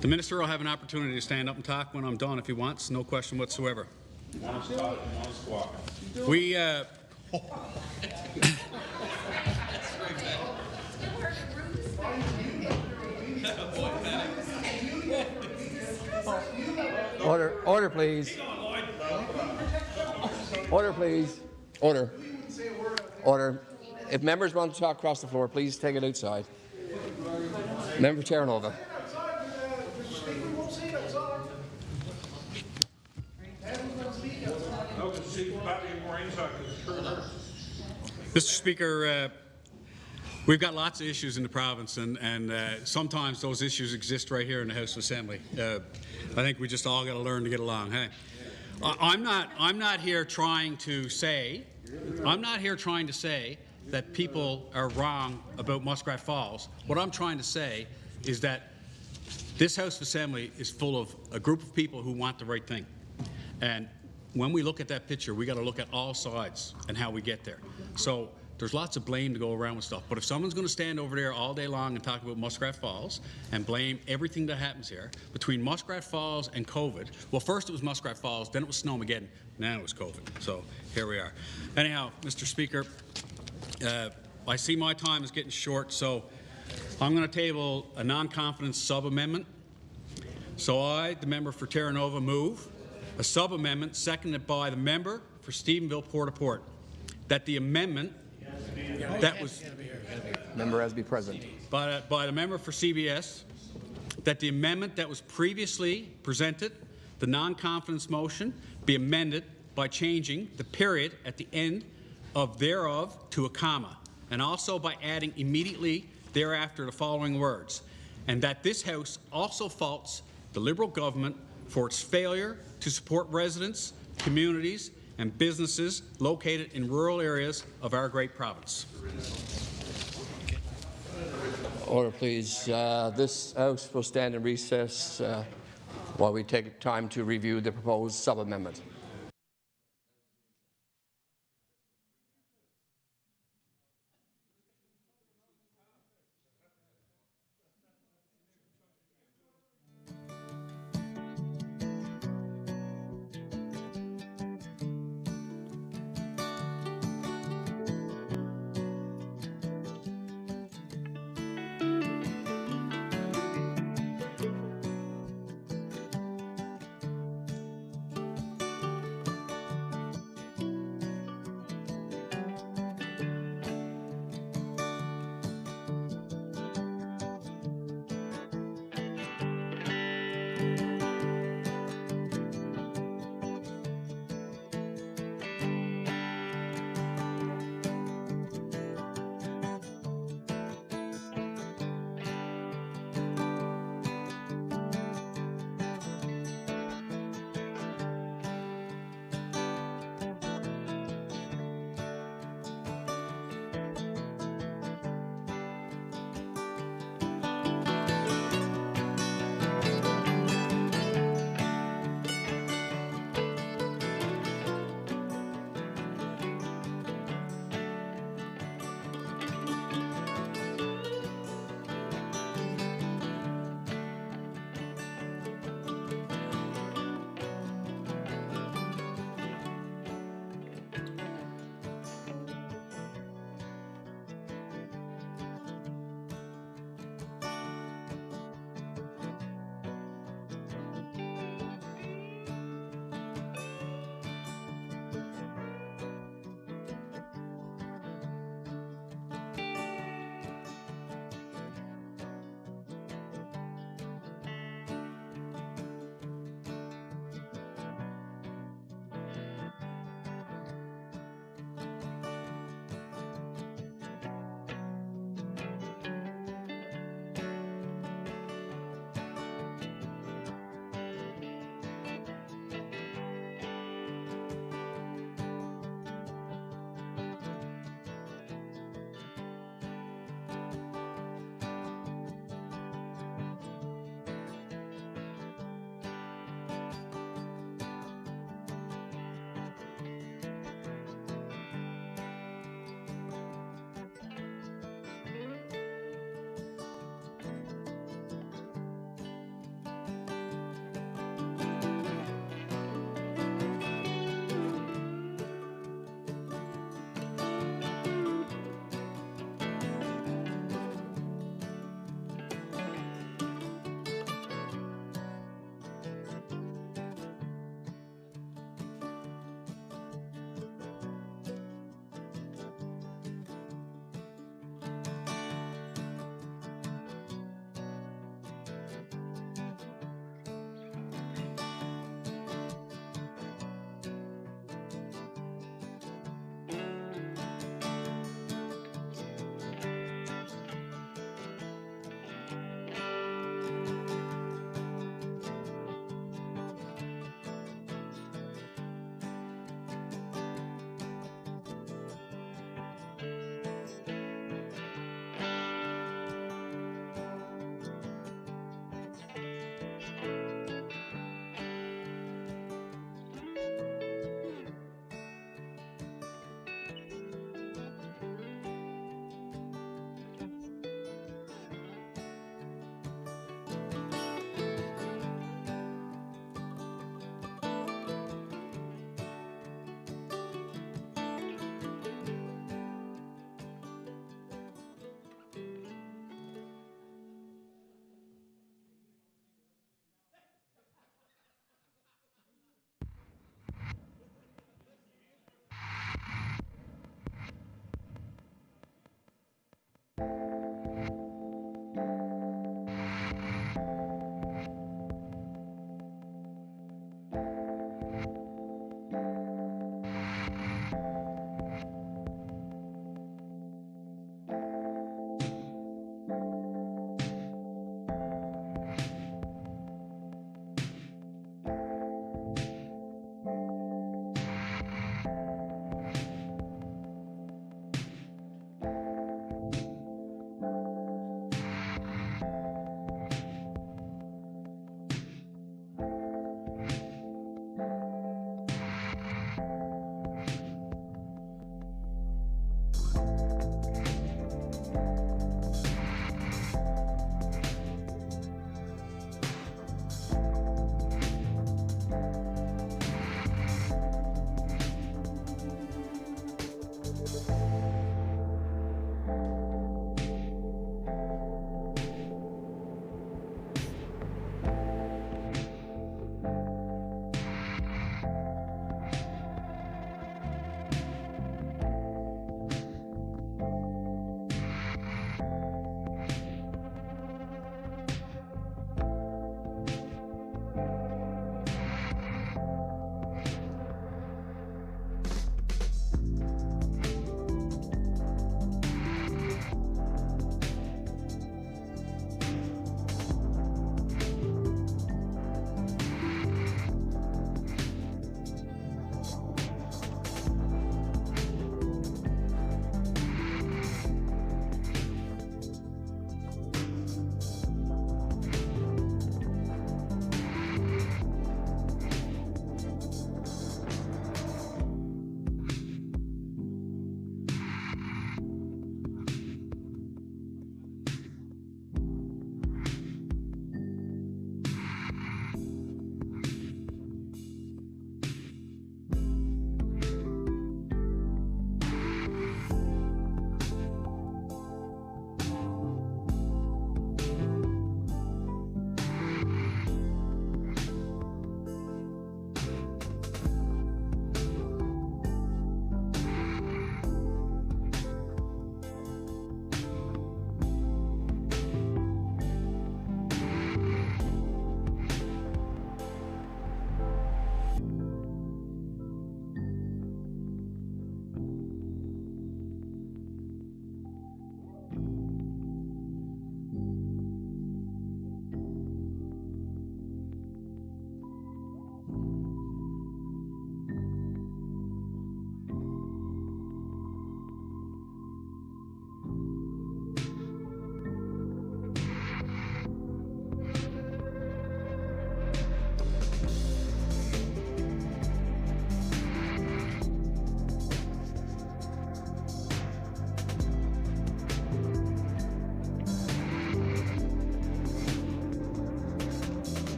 The minister will have an opportunity to stand up and talk when I'm done if he wants. No question whatsoever. We. Order, please. Order, please. Order. Order. If members want to talk across the floor, please take it outside. Member Terranova. Mr. Speaker, we've got lots of issues in the province, and sometimes those issues exist right here in the House of Assembly. I think we just all got to learn to get along. Hey, I'm not here trying to say that people are wrong about Muskrat Falls. What I'm trying to say is that this House of Assembly is full of a group of people who want the right thing. And when we look at that picture, we got to look at all sides and how we get there. So there's lots of blame to go around with stuff. But if someone's going to stand over there all day long and talk about Muskrat Falls and blame everything that happens here, between Muskrat Falls and COVID, well, first it was Muskrat Falls, then it was Snowmageddon, now it was COVID. So here we are. Anyhow, Mr. Speaker, I see my time is getting short, so I'm going to table a non-confidence sub-amendment. So I, the member for Terranova, move a sub-amendment seconded by the member for Stephenville Port-au-Port, that the amendment that was member as be present by the member for CBS, that the amendment that was previously presented, the non-confidence motion, be amended by changing the period at the end of thereof to a comma, and also by adding immediately thereafter the following words, and that this House also faults the Liberal government for its failure to support residents, communities, and businesses located in rural areas of our great province. Order, please. This House will stand in recess while we take time to review the proposed sub-amendment.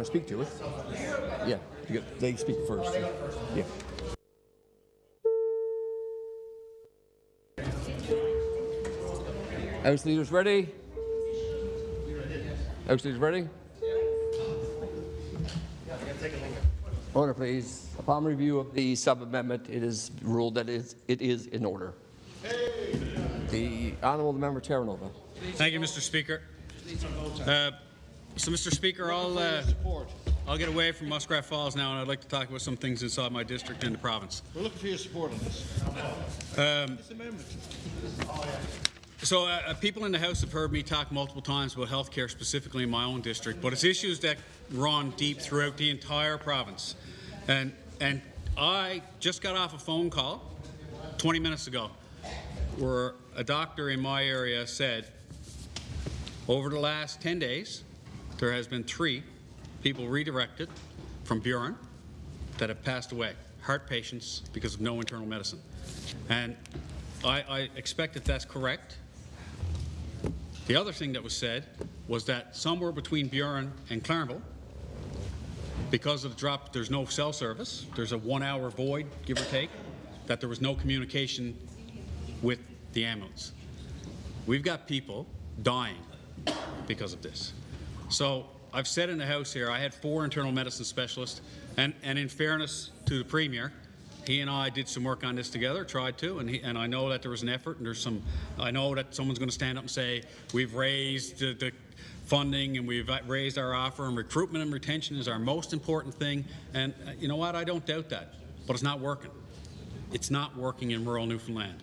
want to speak to it. Yeah, they speak first. Yeah. House leaders ready? House leaders ready? Order, please. Upon review of the sub-amendment, it is ruled that it is in order. The Honourable Member Terranova. Thank you, Mr. Speaker. So, Mr. Speaker, I'll get away from Muskrat Falls now, and I'd like to talk about some things inside my district and the province. We're looking for your support on this. This amendment. So people in the House have heard me talk multiple times about health care, specifically in my own district, but it's issues that run deep throughout the entire province. And I just got off a phone call 20 minutes ago where a doctor in my area said over the last 10 days, there has been 3 people redirected from Buren that have passed away, heart patients, because of no internal medicine. And I expect that that's correct. The other thing that was said was that somewhere between Buren and Claremont, because of the drop, there's no cell service, there's a 1-hour void, give or take, that there was no communication with the ambulance. We've got people dying because of this. So I've said in the House here, I had 4 internal medicine specialists, and in fairness to the Premier, he and I did some work on this together, tried to, and I know that there was an effort, and I know that someone's going to stand up and say, we've raised the funding and we've raised our offer, and recruitment and retention is our most important thing, and you know what, I don't doubt that, but it's not working. It's not working in rural Newfoundland.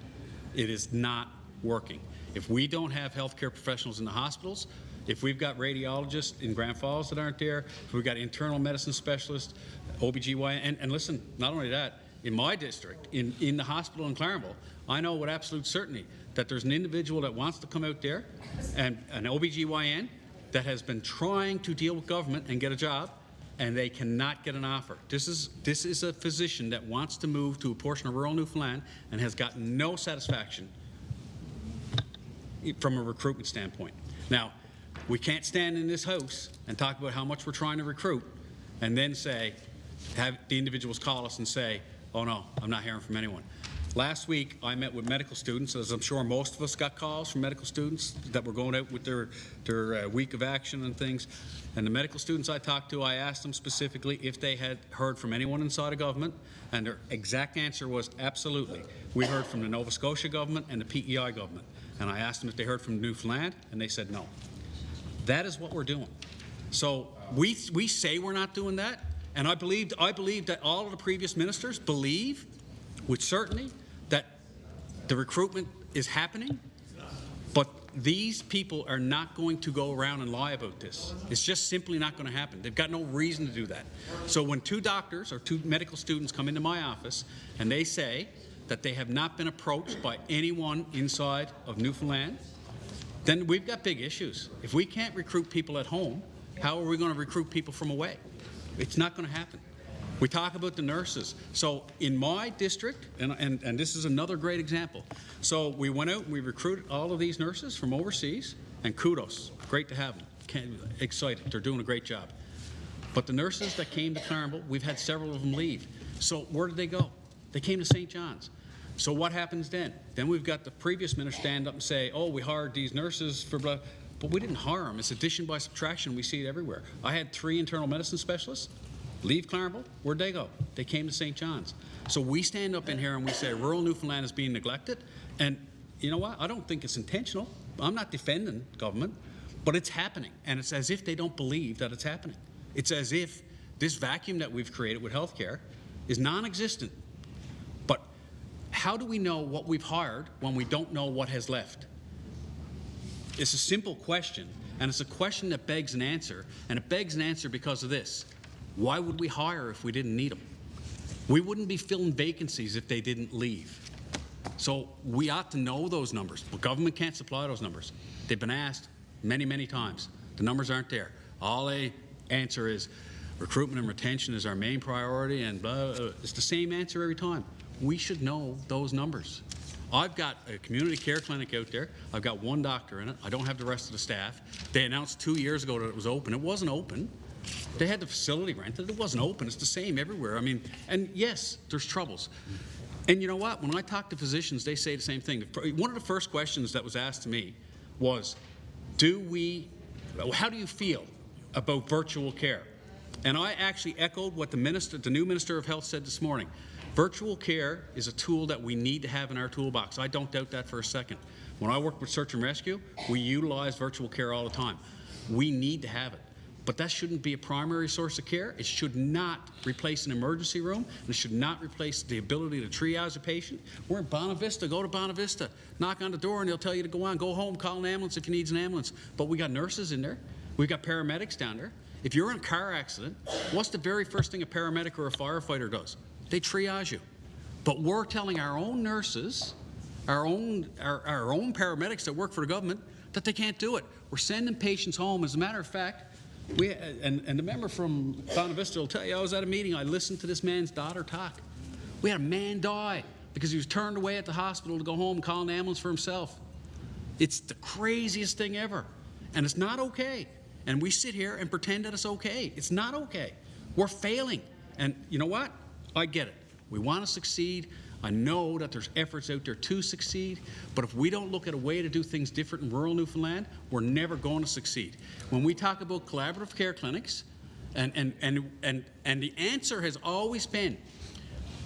It is not working. If we don't have healthcare professionals in the hospitals, if we've got radiologists in Grand Falls that aren't there, if we've got internal medicine specialists, OBGYN, and listen, not only that, in my district, in the hospital in Claremont, I know with absolute certainty that there's an individual that wants to come out there, and an OBGYN that has been trying to deal with government and get a job, and they cannot get an offer. This is a physician that wants to move to a portion of rural Newfoundland and has gotten no satisfaction from a recruitment standpoint. Now, we can't stand in this House and talk about how much we're trying to recruit and then say, have the individuals call us and say, oh no, I'm not hearing from anyone. Last week, I met with medical students, as I'm sure most of us got calls from medical students that were going out with their week of action and things. And the medical students I talked to, I asked them specifically if they had heard from anyone inside of government, and their exact answer was absolutely. We heard from the Nova Scotia government and the PEI government. And I asked them if they heard from Newfoundland, and they said no. That is what we're doing. So we say we're not doing that, and I believe that all of the previous ministers believe with certainty that the recruitment is happening, but these people are not going to go around and lie about this. It's just simply not going to happen. They've got no reason to do that. So when 2 doctors or 2 medical students come into my office and they say that they have not been approached by anyone inside of Newfoundland, then we've got big issues. If we can't recruit people at home, how are we going to recruit people from away? It's not going to happen. We talk about the nurses. So in my district, and this is another great example, so we went out and we recruited all of these nurses from overseas, and kudos, great to have them. Excited, they're doing a great job. But the nurses that came to Claremont, we've had several of them leave. So where did they go? They came to St. John's. So what happens then? Then we've got the previous minister stand up and say, oh, we hired these nurses for blah, but we didn't hire them. It's addition by subtraction. We see it everywhere. I had 3 internal medicine specialists leave Claremont. Where'd they go? They came to St. John's. So we stand up in here and we say rural Newfoundland is being neglected. And you know what? I don't think it's intentional. I'm not defending government, but it's happening. And it's as if they don't believe that it's happening. It's as if this vacuum that we've created with healthcare is non-existent. But how do we know what we've hired when we don't know what has left? It's a simple question, and it's a question that begs an answer, and it begs an answer because of this. Why would we hire if we didn't need them? We wouldn't be filling vacancies if they didn't leave. So we ought to know those numbers, but government can't supply those numbers. They've been asked many, many times. The numbers aren't there. All they answer is recruitment and retention is our main priority, and blah, blah. It's the same answer every time. We should know those numbers. I've got a community care clinic out there. I've got 1 doctor in it. I don't have the rest of the staff. They announced 2 years ago that it was open. It wasn't open. They had the facility rented. It wasn't open. It's the same everywhere. I mean, and yes, there's troubles. And you know what? When I talk to physicians, they say the same thing. One of the first questions that was asked to me was, how do you feel about virtual care? And I actually echoed what the new Minister of Health said this morning. Virtual care is a tool that we need to have in our toolbox. I don't doubt that for a second. When I work with search and rescue, we utilize virtual care all the time. We need to have it. But that shouldn't be a primary source of care. It should not replace an emergency room. And it should not replace the ability to triage a patient. We're in Bonavista. Go to Bonavista. Knock on the door and they'll tell you to go on. Go home. Call an ambulance if you need an ambulance. But we got nurses in there. We got paramedics down there. If you're in a car accident, what's the very first thing a paramedic or a firefighter does? They triage you. But we're telling our own nurses, our own paramedics that work for the government, that they can't do it. We're sending patients home. As a matter of fact, and the member from Bonavista will tell you, I was at a meeting, I listened to this man's daughter talk. We had a man die because he was turned away at the hospital to go home and call an ambulance for himself. It's the craziest thing ever. And it's not okay. And we sit here and pretend that it's okay. It's not okay. We're failing. And you know what? I get it. We want to succeed. I know that there's efforts out there to succeed, but if we don't look at a way to do things different in rural Newfoundland, we're never going to succeed. When we talk about collaborative care clinics, and the answer has always been,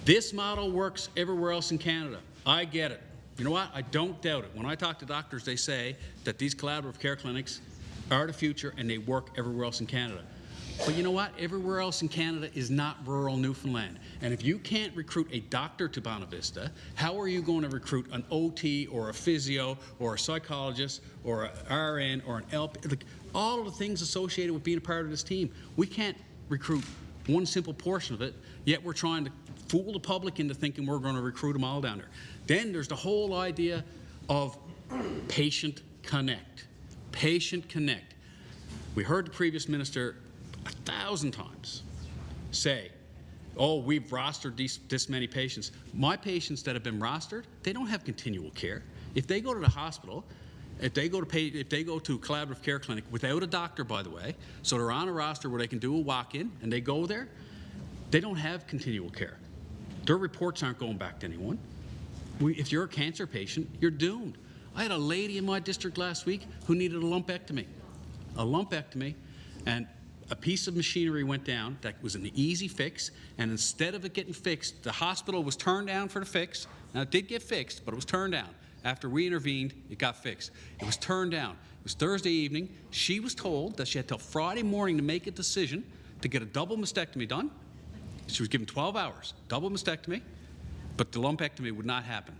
this model works everywhere else in Canada. I get it. You know what? I don't doubt it. When I talk to doctors, they say that these collaborative care clinics are the future and they work everywhere else in Canada. But you know what? Everywhere else in Canada is not rural Newfoundland. And if you can't recruit a doctor to Bonavista, how are you going to recruit an OT or a physio or a psychologist or an RN or an LP? Like, all of the things associated with being a part of this team. We can't recruit one simple portion of it, yet we're trying to fool the public into thinking we're going to recruit them all down there. Then there's the whole idea of patient connect. Patient connect. We heard the previous minister 1,000 times say, oh, we've rostered this many patients. My patients that have been rostered, they don't have continual care. If they go to the hospital, if they go to a collaborative care clinic without a doctor, by the way, so they're on a roster where they can do a walk-in and they go there, they don't have continual care. Their reports aren't going back to anyone. If you're a cancer patient, you're doomed. I had a lady in my district last week who needed a lumpectomy. And a piece of machinery went down that was an easy fix, and instead of it getting fixed, the hospital was turned down for the fix. Now, it did get fixed, but it was turned down. After we intervened, it got fixed. It was turned down. It was Thursday evening. She was told that she had till Friday morning to make a decision to get a double mastectomy done. She was given 12 hours, double mastectomy, but the lumpectomy would not happen.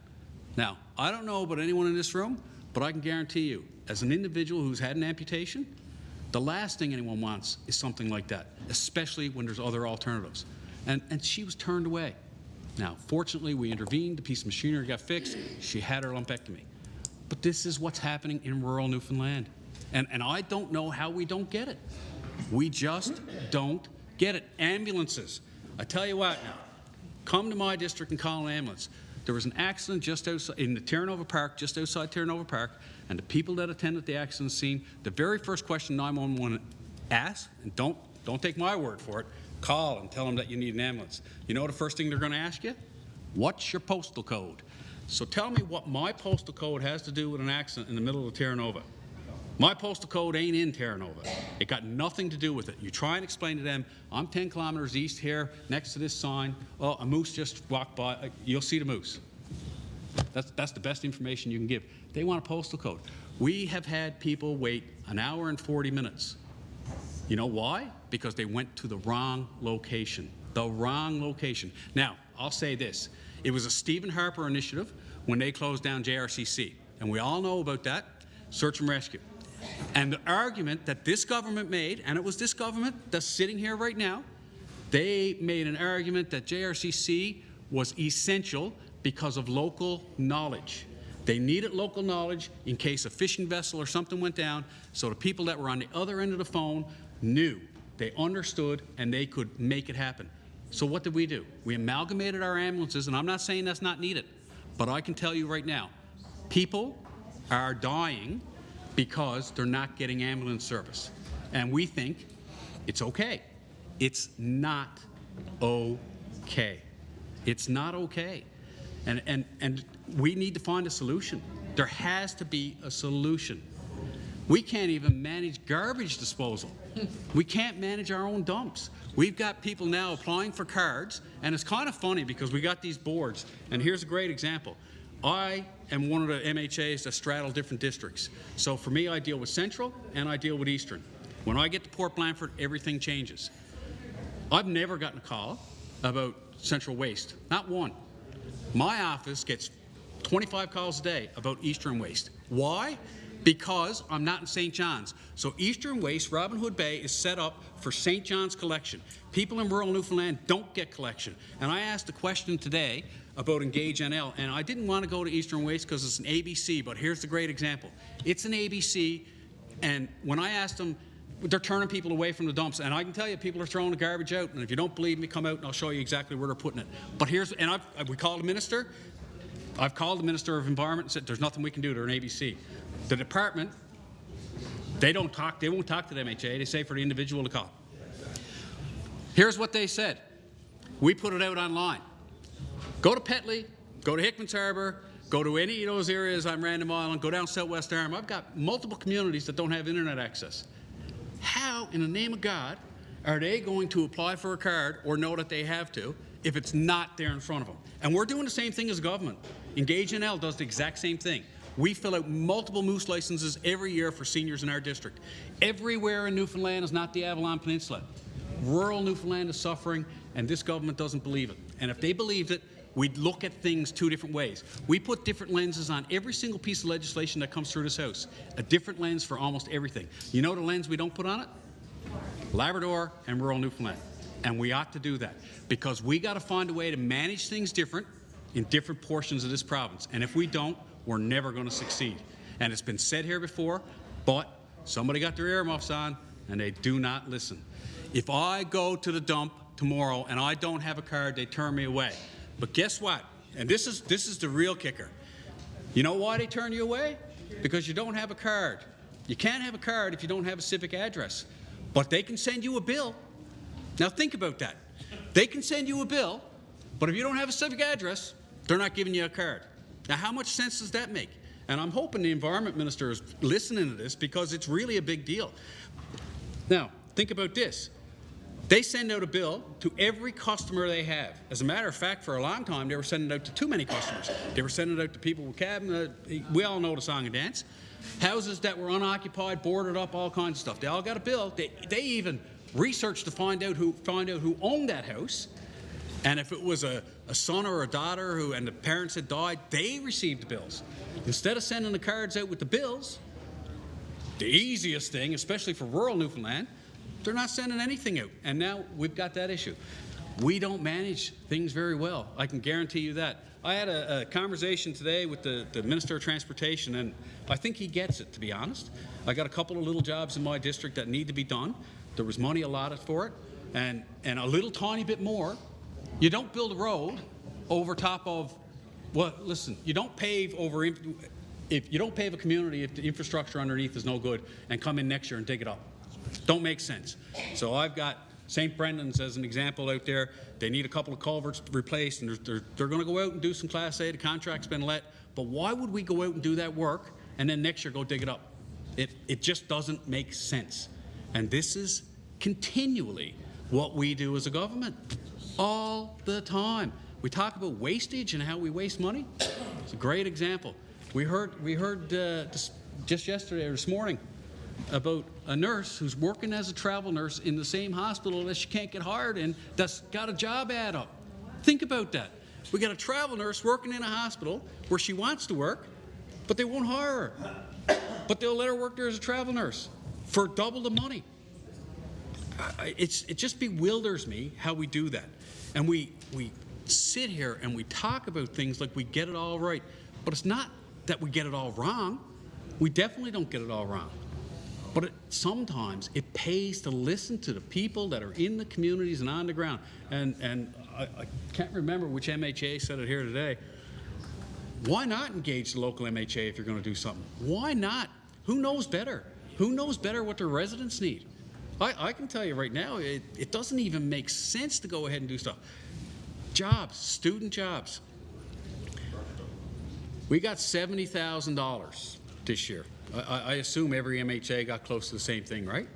Now, I don't know about anyone in this room, but I can guarantee you, as an individual who's had an amputation, the last thing anyone wants is something like that, especially when there's other alternatives. And she was turned away. Now, fortunately, we intervened. The piece of machinery got fixed. She had her lumpectomy. But this is what's happening in rural Newfoundland. And I don't know how we don't get it. We just don't get it. Ambulances. I tell you what now, come to my district and call an ambulance. There was an accident just outside, in the Terranova Park, just outside Terranova Park, and the people that attended the accident scene, the very first question 911 asks, and don't take my word for it, call and tell them that you need an ambulance. You know the first thing they're going to ask you? What's your postal code? So tell me what my postal code has to do with an accident in the middle of Terranova. My postal code ain't in Terranova. It got nothing to do with it. You try and explain to them, I'm 10 kilometers east here, next to this sign. Oh, a moose just walked by. You'll see the moose. That's the best information you can give. They want a postal code. We have had people wait an hour and 40 minutes. You know why? Because they went to the wrong location. The wrong location. Now, I'll say this. It was a Stephen Harper initiative when they closed down JRCC. And we all know about that. Search and rescue. And the argument that this government made, and it was this government that's sitting here right now, they made an argument that JRCC was essential because of local knowledge. They needed local knowledge in case a fishing vessel or something went down, so the people that were on the other end of the phone knew, they understood, and they could make it happen. So what did we do? We amalgamated our ambulances, and I'm not saying that's not needed, but I can tell you right now, people are dying because they're not getting ambulance service. And we think It's okay. It's not okay. It's not okay. And we need to find a solution. There has to be a solution. We can't even manage garbage disposal. We can't manage our own dumps. We've got people now applying for cards, and it's kind of funny because we got these boards, and here's a great example. I am one of the MHAs that straddle different districts. So for me, I deal with Central and I deal with Eastern. When I get to Port Blandford, everything changes. I've never gotten a call about Central Waste, not one. My office gets 25 calls a day about Eastern Waste. Why? Because I'm not in St. John's. So Eastern Waste, Robin Hood Bay, is set up for St. John's collection. People in rural Newfoundland don't get collection. And I asked a question today about Engage NL, and I didn't want to go to Eastern Waste because it's an ABC, but here's the great example. It's an ABC, and when I asked them, they're turning people away from the dumps, and I can tell you people are throwing the garbage out, and if you don't believe me, come out and I'll show you exactly where they're putting it. But here's, and we called the minister. I've called the Minister of Environment and said there's nothing we can do. They're an ABC. The department, they won't talk to the MHA. They say for the individual to call. Here's what they said. We put it out online. Go to Petley, go to Hickman's Harbour, go to any of those areas on Random Island, go down Southwest Arm. I've got multiple communities that don't have internet access. How, in the name of God, are they going to apply for a card or know that they have to if it's not there in front of them? And we're doing the same thing as government. Engage NL does the exact same thing. We fill out multiple moose licenses every year for seniors in our district. Everywhere in Newfoundland is not the Avalon Peninsula. Rural Newfoundland is suffering, and this government doesn't believe it. And if they believed it, we'd look at things two different ways. We put different lenses on every single piece of legislation that comes through this House. A different lens for almost everything. You know the lens we don't put on it? Labrador and rural Newfoundland. And we ought to do that because we got to find a way to manage things different in different portions of this province. And if we don't, we're never going to succeed. And it's been said here before, but somebody got their earmuffs on and they do not listen. If I go to the dump tomorrow and I don't have a card, they turn me away. But guess what? And this is the real kicker. You know why they turn you away? Because you don't have a card. You can't have a card if you don't have a civic address. But they can send you a bill. Now think about that. They can send you a bill, but if you don't have a civic address, they're not giving you a card. Now how much sense does that make? And I'm hoping the Environment Minister is listening to this because it's really a big deal. Now, think about this. They send out a bill to every customer they have. As a matter of fact, for a long time, they were sending it out to too many customers. They were sending it out to people with cabin. We all know the song and dance. Houses that were unoccupied, boarded up, all kinds of stuff. They all got a bill. They even researched to find out who owned that house. And if it was a son or a daughter and the parents had died, they received the bills. Instead of sending the cards out with the bills, the easiest thing, especially for rural Newfoundland, they're not sending anything out. And now we've got that issue. We don't manage things very well. I can guarantee you that. I had a conversation today with the Minister of Transportation, and I think he gets it, to be honest. I got a couple of little jobs in my district that need to be done. There was money allotted for it, and a little tiny bit more. You don't build a road over top of, well, listen, you don't pave over, if you don't pave a community if the infrastructure underneath is no good and come in next year and dig it up. Don't make sense. So I've got St. Brendan's as an example out there. They need a couple of culverts replaced, and they're going to go out and do some Class A. The contract's been let. But why would we go out and do that work and then next year go dig it up? It just doesn't make sense. And this is continually what we do as a government. All the time. We talk about wastage and how we waste money. It's a great example. We heard just yesterday or this morning about a nurse who's working as a travel nurse in the same hospital that she can't get hired in that's got a job ad up. Think about that. We got a travel nurse working in a hospital where she wants to work, but they won't hire her. But they'll let her work there as a travel nurse for double the money. It just bewilders me how we do that. And we sit here and we talk about things like we get it all right. But it's not that we get it all wrong. We definitely don't get it all wrong. But sometimes it pays to listen to the people that are in the communities and on the ground. And I can't remember which MHA said it here today. Why not engage the local MHA if you're going to do something? Why not? Who knows better? Who knows better what their residents need? I can tell you right now, it doesn't even make sense to go ahead and do stuff. Jobs, student jobs. We got $70,000 this year. I assume every MHA got close to the same thing, right?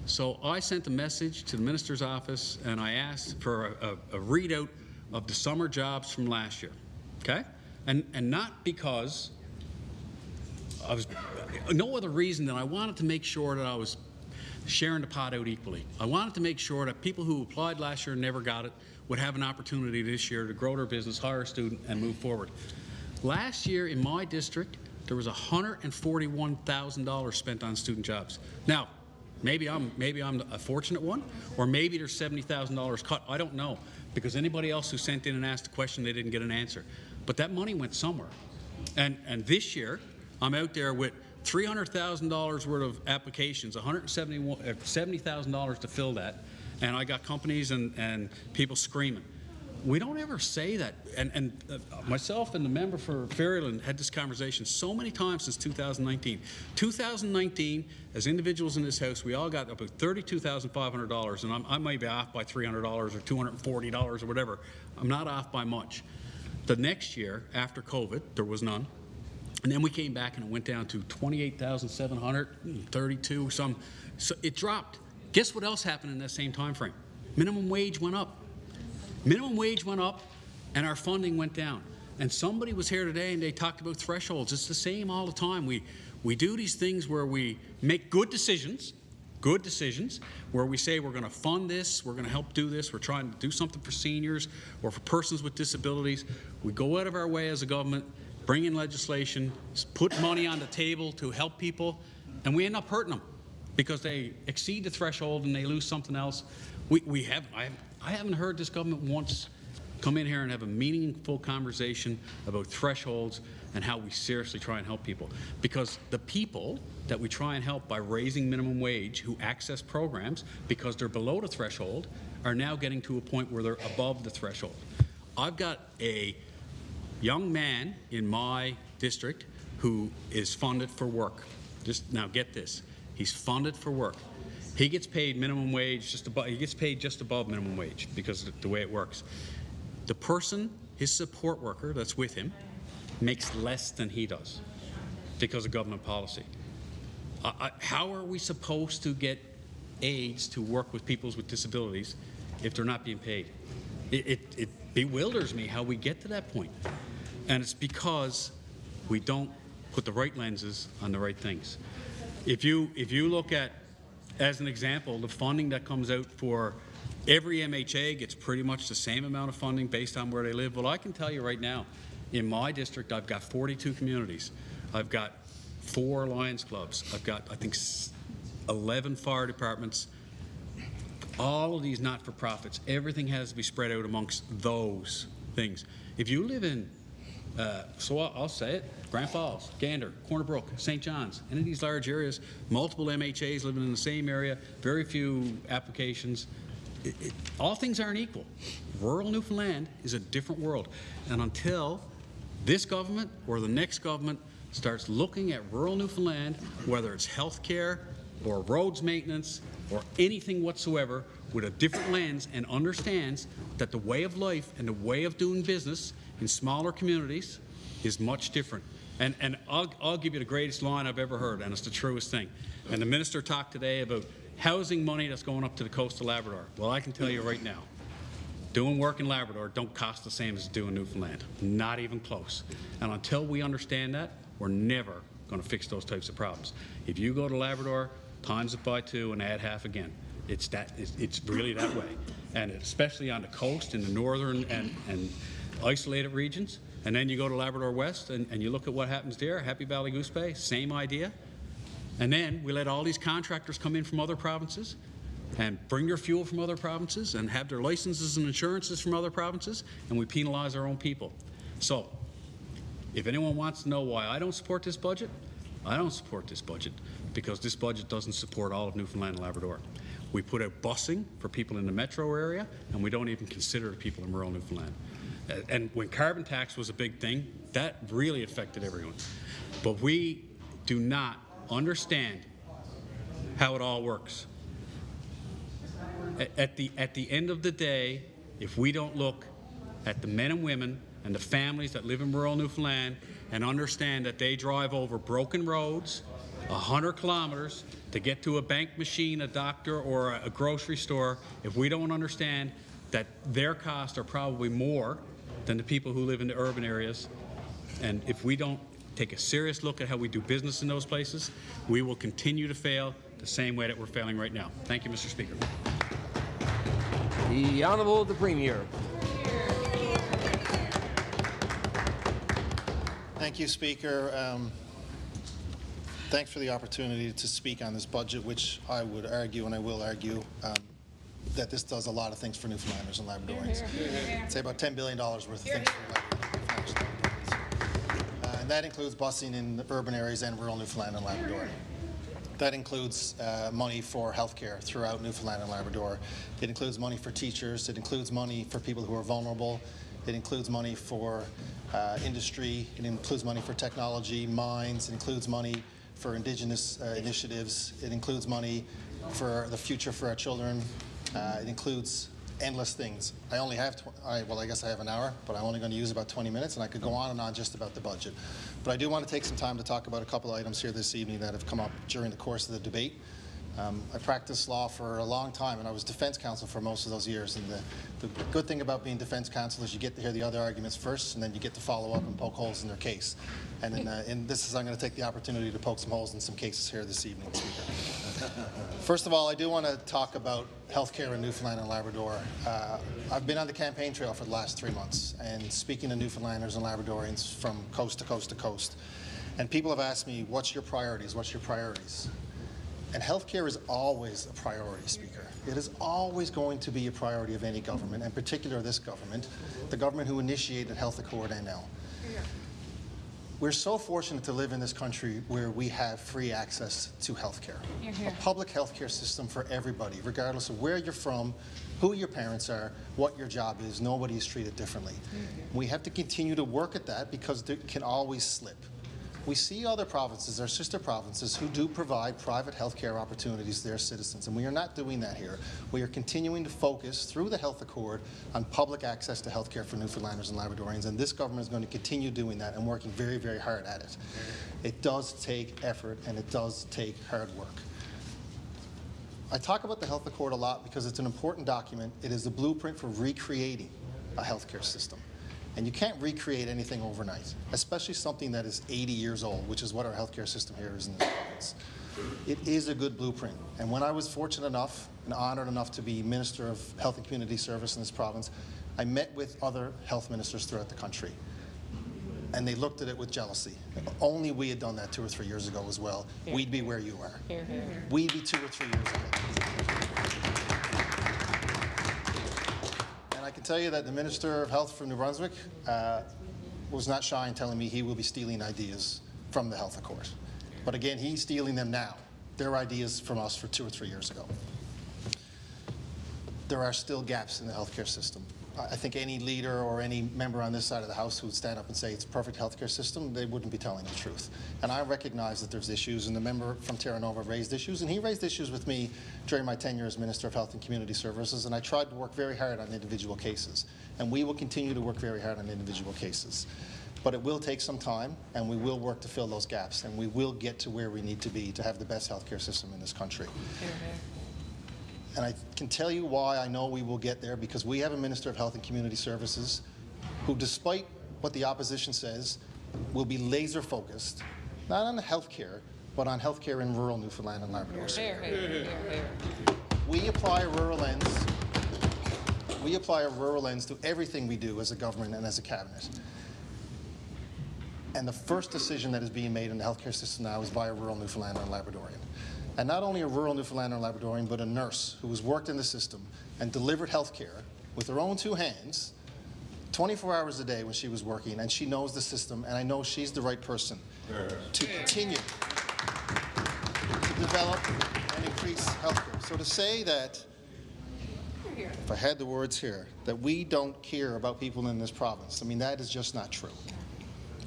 So I sent a message to the minister's office and I asked for a readout of the summer jobs from last year, okay? And not because I was, no other reason than I wanted to make sure that I was sharing the pot out equally. I wanted to make sure that people who applied last year and never got it would have an opportunity this year to grow their business, hire a student, and move forward. Last year in my district, there was $141,000 spent on student jobs. Now, maybe I'm a fortunate one, or maybe there's $70,000 cut. I don't know, because anybody else who sent in and asked a question, they didn't get an answer. But that money went somewhere. And this year, I'm out there with $300,000 worth of applications, $70,000 to fill that, and I got companies and people screaming. We don't ever say that, and myself and the member for Ferryland had this conversation so many times since 2019. 2019, as individuals in this house, we all got about $32,500, and I might be off by $300 or $240 or whatever. I'm not off by much. The next year, after COVID, there was none. And then we came back and it went down to $28,732, so it dropped. Guess what else happened in that same time frame? Minimum wage went up. Minimum wage went up and our funding went down. And somebody was here today and they talked about thresholds. It's the same all the time. We do these things where we make good decisions, where we say we're going to fund this, we're going to help do this, we're trying to do something for seniors or for persons with disabilities. We go out of our way as a government, bring in legislation, put money on the table to help people, and we end up hurting them because they exceed the threshold and they lose something else. I haven't heard this government once come in here and have a meaningful conversation about thresholds and how we seriously try and help people. Because the people that we try and help by raising minimum wage who access programs because they're below the threshold are now getting to a point where they're above the threshold. I've got a young man in my district who is funded for work. Just now get this, he's funded for work. He gets paid minimum wage just above, he gets paid just above minimum wage because of the way it works. The person, his support worker that's with him, makes less than he does because of government policy. How are we supposed to get aides to work with people with disabilities if they're not being paid? It bewilders me how we get to that point. And it's because we don't put the right lenses on the right things. If you look at, as an example, the funding that comes out for every MHA gets pretty much the same amount of funding based on where they live. Well, I can tell you right now, in my district, I've got 42 communities. I've got 4 Lions clubs. I've got, I think, 11 fire departments. All of these not-for-profits, everything has to be spread out amongst those things. If you live in, so I'll say it, Grand Falls, Gander, Corner Brook, St. John's, any of these large areas, multiple MHAs living in the same area, very few applications. All things aren't equal. Rural Newfoundland is a different world. And until this government or the next government starts looking at rural Newfoundland, whether it's health care or roads maintenance or anything whatsoever, with a different lens and understands that the way of life and the way of doing business in smaller communities is much different. And I'll give you the greatest line I've ever heard, and it's the truest thing. And the minister talked today about housing money that's going up to the coast of Labrador. Well, I can tell you right now, doing work in Labrador don't cost the same as doing Newfoundland. Not even close. And until we understand that, we're never going to fix those types of problems. If you go to Labrador, times it by 2 and add half again. It's really that way. And especially on the coast in the northern and isolated regions. And then you go to Labrador West and you look at what happens there, Happy Valley Goose Bay, same idea. And then we let all these contractors come in from other provinces and bring their fuel from other provinces and have their licenses and insurances from other provinces, and we penalize our own people. So, if anyone wants to know why I don't support this budget, I don't support this budget because this budget doesn't support all of Newfoundland and Labrador. We put out busing for people in the metro area, and we don't even consider the people in rural Newfoundland. And when carbon tax was a big thing, that really affected everyone. But we do not understand how it all works. At the end of the day, if we don't look at the men and women and the families that live in rural Newfoundland and understand that they drive over broken roads 100 kilometers to get to a bank machine, a doctor, or a grocery store, if we don't understand that their costs are probably more than the people who live in the urban areas, and if we don't take a serious look at how we do business in those places, we will continue to fail the same way that we're failing right now. Thank you, Mr. Speaker. The Honourable the Premier. Thank you, Speaker. Thanks for the opportunity to speak on this budget, which I would argue, and I will argue, that this does a lot of things for Newfoundlanders and Labradorians. It's about $10 billion worth of things for Newfoundlanders and Labradorians. And that includes busing in urban areas and rural Newfoundland and Labrador. That includes money for healthcare throughout Newfoundland and Labrador. It includes money for teachers. It includes money for people who are vulnerable. It includes money for industry. It includes money for technology, mines. It includes money for Indigenous initiatives. It includes money for the future for our children. It includes endless things. I only have, well, I guess I have an hour, but I'm only going to use about 20 minutes, and I could go on and on just about the budget. But I do want to take some time to talk about a couple of items here this evening that have come up during the course of the debate. I practiced law for a long time, and I was defense counsel for most of those years. And the good thing about being defense counsel is you get to hear the other arguments first, and then you get to follow up and poke holes in their case. And I'm going to take the opportunity to poke some holes in some cases here this evening, Speaker. First of all, I do want to talk about healthcare in Newfoundland and Labrador. I've been on the campaign trail for the last 3 months and speaking to Newfoundlanders and Labradorians from coast to coast to coast. And people have asked me, what's your priorities? What's your priorities? And healthcare is always a priority, Speaker. It is always going to be a priority of any government, in particular this government, the government who initiated Health Accord NL. We're so fortunate to live in this country where we have free access to healthcare. A public healthcare system for everybody, regardless of where you're from, who your parents are, what your job is. Nobody is treated differently. We have to continue to work at that because it can always slip. We see other provinces, our sister provinces, who do provide private health care opportunities to their citizens, and we are not doing that here. We are continuing to focus through the Health Accord on public access to health care for Newfoundlanders and Labradorians, and this government is going to continue doing that and working very, very hard at it. It does take effort, and it does take hard work. I talk about the Health Accord a lot because it's an important document. It is the blueprint for recreating a healthcare system. And you can't recreate anything overnight, especially something that is 80 years old, which is what our healthcare system here is in this province. It is a good blueprint. And when I was fortunate enough and honored enough to be Minister of Health and Community Service in this province, I met with other health ministers throughout the country. And they looked at it with jealousy. Only we had done that 2 or 3 years ago as well. We'd be where you are. We'd be 2 or 3 years ahead. I can tell you that the Minister of Health from New Brunswick was not shy in telling me he will be stealing ideas from the Health Accord. But again, he's stealing them now. They're ideas from us for 2 or 3 years ago. There are still gaps in the healthcare system. I think any leader or any member on this side of the House who would stand up and say it's a perfect healthcare system, they wouldn't be telling the truth. And I recognize that there's issues, and the member from Terra Nova raised issues, and he raised issues with me during my tenure as Minister of Health and Community Services, and I tried to work very hard on individual cases. And we will continue to work very hard on individual cases. But it will take some time, and we will work to fill those gaps, and we will get to where we need to be to have the best healthcare system in this country. And I can tell you why I know we will get there, because we have a Minister of Health and Community Services who, despite what the opposition says, will be laser focused, not on health care, but on health care in rural Newfoundland and Labrador. We apply a rural lens. We apply a rural lens to everything we do as a government and as a cabinet. And the first decision that is being made in the healthcare system now is by a rural Newfoundlander and Labradorian. And not only a rural Newfoundlander and Labradorian, but a nurse who has worked in the system and delivered health care with her own 2 hands, 24 hours a day when she was working, and she knows the system, and I know she's the right person to continue to develop and increase health care. So to say that, if I had the words here, that we don't care about people in this province, I mean, that is just not true.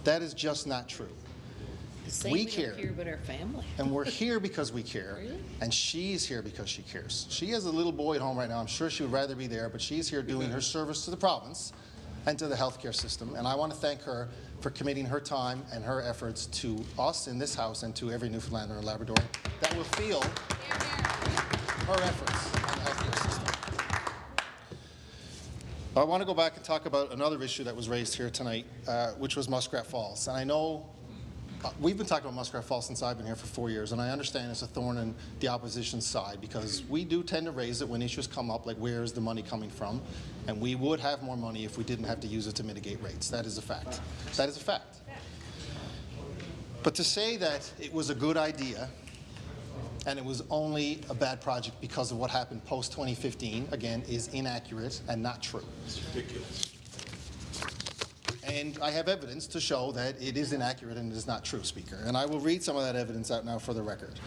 That is just not true. We care about our family. And we're here because we care. Really? And she's here because she cares. She has a little boy at home right now. I'm sure she would rather be there, but she's here doing her service to the province and to the healthcare system. And I want to thank her for committing her time and her efforts to us in this House and to every Newfoundlander and Labradorian that will feel her efforts on the healthcare system. I want to go back and talk about another issue that was raised here tonight, which was Muskrat Falls. And I know we've been talking about Muskrat Falls since I've been here for 4 years, and I understand it's a thorn in the opposition's side because we do tend to raise it when issues come up, like where is the money coming from? And we would have more money if we didn't have to use it to mitigate rates. That is a fact. That is a fact. But to say that it was a good idea and it was only a bad project because of what happened post-2015, again, is inaccurate and not true. It's ridiculous. And I have evidence to show that it is inaccurate and it is not true, Speaker. And I will read some of that evidence out now for the record.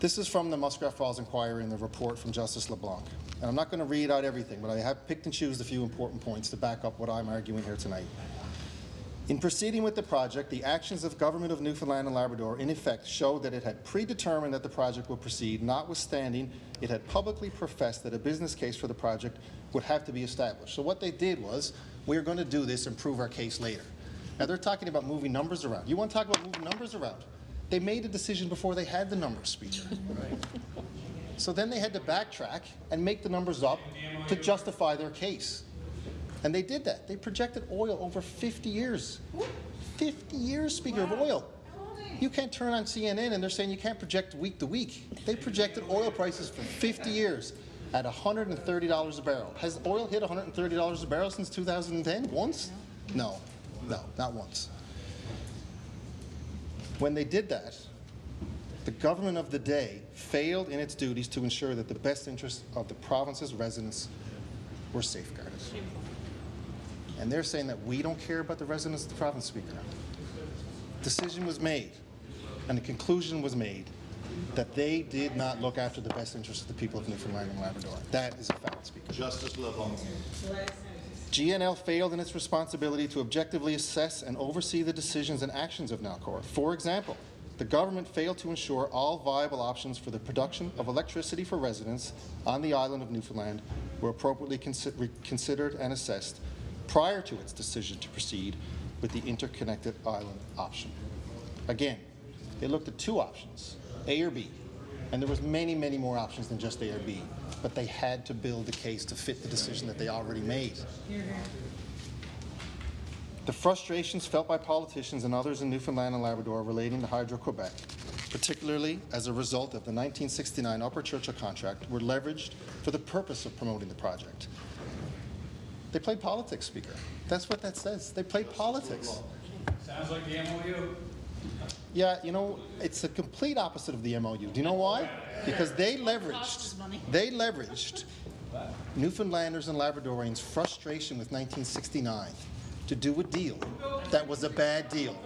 This is from the Muskrat Falls Inquiry and the report from Justice LeBlanc. And I'm not going to read out everything, but I have picked and chosen a few important points to back up what I'm arguing here tonight. In proceeding with the project, the actions of Government of Newfoundland and Labrador in effect showed that it had predetermined that the project would proceed, notwithstanding it had publicly professed that a business case for the project would have to be established. So what they did was, we're going to do this and prove our case later. Now they're talking about moving numbers around. You want to talk about moving numbers around? They made a decision before they had the numbers, Speaker. So then they had to backtrack and make the numbers up to justify their case. And they did that. They projected oil over 50 years. 50 years, Speaker, of oil. You can't turn on CNN and they're saying you can't project week to week. They projected oil prices for 50 years at $130 a barrel. Has oil hit $130 a barrel since 2010? Once? No, not once. When they did that, the government of the day failed in its duties to ensure that the best interests of the province's residents were safeguarded. And they're saying that we don't care about the residents of the province, Speaker. Decision was made, and the conclusion was made that they did not look after the best interests of the people of Newfoundland and Labrador. That is a fact, Speaker. Justice LeBlanc. GNL failed in its responsibility to objectively assess and oversee the decisions and actions of Nalcor. For example, the government failed to ensure all viable options for the production of electricity for residents on the island of Newfoundland were appropriately considered and assessed prior to its decision to proceed with the interconnected island option. Again, they looked at two options, A or B, and there was many, many more options than just A or B, but they had to build the case to fit the decision that they already made. The frustrations felt by politicians and others in Newfoundland and Labrador relating to Hydro-Quebec, particularly as a result of the 1969 Upper Churchill contract, were leveraged for the purpose of promoting the project. They played politics, Speaker. That's what that says. They played politics. Sounds like the MOU. Yeah, you know, it's the complete opposite of the MOU. Do you know why? Because they leveraged Newfoundlanders and Labradorians' frustration with 1969 to do a deal that was a bad deal.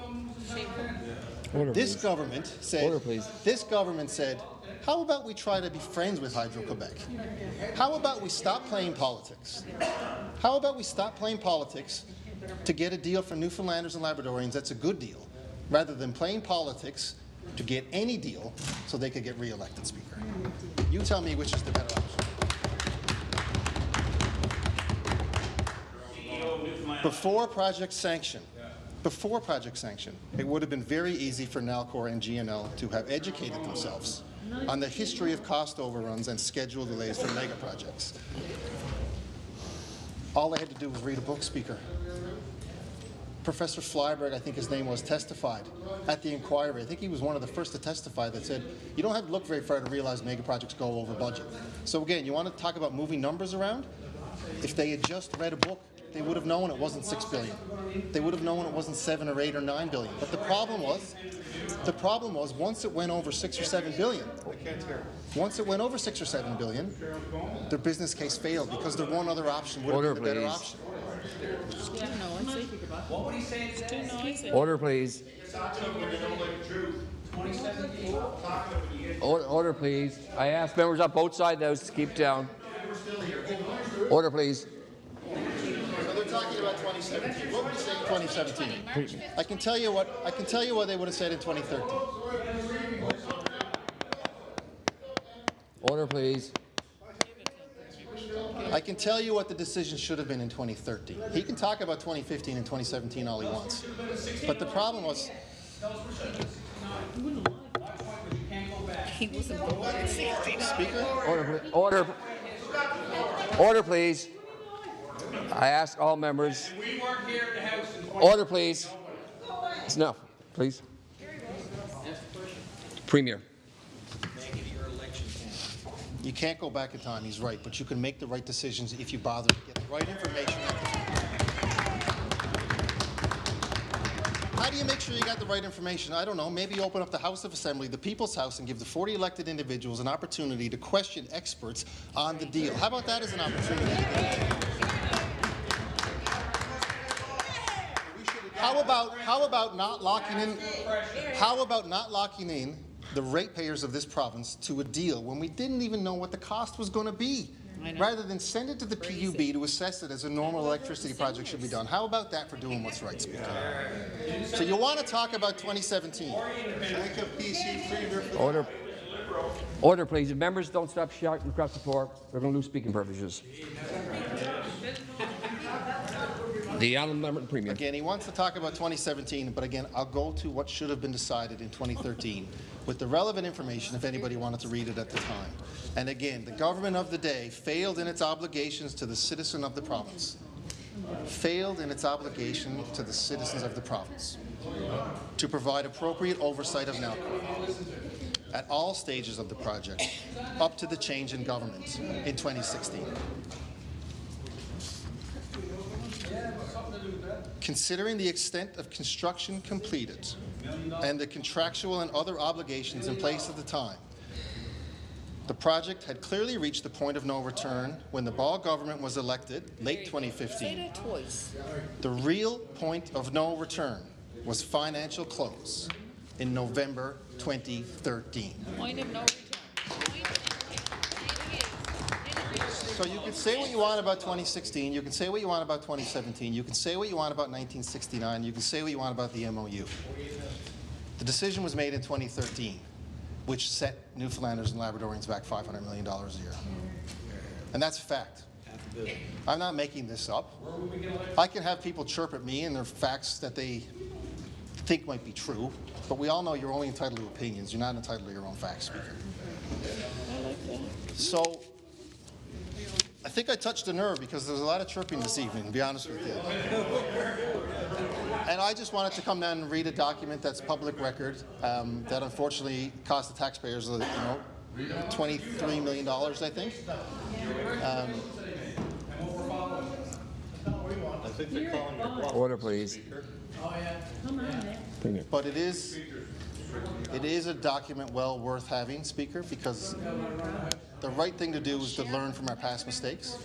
Order, this please. government said, Order, please. This government said, how about we try to be friends with Hydro-Quebec? How about we stop playing politics? How about we stop playing politics to get a deal for Newfoundlanders and Labradorians that's a good deal, rather than playing politics to get any deal so they could get re-elected, Speaker? You tell me which is the better option. Before project sanction, it would have been very easy for Nalcor and GNL to have educated themselves on the history of cost overruns and schedule delays for mega projects. All they had to do was read a book, Speaker. Professor Flyberg, I think his name was, testified at the inquiry. I think he was one of the first to testify that said, you don't have to look very far to realize mega projects go over budget. So again, you want to talk about moving numbers around? If they had just read a book, they would have known it wasn't $6 billion. They would have known it wasn't $7 or $8 or $9 billion. But the problem was once it went over $6 or $7 billion, their business case failed because the one other option would have been the better option. Order, please. Order, please. I ask members on both sides of the House to keep down. Order, please. talking about 2017. What would you say in 2017? I can tell you what they would have said in 2013. Order, please. I can tell you what the decision should have been in 2013. He can talk about 2015 and 2017 all he wants. But the problem was... Speaker? Order, please. I ask all members. Order, please. It's enough, please. Premier. You can't go back in time, he's right, but you can make the right decisions if you bother to get the right information at the time. How do you make sure you got the right information? I don't know, maybe open up the House of Assembly, the People's House, and give the 40 elected individuals an opportunity to question experts on the deal. How about that as an opportunity? How about not locking in the ratepayers of this province to a deal when we didn't even know what the cost was going to be, rather than send it to the PUB to assess it as a normal electricity project should be done? How about that for doing what's right, Speaker? So you want to talk about 2017? Order, please. If members don't stop shouting across the floor, they're going to lose speaking privileges. The honourable member Premier. Again, he wants to talk about 2017, but again, I'll go to what should have been decided in 2013 with the relevant information if anybody wanted to read it at the time. And again, the government of the day failed in its obligations to the citizen of the province. Failed in its obligation to the citizens of the province to provide appropriate oversight of NALCO at all stages of the project up to the change in government in 2016. Considering the extent of construction completed and the contractual and other obligations in place at the time, the project had clearly reached the point of no return when the Ball government was elected, late 2015. Say that twice. The real point of no return was financial close in November 2013. Point of no return. So you can say what you want about 2016, you can say what you want about 2017, you can say what you want about 1969, you can say what you want about the MOU. The decision was made in 2013, which set Newfoundlanders and Labradorians back $500 million a year. And that's a fact. I'm not making this up. I can have people chirp at me and they're facts that they think might be true, but we all know you're only entitled to opinions. You're not entitled to your own facts, Speaker. So, I think I touched a nerve because there was a lot of chirping this evening, to be honest with you. And I just wanted to come down and read a document that's public record that unfortunately cost the taxpayers, $23 million, I think. I think they're calling your bluff. Order, please. But it is a document well worth having, Speaker, because the right thing to do is to learn from our past mistakes.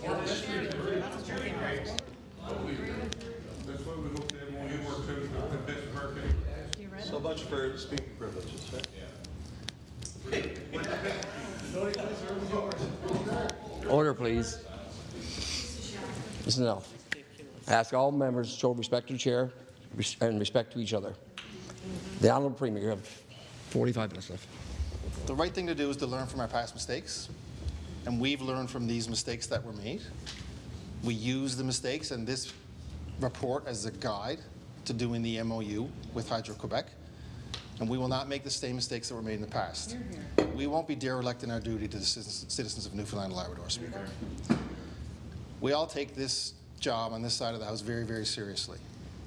So much for speaking privileges, right? Order, please. This is enough. Ask all members to show respect to the chair and respect to each other. The honourable Premier, you have 45 minutes left. The right thing to do is to learn from our past mistakes, and we've learned from these mistakes that were made. We use the mistakes and this report as a guide to doing the MOU with Hydro-Quebec, and we will not make the same mistakes that were made in the past. We won't be derelict in our duty to the citizens of Newfoundland and Labrador, Speaker. We all take this job on this side of the House very, very seriously.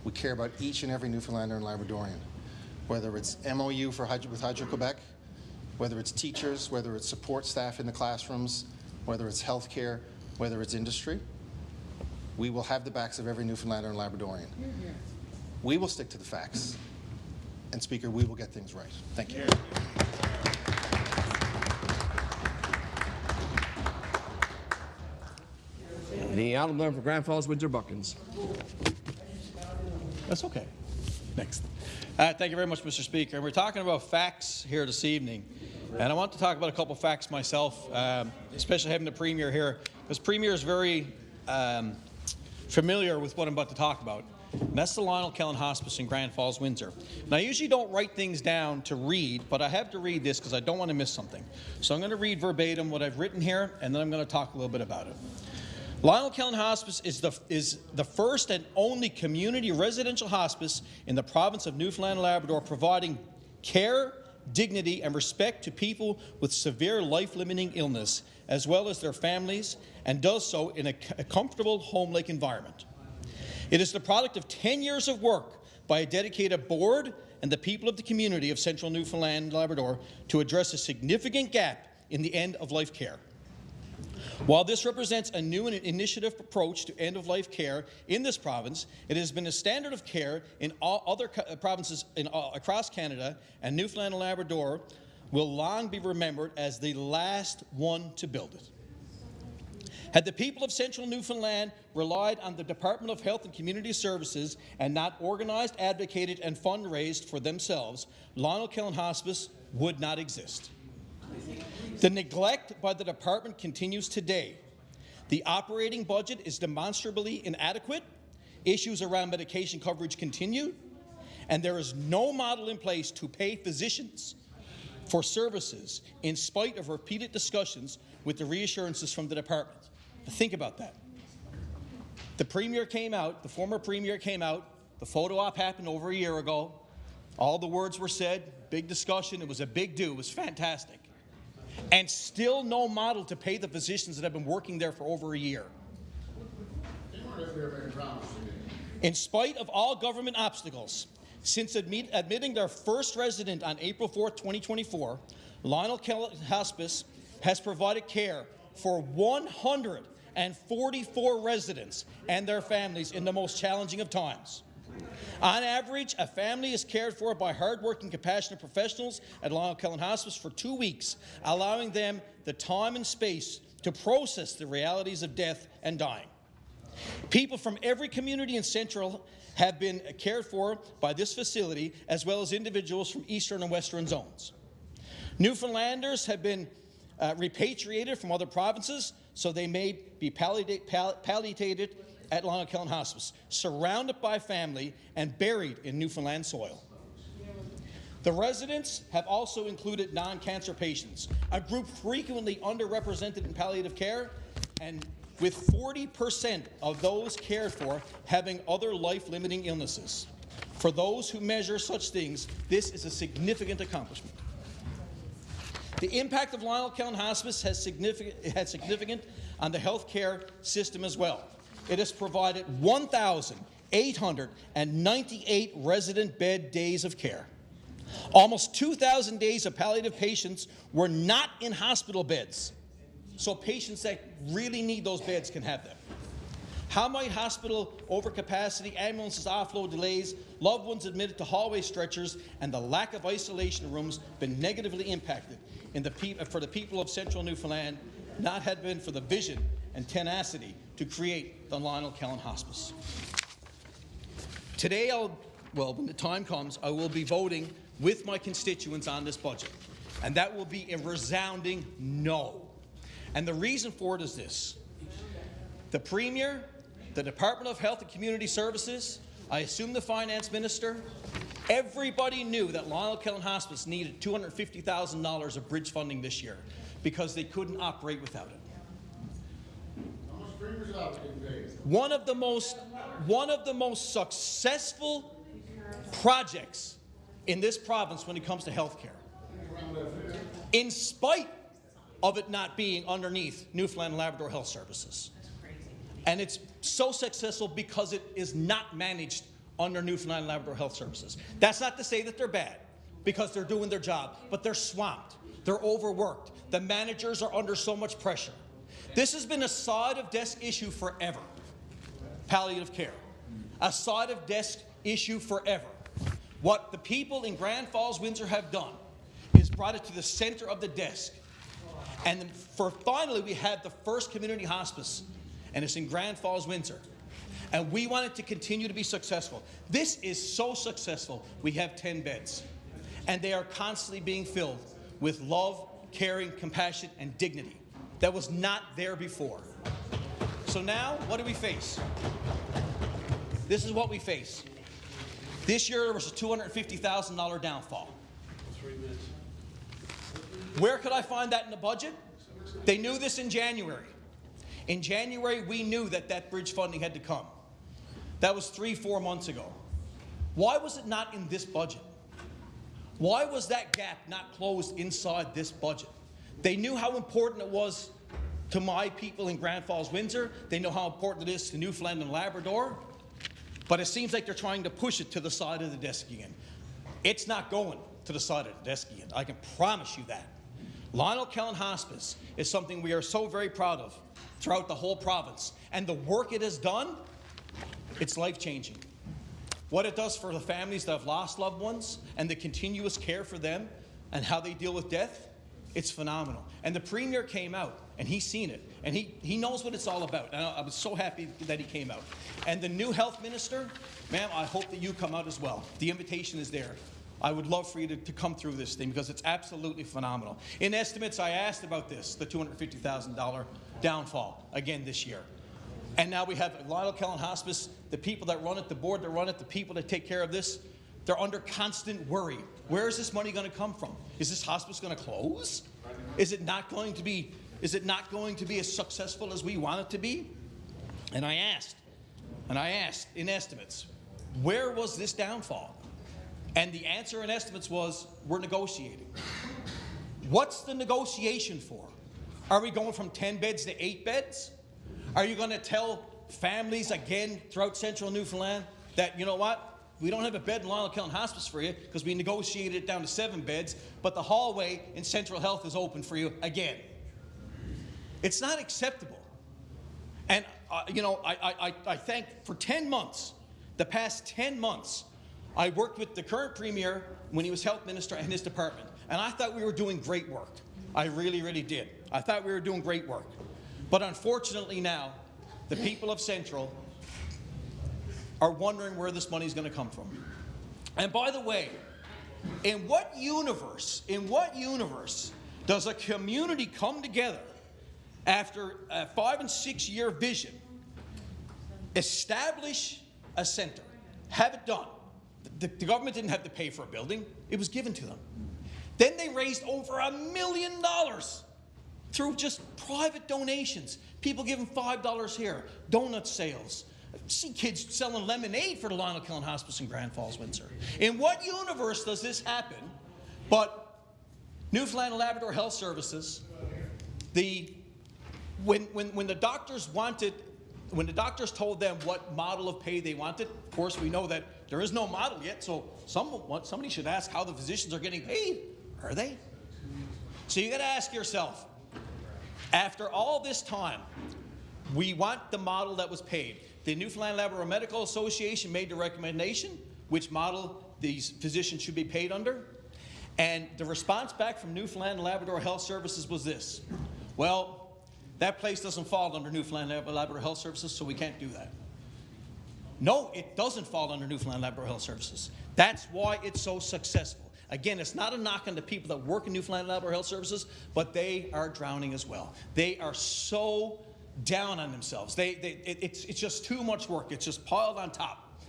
We care about each and every Newfoundlander and Labradorian, whether it's MOU with Hydro-Quebec, whether it's teachers, whether it's support staff in the classrooms, whether it's healthcare, whether it's industry. We will have the backs of every Newfoundlander and Labradorian. We will stick to the facts. And Speaker, we will get things right. Thank you. The honourable member for Grand Falls, Windsor Buckins. That's okay. Next. Thank you very much, Mr. Speaker. We're talking about facts here this evening, and I want to talk about a couple of facts myself, especially having the Premier here, because Premier is very familiar with what I'm about to talk about. And that's the Lionel Kellen Hospice in Grand Falls, Windsor. Now, I usually don't write things down to read, but I have to read this because I don't want to miss something. So I'm going to read verbatim what I've written here, and then I'm going to talk a little bit about it. Lionel Kellen Hospice is the first and only community residential hospice in the province of Newfoundland and Labrador, providing care, dignity, and respect to people with severe life-limiting illness, as well as their families, and does so in a comfortable home-like environment. It is the product of 10 years of work by a dedicated board and the people of the community of Central Newfoundland and Labrador to address a significant gap in the end-of-life care. While this represents a new and initiative approach to end-of-life care in this province, it has been a standard of care in all other provinces across Canada, and Newfoundland and Labrador will long be remembered as the last one to build it. Had the people of Central Newfoundland relied on the Department of Health and Community Services and not organized, advocated, and fundraised for themselves, Lionel Kellen Hospice would not exist. The neglect by the department continues today. The operating budget is demonstrably inadequate, issues around medication coverage continue, and there is no model in place to pay physicians for services in spite of repeated discussions with the reassurances from the department. Think about that. The Premier came out, the former Premier came out, the photo op happened over a year ago, all the words were said, big discussion, it was a big do, it was fantastic. And still no model to pay the physicians that have been working there for over a year. In spite of all government obstacles, since admitting their first resident on April 4th, 2024, Lionel Kellen Hospice has provided care for 144 residents and their families in the most challenging of times. On average, a family is cared for by hard-working, compassionate professionals at Lionel Kellen Hospice for 2 weeks, allowing them the time and space to process the realities of death and dying. People from every community in Central have been cared for by this facility, as well as individuals from Eastern and Western zones. Newfoundlanders have been repatriated from other provinces, so they may be palliated at Lionel Kellen Hospice, surrounded by family and buried in Newfoundland soil. The residents have also included non-cancer patients, a group frequently underrepresented in palliative care, and with 40% of those cared for having other life-limiting illnesses. For those who measure such things, this is a significant accomplishment. The impact of Lionel Kellen Hospice has significant on the healthcare system as well. It has provided 1,898 resident bed days of care. Almost 2,000 days of palliative patients were not in hospital beds, so patients that really need those beds can have them. How might hospital overcapacity, ambulances offload delays, loved ones admitted to hallway stretchers, and the lack of isolation rooms been negatively impacted for the people of Central Newfoundland, not had been for the vision and tenacity to create the Lionel Kellen Hospice? Today, when the time comes, I will be voting with my constituents on this budget, and that will be a resounding no. And the reason for it is this. The Premier, the Department of Health and Community Services, I assume the Finance Minister, everybody knew that Lionel Kellen Hospice needed $250,000 of bridge funding this year because they couldn't operate without it. One of the most successful projects in this province when it comes to health care, in spite of it not being underneath Newfoundland and Labrador Health Services. And it's so successful because it is not managed under Newfoundland and Labrador Health Services. That's not to say that they're bad, because they're doing their job, but they're swamped, they're overworked, the managers are under so much pressure. This has been a side-of-desk issue forever, palliative care. A side-of-desk issue forever. What the people in Grand Falls, Windsor have done is brought it to the center of the desk. And finally, we had the first community hospice, and it's in Grand Falls, Windsor. And we want it to continue to be successful. This is so successful, we have 10 beds. And they are constantly being filled with love, caring, compassion, and dignity that was not there before. So now, what do we face? this is what we face. This year there was a $250,000 downfall. Where could I find that in the budget? They knew this in January. In January, we knew that that bridge funding had to come. That was 3-4 months ago. Why was it not in this budget? Why was that gap not closed inside this budget? They knew how important it was to my people in Grand Falls, Windsor. They know how important it is to Newfoundland and Labrador. But it seems like they're trying to push it to the side of the desk again. It's not going to the side of the desk again. I can promise you that. Lionel Kellen Hospice is something we are so very proud of throughout the whole province. And the work it has done, it's life-changing. What it does for the families that have lost loved ones and the continuous care for them and how they deal with death, it's phenomenal. And the Premier came out, and he's seen it, and he knows what it's all about. And I was so happy that he came out. And the new Health Minister, ma'am, I hope that you come out as well. The invitation is there. I would love for you to come through this thing because it's absolutely phenomenal. In estimates, I asked about this, the $250,000 downfall again this year. And now we have Lionel Kellen Hospice, the people that run it, the board that run it, the people that take care of this, they're under constant worry. Where is this money going to come from? Is this hospice going to close? Is it not going to be as successful as we want it to be? And I asked in estimates, where was this downfall? And the answer in estimates was, we're negotiating. What's the negotiation for? Are we going from 10 beds to 8 beds? Are you going to tell families again throughout central Newfoundland that, you know what, we don't have a bed in Lionel Kellen Hospice for you because we negotiated it down to 7 beds, but the hallway in Central Health is open for you again? It's not acceptable. And, I think for 10 months, the past 10 months, I worked with the current Premier when he was Health Minister and his department, and I thought we were doing great work. I really, really did. I thought we were doing great work. But unfortunately now, the people of Central are wondering where this money is going to come from. And by the way, in what universe does a community come together after a 5- and 6-year vision, establish a center, have it done? The government didn't have to pay for a building. It was given to them. Then they raised over $1 million through just private donations. People giving $5 here, donut sales. See kids selling lemonade for the Lionel Kellen Hospice in Grand Falls, Windsor. In what universe does this happen? But Newfoundland and Labrador Health Services, when the doctors wanted, when the doctors told them what model of pay they wanted, of course we know that there is no model yet, so somebody should ask how the physicians are getting paid. Are they? So you got to ask yourself, after all this time, we want the model that was paid. The Newfoundland Labrador Medical Association made the recommendation which model these physicians should be paid under. And the response back from Newfoundland and Labrador Health Services was this: well, that place doesn't fall under Newfoundland and Labrador Health Services, so we can't do that. No, it doesn't fall under Newfoundland and Labrador Health Services. That's why it's so successful. Again, it's not a knock on the people that work in Newfoundland and Labrador Health Services, but they are drowning as well. They are so down on themselves. It's just too much work. It's just piled on top.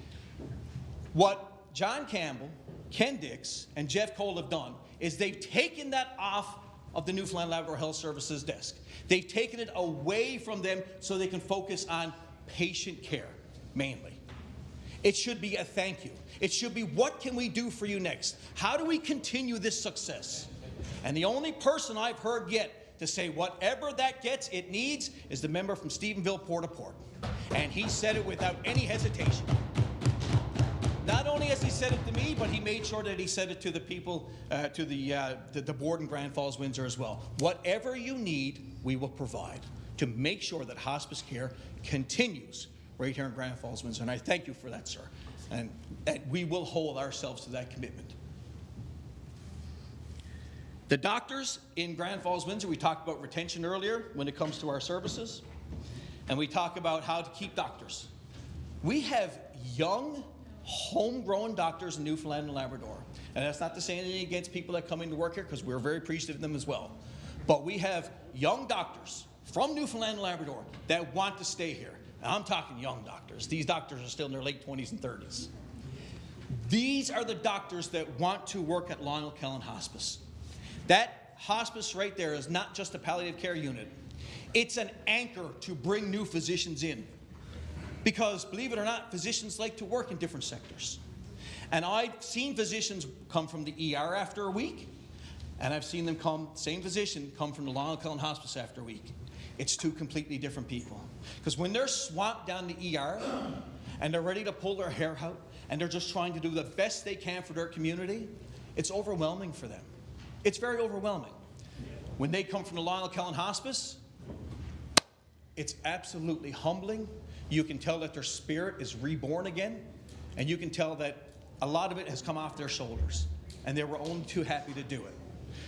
What John Campbell, Ken Dix, and Jeff Cole have done is they've taken that off of the Newfoundland and Labrador Health Services desk. They've taken it away from them so they can focus on patient care, mainly. It should be a thank you. It should be, what can we do for you next? How do we continue this success? And the only person I've heard yet to say whatever that gets, it needs, is the member from Stephenville, Port-au-Port. And he said it without any hesitation. Not only has he said it to me, but he made sure that he said it to the people, to the board in Grand Falls, Windsor as well. Whatever you need, we will provide to make sure that hospice care continues right here in Grand Falls, Windsor. And I thank you for that, sir. And we will hold ourselves to that commitment. The doctors in Grand Falls, Windsor, we talked about retention earlier when it comes to our services. And we talk about how to keep doctors. We have young, homegrown doctors in Newfoundland and Labrador. And that's not to say anything against people that come in to work here, because we're very appreciative of them as well. But we have young doctors from Newfoundland and Labrador that want to stay here. And I'm talking young doctors. These doctors are still in their late 20s and 30s. These are the doctors that want to work at Lionel Kellen Hospice. That hospice right there is not just a palliative care unit. It's an anchor to bring new physicians in. Because, believe it or not, physicians like to work in different sectors. And I've seen physicians come from the ER after a week, and I've seen them same physician come from the Lionel Kellen Hospice after a week. It's two completely different people. Because when they're swamped down the ER, and they're ready to pull their hair out, and they're just trying to do the best they can for their community, it's overwhelming for them. It's very overwhelming. When they come from the Lionel Kellen Hospice, it's absolutely humbling. You can tell that their spirit is reborn again, and you can tell that a lot of it has come off their shoulders, and they were only too happy to do it.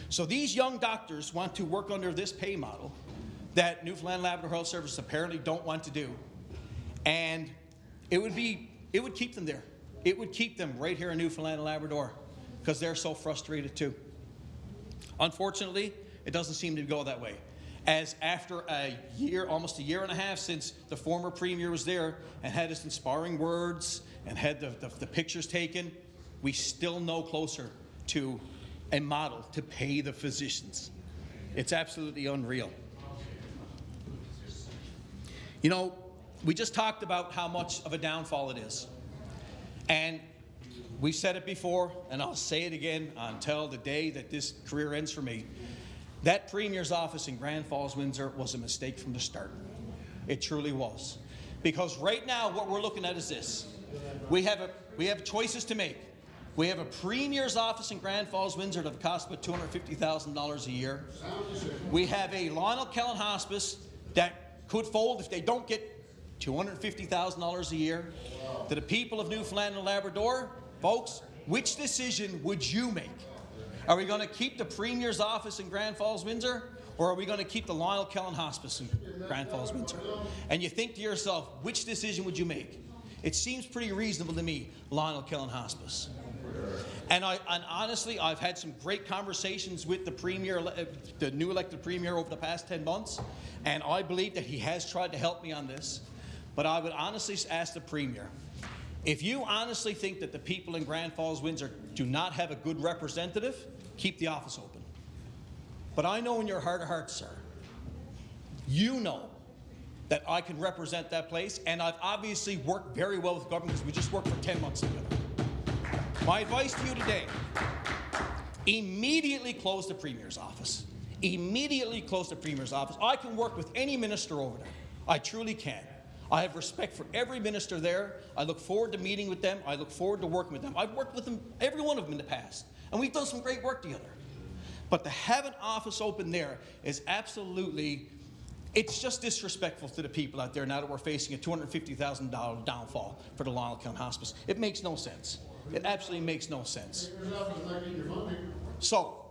So these young doctors want to work under this pay model that Newfoundland Labrador Health Services apparently don't want to do, and it would keep them there. It would keep them right here in Newfoundland and Labrador because they're so frustrated too. Unfortunately, it doesn't seem to go that way. As after a year, almost a year and a half since the former Premier was there and had his inspiring words and had the pictures taken, we still no closer to a model to pay the physicians. It's absolutely unreal. You know, we just talked about how much of a downfall it is. And we've said it before, and I'll say it again until the day that this career ends for me. That Premier's office in Grand Falls, Windsor was a mistake from the start. It truly was. Because right now what we're looking at is this. We have choices to make. We have a Premier's office in Grand Falls, Windsor that costs about $250,000 a year. We have a Lionel Kellen Hospice that could fold if they don't get $250,000 a year. To the people of Newfoundland and Labrador, folks, which decision would you make? Are we going to keep the Premier's office in Grand Falls, Windsor, or are we going to keep the Lionel Kellen Hospice in Grand Falls, Windsor? And you think to yourself, which decision would you make? It seems pretty reasonable to me, Lionel Kellen Hospice. And honestly, I've had some great conversations with the Premier, the new elected Premier over the past 10 months, and I believe that he has tried to help me on this. But I would honestly ask the Premier, if you honestly think that the people in Grand Falls, Windsor do not have a good representative, keep the office open. But I know in your heart of hearts, sir, you know that I can represent that place, and I've obviously worked very well with government because we just worked for 10 months together. My advice to you today, immediately close the Premier's office. Immediately close the Premier's office. I can work with any minister over there. I truly can. I have respect for every minister there. I look forward to meeting with them. I look forward to working with them. I've worked with them, every one of them in the past, and we've done some great work together. But to have an office open there is absolutely, it's just disrespectful to the people out there now that we're facing a $250,000 downfall for the Lionel Kellen Hospice. It makes no sense. It absolutely makes no sense. So,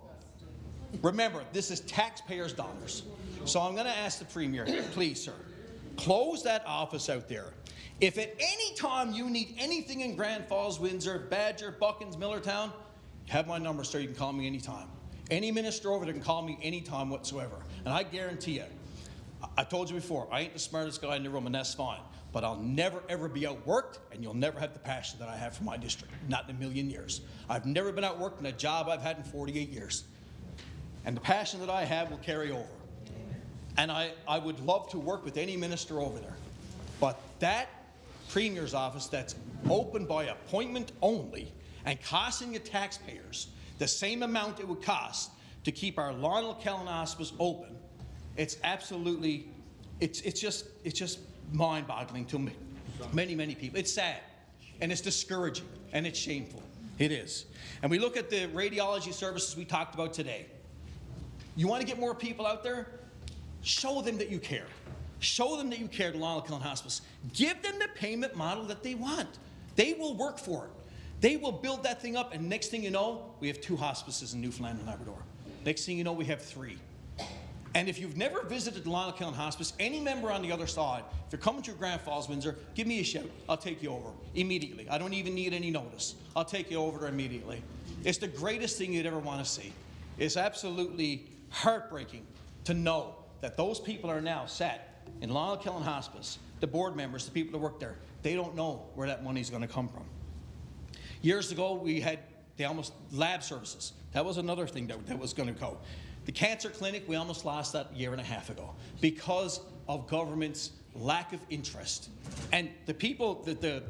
remember, this is taxpayers' dollars. So I'm going to ask the Premier, please, sir, close that office out there. If at any time you need anything in Grand Falls, Windsor, Badger, Buckins, Millertown, have my number, sir. You can call me anytime. Any minister over there can call me anytime whatsoever. And I guarantee you, I told you before, I ain't the smartest guy in the room, and that's fine. But I'll never, ever be outworked, and you'll never have the passion that I have for my district. Not in a million years. I've never been outworked in a job I've had in 48 years. And the passion that I have will carry over. And I would love to work with any minister over there. But that Premier's office that's open by appointment only and costing the taxpayers the same amount it would cost to keep our Lionel Kellen Hospice open, it's absolutely, it's just mind-boggling to me. Many people. It's sad, and it's discouraging, and it's shameful. It is. And we look at the radiology services we talked about today. You want to get more people out there? Show them that you care. Show them that you care to Lionel Kellen Hospice. Give them the payment model that they want. They will work for it. They will build that thing up, and next thing you know, we have 2 hospices in Newfoundland and Labrador. Next thing you know, we have 3. And if you've never visited the Lionel Kellen Hospice, any member on the other side, if you're coming to Grand Falls, Windsor, give me a shout. I'll take you over immediately. I don't even need any notice. I'll take you over there immediately. It's the greatest thing you'd ever want to see. It's absolutely heartbreaking to know that those people are now sat in Lionel Kellen Hospice the board members, the people that work there, they don't know where that money is going to come from. Years ago, we had lab services. That was another thing that was going to go. The cancer clinic, we almost lost that a year and a half ago because of government's lack of interest. And the people, the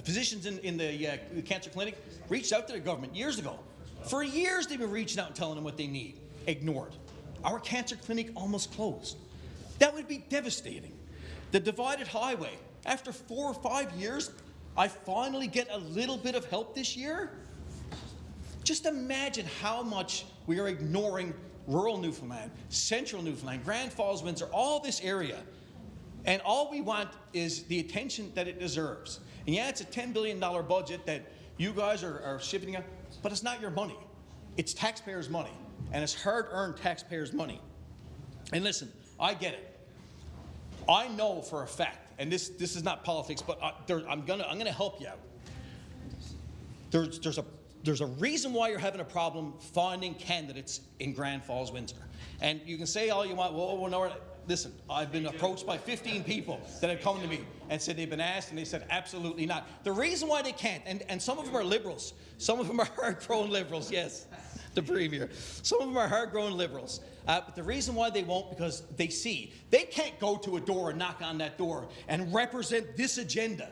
physicians in the cancer clinic reached out to the government years ago. For years, they've been reaching out and telling them what they need. Ignored. Our cancer clinic almost closed. That would be devastating. The divided highway, after 4 or 5 years, I finally get a little bit of help this year. Just imagine how much we are ignoring rural Newfoundland, central Newfoundland, Grand Falls, Windsor, all this area. And all we want is the attention that it deserves. And yeah, it's a $10 billion budget that you guys are shifting out, but it's not your money. It's taxpayers' money, and it's hard-earned taxpayers' money. And listen, I get it. I know for a fact, and this is not politics, but I'm gonna help you out. There's a reason why you're having a problem finding candidates in Grand Falls, Windsor. And you can say all you want, well, no, listen, I've been approached by 15 people that have come to me and said they've been asked, and they said absolutely not. The reason why they can't, and some of them are liberals, some of them are hard-grown liberals, yes, the Premier. Some of them are hard-grown liberals. But the reason why they won't, because they see. They can't go to a door and knock on that door and represent this agenda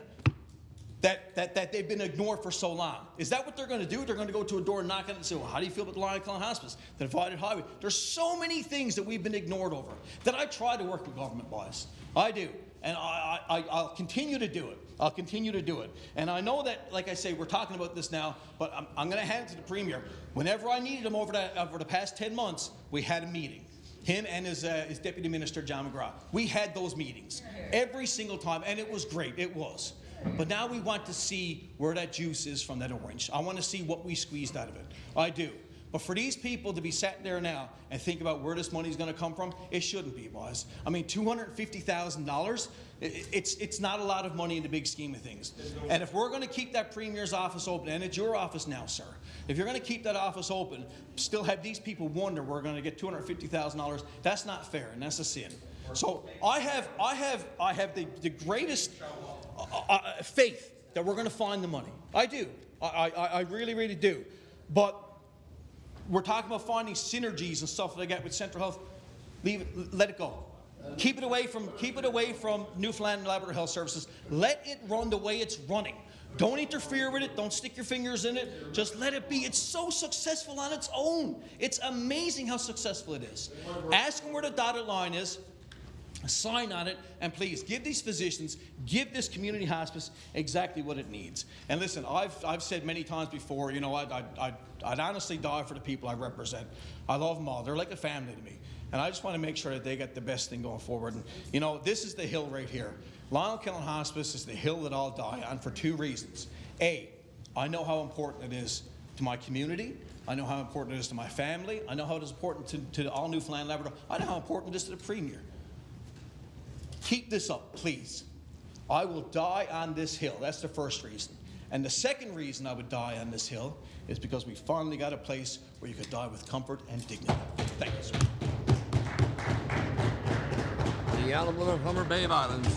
that they've been ignored for so long. Is that what they're going to do? They're going to go to a door and knock on it and say, well, how do you feel about the Lion Cullen Hospice, the divided highway? There's so many things that we've been ignored over that I try to work with government boss. I do. And I'll continue to do it. I'll continue to do it. And I know that, like I say, we're talking about this now, but I'm going to hand it to the Premier. Whenever I needed him over the past 10 months, we had a meeting. Him and his Deputy Minister, John McGrath. We had those meetings every single time, and it was great. It was. But now we want to see where that juice is from that orange. I want to see what we squeezed out of it. I do. But for these people to be sat there now and think about where this money is going to come from, it shouldn't be, boys. I mean, $250,000, it's not a lot of money in the big scheme of things. And if we're going to keep that Premier's office open, and it's your office now, sir, if you're going to keep that office open, still have these people wonder we're going to get $250,000, that's not fair, and that's a sin. So I have the greatest faith that we're going to find the money. I do. I really, really do. But we're talking about finding synergies and stuff like that with Central Health. Leave it, let it go. Keep it away from Newfoundland and Labrador Health Services. Let it run the way it's running. Don't interfere with it. Don't stick your fingers in it. Just let it be. It's so successful on its own. It's amazing how successful it is. Ask them where the dotted line is. Sign on it, and please give these physicians, give this community hospice exactly what it needs. And listen, I've said many times before, you know, I'd honestly die for the people I represent. I love them all. They're like a family to me. And I just want to make sure that they get the best thing going forward. And, you know, this is the hill right here. Lion Cullen Hospice is the hill that I'll die on for 2 reasons. A, I know how important it is to my community. I know how important it is to my family. I know how it is important to all Newfoundland Labrador. I know how important it is to the Premier. Keep this up, please. I will die on this hill. That's the first reason. And the second reason I would die on this hill is because we finally got a place where you could die with comfort and dignity. Thank you, sir. The Honourable of Humber Bay of Islands.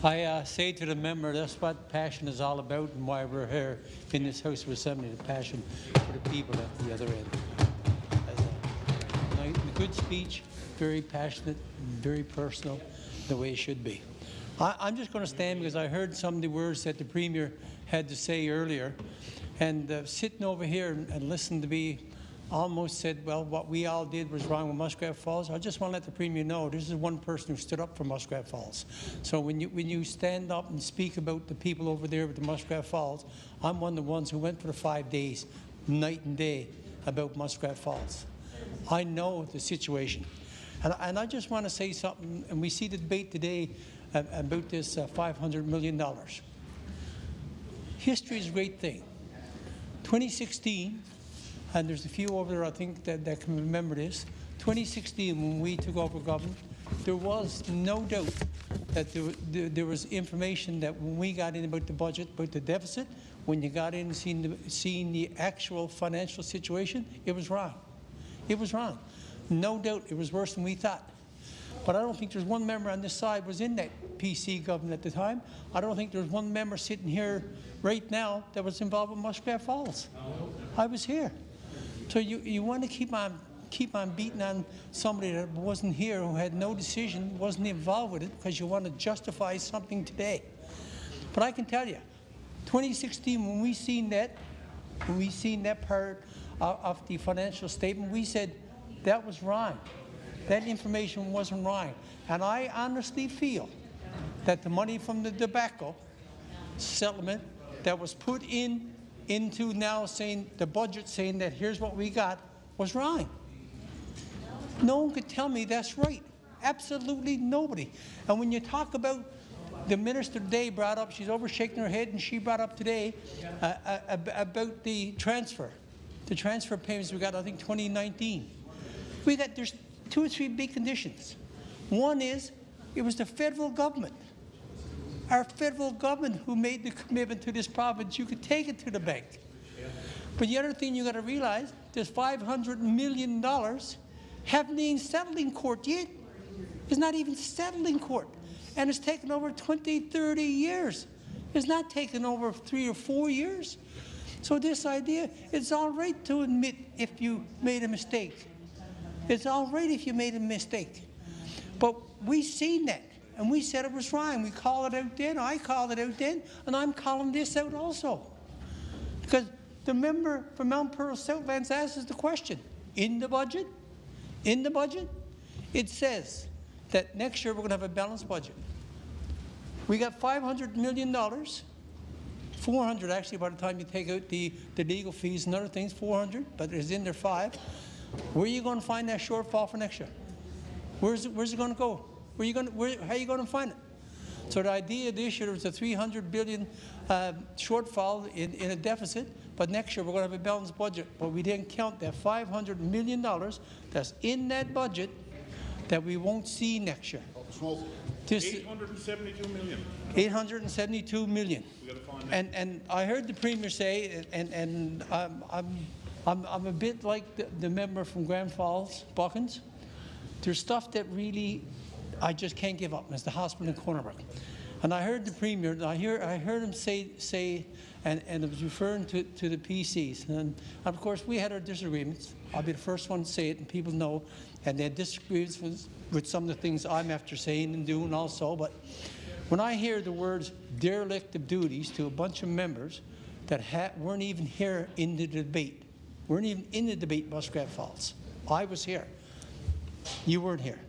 I say to the member, that's what passion is all about and why we're here in this House of Assembly, the passion for the people at the other end. A good speech, very passionate, very personal, the way it should be. I'm just going to stand because I heard some of the words that the Premier had to say earlier, and sitting over here and listening to me almost said, well, what we all did was wrong with Muskrat Falls. I just want to let the Premier know this is one person who stood up for Muskrat Falls. So when you stand up and speak about the people over there with the Muskrat Falls, I'm one of the ones who went for the 5 days, night and day, about Muskrat Falls. I know the situation. And I just want to say something, and we see the debate today about this $500 million. History is a great thing. 2016, and there's a few over there I think that can remember this, 2016 when we took over government, there was no doubt that there was information that when we got in about the budget, about the deficit, when you got in and seen the actual financial situation, it was wrong. It was wrong. No doubt it was worse than we thought. But I don't think there's one member on this side was in that PC government at the time. I don't think there's one member sitting here right now that was involved with Muskrat Falls. I was here. So you want to keep on beating on somebody that wasn't here, who had no decision, wasn't involved with it, because you want to justify something today. But I can tell you, 2016, when we seen that part of the financial statement, we said that was wrong. That information wasn't right. And I honestly feel that the money from the tobacco settlement that was put into now saying, the budget saying that here's what we got, was wrong. No one could tell me that's right. Absolutely nobody. And when you talk about, the minister today brought up, she's over shaking her head, and she brought up today about the transfer payments we got, I think, 2019. There's 2 or 3 big conditions. One is, it was the federal government, our federal government, who made the commitment to this province. You could take it to the bank. But the other thing you got to realize, there's $500 million haven't even settled in court yet. It's not even settled in court. And it's taken over 20, 30 years. It's not taken over 3 or 4 years. So this idea, it's all right to admit if you made a mistake. It's all right if you made a mistake. But we seen that, and we said it was wrong. We called it out then, I called it out then, and I'm calling this out also. Because the member from Mount Pearl Southlands asked us the question, in the budget, it says that next year we're going to have a balanced budget. We got $500 million, 400 actually by the time you take out the legal fees and other things, 400, but there's in there 5. Where are you going to find that shortfall for next year? Where's it going to go? How are you going to find it? So the idea this year was a $300 billion shortfall in a deficit, but next year we're going to have a balanced budget. But we didn't count that $500 million that's in that budget that we won't see next year. 872 million. 872 million. And I heard the Premier say, and I'm a bit like the member from Grand Falls, Buckens. There's stuff that really I just can't give up. It's the hospital in Cornerbrook. And I heard the Premier, I heard him say and it was referring to the PCs. And of course, we had our disagreements. I'll be the first one to say it, and people know. And they had disagreements with some of the things I'm after saying and doing also. But when I hear the words derelict of duties to a bunch of members that weren't even here in the debate, weren't even in the debate, Muskrat Falls. I was here. You weren't here.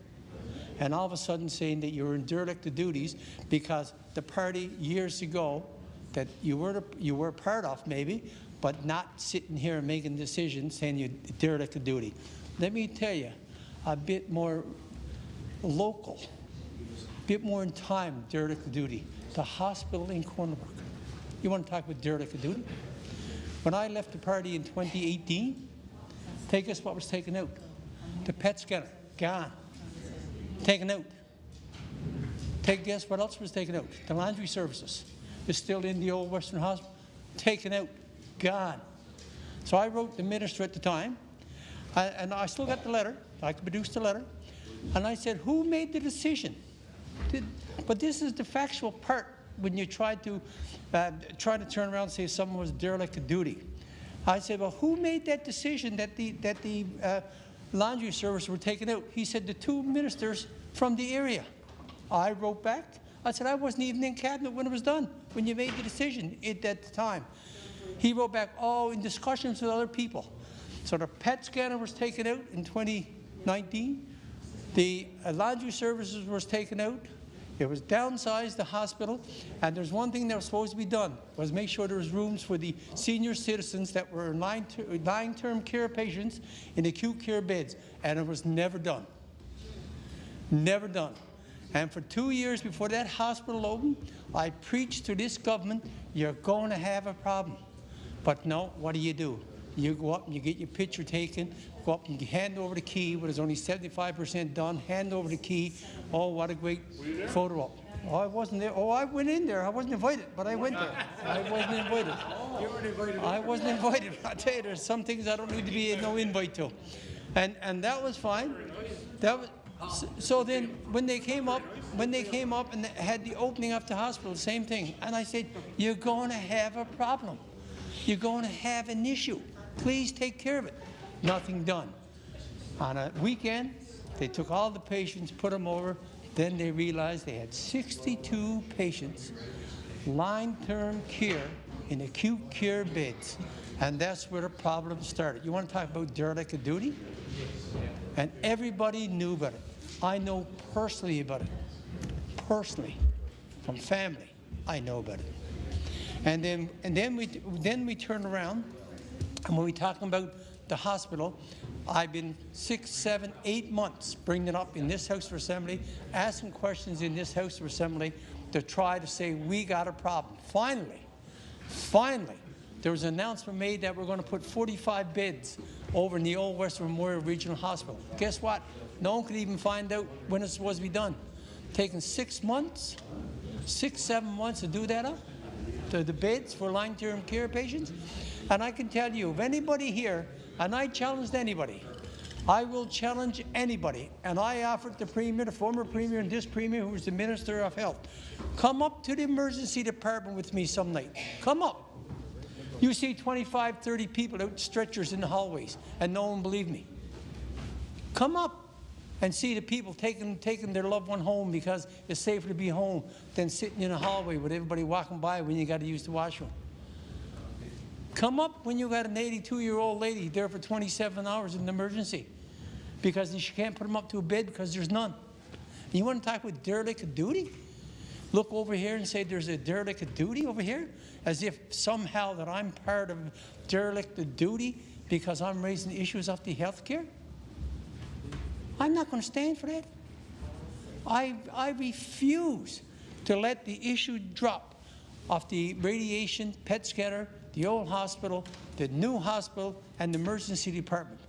And all of a sudden saying that you were in derelict of duties because the party years ago that you were part of maybe, but not sitting here and making decisions saying you're derelict of duty. Let me tell you, a bit more local, a bit more in time, derelict of duty. The hospital in Cornerbrook. You want to talk about derelict of duty? When I left the party in 2018, take us what was taken out. The PET scanner, gone. Taken out. Guess what else was taken out? The laundry services is still in the old Western Hospital. Taken out. Gone. So I wrote the minister at the time, and I still got the letter. I produced the letter. And I said, who made the decision? But this is the factual part when you try to turn around and say someone was derelict of duty. I said, well, who made that decision that the laundry service were taken out? He said, the 2 ministers from the area. I wrote back. I said, I wasn't even in cabinet when it was done, when you made the decision at that time. He wrote back, oh, in discussions with other people. So the PET scanner was taken out in 2019. The laundry services was taken out. It was downsized, the hospital, and there's one thing that was supposed to be done, was make sure there was rooms for the senior citizens that were long-term care patients in acute care beds, and it was never done. Never done. And for 2 years before that hospital opened, I preached to this government, you're going to have a problem. But no, what do? You go up and you get your picture taken, go up and you hand over the key, when it's only 75% done, hand over the key. Oh, what a great photo op. Oh, I wasn't there. Oh, I went in there. I wasn't invited, but I went there. I wasn't invited. You weren't invited. I wasn't invited. I tell you, there's some things I don't need to be no invite to. And that was fine. That was, so then when they came up and had the opening of the hospital, same thing. And I said, you're going to have a problem. You're going to have an issue. Please take care of it. Nothing done. On a weekend, they took all the patients, put them over. Then they realized they had 62 patients, long-term care in acute care beds. And that's where the problem started. You want to talk about derelict of duty? And everybody knew about it. I know personally about it. Personally, from family, I know about it. And then we turn around, and when we talk about the hospital, I've been 6, 7, 8 months bringing it up in this House of Assembly, asking questions in this House of Assembly to try to say we got a problem. Finally, there was an announcement made that we're going to put 45 beds over in the old Western Memorial Regional Hospital. Guess what? No one could even find out when it's supposed to be done. Taking 6 months, 6, 7 months to do that up, the beds for long-term care patients. And I can tell you, if anybody here, and I challenged anybody, I will challenge anybody, and I offered the Premier, the former Premier, and this Premier, who was the Minister of Health, come up to the emergency department with me some night. Come up. You see 25, 30 people out stretchers in the hallways, and no one believed me. Come up and see the people taking their loved one home because it's safer to be home than sitting in a hallway with everybody walking by when you got to use the washroom. Come up when you got an 82-year-old lady there for 27 hours in an emergency because she can't put them up to a bed because there's none. And you want to talk about derelict of duty? Look over here and say there's a derelict of duty over here, as if somehow that I'm part of derelict of duty because I'm raising issues of the health care. I'm not going to stand for that. I refuse to let the issue drop of the radiation PET scanner, the old hospital, the new hospital, and the emergency department.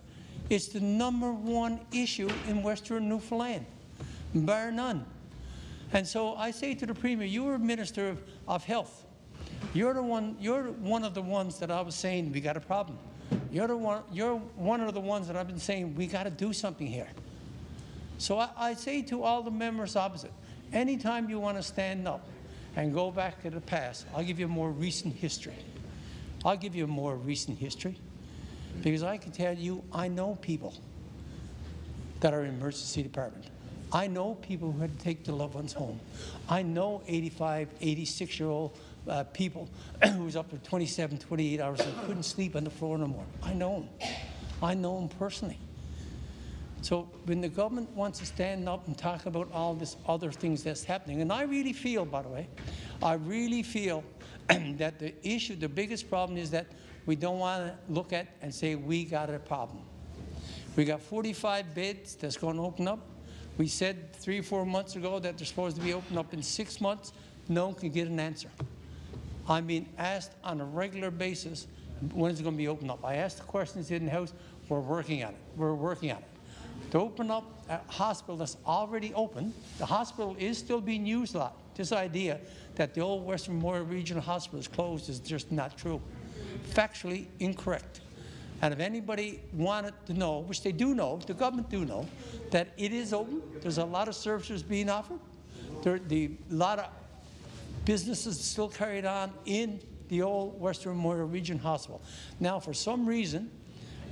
It's the #1 issue in Western Newfoundland, bar none. And so I say to the Premier, you were Minister of Health. You're one of the ones that I was saying we got a problem. You're one of the ones that I've been saying we got to do something here. So I say to all the members opposite, anytime you want to stand up and go back to the past, I'll give you a more recent history. I'll give you a more recent history because I can tell you I know people that are in the emergency department. I know people who had to take their loved ones home. I know 85, 86-year-old people who was up for 27, 28 hours and couldn't sleep on the floor no more. I know them. I know them personally. So when the government wants to stand up and talk about all this other things that's happening, and I really feel, by the way, I really feel that the issue, the biggest problem is that we don't want to look at and say we got a problem. We got 45 beds that's going to open up. We said 3 or 4 months ago that they're supposed to be opened up in 6 months. No one can get an answer. I'm being asked on a regular basis when it's going to be opened up. I asked the questions in the House. We're working on it. We're working on it. To open up a hospital that's already open, the hospital is still being used a lot. This idea that the old Western Memorial Regional Hospital is closed is just not true. Factually incorrect. And if anybody wanted to know, which they do know, the government do know, that it is open. There's a lot of services being offered. A lot of businesses still carried on in the old Western Memorial Regional Hospital. Now, for some reason,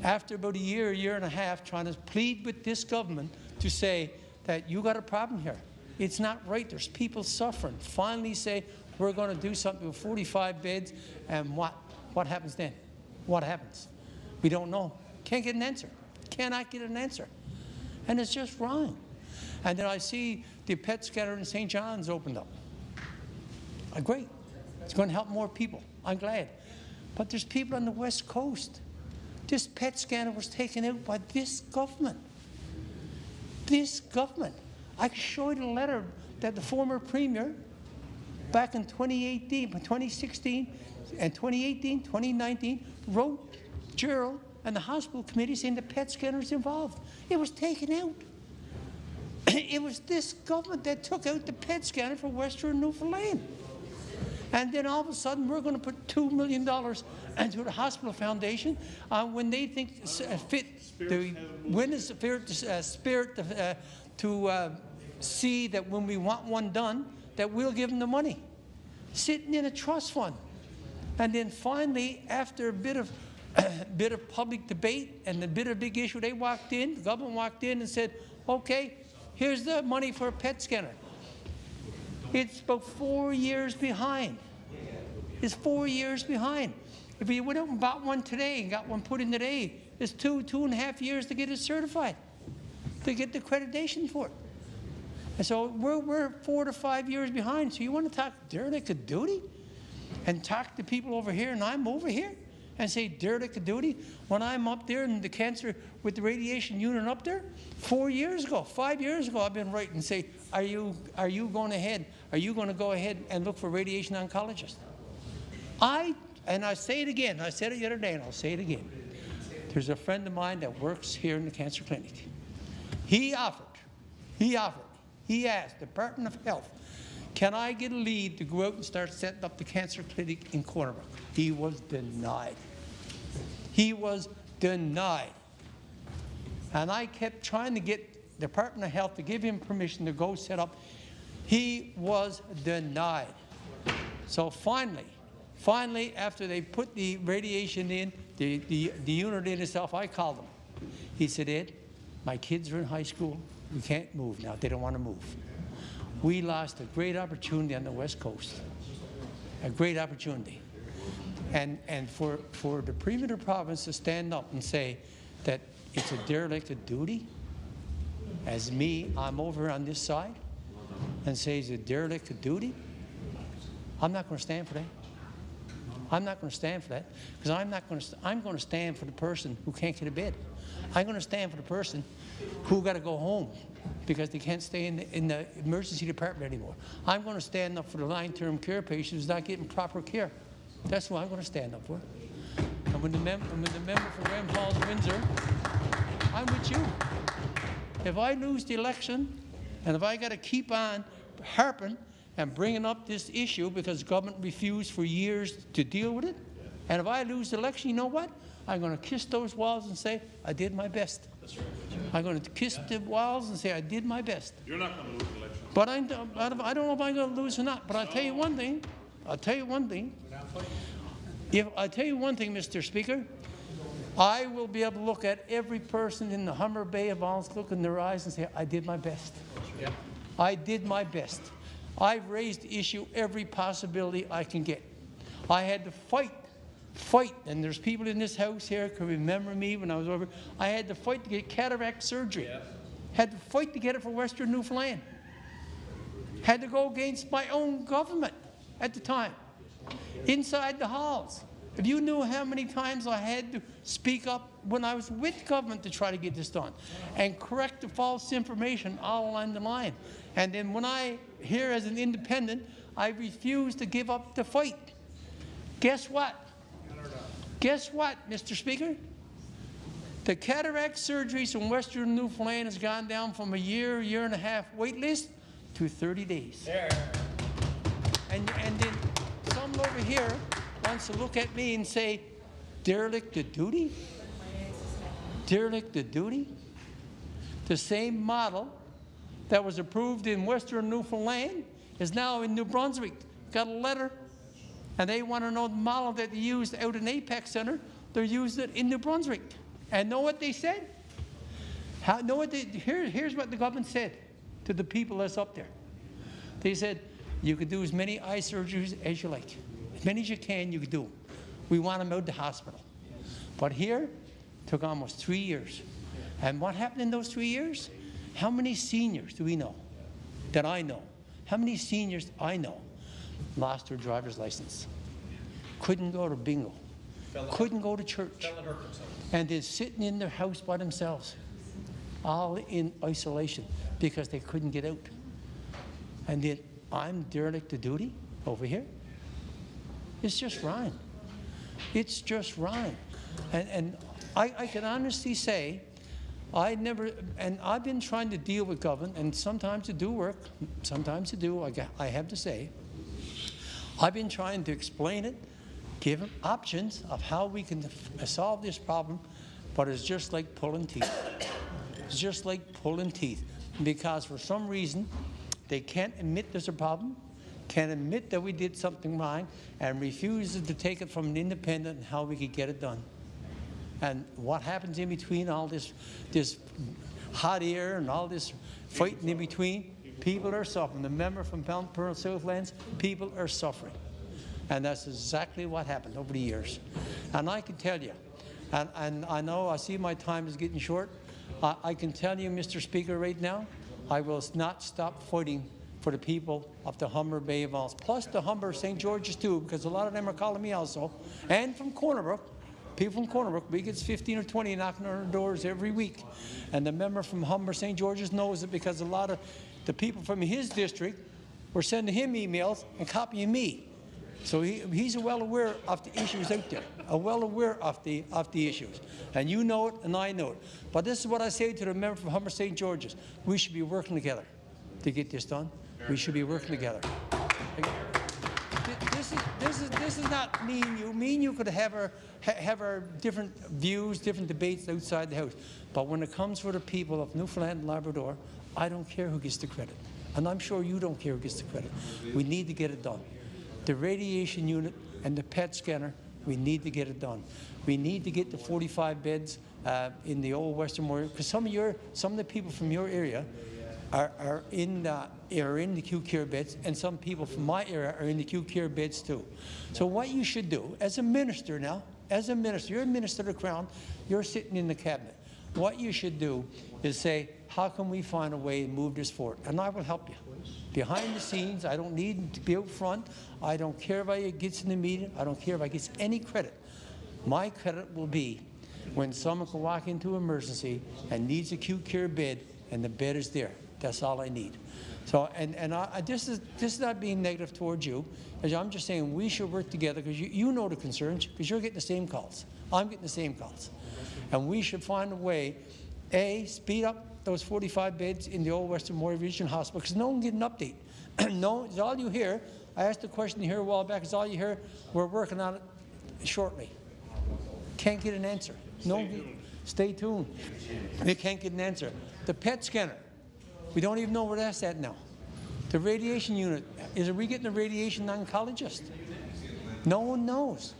after about a year and a half, trying to plead with this government to say that you got a problem here. It's not right. There's people suffering. Finally say, we're going to do something with 45 beds, and what happens then? What happens? We don't know. Can't get an answer. Cannot get an answer. And it's just wrong. And then I see the PET scanner in St. John's opened up. Great. It's going to help more people. I'm glad. But there's people on the West Coast. This PET scanner was taken out by this government. This government. I can show you the letter that the former Premier, back in 2018, 2016, and 2018, 2019, wrote Gerald and the hospital committee saying the PET scanner is involved. It was taken out. It was this government that took out the PET scanner for Western Newfoundland. And then all of a sudden, we're going to put $2 million into the hospital foundation when they think fit to win the spirit to see that when we want one done, that we'll give them the money, sitting in a trust fund. And then finally, after a bit of public debate and a bit of big issue, the government walked in and said, okay, here's the money for a PET scanner. It's about 4 years behind. It's 4 years behind. If we went out and bought one today and got one put in today, it's 2.5 years to get it certified, to get the accreditation for it. And so we're 4 to 5 years behind. So you want to talk derelict of duty and talk to people over here and I'm over here and say derelict of duty when I'm up there in the cancer with the radiation unit up there? 4 years ago, 5 years ago, I've been writing and say, are you going ahead? Are you going to go ahead and look for radiation oncologists? And I say it again. I said it the other day, and I'll say it again. There's a friend of mine that works here in the cancer clinic. He asked the Department of Health, can I get a lead to go out and start setting up the cancer clinic in Cornerbrook? He was denied. He was denied. And I kept trying to get the Department of Health to give him permission to go set up. He was denied. So finally, after they put the radiation in, the unit in itself, I called him. He said, Ed, my kids are in high school. We can't move now. They don't want to move. We lost a great opportunity on the West Coast, a great opportunity. And for the Premier of the province to stand up and say that it's a derelict of duty, as me, I'm over on this side, and say it's a derelict of duty, I'm not going to stand for that. I'm not going to stand for that, because I'm going to stand for the person who can't get a bed. I'm going to stand for the person who got to go home because they can't stay in the emergency department anymore. I'm going to stand up for the long-term care patients who's not getting proper care. That's what I'm going to stand up for. And when the member for Grand Falls, Windsor, I'm with you. If I lose the election, and if I got to keep on harping and bringing up this issue because government refused for years to deal with it, and if I lose the election, you know what? I'm going to kiss those walls and say, I did my best. That's right. I'm going to kiss the walls and say, I did my best. You're not going to lose the election. But I don't know if I'm going to lose or not. But I'll tell you one thing. I'll tell you one thing. I'll tell you one thing, Mr. Speaker. I will be able to look at every person in the Humber Bay of Alls, look in their eyes and say, I did my best. Yeah. I did my best. I've raised the issue every possibility I can get. I had to fight, and there's people in this house here who can remember me when I was over. I had to fight to get cataract surgery. Yeah. Had to fight to get it for Western Newfoundland. Had to go against my own government at the time, inside the halls. If you knew how many times I had to speak up when I was with government to try to get this done and correct the false information all along the line. And then when I, here as an independent, I refused to give up the fight. Guess what? Guess what, Mr. Speaker? The cataract surgeries in Western Newfoundland has gone down from a year and a half wait list to 30 days. Yeah. And then someone over here wants to look at me and say, derelict of duty? Derelict of duty? The same model that was approved in Western Newfoundland is now in New Brunswick. Got a letter, and they want to know the model that they used out in Apex Center. They're using it in New Brunswick. And know what they said? Here's what the government said to the people that's up there. They said, you can do as many eye surgeries as you like. As many as you can do them. We want them out of the hospital. But here, it took almost 3 years. And what happened in those 3 years? How many seniors do we know that I know? How many seniors I know lost their driver's license? Couldn't go to bingo. Couldn't go to church. And they're sitting in their house by themselves, all in isolation because they couldn't get out. And then I'm derelict of duty over here. It's just wrong. It's just wrong. And I can honestly say, I've been trying to deal with government, and sometimes it do work, sometimes it do, I have to say. I've been trying to explain it, give them options of how we can solve this problem, but it's just like pulling teeth. It's just like pulling teeth, because for some reason they can't admit there's a problem, can't admit that we did something wrong, and refuses to take it from an independent and how we could get it done. And what happens in between all this hot air and all this fighting in between, people are suffering. The member from Mount Pearl Southlands, people are suffering. And that's exactly what happened over the years. And I can tell you, and I know I see my time is getting short, I can tell you, Mr. Speaker, right now, I will not stop fighting for the people of the Humber Bay of Isles, plus the Humber St. George's too, because a lot of them are calling me also, and from Corner Brook. People from Corner Brook, we get 15 or 20 knocking on our doors every week. And the member from Humber St. George's knows it, because a lot of the people from his district were sending him emails and copying me. So he's well aware of the issues out there, well aware of the issues. And you know it, and I know it. But this is what I say to the member from Humber St. George's. We should be working together to get this done. We should be working together. This is not me and you. Me and you could have our different views, different debates outside the House. But when it comes for the people of Newfoundland and Labrador, I don't care who gets the credit. And I'm sure you don't care who gets the credit. We need to get it done. The radiation unit and the PET scanner, we need to get it done. We need to get the 45 beds in the old Western Memorial, because some of the people from your area are in the acute care beds, and some people from my area are in the acute care beds too. So what you should do, as a minister now, you're a minister of the Crown, you're sitting in the cabinet. What you should do is say, how can we find a way to move this forward? And I will help you. Behind the scenes, I don't need to be out front. I don't care if I get in the meeting. I don't care if I get any credit. My credit will be when someone can walk into emergency and needs an acute care bed, and the bed is there. That's all I need. So, this is not being negative towards you. I'm just saying we should work together, because you know the concerns, because you're getting the same calls. I'm getting the same calls. And we should find a way, A, speed up those 45 beds in the old Western Memorial Regional Hospital, because no one get an update. No, it's all you hear. I asked a question here a while back. It's all you hear. We're working on it shortly. Can't get an answer. Stay tuned. We can't get an answer. The PET scanner, we don't even know where that's at now. The radiation unit, are we getting a radiation oncologist? No one knows.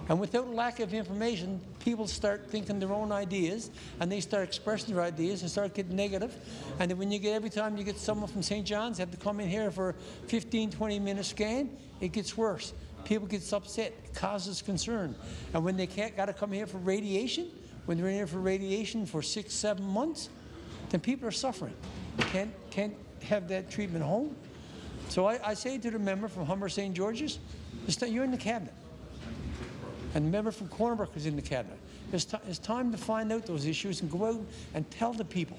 And without a lack of information, people start thinking their own ideas, and they start expressing their ideas and start getting negative. And then every time you get someone from St. John's have to come in here for a 15, 20-minute scan, it gets worse. People get upset. It causes concern. And when they got to come here for radiation, when they're in here for radiation for 6, 7 months, then people are suffering. Can't have that treatment home. So I say to the member from Humber St. George's, you're in the cabinet. And the member from Corner Brook is in the cabinet. It's time to find out those issues and go out and tell the people.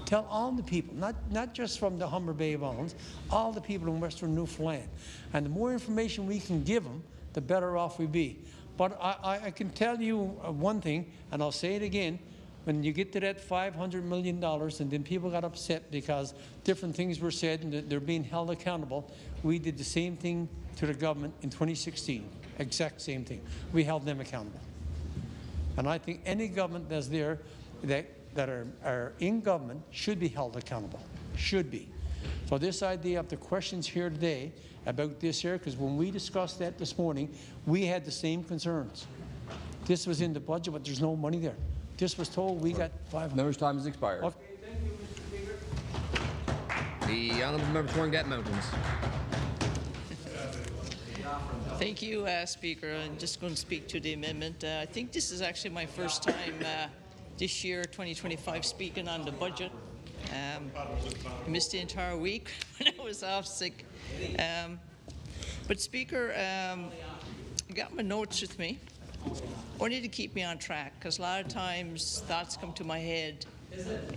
Tell all the people, not just from the Humber Bay of Islands, all the people in Western Newfoundland. And the more information we can give them, the better off we be. But I can tell you one thing, and I'll say it again. When you get to that $500 million, and then people got upset because different things were said and they're being held accountable, we did the same thing to the government in 2016. Exact same thing. We held them accountable. And I think any government that's there that are in government should be held accountable. Should be. So this idea of the questions here today about this here, because when we discussed that this morning, we had the same concerns. This was in the budget, but there's no money there. This was told we got 500. Member's time has expired. Okay, thank you, Mr. Speaker. The honourable member for Gap Mountains. Thank you, Speaker. I'm just going to speak to the amendment. I think this is actually my first time this year, 2025, speaking on the budget. I missed the entire week when I was off sick. But Speaker, I got my notes with me. Only to keep me on track, because a lot of times thoughts come to my head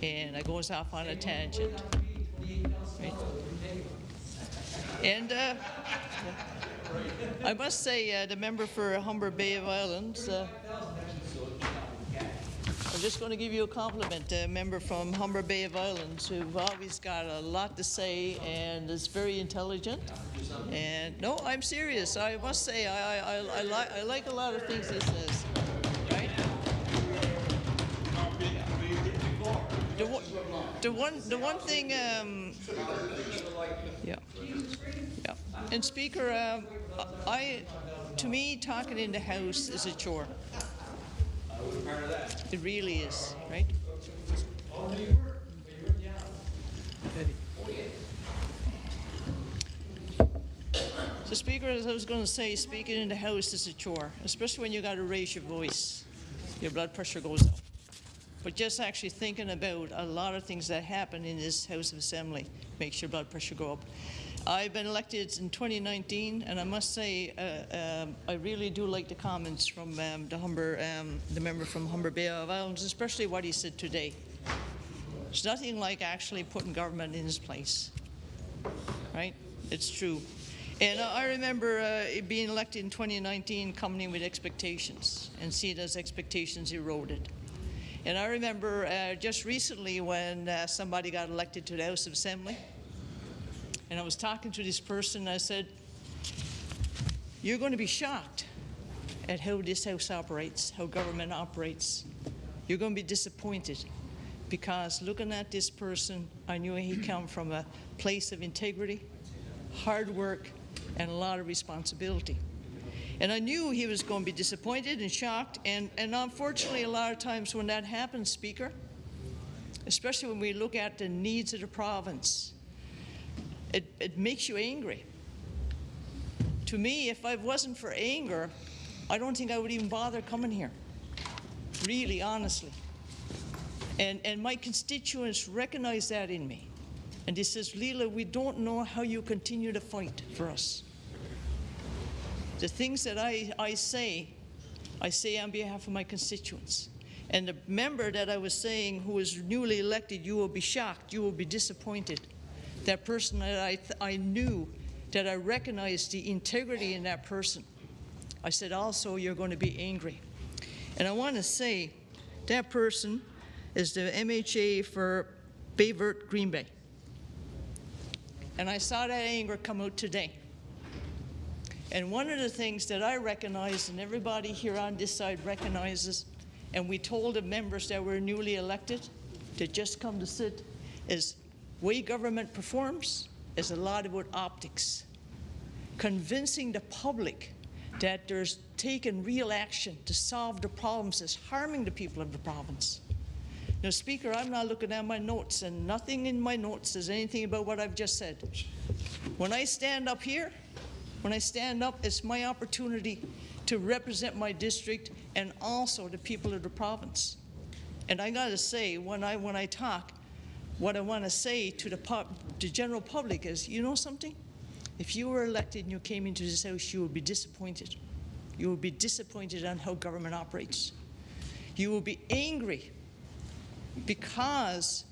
and I goes off on a tangent. Right? And I must say, the member for Humber Bay of Islands, I'm just going to give you a compliment, a member from Humber Bay of Islands who've always got a lot to say and is very intelligent. And no, I'm serious. I must say I like a lot of things he says. Right? The one thing, yeah. And Speaker, to me, talking in the House is a chore. It really is, right? So, Speaker, as I was going to say, speaking in the House is a chore, especially when you got to raise your voice. Your blood pressure goes up. But just actually thinking about a lot of things that happen in this House of Assembly makes your blood pressure go up. I've been elected in 2019, and I must say I really do like the comments from the member from Humber Bay of Islands, especially what he said today. There's nothing like actually putting government in its place, right? It's true. And I remember being elected in 2019, coming in with expectations, and see those expectations eroded. And I remember just recently when somebody got elected to the House of Assembly, and I was talking to this person, I said, you're going to be shocked at how this House operates, how government operates. You're going to be disappointed, because looking at this person, I knew he came from a place of integrity, hard work, and a lot of responsibility. And I knew he was going to be disappointed and shocked, and unfortunately a lot of times when that happens, Speaker, especially when we look at the needs of the province, it makes you angry. To me, if I wasn't for anger, I don't think I would even bother coming here, really, honestly. And my constituents recognize that in me. And they says, Leila, we don't know how you continue to fight for us. The things that I say on behalf of my constituents. And the member that I was saying who was newly elected, you will be shocked, you will be disappointed. That person that I knew, that I recognized the integrity in that person. I said also, you're going to be angry. And I want to say, that person is the MHA for Bayvert Green Bay. And I saw that anger come out today. And one of the things that I recognize, and everybody here on this side recognizes, and we told the members that were newly elected to just come to sit, is way government performs is a lot about optics. Convincing the public that there's taken real action to solve the problems that's harming the people of the province. Now, Speaker, I'm not looking at my notes, and nothing in my notes says anything about what I've just said. When I stand up here, it's my opportunity to represent my district and also the people of the province. And I got to say, when I talk, what I want to say to the general public is, you know something? If you were elected and you came into this House, you will be disappointed. You will be disappointed on how government operates. You will be angry because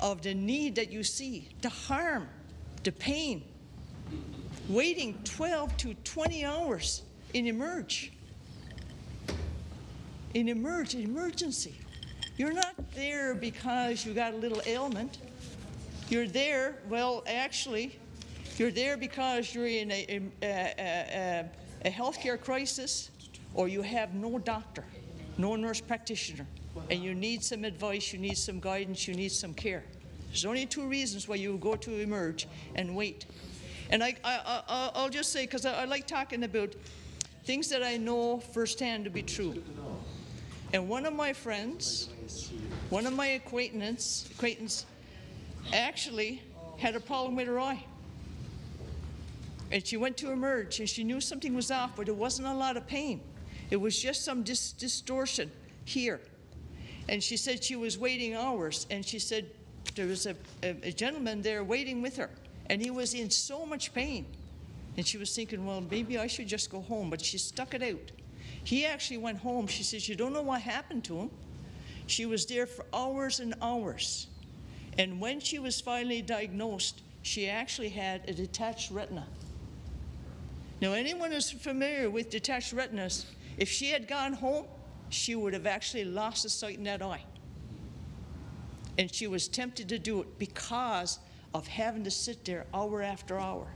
of the need that you see, the harm, the pain, waiting 12 to 20 hours in emergency. You're not there because you got a little ailment. You're there, well, actually, you're there because you're in a healthcare crisis, or you have no doctor, no nurse practitioner, and you need some advice, you need some guidance, you need some care. There's only two reasons why you go to emerge and wait. And I'll just say, because I like talking about things that I know firsthand to be true. And one of my friends, one of my acquaintance actually had a problem with her eye. And she went to emerge, and she knew something was off, but there wasn't a lot of pain. It was just some distortion here. And she said she was waiting hours, and she said there was a gentleman there waiting with her, and he was in so much pain. And she was thinking, well, maybe I should just go home, but she stuck it out. He actually went home. She says, you don't know what happened to him. She was there for hours and hours. And when she was finally diagnosed, she actually had a detached retina. Now, anyone who's familiar with detached retinas, if she had gone home, she would have actually lost the sight in that eye. And she was tempted to do it because of having to sit there hour after hour.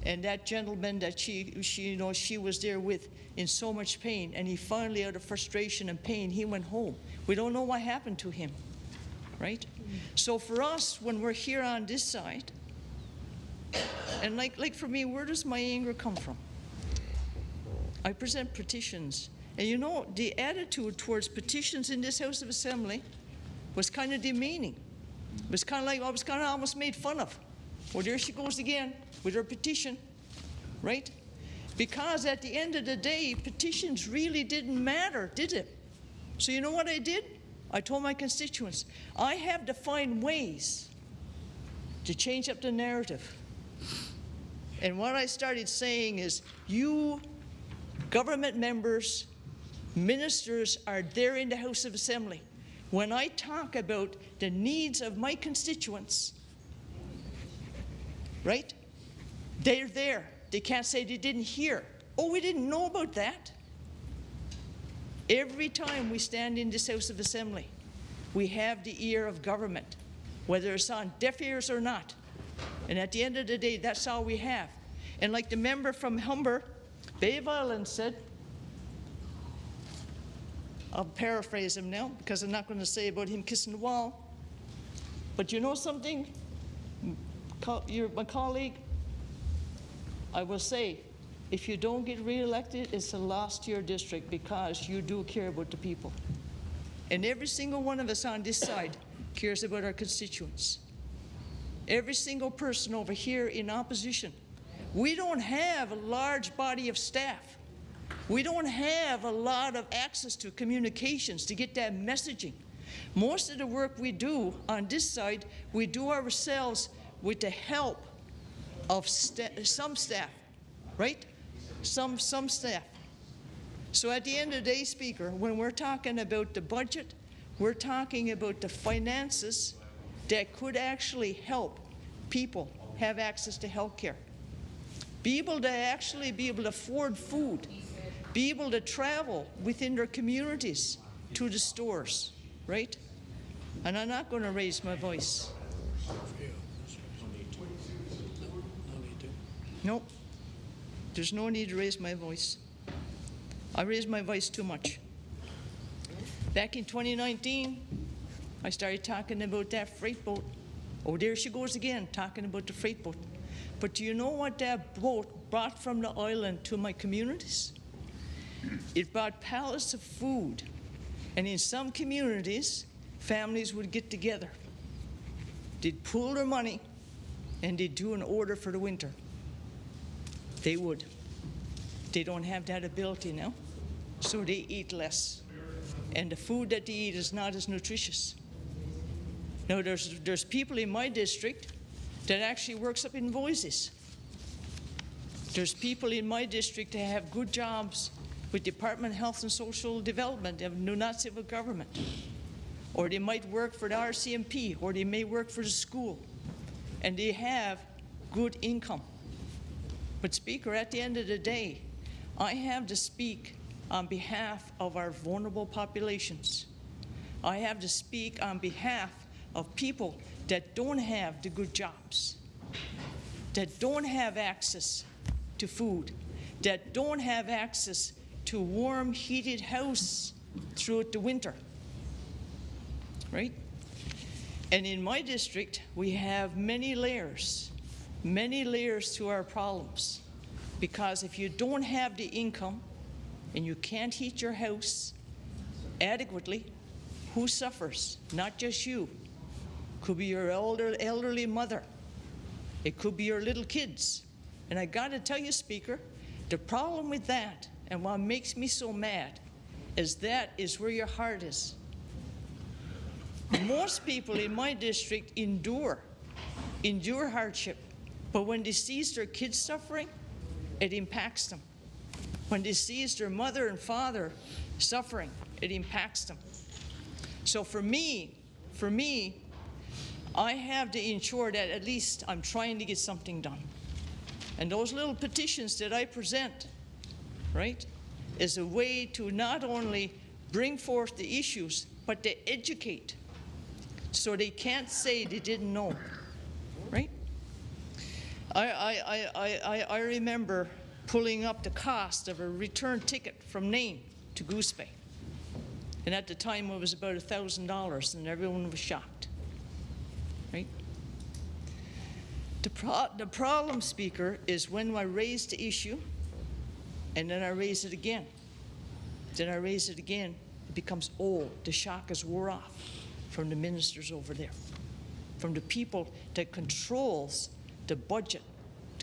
And that gentleman that she was there with in so much pain, and he finally, out of frustration and pain, he went home. We don't know what happened to him, right? So for us, when we're here on this side, and like for me, where does my anger come from? I present petitions. And you know, the attitude towards petitions in this House of Assembly was kind of demeaning. It was kind of like I was kind of almost made fun of. Well, there she goes again with her petition, right? Because at the end of the day, petitions really didn't matter, did it? So you know what I did? I told my constituents, I have to find ways to change up the narrative. And what I started saying is, you government members, ministers are there in the House of Assembly. When I talk about the needs of my constituents, right? They're there. They can't say they didn't hear. Oh, we didn't know about that. Every time we stand in this House of Assembly, we have the ear of government, whether it's on deaf ears or not. And at the end of the day, that's all we have. And like the member from Humber, Bay of Island said, I'll paraphrase him now because I'm not going to say about him kissing the wall. But you know something? You're my colleague. I will say, if you don't get re-elected, it's a loss to your district because you do care about the people. And every single one of us on this side cares about our constituents. Every single person over here in opposition. We don't have a large body of staff. We don't have a lot of access to communications to get that messaging. Most of the work we do on this side, we do ourselves with the help of some staff, right? Some staff. So at the end of the day, Speaker, when we're talking about the budget, we're talking about the finances that could actually help people have access to health care. Be able to afford food, be able to travel within their communities to the stores, right? And I'm not going to raise my voice. Nope. There's no need to raise my voice. I raised my voice too much. Back in 2019, I started talking about that freight boat. Oh, there she goes again, talking about the freight boat. But do you know what that boat brought from the island to my communities? It brought pallets of food. And in some communities, families would get together. They'd pool their money and they'd do an order for the winter. They would. They don't have that ability now, so they eat less. And the food that they eat is not as nutritious. Now, there's people in my district that actually works up in Voices. There's people in my district that have good jobs with Department of Health and Social Development of not civil government. Or they might work for the RCMP, or they may work for the school. And they have good income. But Speaker, at the end of the day, I have to speak on behalf of our vulnerable populations. I have to speak on behalf of people that don't have the good jobs, that don't have access to food, that don't have access to a warm, heated house throughout the winter, right? And in my district, we have many layers to our problems. Because if you don't have the income and you can't heat your house adequately, who suffers? Not just you. Could be your elderly mother. It could be your little kids. And I got to tell you, Speaker, the problem with that, and what makes me so mad, is that is where your heart is. Most people in my district endure hardship, but when they see their kids suffering, it impacts them. When they see their mother and father suffering, it impacts them. So for me, I have to ensure that at least I'm trying to get something done. And those little petitions that I present, right, is a way to not only bring forth the issues, but to educate. So they can't say they didn't know, right? I remember pulling up the cost of a return ticket from Nain to Goose Bay. And at the time it was about $1,000 and everyone was shocked, right? The problem, Speaker, is when I raise the issue and then I raise it again. Then I raise it again, it becomes old. The shock is wore off from the ministers over there, from the people that controls the budget,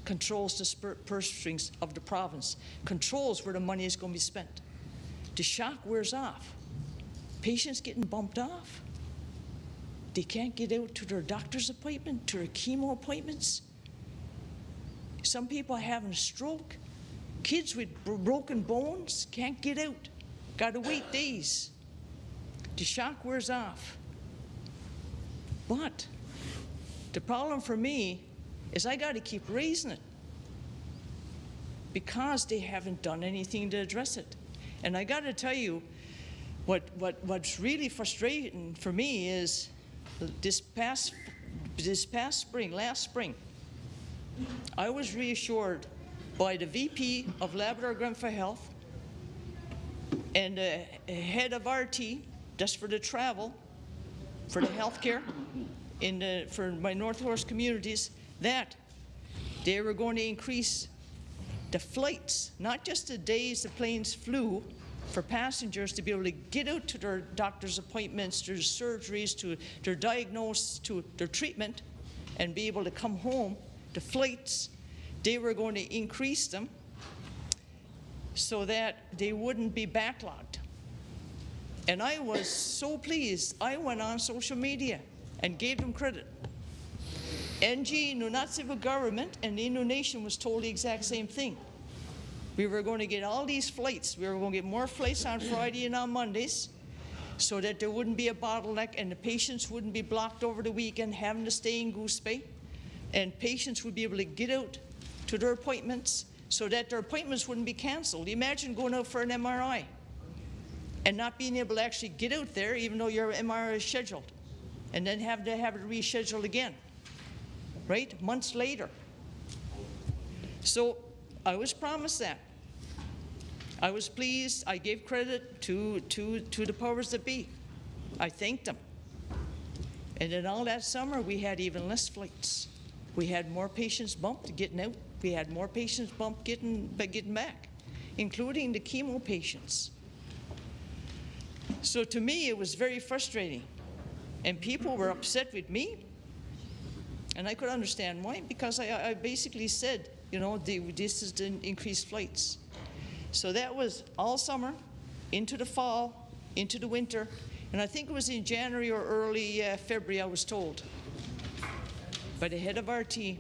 controls the purse strings of the province, controls where the money is going to be spent. The shock wears off. Patients getting bumped off. They can't get out to their doctor's appointment, to their chemo appointments. Some people are having a stroke. Kids with broken bones can't get out. Got to wait days. The shock wears off. But the problem for me is I got to keep raising it because they haven't done anything to address it. And I got to tell you, what's really frustrating for me is this past spring, last spring, I was reassured by the VP of Labrador-Grenfell Health and the head of RT, just for the travel, for the healthcare, for my Northwest communities, that they were going to increase the flights, not just the days the planes flew, for passengers to be able to get out to their doctor's appointments, to their surgeries, to their diagnosis, to their treatment, and be able to come home. The flights, they were going to increase them so that they wouldn't be backlogged. And I was so pleased. I went on social media and gave them credit. NG, Nunat Civil Government, and the Innu Nation was told the exact same thing. We were going to get all these flights. We were going to get more flights on Friday and on Mondays so that there wouldn't be a bottleneck and the patients wouldn't be blocked over the weekend having to stay in Goose Bay. And patients would be able to get out to their appointments so that their appointments wouldn't be canceled. Imagine going out for an MRI and not being able to actually get out there even though your MRI is scheduled, and then have to have it rescheduled again, right? Months later. So I was promised that. I was pleased. I gave credit to the powers that be. I thanked them. And then all that summer, we had even less flights. We had more patients bumped getting out. We had more patients bumped getting back, including the chemo patients. So to me, it was very frustrating. And people were upset with me. And I could understand why, because I basically said, you know, this is the increased flights. So that was all summer, into the fall, into the winter. And I think it was in January or early February, I was told by the head of RT,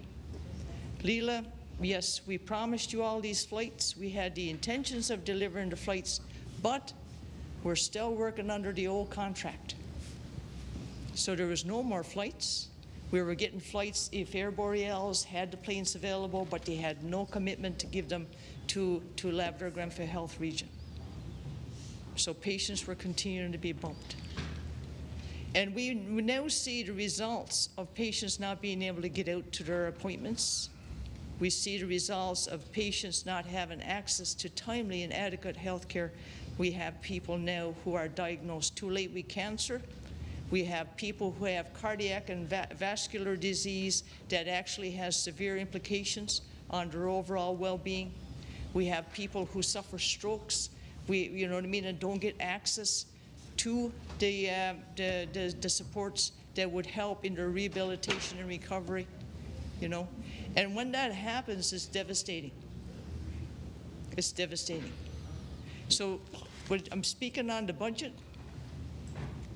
Leela, yes, we promised you all these flights. We had the intentions of delivering the flights, but we're still working under the old contract. So there was no more flights. We were getting flights if Air Borealis had the planes available, but they had no commitment to give them to Labrador-Grenfell Health Region. So patients were continuing to be bumped. And we now see the results of patients not being able to get out to their appointments. We see the results of patients not having access to timely and adequate health care. We have people now who are diagnosed too late with cancer. We have people who have cardiac and vascular disease that actually has severe implications on their overall well-being. We have people who suffer strokes, you know what I mean, and don't get access to the supports that would help in their rehabilitation and recovery, you know. And when that happens, it's devastating. It's devastating. So I'm speaking on the budget,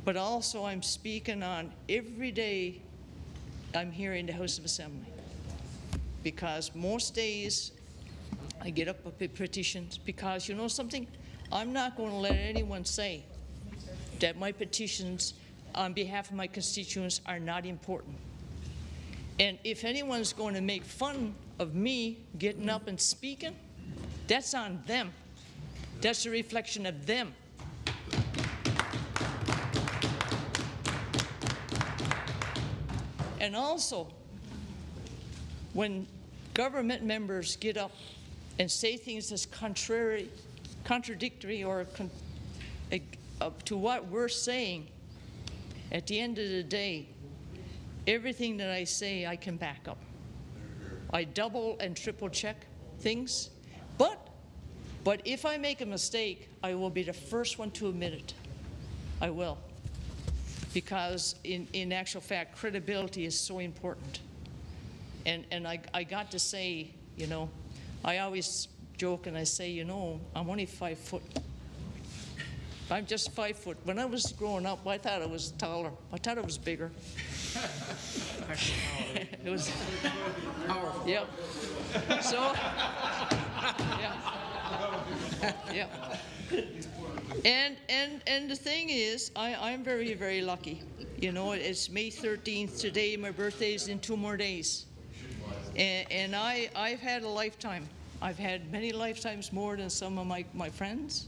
but also I'm speaking on every day I'm here in the House of Assembly. Because most days I get up with petitions because, you know something, I'm not going to let anyone say that my petitions on behalf of my constituents are not important. And if anyone's going to make fun of me getting up and speaking, that's on them. That's a reflection of them. And also, when government members get up and say things that's contradictory or to what we're saying, at the end of the day, everything that I say, I can back up. I double and triple check things, but if I make a mistake, I will be the first one to admit it. I will. Because in actual fact, credibility is so important. And I got to say, you know, I always joke and I say, you know, I'm only 5 foot. I'm just 5 foot. When I was growing up, I thought I was taller. I thought I was bigger. It was powerful. Yep. So, yeah. And the thing is, I'm very, very lucky. You know, it's May 13th today. My birthday is in 2 more days. And I've had a lifetime. I've had many lifetimes more than some of my friends.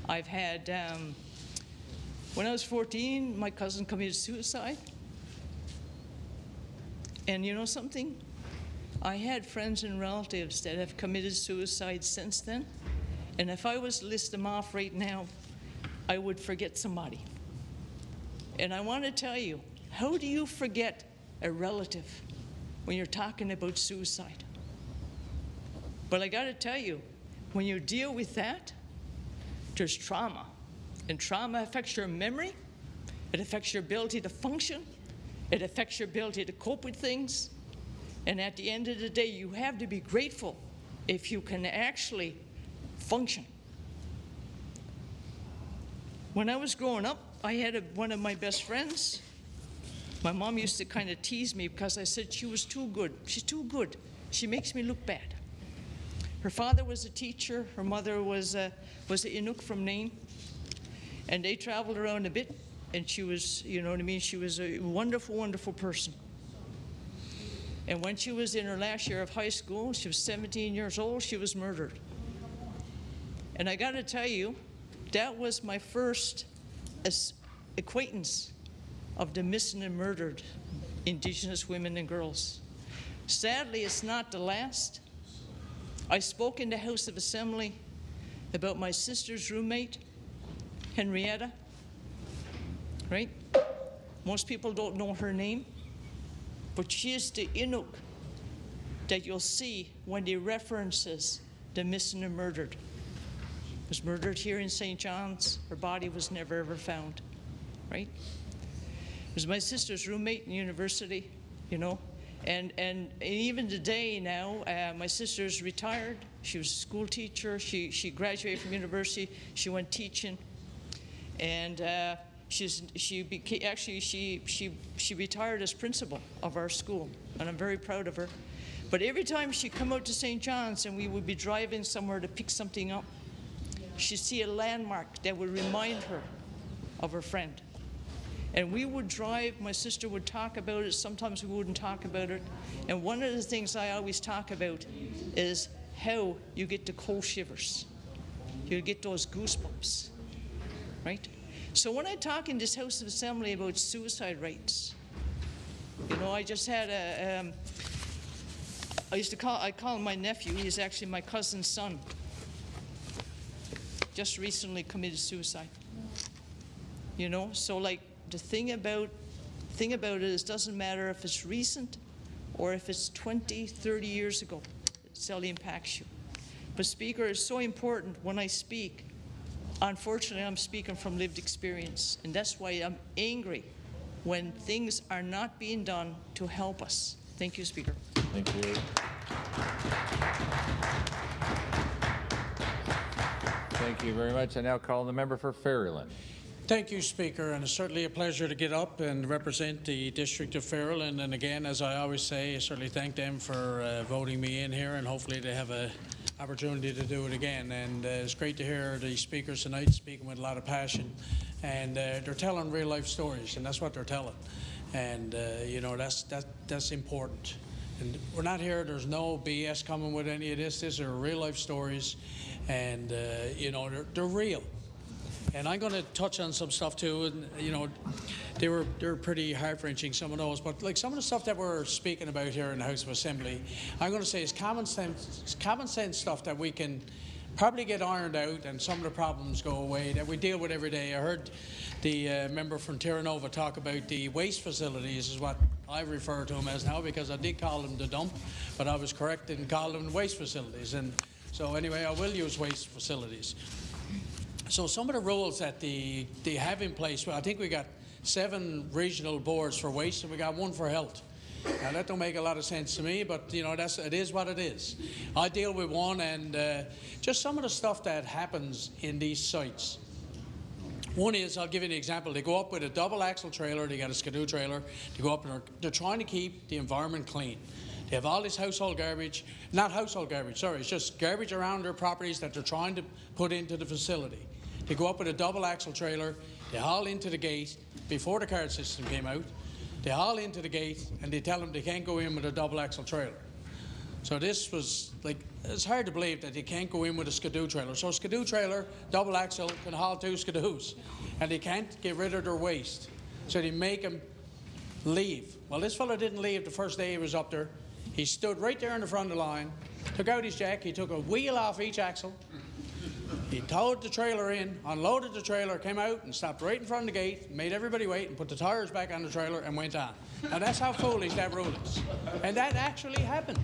I've had, when I was 14, my cousin committed suicide. And you know something? I had friends and relatives that have committed suicide since then. And if I was to list them off right now, I would forget somebody. And I want to tell you, how do you forget a relative when you're talking about suicide? But I got to tell you, when you deal with that, there's trauma. And trauma affects your memory. It affects your ability to function. It affects your ability to cope with things. And at the end of the day, you have to be grateful if you can actually function. When I was growing up, I had one of my best friends. My mom used to kind of tease me because I said she was too good. She's too good. She makes me look bad. Her father was a teacher. Her mother was an Inuk from Nain. And they traveled around a bit. And she was, you know what I mean, she was a wonderful, wonderful person. And when she was in her last year of high school, she was 17 years old, she was murdered. And I got to tell you, that was my first acquaintance of the missing and murdered Indigenous women and girls. Sadly, it's not the last. I spoke in the House of Assembly about my sister's roommate, Henrietta, right? Most people don't know her name, but she is the Inuk that you'll see when they references the missing and murdered. Was murdered here in St. John's. Her body was never ever found, right? It was my sister's roommate in university, you know, and even today now, my sister's retired. She was a school teacher. She graduated from university. She went teaching, and she retired as principal of our school, and I'm very proud of her. But every time she'd come out to St. John's and we would be driving somewhere to pick something up, she'd see a landmark that would remind her of her friend. And we would drive, my sister would talk about it, sometimes we wouldn't talk about it. And one of the things I always talk about is how you get the cold shivers. You get those goosebumps, right? So when I talk in this House of Assembly about suicide rates, you know, I just had I call him my nephew. He's actually my cousin's son. Just recently committed suicide. You know, so like the thing about it is, it doesn't matter if it's recent or if it's 20, 30 years ago. It still impacts you. But Speaker, it's so important when I speak. Unfortunately, I'm speaking from lived experience, and that's why I'm angry when things are not being done to help us. Thank you, Speaker. Thank you. Thank you very much. I now call the member for Ferryland. Thank you, Speaker, and it's certainly a pleasure to get up and represent the District of Ferryland. And again, as I always say, I certainly thank them for voting me in here, and hopefully they have an opportunity to do it again. And it's great to hear the speakers tonight speaking with a lot of passion, and they're telling real-life stories, and that's what they're telling. And you know, that's important. And we're not here, there's no BS coming with any of this. These are real-life stories, and you know, they're real. And I'm going to touch on some stuff too, and you know, they were pretty heart-wrenching, some of those. But like some of the stuff that we're speaking about here in the House of Assembly, I'm going to say is common sense stuff that we can probably get ironed out, and some of the problems go away that we deal with every day. I heard the member from Terranova talk about the waste facilities, is what I refer to them as now, because I did call them the dump, but I was correct and called them waste facilities. And so anyway, I will use waste facilities. So some of the rules that they have in place, well, I think we got 7 regional boards for waste and we got 1 for health. Now that don't make a lot of sense to me, but you know, it is what it is. I deal with one, and just some of the stuff that happens in these sites. One is, I'll give you an example. They go up with a double axle trailer, they got a skidoo trailer, they go up and they're trying to keep the environment clean. They have all this household garbage, not household garbage, sorry, it's just garbage around their properties that they're trying to put into the facility. They go up with a double axle trailer, they haul into the gate before the card system came out. They haul into the gate and they tell them they can't go in with a double axle trailer. So this was like, it's hard to believe that they can't go in with a skidoo trailer. So a skidoo trailer, double axle, can haul 2 skidoos, and they can't get rid of their waste. So they make them leave. Well, this fella didn't leave the first day he was up there. He stood right there in the front of the line, took out his jack, he took a wheel off each axle, he towed the trailer in, unloaded the trailer, came out and stopped right in front of the gate, made everybody wait, and put the tires back on the trailer and went on. Now that's how foolish that rule is. And that actually happened.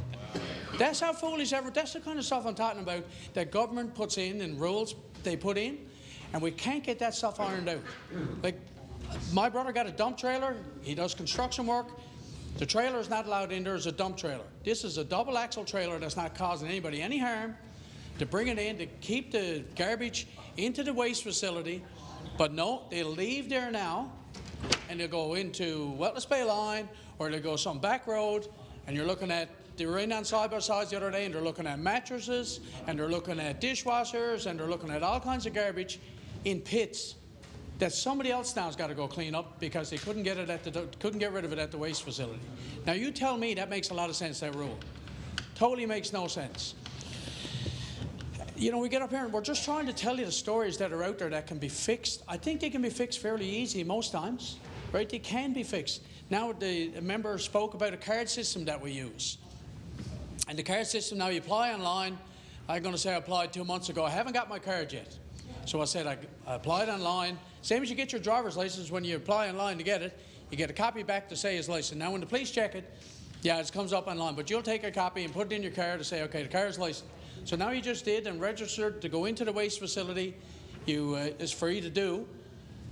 That's how foolish that, that's the kind of stuff I'm talking about that government puts in and rules they put in, and we can't get that stuff ironed out. Like, my brother got a dump trailer, he does construction work. The trailer is not allowed in there as a dump trailer. This is a double axle trailer that's not causing anybody any harm, to bring it in, to keep the garbage into the waste facility. But no, they'll leave there now and they'll go into Wetlands Bay Line, or they'll go some back road, and you're looking at, they were in on side by sides the other day, and they're looking at mattresses, and they're looking at dishwashers, and they're looking at all kinds of garbage in pits that somebody else now's got to go clean up because they couldn't get rid of it at the waste facility. Now you tell me that makes a lot of sense, that rule. Totally makes no sense. You know, we get up here and we're just trying to tell you the stories that are out there that can be fixed. I think they can be fixed fairly easy most times, right? They can be fixed. Now, the member spoke about a card system that we use. And the card system, now you apply online. I'm going to say I applied 2 months ago. I haven't got my card yet. So I said I applied online. Same as you get your driver's license, when you apply online to get it, you get a copy back to say it's licensed. Now, when the police check it, yeah, it comes up online, but you'll take a copy and put it in your car to say, okay, the car is licensed. So now you just did and registered to go into the waste facility. It's free to do,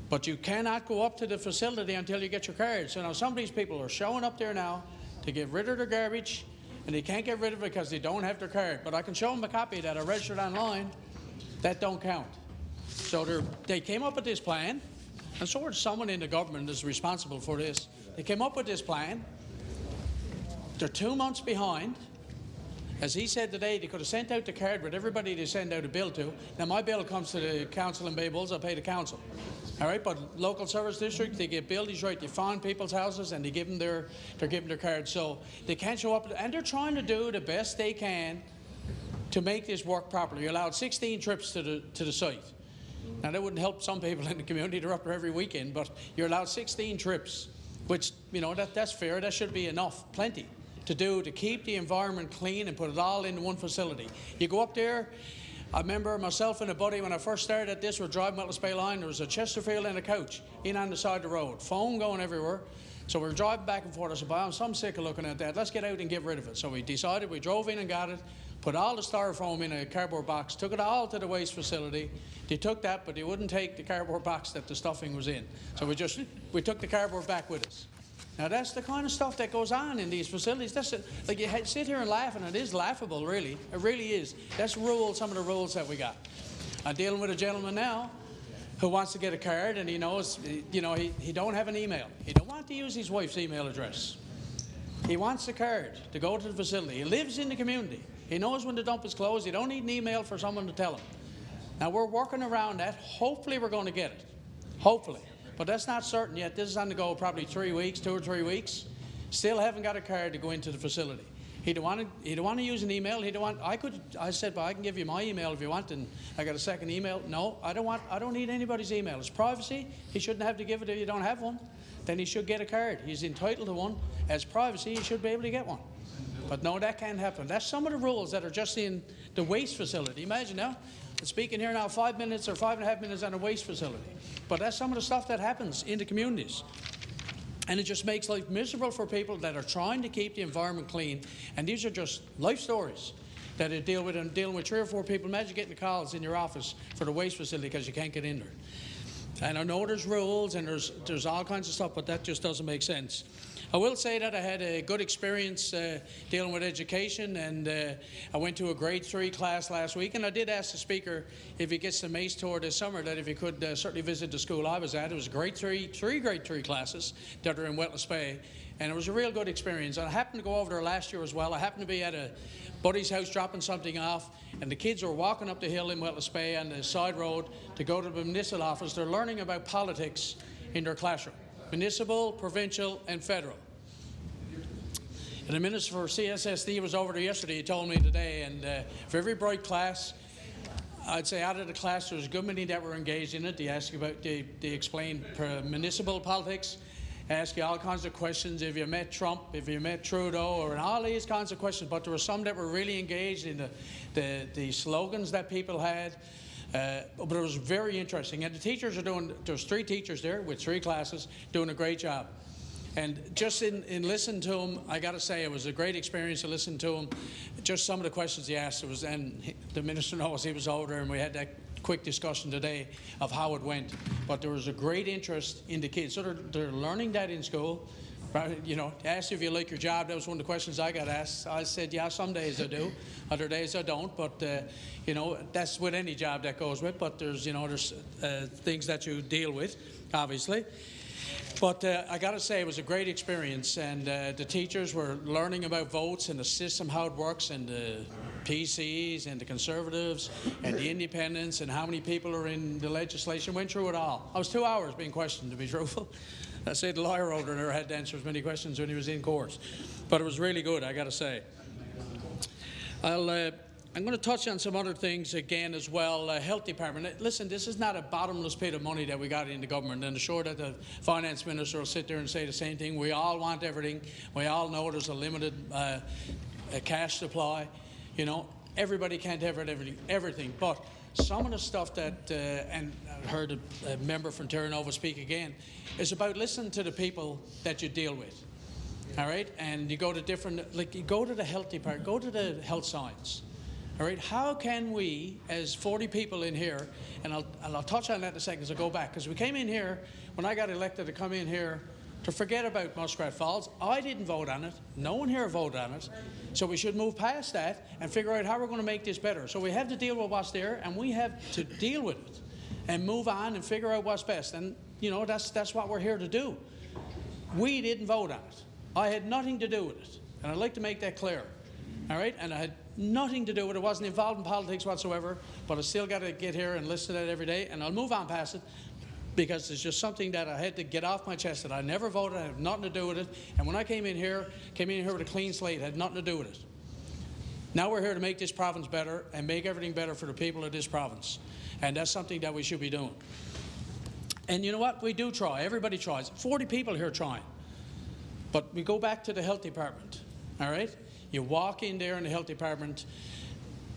but you cannot go up to the facility until you get your card. So now some of these people are showing up there now to get rid of their garbage, and they can't get rid of it because they don't have their card. But I can show them a copy that I registered online. That don't count. So they came up with this plan, and so is someone in the government that's responsible for this. They came up with this plan. They're 2 months behind. As he said today, they could have sent out the card with everybody they send out a bill to. Now, my bill comes to the council in Bay Bulls. I pay the council. All right, but local service district, they get billed. He's right. They find people's houses and they give them they're giving their cards. So they can't show up, and they're trying to do the best they can to make this work properly. You're allowed 16 trips to the site. Now, that wouldn't help some people in the community. They're up there every weekend, but you're allowed 16 trips, which, you know, that's fair. That should be enough, plenty, to do to keep the environment clean and put it all in one facility. You go up there. I remember myself and a buddy when I first started at this, we're driving Wetlands Bay Line, there was a Chesterfield and a coach in on the side of the road, foam going everywhere. So we're driving back and forth. I said, well, I'm so sick of looking at that. Let's get out and get rid of it. So we decided, we drove in and got it, put all the styrofoam in a cardboard box, took it all to the waste facility. They took that, but they wouldn't take the cardboard box that the stuffing was in. So we took the cardboard back with us. Now, that's the kind of stuff that goes on in these facilities. That's like you sit here and laugh, and it is laughable, really. It really is. That's some of the rules that we got. I'm dealing with a gentleman now who wants to get a card, and he knows, you know, he don't have an email. He don't want to use his wife's email address. He wants the card to go to the facility. He lives in the community. He knows when the dump is closed. He don't need an email for someone to tell him. Now, we're working around that. Hopefully, we're going to get it. Hopefully. But that's not certain yet. This is on the go probably 3 weeks, 2 or 3 weeks. Still haven't got a card to go into the facility. He don't want to use an email. I said, well, I can give you my email if you want, and I got a second email. No, I don't need anybody's email. It's privacy. He shouldn't have to give it if you don't have one. Then he should get a card. He's entitled to one. As privacy, he should be able to get one. But no, that can't happen. That's some of the rules that are just in the waste facility. Imagine now, I'm speaking here now 5 minutes or 5.5 minutes on a waste facility. But that's some of the stuff that happens in the communities. And it just makes life miserable for people that are trying to keep the environment clean. And these are just life stories that they deal with, and dealing with 3 or 4 people. Imagine getting the calls in your office for the waste facility because you can't get in there. And I know there's rules and there's all kinds of stuff, but that just doesn't make sense. I will say that I had a good experience dealing with education, and I went to a grade 3 class last week, and I did ask the speaker if he gets the Mace tour this summer that if he could certainly visit the school I was at. It was grade 3, 3 grade 3 classes that are in Wetlands Bay, and it was a real good experience. And I happened to go over there last year as well. I happened to be at a buddy's house dropping something off, and the kids were walking up the hill in Wetlands Bay on the side road to go to the municipal office. They're learning about politics in their classroom. Municipal, provincial, and federal. And the Minister for CSSD was over there yesterday, he told me today, and for every bright class, I'd say out of the class, there's a good many that were engaged in it. They ask you about, they explain municipal politics, ask you all kinds of questions, if you met Trump, if you met Trudeau, or all these kinds of questions. But there were some that were really engaged in the slogans that people had. But it was very interesting. And the teachers are doing, there's 3 teachers there with 3 classes doing a great job. And just in listening to them, I got to say it was a great experience to listen to them. Just some of the questions he asked, and the minister knows he was over there, and we had that quick discussion today of how it went. But there was a great interest in the kids. So they're learning that in school. You know, asked if you like your job. That was one of the questions I got asked. I said, yeah, some days I do, other days I don't. But you know, that's with any job that goes with. But there's, you know, there's things that you deal with, obviously. But I got to say, it was a great experience, and the teachers were learning about votes and the system, how it works, and the PCs and the Conservatives and the Independents and how many people are in the legislation. Went through it all. I was 2 hours being questioned, to be truthful. I said the lawyer over there had to answer as many questions when he was in court. But it was really good, I got to say. I'm going to touch on some other things again as well. Health Department. Listen, this is not a bottomless pit of money that we got in the government, and I'm sure that the Finance Minister will sit there and say the same thing. We all want everything. We all know there's a limited cash supply. You know, everybody can't have everything. But some of the stuff that, and I heard a member from Terra Nova speak again, is about listening to the people that you deal with. All right? And you go to different, like you go to the Health Department, go to the Health Science. All right, how can we, as 40 people in here, and I'll touch on that in a second as I go back, because we came in here, when I got elected to come in here, to forget about Muskrat Falls. I didn't vote on it. No one here voted on it. So we should move past that and figure out how we're going to make this better. So we have to deal with what's there, and we have to deal with it and move on and figure out what's best. And, you know, that's what we're here to do. We didn't vote on it. I had nothing to do with it, and I'd like to make that clear. All right, and I had nothing to do with it. I wasn't involved in politics whatsoever, but I still got to get here and listen to that every day, and I'll move on past it because it's just something that I had to get off my chest, that I never voted, I have nothing to do with it, and when I came in here with a clean slate, had nothing to do with it. Now we're here to make this province better and make everything better for the people of this province, and that's something that we should be doing. And you know what? We do try. Everybody tries. 40 people here trying. But we go back to the Health Department, all right? You walk in there in the Health Department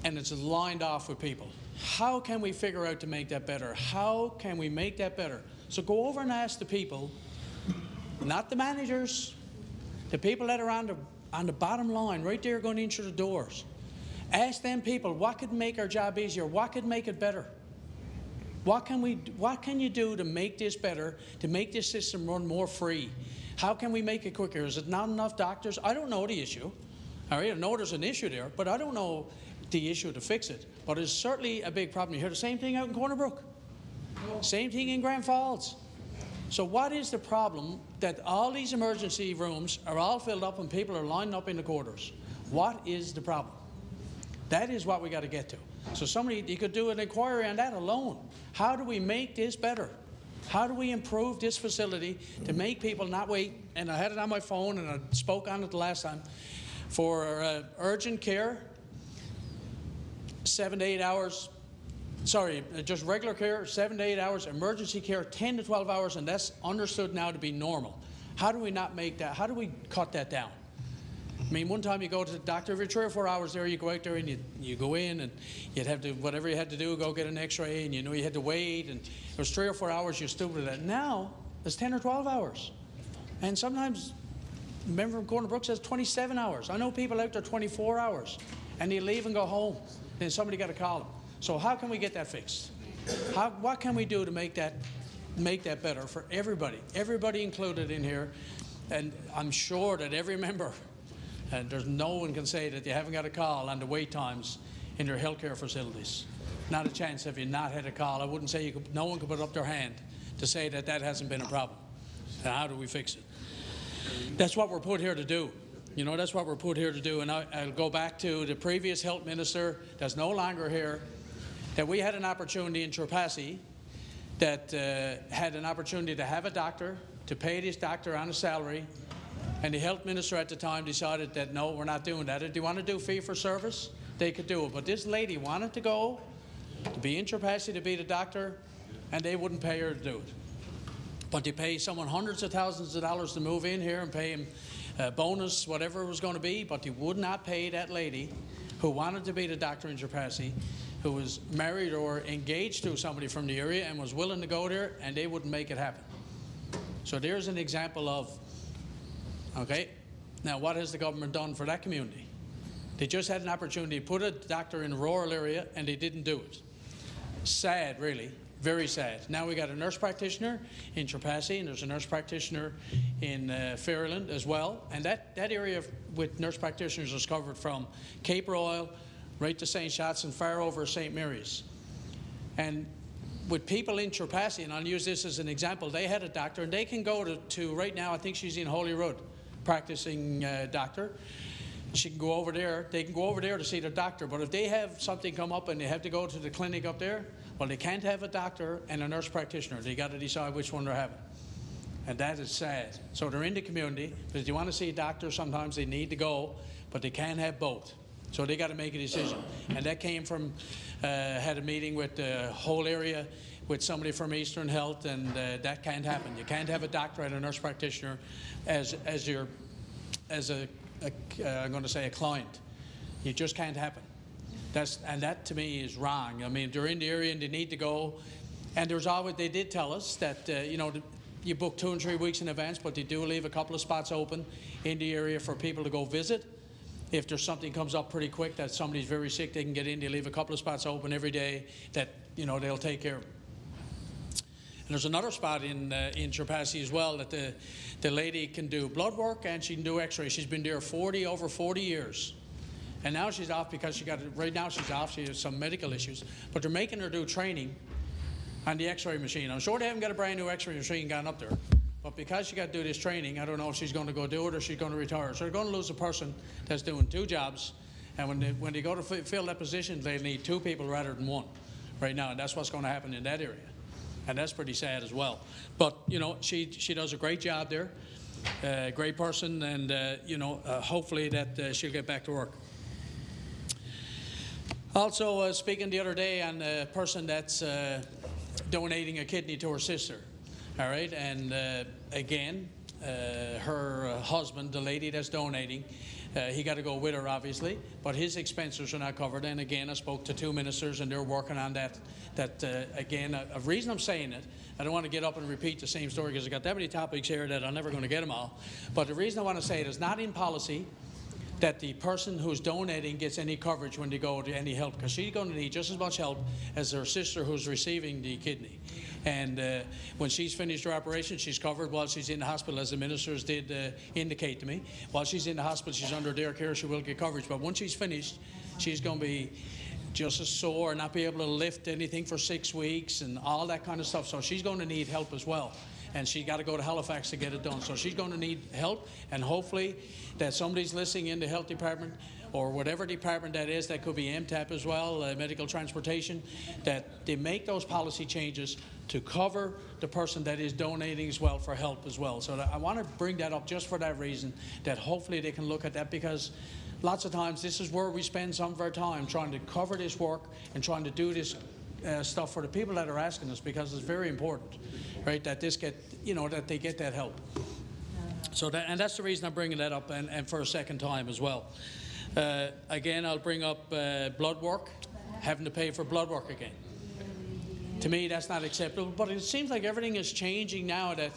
and it's lined off with people. How can we figure out to make that better? How can we make that better? So go over and ask the people, not the managers, the people that are on the bottom line, right there going in through the doors. Ask them people, what could make our job easier? What could make it better? What can you do to make this better, to make this system run more free? How can we make it quicker? Is it not enough doctors? I don't know the issue. All right, I know there's an issue there, but I don't know the issue to fix it. But it's certainly a big problem. You hear the same thing out in Corner Brook. Same thing in Grand Falls. So what is the problem that all these emergency rooms are all filled up and people are lining up in the corridors? What is the problem? That is what we got to get to. So you could do an inquiry on that alone. How do we make this better? How do we improve this facility to make people not wait? And I had it on my phone and I spoke on it the last time. For urgent care, 7 to 8 hours. Sorry, just regular care, 7 to 8 hours. Emergency care, 10 to 12 hours, and that's understood now to be normal. How do we not make that? How do we cut that down? I mean, one time you go to the doctor, every 3 or 4 hours there, you go out there and you go in and you'd have to, whatever you had to do, go get an x-ray, and you know you had to wait, and it was 3 or 4 hours you're stupid at that. Now, it's 10 or 12 hours. And sometimes, remember from Corner Brook says 27 hours. I know people out there 24 hours, and they leave and go home, then somebody got to call them. So how can we get that fixed? What can we do to make that better for everybody included in here? And I'm sure that every member, and there's no one can say that you haven't got a call on the wait times in your healthcare facilities. Not a chance have you not had a call. I wouldn't say no one could put up their hand to say that that hasn't been a problem. And how do we fix it? That's what we're put here to do. You know, that's what we're put here to do. And I'll go back to the previous health minister that's no longer here, that we had an opportunity in Trapassi that had an opportunity to have a doctor, to pay this doctor on a salary, and the health minister at the time decided that, no, we're not doing that. If they want to do fee for service, they could do it. But this lady wanted to go, to be in Trapassi, to be the doctor, and they wouldn't pay her to do it. But they pay someone hundreds of thousands of dollars to move in here and pay him bonus, whatever it was going to be, but they would not pay that lady who wanted to be the doctor in Trapassi, who was married or engaged to somebody from the area and was willing to go there, and they wouldn't make it happen. So there's an example of, okay, now what has the government done for that community? They just had an opportunity to put a doctor in a rural area, and they didn't do it. Sad, really. Very sad. Now we got a nurse practitioner in Trapassi, and there's a nurse practitioner in Fairland as well. And that area with nurse practitioners is covered from Cape Royal right to St. Shots and far over St. Mary's. And with people in Trapassi, and I'll use this as an example, they had a doctor, and they can go to right now, I think she's in Holyrood, practicing doctor. She can go over there. They can go over there to see their doctor. But if they have something come up and they have to go to the clinic up there, well, they can't have a doctor and a nurse practitioner. They got to decide which one they're having. And that is sad. So they're in the community. If they want to see a doctor, sometimes they need to go, but they can't have both. So they got to make a decision. And that came from, had a meeting with the whole area with somebody from Eastern Health, and that can't happen. You can't have a doctor and a nurse practitioner as I'm going to say a client. It just can't happen. And that to me is wrong. I mean, they're in the area and they need to go. And there's always, they did tell us that, you know, you book 2 and 3 weeks in advance, but they do leave a couple of spots open in the area for people to go visit. If there's something comes up pretty quick that somebody's very sick, they can get in. They leave a couple of spots open every day that, you know, they'll take care of. And there's another spot in Trapassi as well that the lady can do blood work and she can do x-ray. She's been there over 40 years. And now she's off because right now she's off. She has some medical issues. But they're making her do training on the x-ray machine. I'm sure they haven't got a brand new x-ray machine gone up there. But because she got to do this training, I don't know if she's going to go do it or she's going to retire. So they're going to lose a person that's doing 2 jobs. And when they go to fill that position, they need 2 people rather than 1 right now. And that's what's going to happen in that area. And that's pretty sad as well. But, you know, she does a great job there. Great person. And, you know, hopefully that she'll get back to work. Also, speaking the other day on a person that's donating a kidney to her sister, all right? And again, her husband, the lady that's donating, he got to go with her, obviously, but his expenses are not covered. And again, I spoke to 2 ministers, and they're working on that. Again, a reason I'm saying it, I don't want to get up and repeat the same story because I've got that many topics here that I'm never going to get them all. But the reason I want to say it is not in policy that the person who's donating gets any coverage when they go to any help, because she's going to need just as much help as her sister who's receiving the kidney. And when she's finished her operation, she's covered while she's in the hospital, as the ministers did indicate to me. While she's in the hospital, she's under their care, she will get coverage. But once she's finished, she's going to be just as sore, not be able to lift anything for 6 weeks and all that kind of stuff. So she's going to need help as well. And she got to go to Halifax to get it done. So she's going to need help, and hopefully that somebody's listening in the health department or whatever department that is, that could be MTAP as well, medical transportation, that they make those policy changes to cover the person that is donating as well for help as well. So I want to bring that up just for that reason, that hopefully they can look at that, because lots of times this is where we spend some of our time trying to cover this work and trying to do this stuff for the people that are asking us, because it's very important, right, that this get, that they get that help. So that's the reason I'm bringing that up, and for a second time as well. Again, I'll bring up blood work, having to pay for blood work again. To me, that's not acceptable, but it seems like everything is changing now. That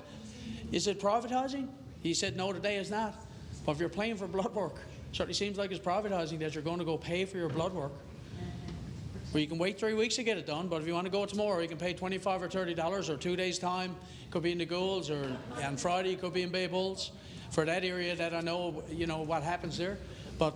is it privatizing? He said no, today is not. But if you're paying for blood work, it certainly seems like it's privatizing, that you're going to go pay for your blood work. Well, you can wait 3 weeks to get it done, but if you want to go tomorrow, you can pay $25 or $30, or 2 days' time. It could be in the Goulds, or on Friday it could be in Bay Bulls. For that area that I know, what happens there. But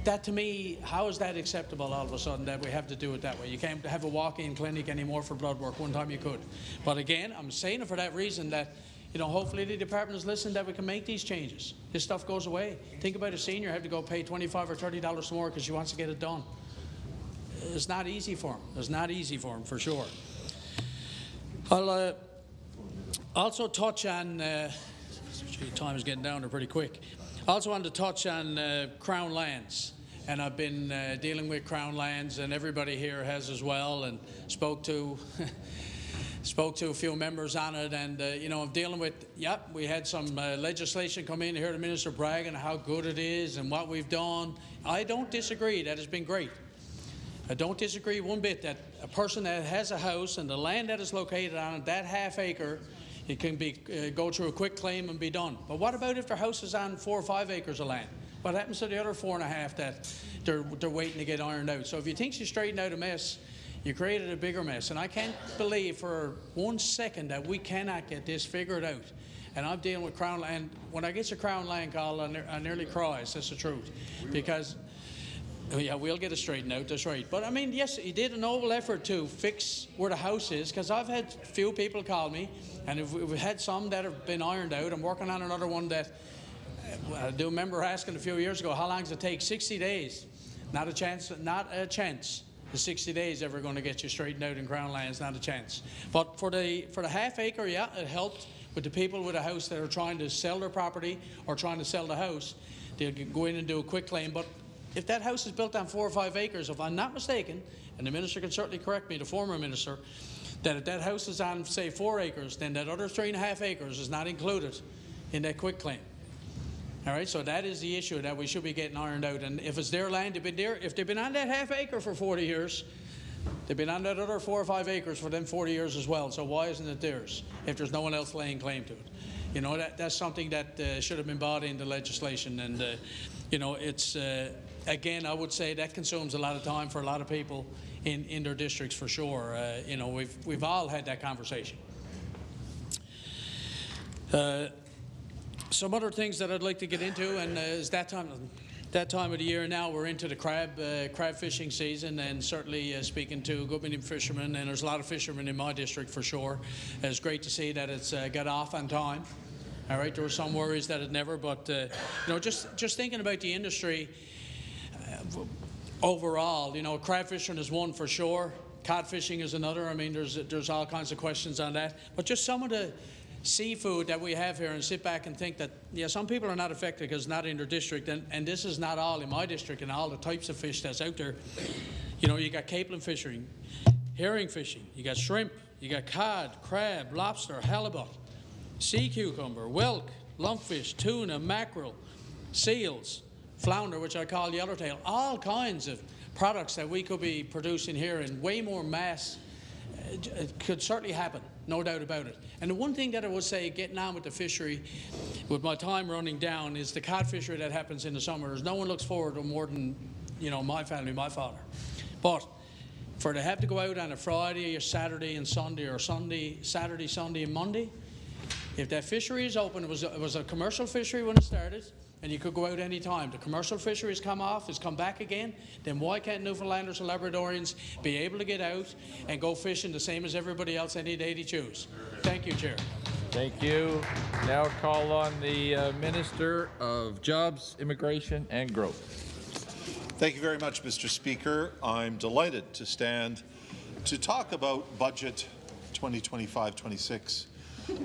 that, to me, how is that acceptable all of a sudden, that we have to do it that way? You can't have a walk-in clinic anymore for blood work. One time you could. But again, I'm saying it for that reason, that hopefully the department has listened, that we can make these changes. This stuff goes away. Think about a senior have to go pay $25 or $30 more because she wants to get it done. It's not easy for him. It's not easy for him, for sure. I'll also touch on, time is getting down there pretty quick. I also wanted to touch on Crown Lands. And I've been dealing with Crown Lands, and everybody here has as well, and spoke to a few members on it, and I'm dealing with, we had some legislation come in here, the minister bragging how good it is and what we've done. I don't disagree, that has been great. I don't disagree one bit that a person that has a house and the land that is located on it, that half acre, it can be go through a quick claim and be done. But what about if their house is on 4 or 5 acres of land? What happens to the other 4.5 that they're waiting to get ironed out? So if you think you straightened out a mess, you created a bigger mess. And I can't believe for 1 second that we cannot get this figured out. And I'm dealing with Crown Land. When I get to Crown Land call, I nearly cry. That's the truth. Because we'll get it straightened out, that's right. But I mean, yes, he did a noble effort to fix where the house is, because I've had few people call me, and we've had some that have been ironed out. I'm working on another one that, I do remember asking a few years ago, how long does it take? 60 days. Not a chance, not a chance. The 60 days ever going to get you straightened out in Crown Lands, not a chance. But for the half acre, it helped with the people with a house that are trying to sell their property or trying to sell the house. They'll go in and do a quick claim. But if that house is built on 4 or 5 acres, if I'm not mistaken, and the minister can certainly correct me, the former minister, that if that house is on, say, 4 acres, then that other 3.5 acres is not included in that quick claim. All right, so that is the issue that we should be getting ironed out. And if it's their land, they've been there. If they've been on that half acre for 40 years, they've been on that other 4 or 5 acres for them 40 years as well. So why isn't it theirs if there's no one else laying claim to it? That's something that should have been brought into legislation. And, it's, again, I would say that consumes a lot of time for a lot of people in their districts for sure. We've all had that conversation. Some other things that I'd like to get into, and is that time of the year now, we're into the crab fishing season, and certainly speaking to good many fishermen, and there's a lot of fishermen in my district for sure. It's great to see that it's got off on time. All right, there were some worries that it never, but just thinking about the industry overall, crab fishing is one for sure. Cod fishing is another. I mean, there's all kinds of questions on that, but just some of the seafood that we have here, and sit back and think that, some people are not affected because it's not in their district, and this is not all in my district, and all the types of fish that's out there. You got capelin fishing, herring fishing, you got shrimp, you got cod, crab, lobster, halibut, sea cucumber, whelk, lumpfish, tuna, mackerel, seals, flounder, which I call yellowtail, all kinds of products that we could be producing here in way more mass. It could certainly happen, no doubt about it. And the one thing that I would say, getting on with the fishery, with my time running down, is the cod fishery that happens in the summer. There's no one looks forward to more than, my family, my father. But for to have to go out on a Friday or Saturday and Sunday, or Saturday, Sunday and Monday, if that fishery is open, it was a commercial fishery when it started, and you could go out any time. The commercial fishery has come off, has come back again, then why can't Newfoundlanders and Labradorians be able to get out and go fishing the same as everybody else any day they choose? Thank you, Chair. Thank you. Now call on the Minister of Jobs, Immigration and Growth. Thank you very much, Mr. Speaker. I'm delighted to stand to talk about Budget 2025-26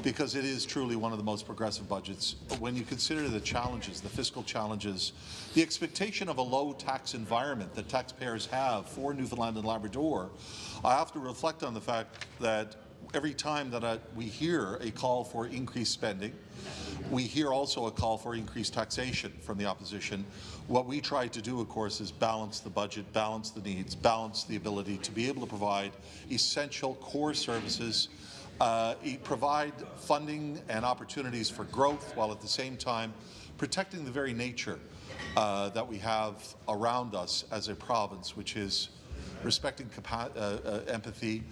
because it is truly one of the most progressive budgets. When you consider the challenges, the fiscal challenges, the expectation of a low tax environment that taxpayers have for Newfoundland and Labrador, I have to reflect on the fact that every time that we hear a call for increased spending, we hear also a call for increased taxation from the opposition. What we try to do, of course, is balance the budget, balance the needs, balance the ability to be able to provide essential core services, provide funding and opportunities for growth, while at the same time protecting the very nature that we have around us as a province, which is respecting empathy,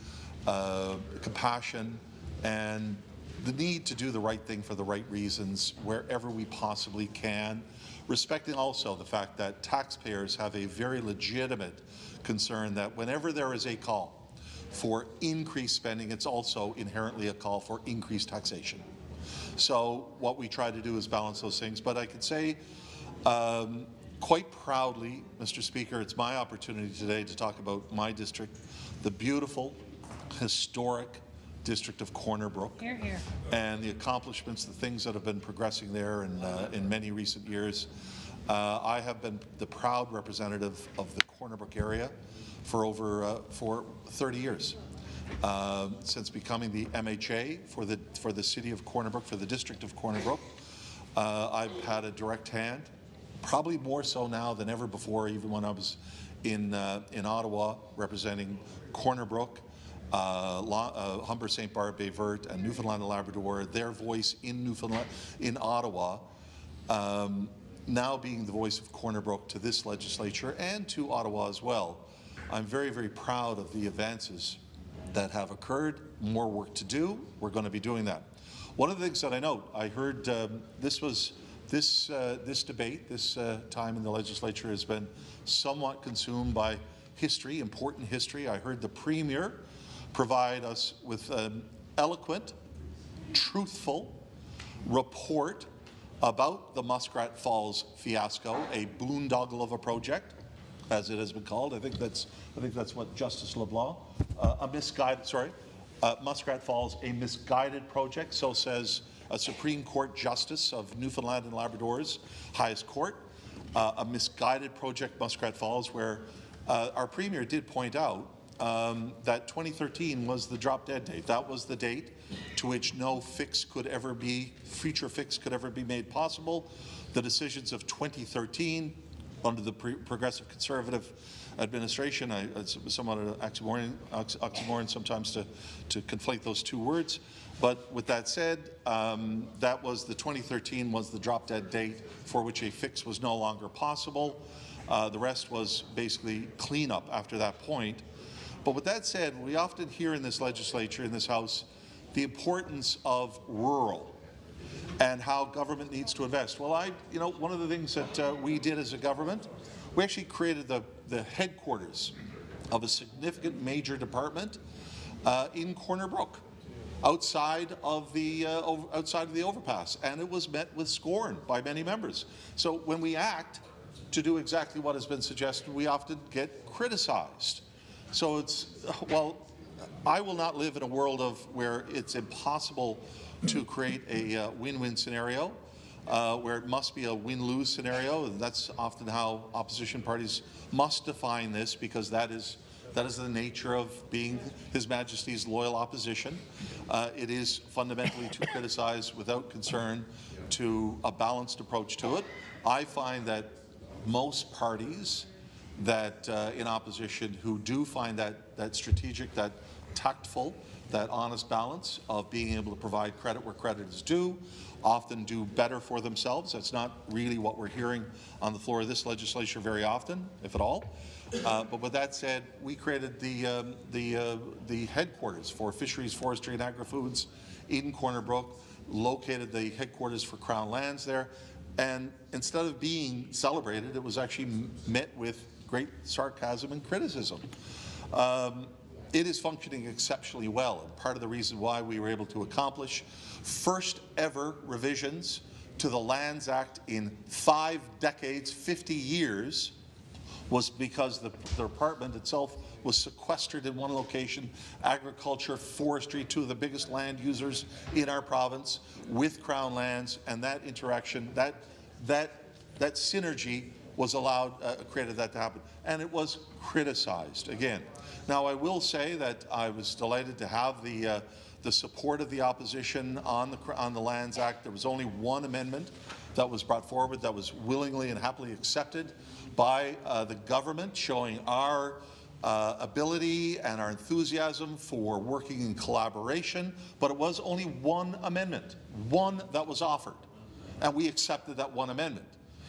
compassion, and the need to do the right thing for the right reasons wherever we possibly can, respecting also the fact that taxpayers have a very legitimate concern that whenever there is a call for increased spending, it's also inherently a call for increased taxation. So what we try to do is balance those things. But I could say quite proudly, Mr. Speaker, it's my opportunity today to talk about my district, the beautiful, historic district of Corner Brook, Hear, hear. and the accomplishments, the things that have been progressing there in many recent years. I have been the proud representative of the Corner Brook area for 30 years. Since becoming the MHA for the city of Corner Brook, for the district of Corner Brook, I've had a direct hand, probably more so now than ever before, even when I was in Ottawa representing Corner Brook, Humber, St. Barbe, Baie Verte, and Newfoundland and Labrador, their voice in Ottawa, now being the voice of Corner Brook to this legislature and to Ottawa as well. I'm very, very proud of the advances that have occurred. More work to do. We're going to be doing that. One of the things that I note, I heard this debate, this time in the legislature has been somewhat consumed by history, important history. I heard the Premier provide us with an eloquent, truthful report about the Muskrat Falls fiasco, a boondoggle of a project, as it has been called. I think that's what Justice LeBlanc, Muskrat Falls, a misguided project. So says a Supreme Court Justice of Newfoundland and Labrador's highest court. A misguided project, Muskrat Falls, where our Premier did point out that 2013 was the drop-dead date. That was the date to which no fix could ever be, future fix could ever be made possible. The decisions of 2013 under the Progressive Conservative administration, it's somewhat an oxymoron sometimes to conflate those two words. But with that said, that was the 2013 was the drop-dead date for which a fix was no longer possible. The rest was basically cleanup after that point. But with that said, we often hear in this legislature, in this House, the importance of rural and how government needs to invest. Well, one of the things that we did as a government, we actually created the headquarters of a significant major department in Corner Brook, outside of the overpass, and it was met with scorn by many members. So when we act to do exactly what has been suggested, we often get criticized. So I will not live in a world where it's impossible to create a win-win scenario, where it must be a win-lose scenario, and that's often how opposition parties must define this, because that is the nature of being His Majesty's loyal opposition. It is fundamentally to criticize without concern, to a balanced approach to it. I find that most parties that in opposition who do find that strategic, that tactful, that honest balance of being able to provide credit where credit is due, often do better for themselves. That's not really what we're hearing on the floor of this legislature very often, if at all. But with that said, we created the headquarters for Fisheries, Forestry and Agri-Foods in Corner Brook, located the headquarters for Crown Lands there, and instead of being celebrated, it was actually met with great sarcasm and criticism. It is functioning exceptionally well, and part of the reason why we were able to accomplish first ever revisions to the Lands Act in 5 decades, 50 years, was because the department itself was sequestered in one location. Agriculture, forestry, two of the biggest land users in our province with Crown lands, and that interaction, that synergy was allowed, created that to happen. And it was criticized again. Now, I will say that I was delighted to have the support of the opposition on the Lands Act. There was only one amendment that was brought forward that was willingly and happily accepted by the government, showing our ability and our enthusiasm for working in collaboration. But it was only one amendment, one that was offered, and we accepted that one amendment.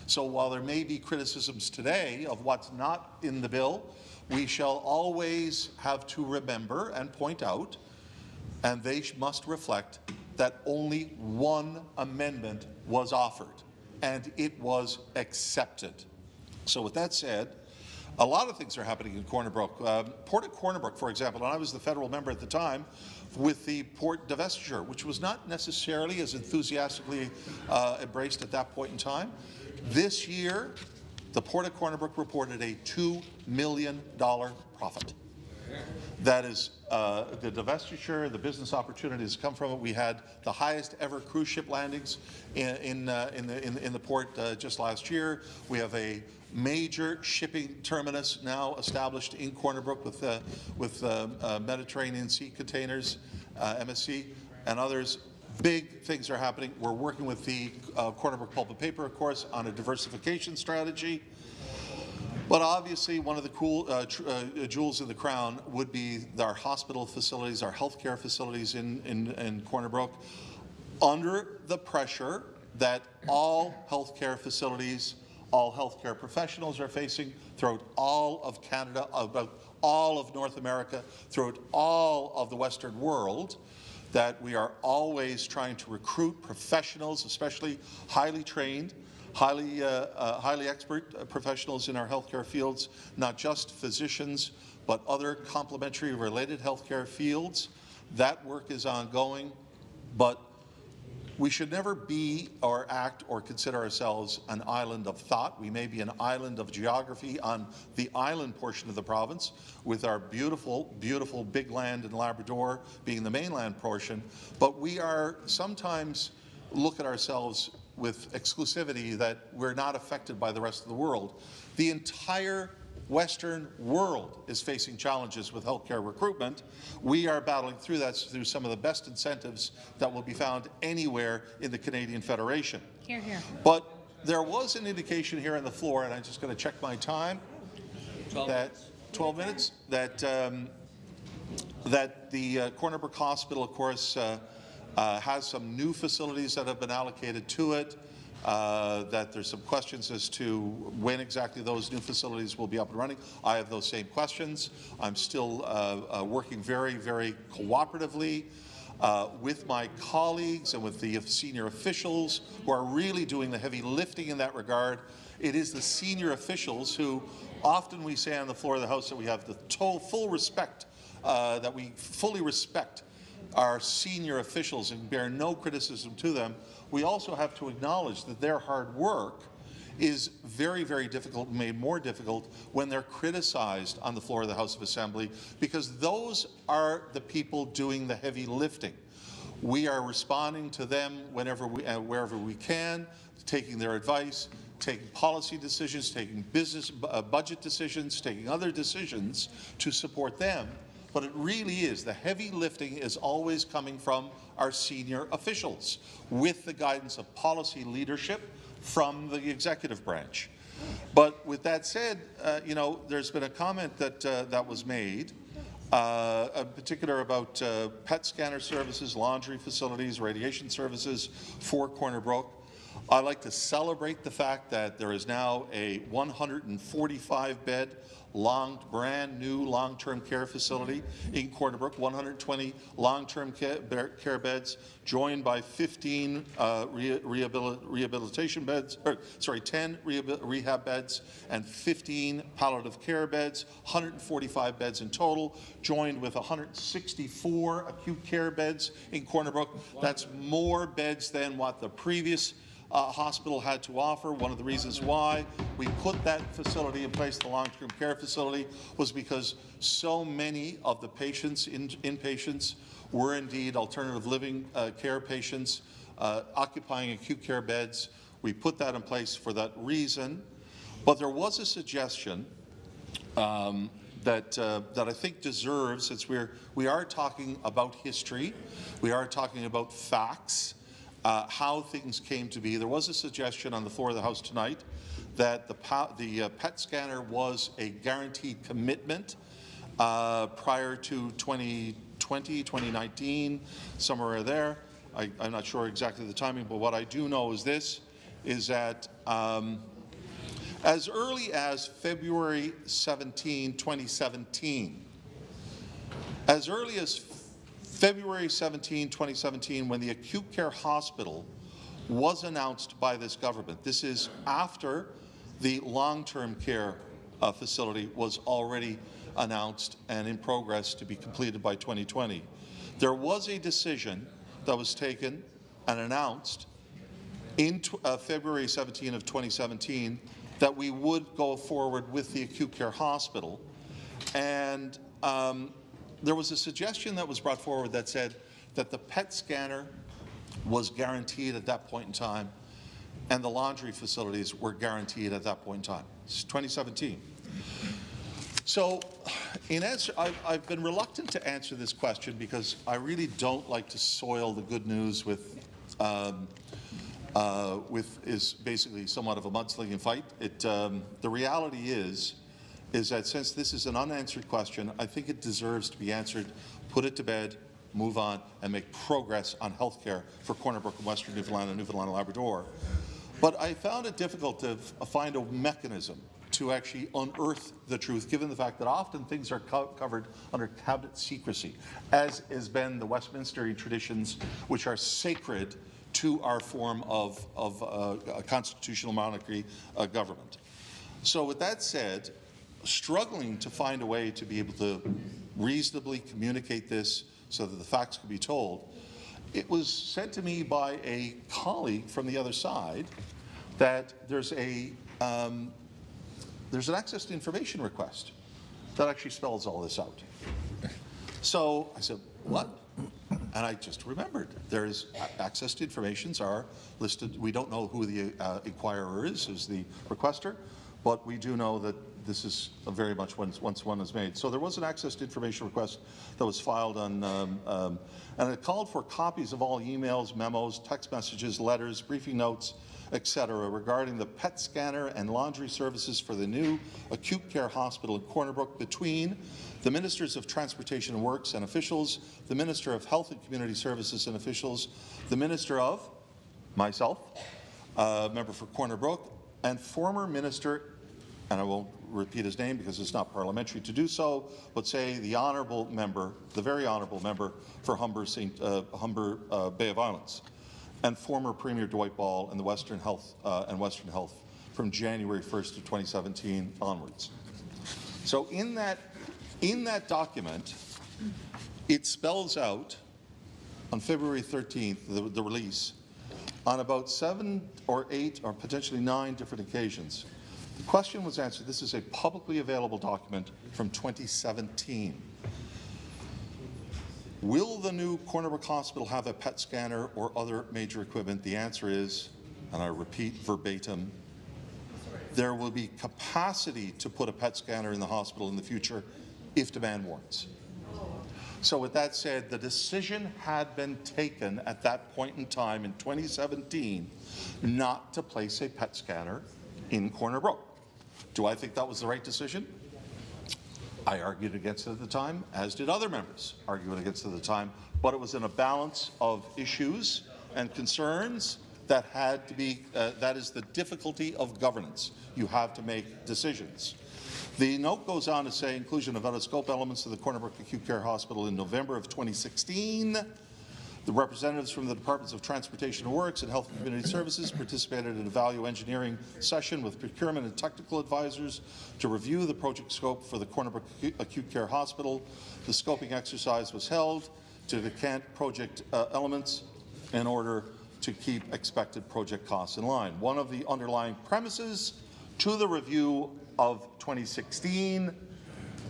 So while there may be criticisms today of what's not in the bill, we shall always have to remember and point out, and they must reflect, that only one amendment was offered, and it was accepted. So with that said, a lot of things are happening in Corner Brook. Port of Corner Brook, for example, and I was the federal member at the time with the port divestiture, which was not necessarily as enthusiastically embraced at that point in time. This year, the Port of Corner Brook reported a $2 million profit. That is the divestiture, the business opportunities come from it. We had the highest ever cruise ship landings in the port just last year. We have a major shipping terminus now established in Corner Brook with Mediterranean Sea Containers, MSC, and others. Big things are happening. We're working with the Corner Brook Pulp and Paper, of course, on a diversification strategy. But obviously, one of the cool jewels in the crown would be our hospital facilities, our healthcare facilities in Corner Brook, under the pressure that all healthcare facilities, all healthcare professionals are facing throughout all of Canada, about all of North America, throughout all of the Western world, that we are always trying to recruit professionals, especially highly trained, highly expert professionals in our healthcare fields, not just physicians, but other complementary related healthcare fields. That work is ongoing, but we should never be or act or consider ourselves an island of thought. We may be an island of geography on the island portion of the province, with our beautiful, beautiful big land in Labrador being the mainland portion, but we are sometimes look at ourselves with exclusivity that we're not affected by the rest of the world. The entire Western world is facing challenges with healthcare recruitment. We are battling through that through some of the best incentives that will be found anywhere in the Canadian Federation. Here, here. But there was an indication here on the floor, and I'm just going to check my time, 12 minutes, that the Corner Brook Hospital, of course, has some new facilities that have been allocated to it. That there's some questions as to when exactly those new facilities will be up and running. I have those same questions. I'm still working very, very cooperatively with my colleagues and with the senior officials who are really doing the heavy lifting in that regard. It is the senior officials who often we say on the floor of the House that we have the full respect, that we fully respect our senior officials and bear no criticism to them. We also have to acknowledge that their hard work is very, very difficult and made more difficult when they're criticized on the floor of the House of Assembly, because those are the people doing the heavy lifting. We are responding to them whenever wherever we can, taking their advice, taking policy decisions, taking business budget decisions, taking other decisions to support them. But it really is, the heavy lifting is always coming from our senior officials, with the guidance of policy leadership from the executive branch. But with that said, you know, there's been a comment that that was made, in particular about PET scanner services, laundry facilities, radiation services for Corner Brook. I'd like to celebrate the fact that there is now a 145-bed brand new long-term care facility in Corner Brook, 120 long-term care beds, joined by 15 rehabilitation beds, or sorry, 10 rehab beds and 15 palliative care beds, 145 beds in total, joined with 164 acute care beds in Corner Brook. That's more beds than what the previous hospital had to offer. One of the reasons why we put that facility in place, the long-term care facility, was because so many of the patients, inpatients, were indeed alternative living care patients occupying acute care beds. We put that in place for that reason. But there was a suggestion that I think deserves, since we are talking about history, we are talking about facts, how things came to be. There was a suggestion on the floor of the House tonight that the PET scanner was a guaranteed commitment prior to 2020, 2019, somewhere there. I'm not sure exactly the timing, but what I do know is this, is that as early as February 17, 2017, as early as February 17, 2017, when the acute care hospital was announced by this government. This is after the long-term care facility was already announced and in progress to be completed by 2020. There was a decision that was taken and announced in February 17 of 2017 that we would go forward with the acute care hospital. And there was a suggestion that was brought forward that said that the PET scanner was guaranteed at that point in time and the laundry facilities were guaranteed at that point in time. It's 2017. So in answer, I've been reluctant to answer this question because I really don't like to soil the good news with is basically somewhat of a mudslinging fight. The reality is that since this is an unanswered question, I think it deserves to be answered, put it to bed, move on, and make progress on health care for Corner Brook and Western Newfoundland and Newfoundland and Labrador. But I found it difficult to find a mechanism to actually unearth the truth, given the fact that often things are covered under cabinet secrecy, as has been the Westminster traditions, which are sacred to our form of a constitutional monarchy government. So with that said, struggling to find a way to be able to reasonably communicate this so that the facts could be told, it was said to me by a colleague from the other side that there's an access to information request that actually spells all this out. So I said, what? And I just remembered, there's access to informations are listed. We don't know who the inquirer is the requester, but we do know that this is very much once one is made. So there was an access to information request that was filed on, and it called for copies of all emails, memos, text messages, letters, briefing notes, etc., regarding the PET scanner and laundry services for the new acute care hospital in Corner Brook between the Ministers of Transportation and Works and officials, the Minister of Health and Community Services and officials, the Minister of, myself, member for Corner Brook, and former Minister, and I won't repeat his name because it's not parliamentary to do so, but say the honourable member, the very honourable member for Humber Bay of Islands, and former Premier Dwight Ball and the Western Health from January 1st of 2017 onwards. So in that document, it spells out on February 13th, the release, on about 7 or 8 or potentially 9 different occasions. The question was answered. This is a publicly available document from 2017. Will the new Corner Brook Hospital have a PET scanner or other major equipment? The answer is, and I repeat verbatim, there will be capacity to put a PET scanner in the hospital in the future if demand warrants. So with that said, the decision had been taken at that point in time in 2017 not to place a PET scanner in Corner Brook. Do I think that was the right decision? I argued against it at the time, as did other members arguing against it at the time, but it was in a balance of issues and concerns that had to be, that is the difficulty of governance. You have to make decisions. The note goes on to say inclusion of out-of-scope elements of the Corner Brook Acute Care Hospital in November of 2016. The representatives from the Departments of Transportation and Works and Health and Community Services participated in a value engineering session with procurement and technical advisors to review the project scope for the Corner Brook Acute Care Hospital. The scoping exercise was held to decant project elements in order to keep expected project costs in line. One of the underlying premises to the review of 2016,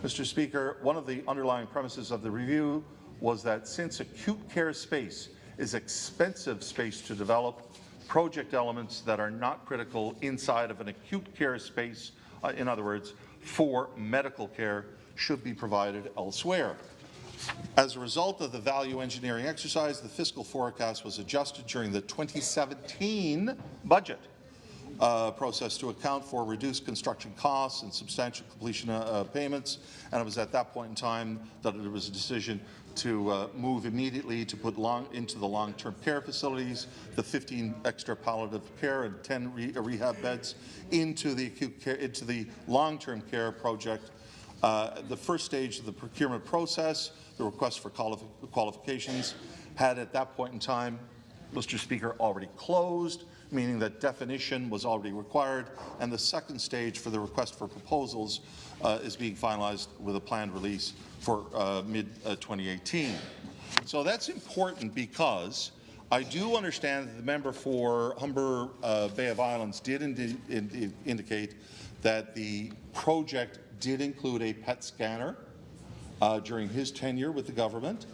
Mr. Speaker, one of the underlying premises of the review was that since acute care space is expensive space to develop, project elements that are not critical inside of an acute care space, in other words, for medical care, should be provided elsewhere. As a result of the value engineering exercise, the fiscal forecast was adjusted during the 2017 budget process to account for reduced construction costs and substantial completion payments, and it was at that point in time that there was a decision to move immediately to put into the long-term care facilities, the 15 extra palliative care and 10 rehab beds into the acute care, into the long-term care project. The first stage of the procurement process, the request for qualifications, had at that point in time, Mr. Speaker, already closed, meaning that definition was already required, and the second stage for the request for proposals is being finalized with a planned release for mid-2018. So that's important because I do understand that the member for Humber Bay of Islands did indicate that the project did include a PET scanner during his tenure with the government.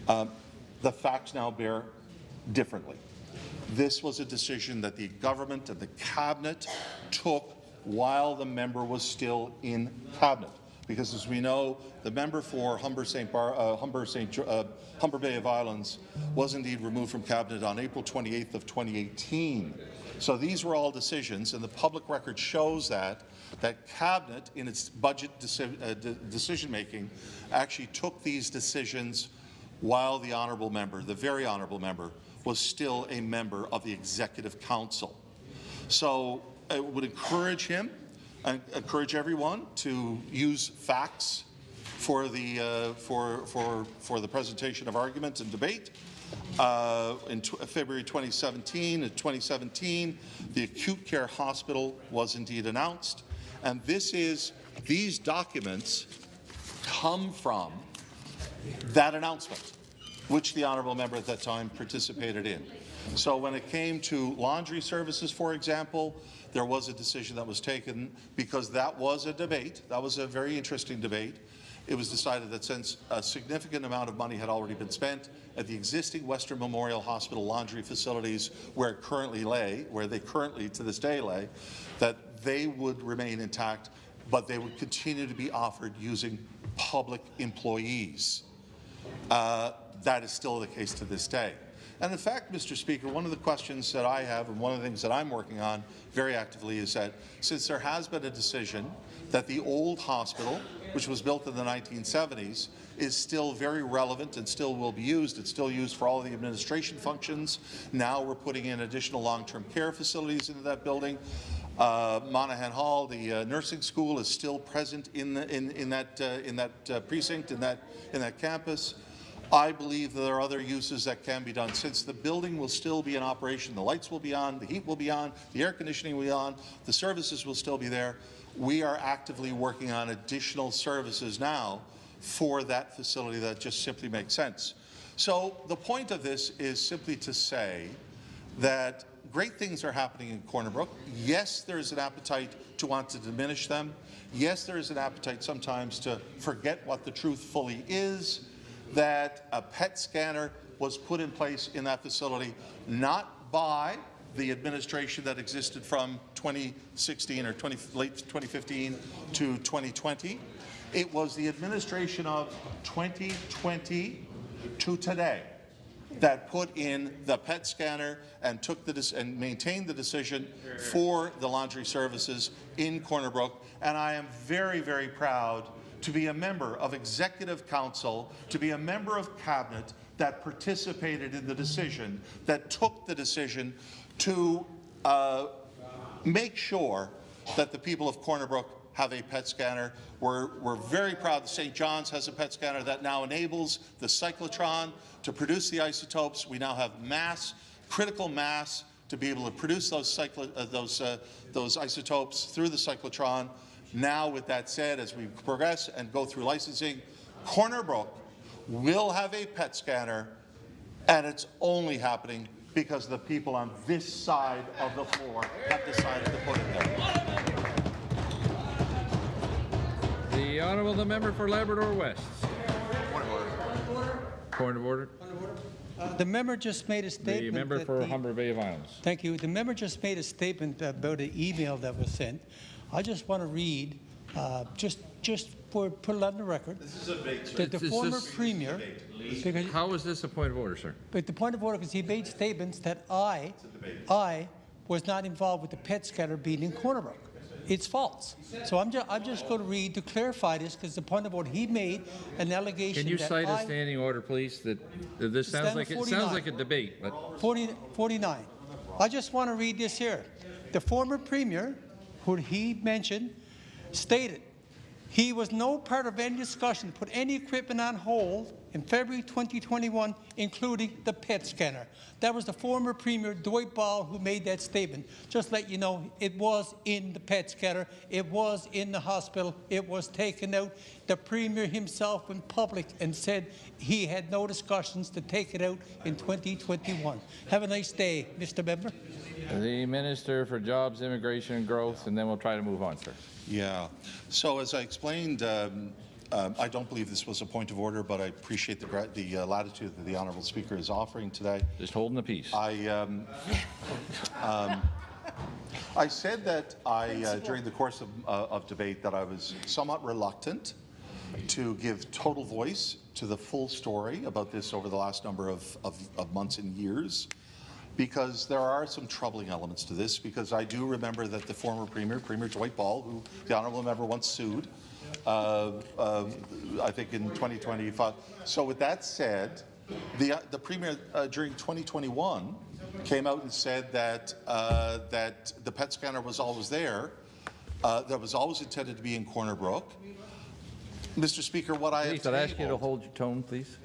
The facts now bear differently. This was a decision that the government and the cabinet took while the member was still in cabinet. Because as we know, the member for Humber Bay of Islands was indeed removed from cabinet on April 28th of 2018. So these were all decisions, and the public record shows that cabinet, in its budget decision-making, actually took these decisions while the honourable member, the very honourable member, was still a member of the Executive Council. So I would encourage him and encourage everyone to use facts for the presentation of argument and debate. In February 2017, the acute care hospital was indeed announced, and these documents come from that announcement, which the honourable member at that time participated in. So when it came to laundry services, for example, there was a decision that was taken because that was a debate. That was a very interesting debate. It was decided that since a significant amount of money had already been spent at the existing Western Memorial Hospital laundry facilities where they currently to this day lay, that they would remain intact, but they would continue to be offered using public employees. That is still the case to this day. And in fact, Mr. Speaker, one of the questions that I have and one of the things that I'm working on very actively is that since there has been a decision that the old hospital, which was built in the 1970s, is still very relevant and still will be used. It's still used for all of the administration functions. Now we're putting in additional long-term care facilities into that building. Monaghan Hall, the nursing school, is still present in that precinct, in that campus. I believe that there are other uses that can be done. Since the building will still be in operation, the lights will be on, the heat will be on, the air conditioning will be on, the services will still be there. We are actively working on additional services now for that facility that just simply makes sense. So the point of this is simply to say that great things are happening in Corner Brook. Yes, there is an appetite to want to diminish them. Yes, there is an appetite sometimes to forget what the truth fully is, that a PET scanner was put in place in that facility not by the administration that existed from 2016 or late 2015 to 2020. It was the administration of 2020 to today that put in the PET scanner and and maintained the decision for the laundry services in Corner Brook. And I am very, very proud to be a member of Executive Council, to be a member of Cabinet that participated in the decision, that took the decision to make sure that the people of Corner Brook have a PET scanner. We're very proud that St. John's has a PET scanner that now enables the cyclotron to produce the isotopes. We now have critical mass, to be able to produce those isotopes through the cyclotron. Now, with that said, as we progress and go through licensing, Corner Brook will have a PET scanner, and it's only happening because the people on this side of the floor have decided to put it there. The Honourable the Member for Labrador West. Point of order. The member just made a statement. The member for Humber Bay of Islands. Thank you. The member just made a statement about an email that was sent. I just want to read, just put it on the record, that the former premier. Because, how is this a point of order, sir? But the point of order is he made statements that I was not involved with the pet scanner being in Corner Brook. It's false. So I'm just going to read to clarify this, because the point of order, he made an allegation. Can you that cite a standing order, please? That this sounds like it sounds like a debate. But 49. I just want to read this here. The former premier, who he mentioned, stated he was no part of any discussion to put any equipment on hold in February 2021, including the PET scanner. That was the former Premier, Dwight Ball, who made that statement. Just let you know, it was in the PET scanner. It was in the hospital. It was taken out. The Premier himself went public and said he had no discussions to take it out in 2021. Have a nice day, Mr. Member. The Minister for Jobs, Immigration and Growth, and then we'll try to move on, sir. Yeah. So as I explained, I don't believe this was a point of order, but I appreciate the latitude that the Honourable Speaker is offering today. Just holding the peace. I said that during the course of debate that I was somewhat reluctant to give total voice to the full story about this over the last number of months and years, because there are some troubling elements to this, because I do remember that the former Premier, Premier Dwight Ball, who the Honourable Member once sued, I think in 2025. So with that said, the Premier during 2021 came out and said that that the PET scanner was always there, that was always intended to be in Corner Brook. Mr. Speaker, what I have tabled, I'd ask you to hold your tone, please.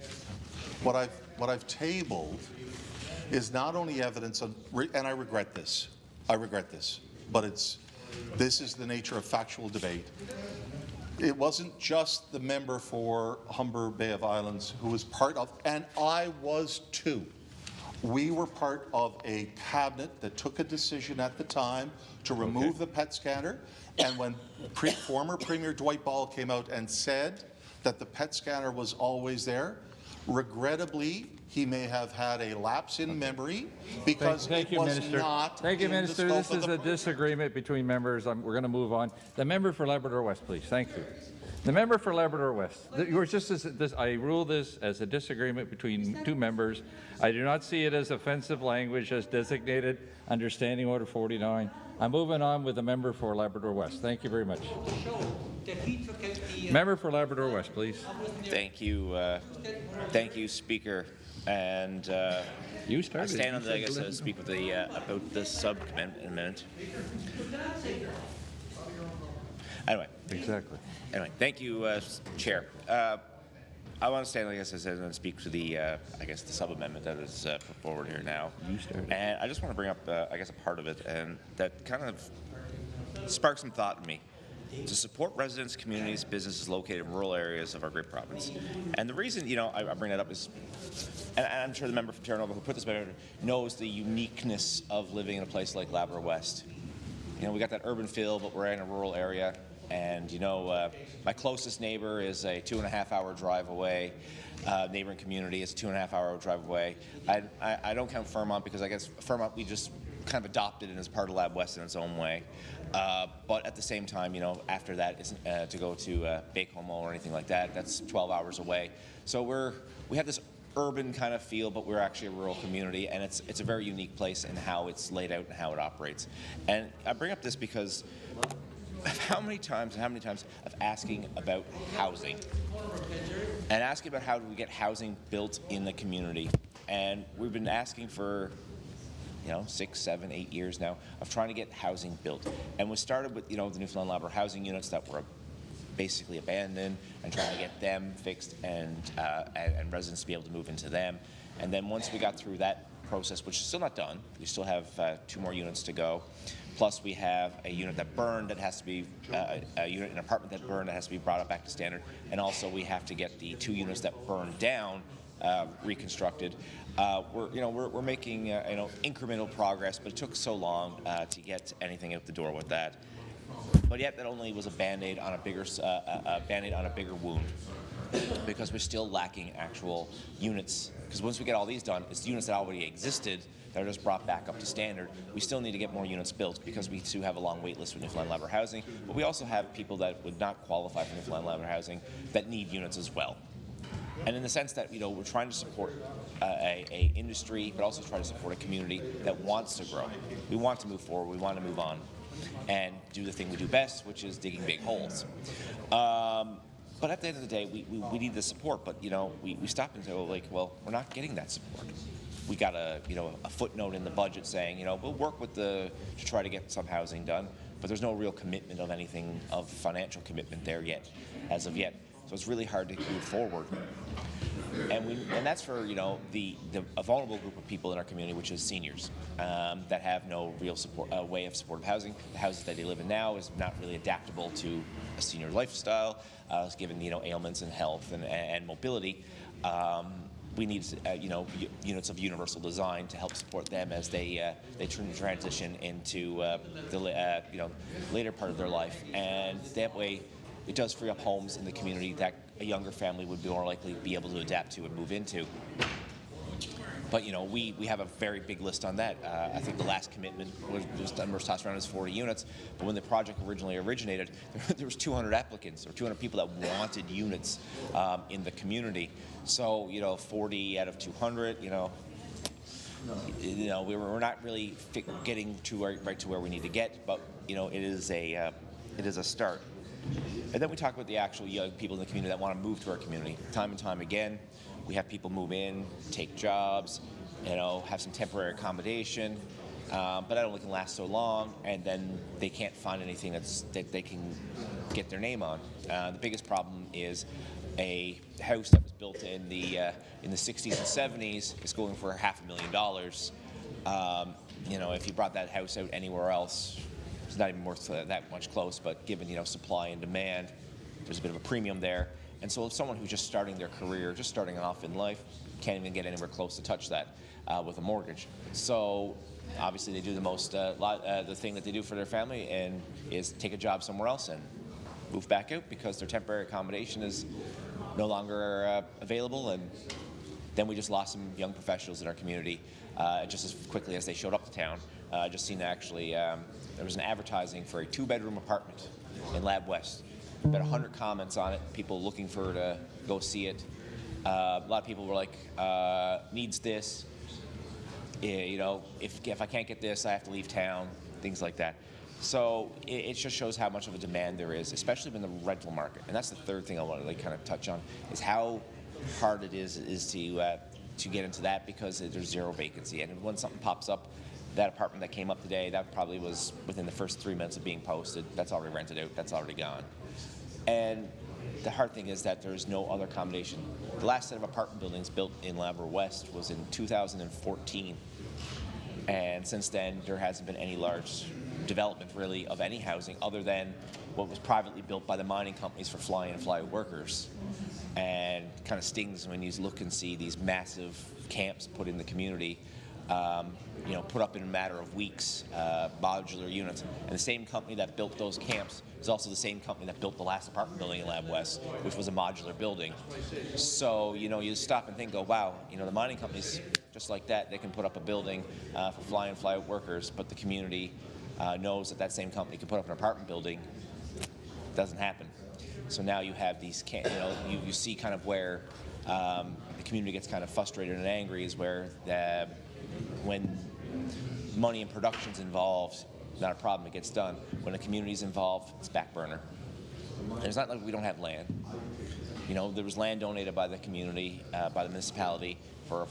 What I've tabled is not only evidence of, and I regret this, but this is the nature of factual debate. It wasn't just the member for Humber Bay of Islands who was part of, and I was too. We were part of a cabinet that took a decision at the time to remove the PET scanner, and when former Premier Dwight Ball came out and said that the PET scanner was always there, regrettably, he may have had a lapse in memory because Thank it you, was Minister. not Thank you, in Minister. the scope This of is a disagreement between members. We're going to move on. The member for Labrador West, please. Thank you. The member for Labrador West. I rule this as a disagreement between two members. I do not see it as offensive language as designated under Standing Order 49. I'm moving on with the member for Labrador West. Thank you very much. Member for Labrador West, please. Thank you, Speaker. And you started. I stand on the, I guess, to speak with the about the sub-amendment. Anyway. Exactly. Anyway, thank you, Chair. I want to stand, like I said, and speak to the, I guess, the sub-amendment that is put forward here now. You started. And I just want to bring up, I guess, a part of it, and that kind of sparked some thought in me. To support residents, communities, businesses located in rural areas of our great province. And the reason, I bring that up is, and I'm sure the member from Terra Nova who put this better knows the uniqueness of living in a place like Labrador West. We got that urban feel, but we're in a rural area. And, my closest neighbor is a 2.5-hour drive away. Neighboring community is a 2.5-hour drive away. I don't count Fairmont because I guess Fairmont we just kind of adopted it as part of Lab West in its own way. But at the same time, after that, to go to Baie-Comeau or anything like that, that's 12 hours away. So we have this urban kind of feel, but we're actually a rural community, and it's a very unique place in how it's laid out and how it operates. And I bring up this because how many times of asking about housing and asking about how do we get housing built in the community, and we've been asking for 6, 7, 8 years now of trying to get housing built. And we started with, the Newfoundland Labrador housing units that were basically abandoned and trying to get them fixed and residents to be able to move into them. And then once we got through that process, which is still not done, we still have 2 more units to go. Plus we have a unit that burned that has to be, an apartment that burned that has to be brought up back to standard. And also we have to get the 2 units that burned down reconstructed. We're making incremental progress, but it took so long to get anything out the door with that. But yet, that only was a Band-Aid on a bigger wound, because we're still lacking actual units. Because once we get all these done, it's units that already existed that are just brought back up to standard. We still need to get more units built because we too have a long wait list for Newfoundland Labrador housing, but we also have people that would not qualify for Newfoundland Labrador housing that need units as well. And in the sense that we're trying to support a industry, but also try to support a community that wants to grow. We want to move forward. We want to move on, and do the thing we do best, which is digging big holes. But at the end of the day, we need the support. But we stop and go like, well, we're not getting that support. We got a footnote in the budget saying we'll work with to try to get some housing done, but there's no real commitment of anything of financial commitment there yet, as of yet. So it's really hard to move forward. And that's for a vulnerable group of people in our community, which is seniors that have no real way of supportive housing. The houses that they live in now is not really adaptable to a senior lifestyle, given ailments and health and mobility. We need units of universal design to help support them as they transition into the later part of their life, and that way it does free up homes in the community that a younger family would be more likely to be able to adapt to and move into. But we have a very big list on that. I think the last commitment was tossed around as 40 units, but when the project originally originated, there was 200 applicants or 200 people that wanted units in the community. So 40 out of 200, we're not really getting right to where we need to get, but it is a start. And then we talk about the actual young people in the community that want to move to our community. Time and time again, we have people move in, take jobs, have some temporary accommodation, but that only can last so long, and then they can't find anything that they can get their name on. The biggest problem is a house that was built in the 60s and 70s is going for $500,000. If you brought that house out anywhere else, it's not even worth that much close, but given supply and demand, there's a bit of a premium there. And so if someone who's just starting their career, just starting off in life, can't even get anywhere close to touch that with a mortgage. So obviously they do the thing that they do for their family and is take a job somewhere else and move back out because their temporary accommodation is no longer available. And then we just lost some young professionals in our community just as quickly as they showed up to town. Just seen actually, there was an advertising for a 2-bedroom apartment in Lab West. About 100 comments on it, people looking for to go see it. A lot of people were like, needs this. If I can't get this, I have to leave town, things like that. So it just shows how much of a demand there is, especially in the rental market. And that's the third thing I want to kind of touch on, is how hard it is to get into that because there's zero vacancy. And when something pops up, that apartment that came up today, that probably was within the first 3 minutes of being posted. That's already rented out. That's already gone. And the hard thing is that there's no other accommodation. The last set of apartment buildings built in Labrador West was in 2014. And since then, there hasn't been any large development, really, of any housing other than what was privately built by the mining companies for fly-in and fly-out workers. And it kind of stings when you look and see these massive camps put in the community, put up in a matter of weeks, modular units. And the same company that built those camps is also the same company that built the last apartment building in Lab West, which was a modular building. So, you stop and think, wow, the mining companies, just like that, they can put up a building for fly-in, fly-out workers, but the community knows that same company can put up an apartment building. It doesn't happen. So now you have these, you see kind of where the community gets kind of frustrated and angry is where when money and production's involved, not a problem, it gets done. When the community's involved, it's back burner. And it's not like we don't have land. There was land donated by the community, by the municipality for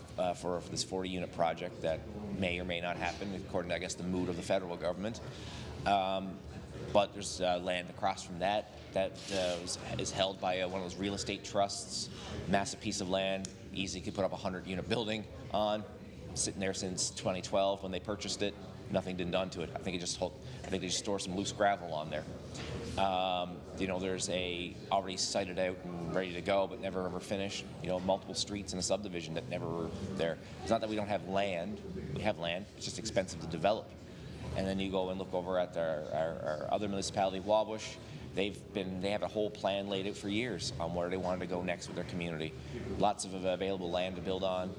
this 40-unit project that may or may not happen, according to, I guess, the mood of the federal government. But there's land across from that is held by one of those real estate trusts, massive piece of land, easy could put up a 100-unit building on, sitting there since 2012 when they purchased it. Nothing been done to it. I think they just store some loose gravel on there. You know, there's a already cited out and ready to go, but never ever finished. You know, multiple streets in a subdivision that never were there. It's not that we don't have land. We have land. It's just expensive to develop. And then you go and look over at our other municipality, Wabush. They have a whole plan laid out for years on where they wanted to go next with their community. Lots of available land to build on.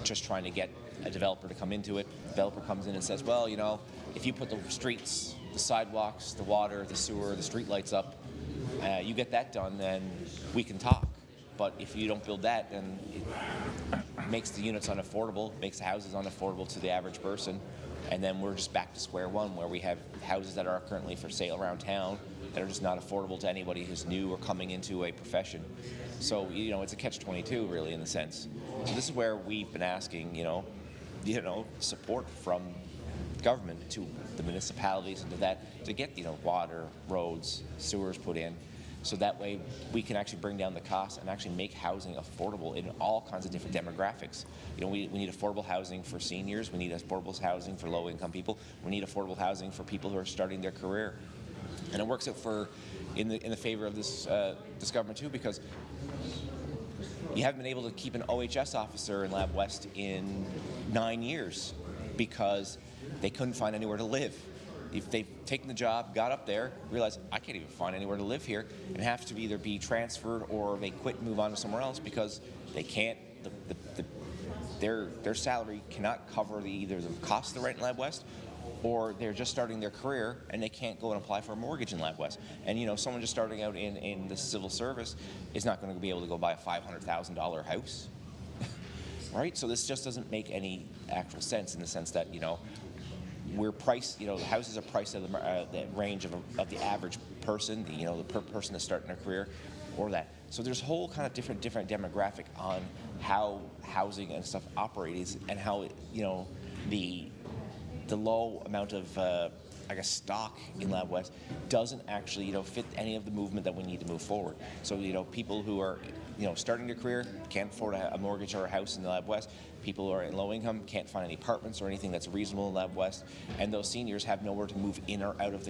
Just trying to get a developer to come into it. The developer comes in and says, well, you know, if you put the streets, the sidewalks, the water, the sewer, the street lights up, you get that done, then we can talk. But if you don't build that, then it makes the units unaffordable, makes the houses unaffordable to the average person. And then we're just back to square one, where we have houses that are currently for sale around town that are just not affordable to anybody who's new or coming into a profession. So, you know, it's a catch-22 really in the sense. So this is where we've been asking, you know, support from government to the municipalities and to that to get, you know, water, roads, sewers put in. So that way we can actually bring down the cost and actually make housing affordable in all kinds of different demographics. You know, we need affordable housing for seniors. We need affordable housing for low-income people. We need affordable housing for people who are starting their career. And it works out in the favor of this government too, because you haven't been able to keep an OHS officer in Lab West in 9 years because they couldn't find anywhere to live. If they've taken the job, got up there, realized I can't even find anywhere to live here, and have to either be transferred or they quit and move on to somewhere else because they can't. Their salary cannot cover either the cost of the rent in Lab West, or they're just starting their career and they can't go and apply for a mortgage in Lab West. And you know, someone just starting out in the civil service is not going to be able to go buy a $500,000 house, right? So this just doesn't make any actual sense in the sense that, you know, we're priced, you know, the houses are priced at the range of the average person, the person that's starting their career, or that. So there's a whole kind of different demographic on how housing and stuff operates, and how you know the low amount of I guess stock in Lab West doesn't actually, you know, fit any of the movement that we need to move forward. So, you know, people who are, you know, starting their career can't afford a mortgage or a house in the Lab West. People who are in low income can't find any apartments or anything that's reasonable in Lab West, and those seniors have nowhere to move in or out of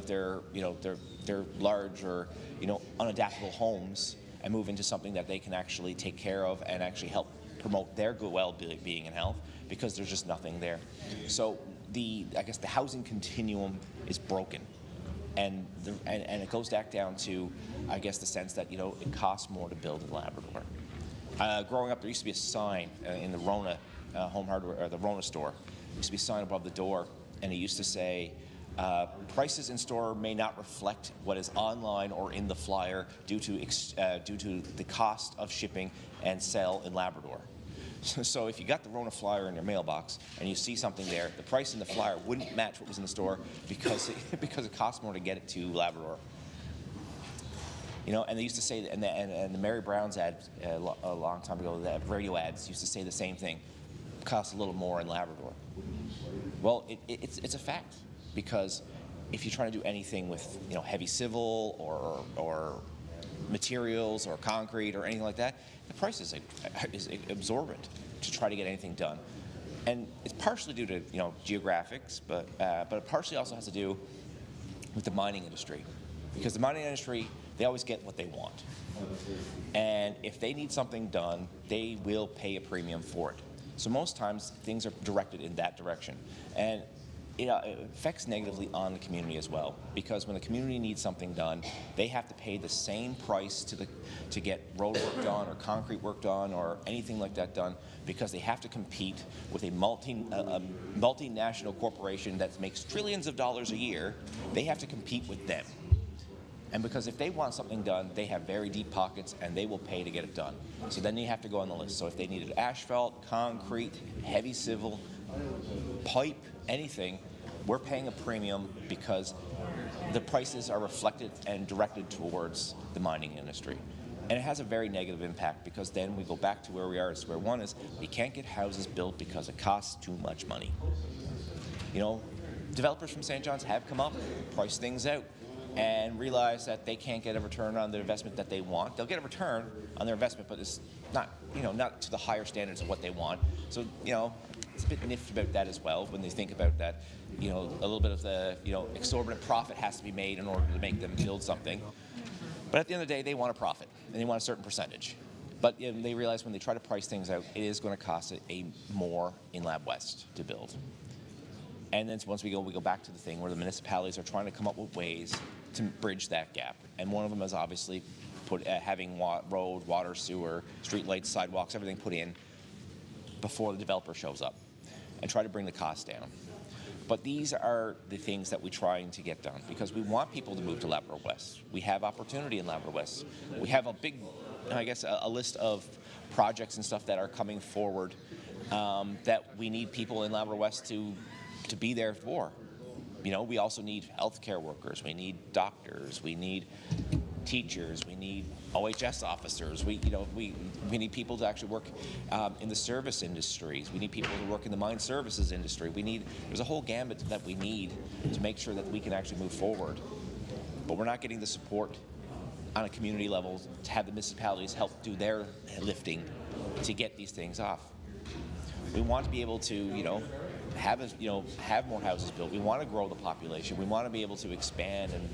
their, you know, their large or, you know, unadaptable homes and move into something that they can actually take care of and actually help promote their good well-being and health, because there's just nothing there. So I guess the housing continuum is broken, and it goes back down to, I guess, the sense that, you know, it costs more to build in Labrador. Growing up, there used to be a sign in the Rona home hardware, or the Rona store. There used to be a sign above the door, and it used to say, prices in store may not reflect what is online or in the flyer due to the cost of shipping and sale in Labrador. So if you got the Rona flyer in your mailbox and you see something there, the price in the flyer wouldn't match what was in the store because it costs more to get it to Labrador. You know, and they used to say, and the Mary Brown's ad a long time ago, the radio ads used to say the same thing: costs a little more in Labrador. Well, it's a fact, because if you're trying to do anything with, you know, heavy civil or materials or concrete or anything like that, the price is absorbent to try to get anything done. And it's partially due to, you know, geographics, but it partially also has to do with the mining industry, because the mining industry, they always get what they want, and if they need something done, they will pay a premium for it. So most times things are directed in that direction, and it affects negatively on the community as well, because when the community needs something done, they have to pay the same price to get road work done or concrete work done or anything like that done, because they have to compete with a multinational corporation that makes trillions of dollars a year. They have to compete with them. And because if they want something done, they have very deep pockets and they will pay to get it done. So then you have to go on the list. So if they needed asphalt, concrete, heavy civil, pipe, anything, we're paying a premium because the prices are reflected and directed towards the mining industry. And it has a very negative impact, because then we go back to where we are at square one, is we can't get houses built because it costs too much money. You know, developers from St. John's have come up, priced things out, and realize that they can't get a return on their investment that they want. They'll get a return on their investment, but it's not, you know, not to the higher standards of what they want. So, you know, it's a bit niffed about that as well when they think about that, you know, a little bit of the, you know, exorbitant profit has to be made in order to make them build something. But at the end of the day, they want a profit, and they want a certain percentage. But you know, they realize when they try to price things out, it is going to cost a more in Lab West to build. And then once we go back to the thing where the municipalities are trying to come up with ways to bridge that gap. And one of them is obviously having road, water, sewer, street lights, sidewalks, everything put in before the developer shows up, and try to bring the cost down. But these are the things that we're trying to get done because we want people to move to Labrador West. We have opportunity in Labrador West. We have a big, I guess, a list of projects and stuff that are coming forward that we need people in Labrador West to be there for. You know, we also need healthcare workers. We need doctors. We need teachers. We need OHS officers. We need people to actually work in the service industries. We need people to work in the mine services industry. There's a whole gambit that we need to make sure that we can actually move forward. But we're not getting the support on a community level to have the municipalities help do their lifting to get these things off. We want to be able to, you know, have more houses built. We want to grow the population. We want to be able to expand and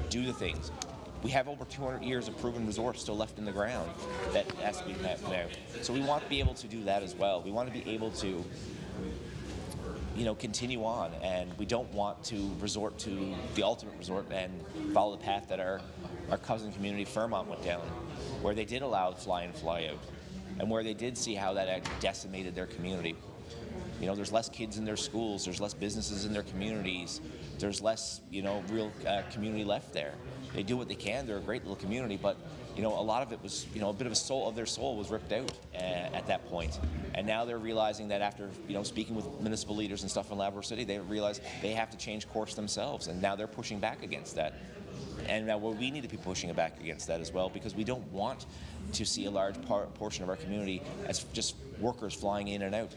do the things. We have over 200 years of proven resource still left in the ground that has to be met now. So we want to be able to do that as well. We want to be able to, you know, continue on, and we don't want to resort to the ultimate resort and follow the path that our cousin community Fairmont went down, where they did allow fly in, fly out, and where they did see how that decimated their community. You know, there's less kids in their schools, there's less businesses in their communities, there's less, you know, real community left there. They do what they can, they're a great little community, but, you know, a lot of it was, you know, a bit of their soul was ripped out at that point. And now they're realizing that after, you know, speaking with municipal leaders and stuff in Labrador City, they realize they have to change course themselves, and now they're pushing back against that. And now we need to be pushing back against that as well, because we don't want to see a large portion of our community as just workers flying in and out.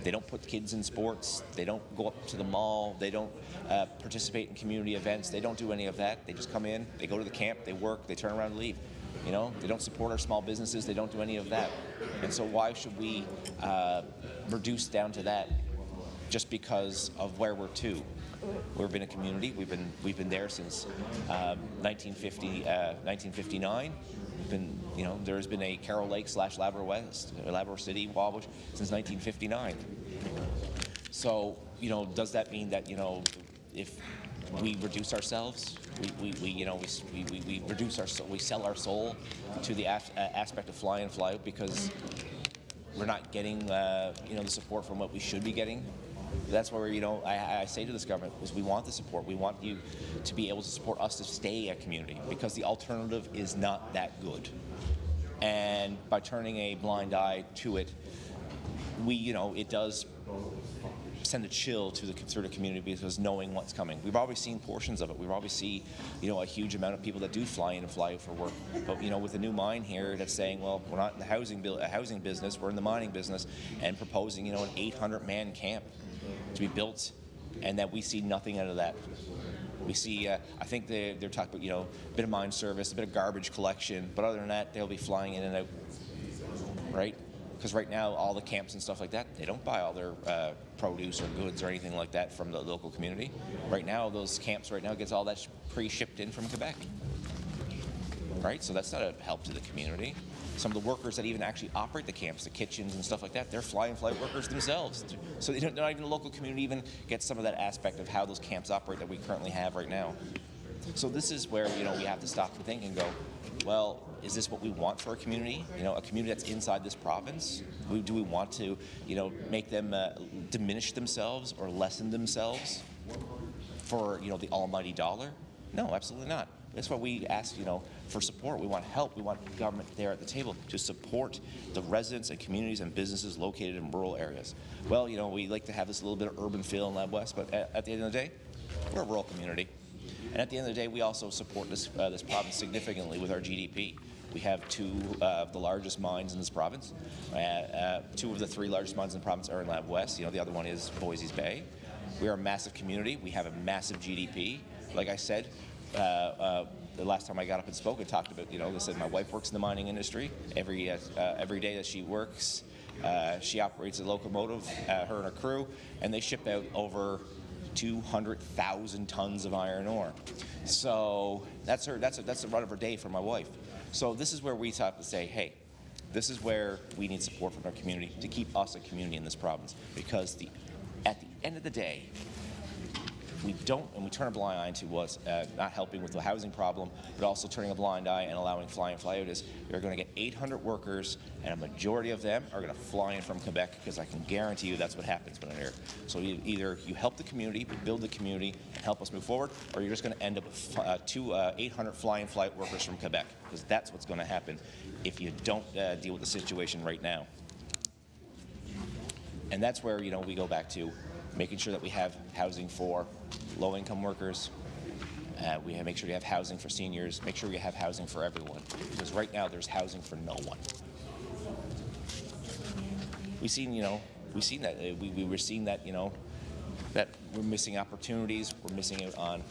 They don't put kids in sports. They don't go up to the mall. They don't participate in community events. They don't do any of that. They just come in, they go to the camp, they work, they turn around and leave. You know, they don't support our small businesses. They don't do any of that. And so why should we reduce down to that just because of where we're to? We've been a community. We've been there since 1959. We've been, you know, there's been a Carroll Lake / Labrador West, Labrador City, Wabash since 1959. So, you know, does that mean that, you know, if we reduce ourselves, we reduce we sell our soul to the aspect of fly in, fly out because we're not getting, you know, the support from what we should be getting? That's where, you know, I say to this government is we want the support. We want you to be able to support us to stay a community because the alternative is not that good. And by turning a blind eye to it, you know, it does send a chill to the conservative community because knowing what's coming. We've always seen portions of it. We've always seen, you know, a huge amount of people that do fly in and fly out for work. But, you know, with a new mine here that's saying, well, we're not in the housing business, we're in the mining business, and proposing, you know, an 800-man camp to be built, and that we see nothing out of that. We see, I think they're talking about, you know, a bit of mine service, a bit of garbage collection, but other than that, they'll be flying in and out, right? Because right now, all the camps and stuff like that, they don't buy all their produce or goods or anything like that from the local community. Right now, those camps right now gets all that pre-shipped in from Quebec, right? So that's not a help to the community. Some of the workers that even actually operate the camps, the kitchens and stuff like that, they're fly-in fly workers themselves. So not even the local community even gets some of that aspect of how those camps operate that we currently have right now. So this is where, you know, we have to stop and think and go, well, is this what we want for a community? You know, a community that's inside this province? Do we want to, you know, make them diminish themselves or lessen themselves for, you know, the almighty dollar? No, absolutely not. That's why we ask, you know, for support. We want help. We want government there at the table to support the residents and communities and businesses located in rural areas. Well, you know, we like to have this little bit of urban feel in Lab West, but at the end of the day, we're a rural community. And at the end of the day, we also support this province significantly with our GDP. We have two of the largest mines in this province. Two of the three largest mines in the province are in Lab West. You know, the other one is Voisey's Bay. We are a massive community. We have a massive GDP. Like I said, the last time I got up and spoke, I talked about, you know, they said my wife works in the mining industry. Every day that she works, She operates a locomotive, her and her crew, and they ship out over 200,000 tons of iron ore. So that's the run of her day for my wife. So this is where we have to say, hey, this is where we need support from our community to keep us a community in this province, because at the end of the day, we turn a blind eye to what's not helping with the housing problem, but also turning a blind eye and allowing fly in, fly out is you're going to get 800 workers, and a majority of them are going to fly in from Quebec, because I can guarantee you that's what happens when they're here. So either you help the community, build the community, and help us move forward, or you're just going to end up with 800 fly in, fly out workers from Quebec, because that's what's going to happen if you don't deal with the situation right now. And that's where, we go back to making sure that we have housing for low-income workers. We make sure we have housing for seniors. Make sure we have housing for everyone, because right now there's housing for no one. We've seen that. We were seeing that, that we're missing opportunities. We're missing out on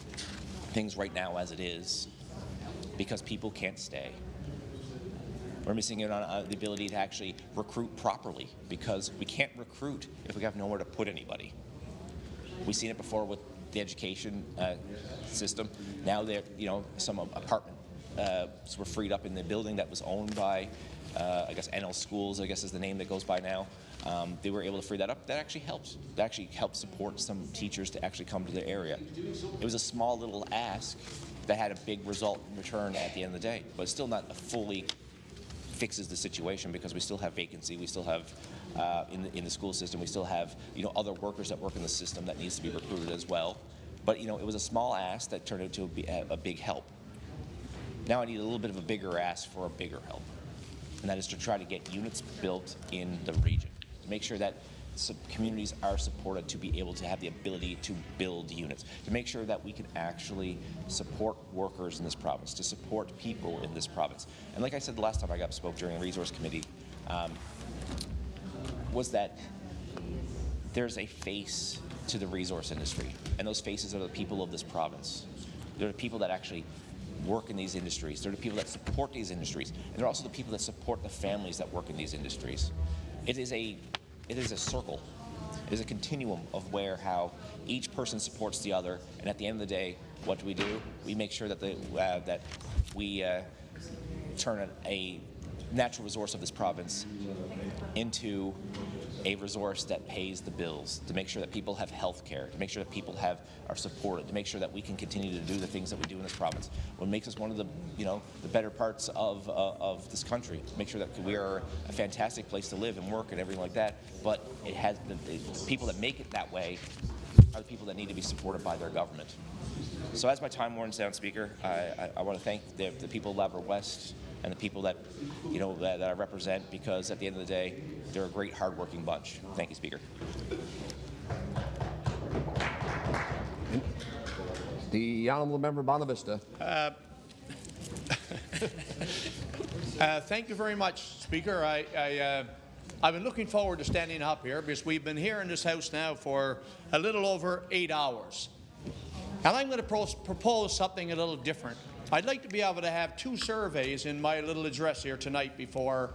things right now as it is, because people can't stay. We're missing out on the ability to actually recruit properly, because we can't recruit if we have nowhere to put anybody. We've seen it before with the education system. Now there, some apartments were freed up in the building that was owned by, I guess, NL Schools, I guess is the name that goes by now. They were able to free that up. That actually helps. That actually helps support some teachers to actually come to the area. It was a small little ask that had a big result in return at the end of the day, but it's still not a fully fixes the situation, because we still have vacancy. We still have in the school system, we still have other workers that work in the system that needs to be recruited as well. But it was a small ask that turned into a big help. Now I need a little bit of a bigger ask for a bigger help, and that is to try to get units built in the region, to make sure that communities are supported to be able to have the ability to build units, to make sure that we can actually support workers in this province, to support people in this province. And like I said the last time I spoke during a resource committee, was that there's a face to the resource industry, and those faces are the people of this province. They're the people that actually work in these industries. They're the people that support these industries, and they're also the people that support the families that work in these industries. It is a circle. It is a continuum of how each person supports the other, and at the end of the day, what do? We make sure that we turn a natural resource of this province into a resource that pays the bills, to make sure that people have health care, to make sure that people are supported, to make sure that we can continue to do the things that we do in this province. What makes us one of the better parts of this country, to make sure that we are a fantastic place to live and work and everything like that. But it has the people that make it that way are the people that need to be supported by their government. So as my time winds down, Speaker, I want to thank the people of Labrador West and the people that that I represent, because at the end of the day, they're a great, hard-working bunch. Thank you, Speaker. The honourable member Bonavista. Thank you very much, Speaker. I've been looking forward to standing up here, because we've been here in this House now for a little over 8 hours. And I'm going to propose something a little different. I'd like to be able to have 2 surveys in my little address here tonight before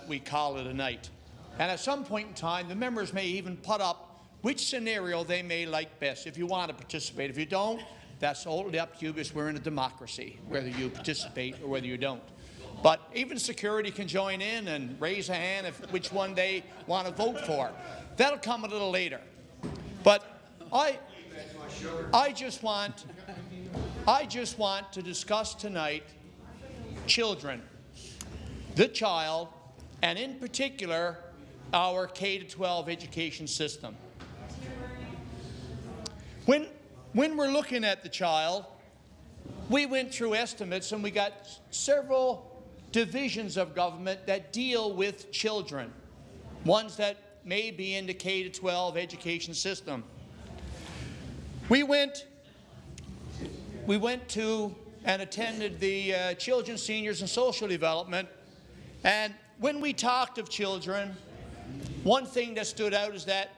we call it a night. And at some point in time, the members may even put up which scenario they may like best, if you want to participate. If you don't, that's totally up to you, because we're in a democracy, whether you participate or whether you don't. But even security can join in and raise a hand if which one they want to vote for. That'll come a little later. But I just want to discuss tonight children, the child, and in particular our K-12 education system. When we're looking at the child, we went through estimates, and we got several divisions of government that deal with children, ones that may be in the K-12 education system. We went to and attended the Children, Seniors and Social Development, and when we talked of children, one thing that stood out is that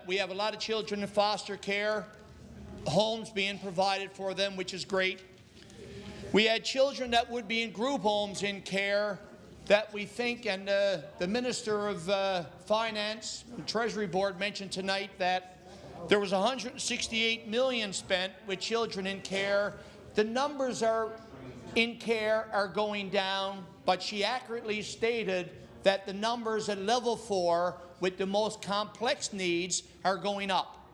we have a lot of children in foster care, homes being provided for them, which is great. We had children that would be in group homes in care, that we think, and the Minister of Finance and Treasury Board mentioned tonight that there was $168 million spent with children in care. The numbers in care are going down, but she accurately stated that the numbers at level 4 with the most complex needs are going up.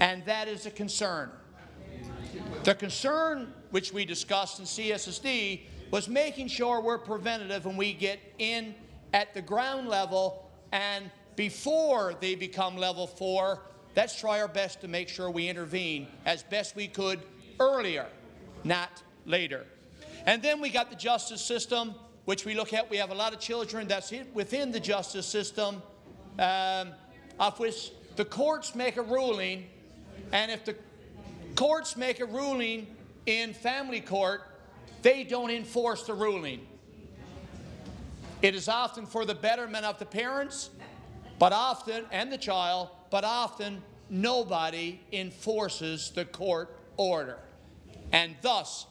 And that is a concern. The concern which we discussed in CSSD was making sure we're preventative when we get in at the ground level, and before they become level 4, let's try our best to make sure we intervene as best we could earlier, not later. And then we got the justice system, which we look at. We have a lot of children that's within the justice system, of which the courts make a ruling, and if the courts make a ruling in family court, they don't enforce the ruling. It is often for the betterment of the parents, but often, and the child, but often nobody enforces the court order. And thus,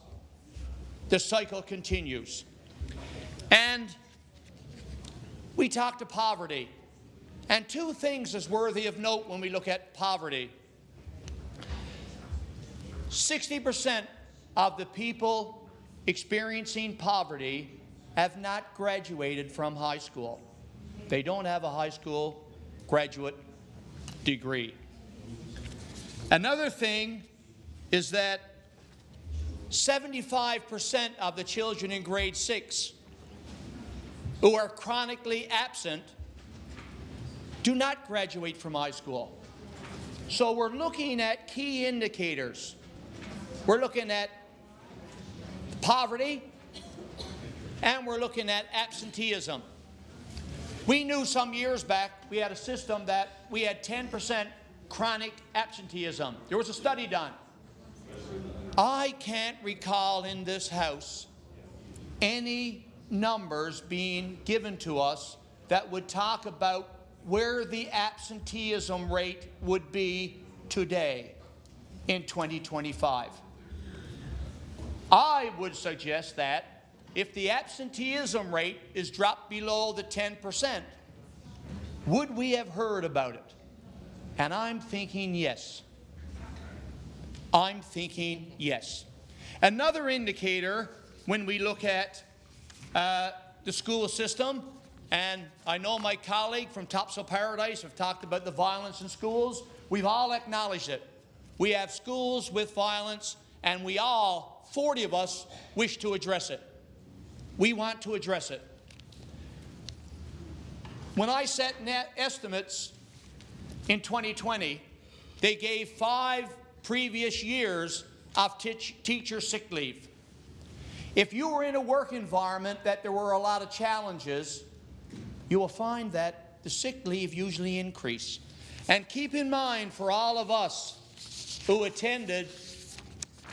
the cycle continues. And we talked to poverty. And two things is worthy of note when we look at poverty. 60% of the people experiencing poverty have not graduated from high school. They don't have a high school graduate degree. Another thing is that 75% of the children in grade 6 who are chronically absent do not graduate from high school. So we're looking at key indicators. We're looking at poverty, and we're looking at absenteeism. We knew some years back we had a system that we had 10% chronic absenteeism. There was a study done. I can't recall in this House any numbers being given to us that would talk about where the absenteeism rate would be today in 2025. I would suggest that if the absenteeism rate is dropped below the 10%, would we have heard about it? And I'm thinking yes. I'm thinking yes. Another indicator when we look at the school system, and I know my colleague from Topsail Paradise have talked about the violence in schools. We've all acknowledged it. We have schools with violence, and we all, 40 of us, wish to address it. We want to address it. When I set net estimates in 2020, they gave 5 previous years of teacher sick leave. If you were in a work environment that there were a lot of challenges, you will find that the sick leave usually increase. And keep in mind, for all of us who attended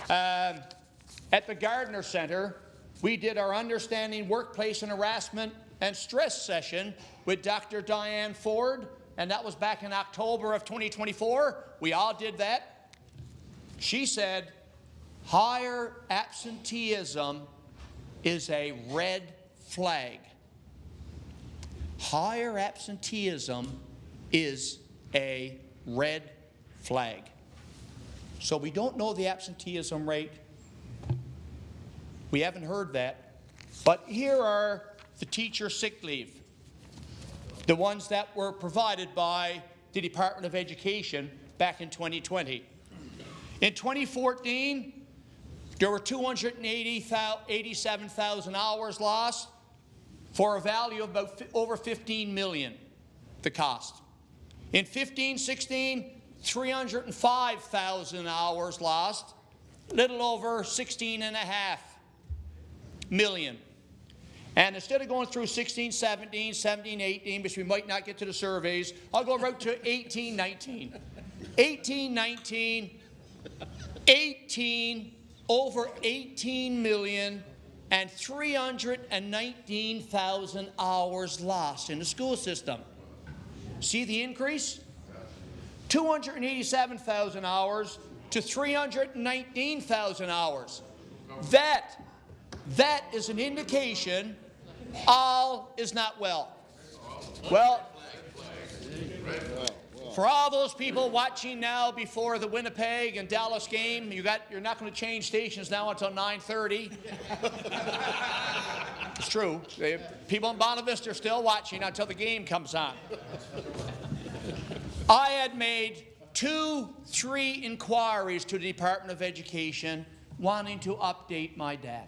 at the Gardner Center, we did our Understanding Workplace and Harassment and Stress session with Dr. Diane Ford, and that was back in October of 2024. We all did that. She said, higher absenteeism is a red flag. Higher absenteeism is a red flag. So we don't know the absenteeism rate. We haven't heard that. But here are the teacher sick leave, the ones that were provided by the Department of Education back in 2020. In 2014, there were 287,000 hours lost for a value of about over $15 million, the cost. In 15-16, 305,000 hours lost, little over $16.5 million. And instead of going through 16-17, 17-18, which we might not get to the surveys, I'll go right to 18-19. 18-19, over 18 million and 319,000 hours lost in the school system. See the increase? 287,000 hours to 319,000 hours. That is an indication all is not well. Well, for all those people watching now before the Winnipeg and Dallas game, you're not going to change stations now until 9:30. It's true. People in Bonavista are still watching until the game comes on. I had made 2-3 inquiries to the Department of Education wanting to update my data.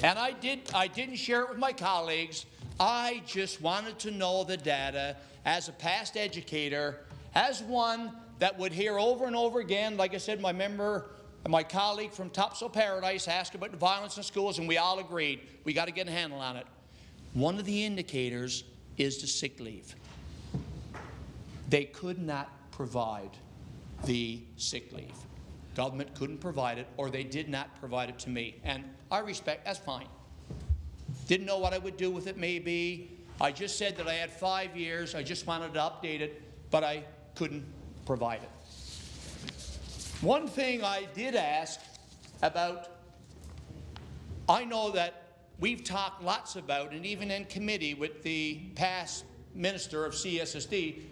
And I didn't share it with my colleagues. I just wanted to know the data as a past educator, as one that would hear over and over again, like I said, my colleague from Topsail Paradise asked about the violence in schools, and we all agreed we got to get a handle on it. One of the indicators is the sick leave. They could not provide the sick leave. Government couldn't provide it, or they did not provide it to me. And I respect, that's fine. Didn't know what I would do with it maybe. I just said that I had 5 years. I just wanted to update it, but I couldn't provide it. One thing I did ask about, I know that we've talked lots about, and even in committee with the past minister of CSSD,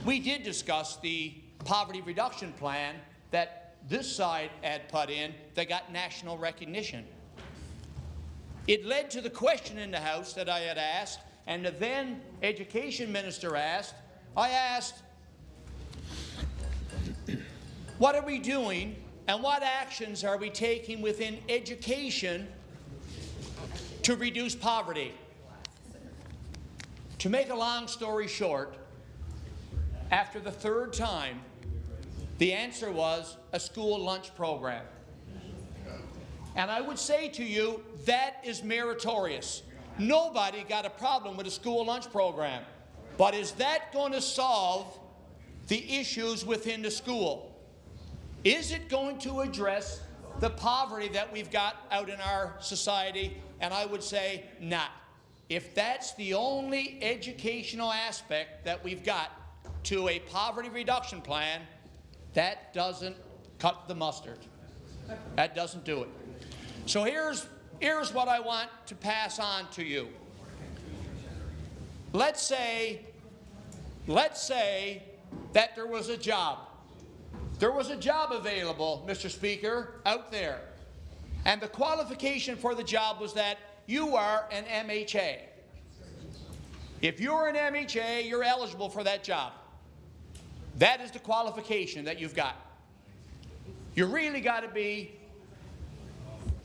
we did discuss the poverty reduction plan that this side had put in that got national recognition. It led to the question in the House that I had asked, and the then education minister asked. I asked, what are we doing and what actions are we taking within education to reduce poverty? To make a long story short, after the 3rd time, the answer was a school lunch program. And I would say to you, that is meritorious. Nobody got a problem with a school lunch program. But is that going to solve the issues within the school? Is it going to address the poverty that we've got out in our society? And I would say not. If that's the only educational aspect that we've got to a poverty reduction plan, that doesn't cut the mustard. That doesn't do it. So here's what I want to pass on to you. Let's say that there was a job. There was a job available, Mr. Speaker, out there. And the qualification for the job was that you are an MHA. If you're an MHA, you're eligible for that job. That is the qualification that you've got. You really got to be,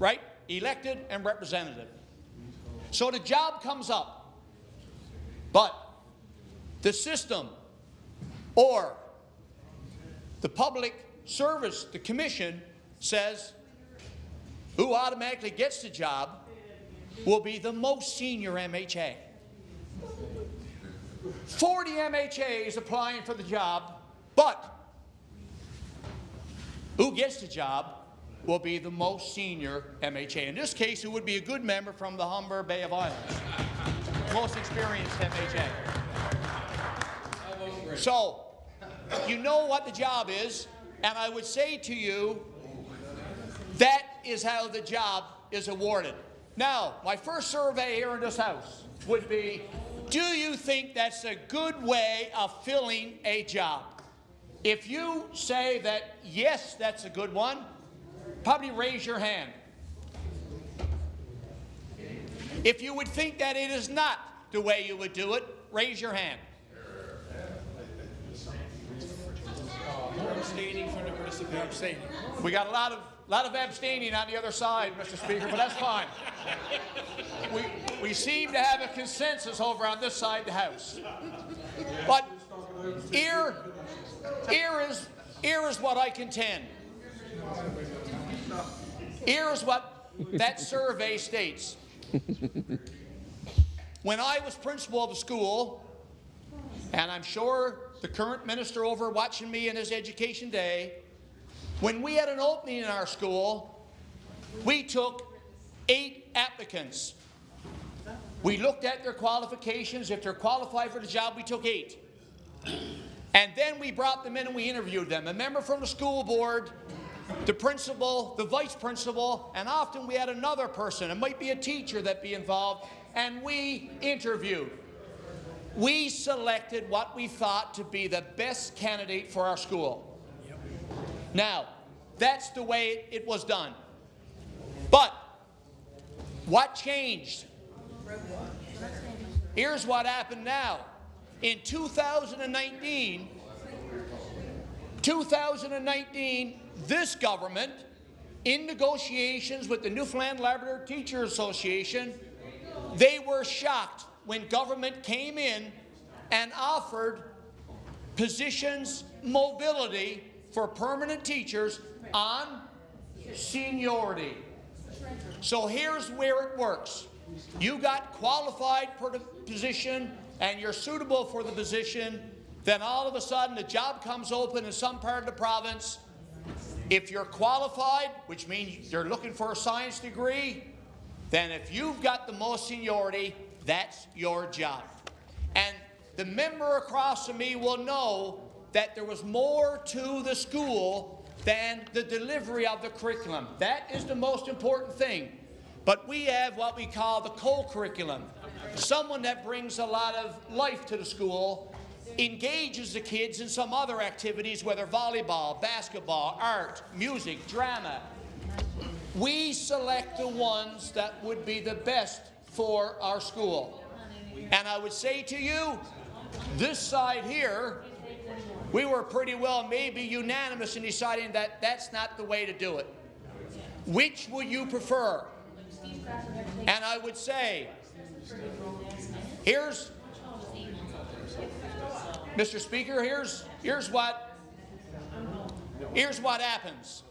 right, elected and representative. So the job comes up, but the system or the public service, the commission, says who automatically gets the job will be the most senior MHA. 40 MHAs applying for the job, but who gets the job will be the most senior MHA. In this case, it would be a good member from the Humber Bay of Islands. Most experienced MHA. So, you know what the job is, and I would say to you, that is how the job is awarded. Now, my first survey here in this House would be, do you think that's a good way of filling a job? If you say that, yes, that's a good one, probably raise your hand. If you would think that it is not the way you would do it, raise your hand. Abstaining from the participation. We got a lot of abstaining on the other side, Mr. Speaker, but that's fine. We seem to have a consensus over on this side of the House. But here is what I contend. Here is what that survey states. When I was principal of the school, and I'm sure the current minister over watching me in his education day, when we had an opening in our school, we took 8 applicants. We looked at their qualifications. If they're qualified for the job, we took 8. And then we brought them in and we interviewed them. A member from the school board, the principal, the vice principal, and often we had another person. It might be a teacher that'd be involved and we interviewed. We selected what we thought to be the best candidate for our school. Now, that's the way it was done. But what changed? Here's what happened now. In 2019, this government, in negotiations with the Newfoundland Labrador Teachers Association, they were shocked when government came in and offered positions mobility for permanent teachers on seniority. So here's where it works. You got qualified for the position and you're suitable for the position, then all of a sudden the job comes open in some part of the province. If you're qualified, which means you're looking for a science degree, then if you've got the most seniority, that's your job. And the member across from me will know that there was more to the school than the delivery of the curriculum. That is the most important thing. But we have what we call the co-curriculum. Someone that brings a lot of life to the school, engages the kids in some other activities, whether volleyball, basketball, art, music, drama. We select the ones that would be the best for our school. And I would say to you, this side here, we were pretty well maybe unanimous in deciding that that's not the way to do it. Which would you prefer? And I would say, here's, Mr. Speaker, here's what happens.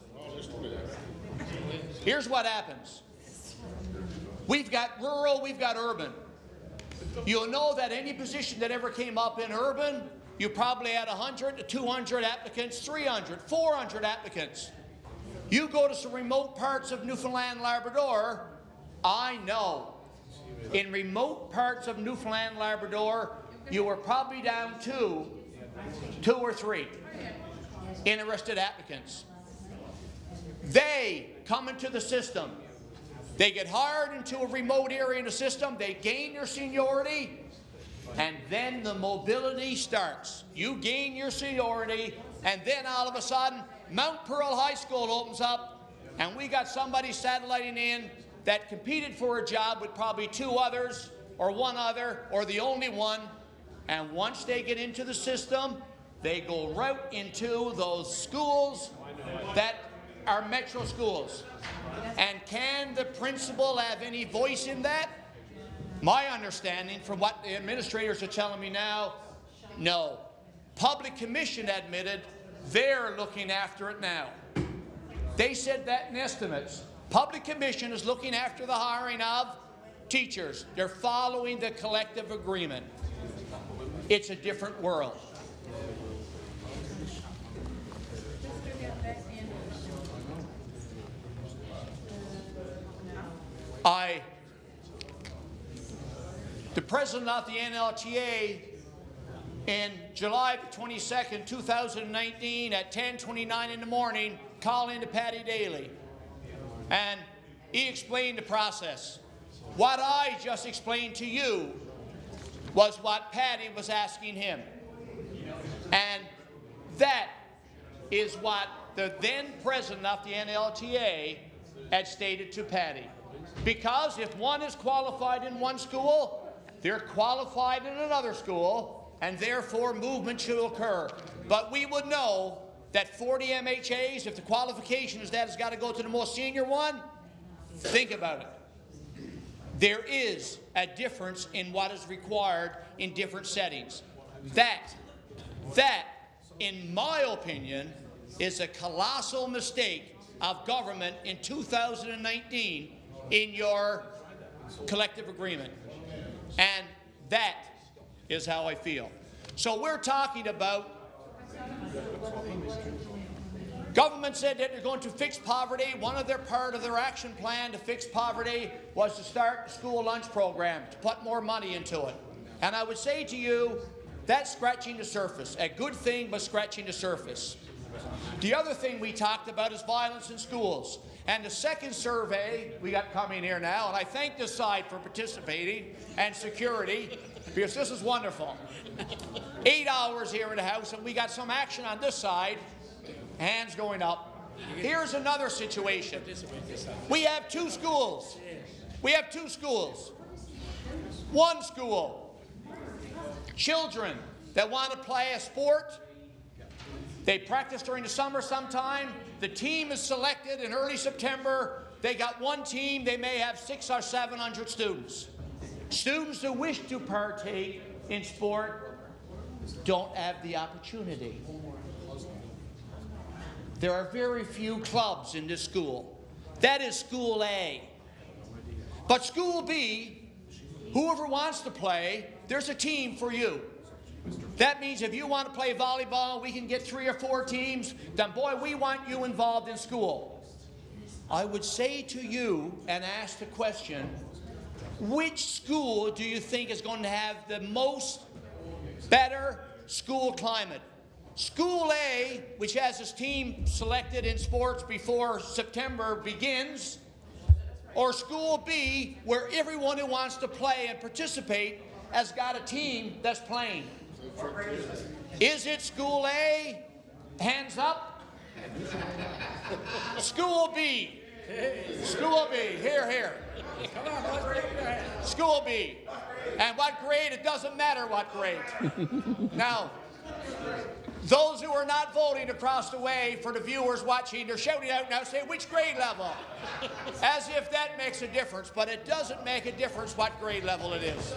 Here's what happens. We've got rural, we've got urban. You'll know that any position that ever came up in urban, you probably had 100 to 200 applicants, 300, 400 applicants. You go to some remote parts of Newfoundland, Labrador, I know, in remote parts of Newfoundland, Labrador, you were probably down to 2 or 3 interested applicants. They come into the system. They get hired into a remote area in the system. They gain their seniority, and then the mobility starts. You gain your seniority, and then all of a sudden, Mount Pearl High School opens up, and we got somebody satelliting in that competed for a job with probably 2 others, or 1 other, or the only one. And once they get into the system, they go right into those schools that are metro schools. And can the principal have any voice in that? My understanding from what the administrators are telling me now, no. Public Commission admitted they're looking after it now. They said that in estimates. Public Commission is looking after the hiring of teachers. They're following the collective agreement. It's a different world. The president of the NLTA in July 22nd, 2019 at 10:29 in the morning called into Paddy Daly, and he explained the process. What I just explained to you was what Paddy was asking him. And that is what the then president of the NLTA had stated to Paddy. Because if one is qualified in one school, they're qualified in another school, and therefore movement should occur. But we would know that 40 MHAs, if the qualification is that it's got to go to the most senior one, think about it. There is a difference in what is required in different settings. That, in my opinion, is a colossal mistake of government in 2019 in your collective agreement. And that is how I feel. So we're talking about government said that they're going to fix poverty. One of their part of their action plan to fix poverty was to start the school lunch program, to put more money into it. And I would say to you, that's scratching the surface. A good thing, but scratching the surface. The other thing we talked about is violence in schools. And the second survey we got coming here now, and I thank this side for participating, and security, because this is wonderful. 8 hours here in the House, and we got some action on this side. Hands going up. Here's another situation. We have 2 schools. We have 2 schools. One school, children that want to play a sport, they practice during the summer sometime. The team is selected in early September. They got one team. They may have 600 or 700 students. Students who wish to partake in sport don't have the opportunity. There are very few clubs in this school. That is School A. But School B, whoever wants to play, there's a team for you. That means if you want to play volleyball, we can get 3 or 4 teams, then boy, we want you involved in school. I would say to you and ask the question, which school do you think is going to have the most better school climate? School A, which has its team selected in sports before September begins, or School B, where everyone who wants to play and participate has got a team that's playing? Is it School A? Hands up. School B. School B. Here, here. School B. And what grade? It doesn't matter what grade. Now, those who are not voting across the way, for the viewers watching, they're shouting out now, say, which grade level? As if that makes a difference, but it doesn't make a difference what grade level it is.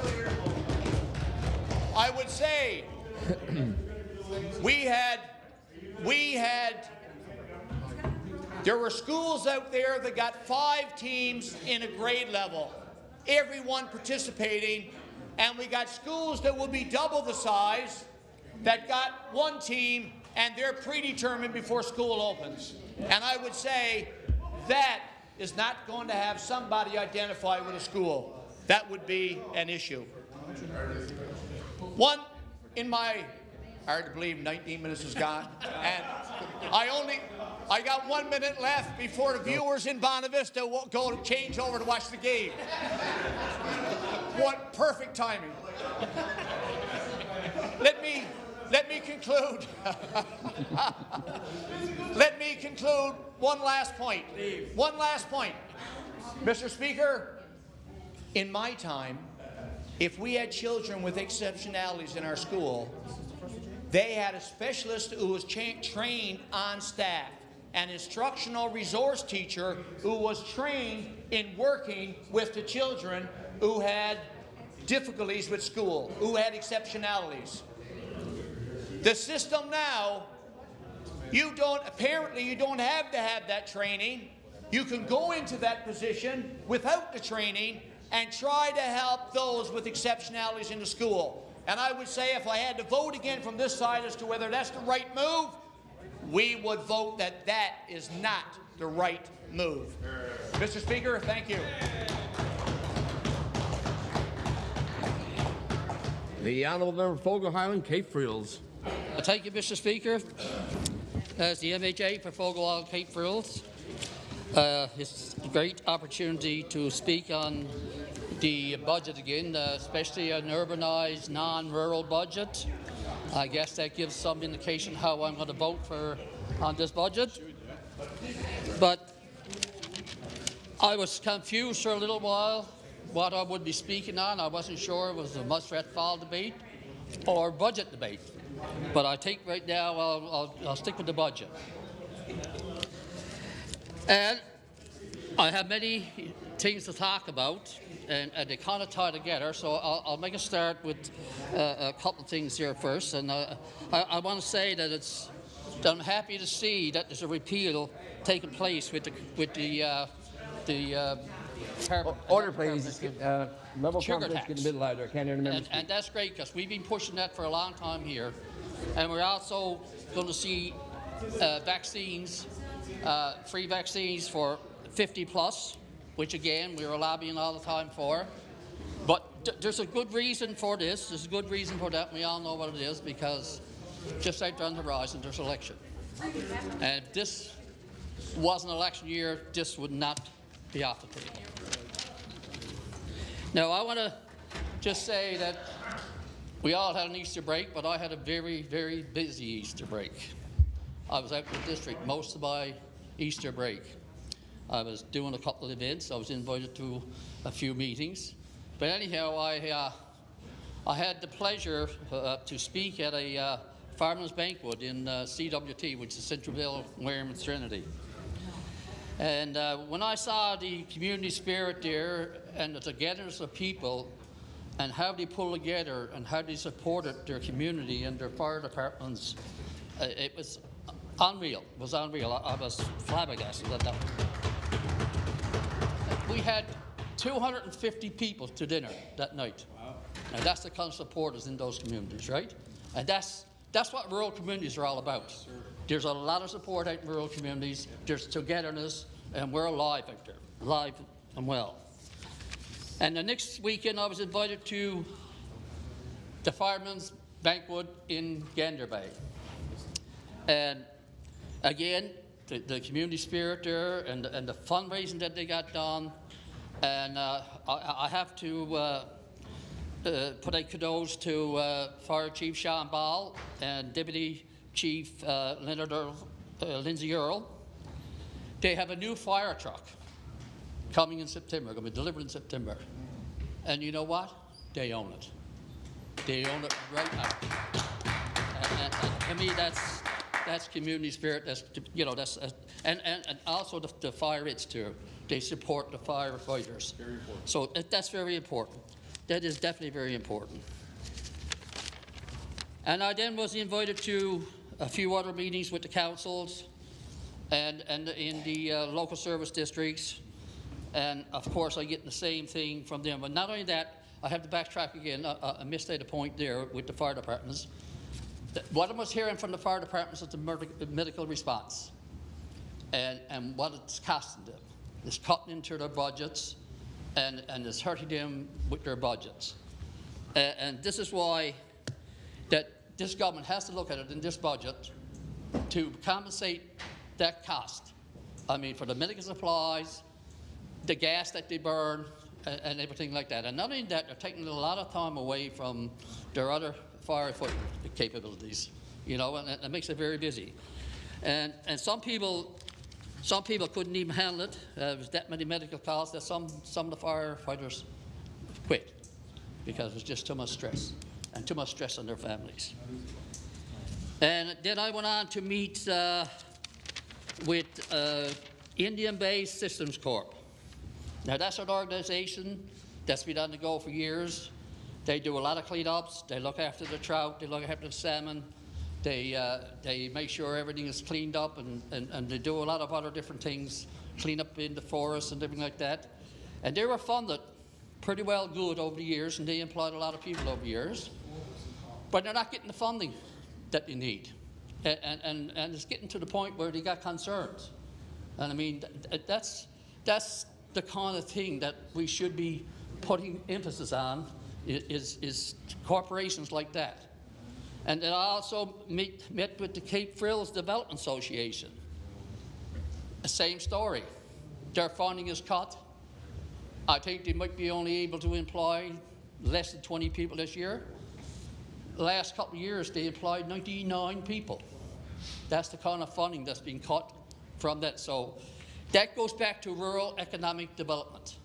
I would say there were schools out there that got 5 teams in a grade level, everyone participating, and we got schools that will be double the size that got 1 team and they're predetermined before school opens. And I would say that is not going to have somebody identify with a school. That would be an issue. One in my, hard to believe 19 minutes is gone, and I got 1 minute left before the viewers in Bonavista will go to change over to watch the game. What perfect timing. Let me conclude. Let me conclude one last point. One last point. Mr. Speaker, in my time, if we had children with exceptionalities in our school, they had a specialist who was trained on staff, an instructional resource teacher who was trained in working with the children who had difficulties with school, who had exceptionalities. The system now, apparently you don't have to have that training. You can go into that position without the training and try to help those with exceptionalities in the school. And I would say if I had to vote again from this side as to whether that's the right move, we would vote that that is not the right move. Mr. Speaker, thank you. The Honourable Member Fogle Highland, Cape Frills. Thank you, Mr. Speaker. As the MHA for Fogle Island, Cape Frills, it's a great opportunity to speak on the budget again, especially an urbanised, non-rural budget. I guess that gives some indication how I'm going to vote on this budget. But I was confused for a little while what I would be speaking on. I wasn't sure it was a Muskrat Fall debate or budget debate. But I think right now I'll stick with the budget. And I have many things to talk about, and they kind of tie together, so I'll make a start with a couple of things here first. And I want to say that I'm happy to see that there's a repeal taking place with the order, please. Level conference, get the middle louder. I can't hear the members. And that's great, because we've been pushing that for a long time here. And we're also going to see vaccines, free vaccines for 50 plus, which again we're lobbying all the time for. But there's a good reason for this. There's a good reason for that. We all know what it is, because just out there on the horizon there's election. And if this was an election year, this would not be off the table. Now, I want to just say that we all had an Easter break, but I had a very, very busy Easter break. I was out in the district most of my Easter break. I was doing a couple of events. I was invited to a few meetings. But anyhow, I had the pleasure to speak at a Fireman's Banquet in CWT, which is Centralville, Wareham, and Trinity. And when I saw the community spirit there and the togetherness of people and how they pulled together and how they supported their community and their fire departments, it was unreal. It was unreal. I was flabbergasted at that. We had 250 people to dinner that night. Wow. And that's the kind of supporters in those communities, right? And that's what rural communities are all about. Sure. There's a lot of support out in rural communities. There's togetherness, and we're alive out there, alive and well. And the next weekend, I was invited to the Fireman's Banquet in Gander Bay. And again, the community spirit there and the fundraising that they got done. And I have to put a kudos to Fire Chief Sean Ball and Deputy Chief Lindsay Earl. They have a new fire truck coming in September, going to be delivered in September. And you know what? They own it. They own it right now. And to me, that's community spirit. That's, you know, that's and also the fire institute. They support the firefighters. Very important. So that's very important. That is definitely very important. And I then was invited to a few other meetings with the councils and in the local service districts. And of course, I get the same thing from them. But not only that, I have to backtrack again. I misstated a point there with the fire departments. What I was hearing from the fire departments is the medical response and what it's costing them. It's cutting into their budgets and it's hurting them with their budgets. And this is why that this government has to look at it in this budget to compensate that cost. I mean, for the medical supplies, the gas that they burn, and everything like that. And not only that, they're taking a lot of time away from their other firefighting capabilities, you know, and it makes it very busy. And some people couldn't even handle it. There was that many medical calls that some of the firefighters quit because it was just too much stress and too much stress on their families. And then I went on to meet with Indian Bay Systems Corp. Now that's an organization that's been on the go for years. They do a lot of cleanups. They look after the trout. They look after the salmon. They make sure everything is cleaned up, and they do a lot of other different things, clean up in the forest and everything like that. And they were funded pretty well good over the years, and they employed a lot of people over the years. But they're not getting the funding that they need. And it's getting to the point where they got concerns. And I mean, that's the kind of thing that we should be putting emphasis on is corporations like that. And then I also met with the Cape Frills Development Association. The same story. Their funding is cut. I think they might be only able to employ less than 20 people this year. The last couple of years, they employed 99 people. That's the kind of funding that's been cut from that. So that goes back to rural economic development.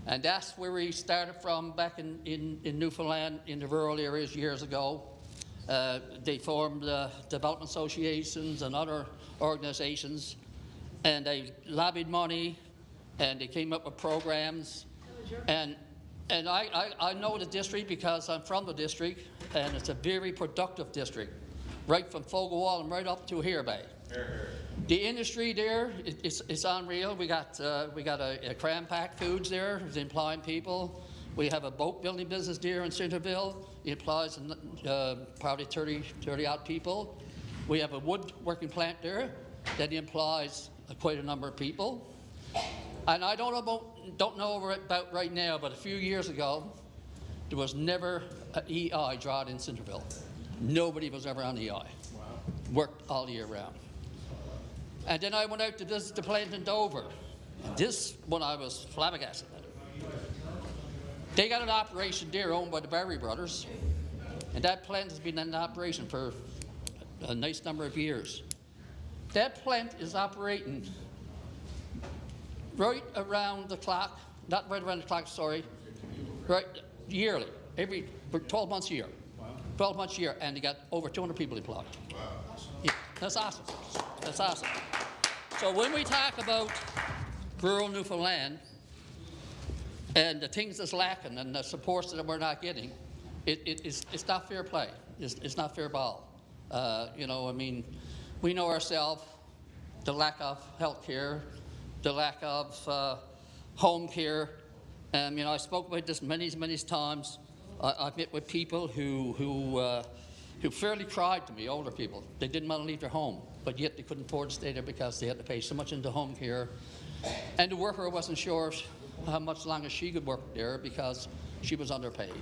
And that's where we started from back in Newfoundland, in the rural areas years ago. They formed development associations and other organizations, and they lobbied money, and they came up with programs. And I know the district because I'm from the district, and it's a very productive district, right from Fogelwall and right up to here Bay. The industry there is unreal. We got a Cram Pack Foods there, who's employing people. We have a boat building business there in Centreville. It employs probably 30 odd people. We have a woodworking plant there that employs quite a number of people. And I don't know about right now, but a few years ago, there was never an EI drawn in Centreville. Nobody was ever on EI. Wow. worked all year round. And then I went out to visit the plant in Dover. And this one I was flabbergasted at. They got an operation there owned by the Barry brothers, and that plant has been in operation for a nice number of years. That plant is operating right around the clock, not right around the clock, sorry, right yearly, every 12 months a year. 12 months a year, and they got over 200 people employed. Yeah, that's awesome. That's awesome. So when we talk about rural Newfoundland and the things that's lacking and the supports that we're not getting, it's not fair play. It's not fair ball. You know, I mean, we know ourselves the lack of health care, the lack of home care. You know, I spoke about this many times. I've met with people who fairly cried to me, older people. They didn't want to leave their home, but yet they couldn't afford to stay there because they had to pay so much into home care. And the worker wasn't sure how much longer she could work there because she was underpaid.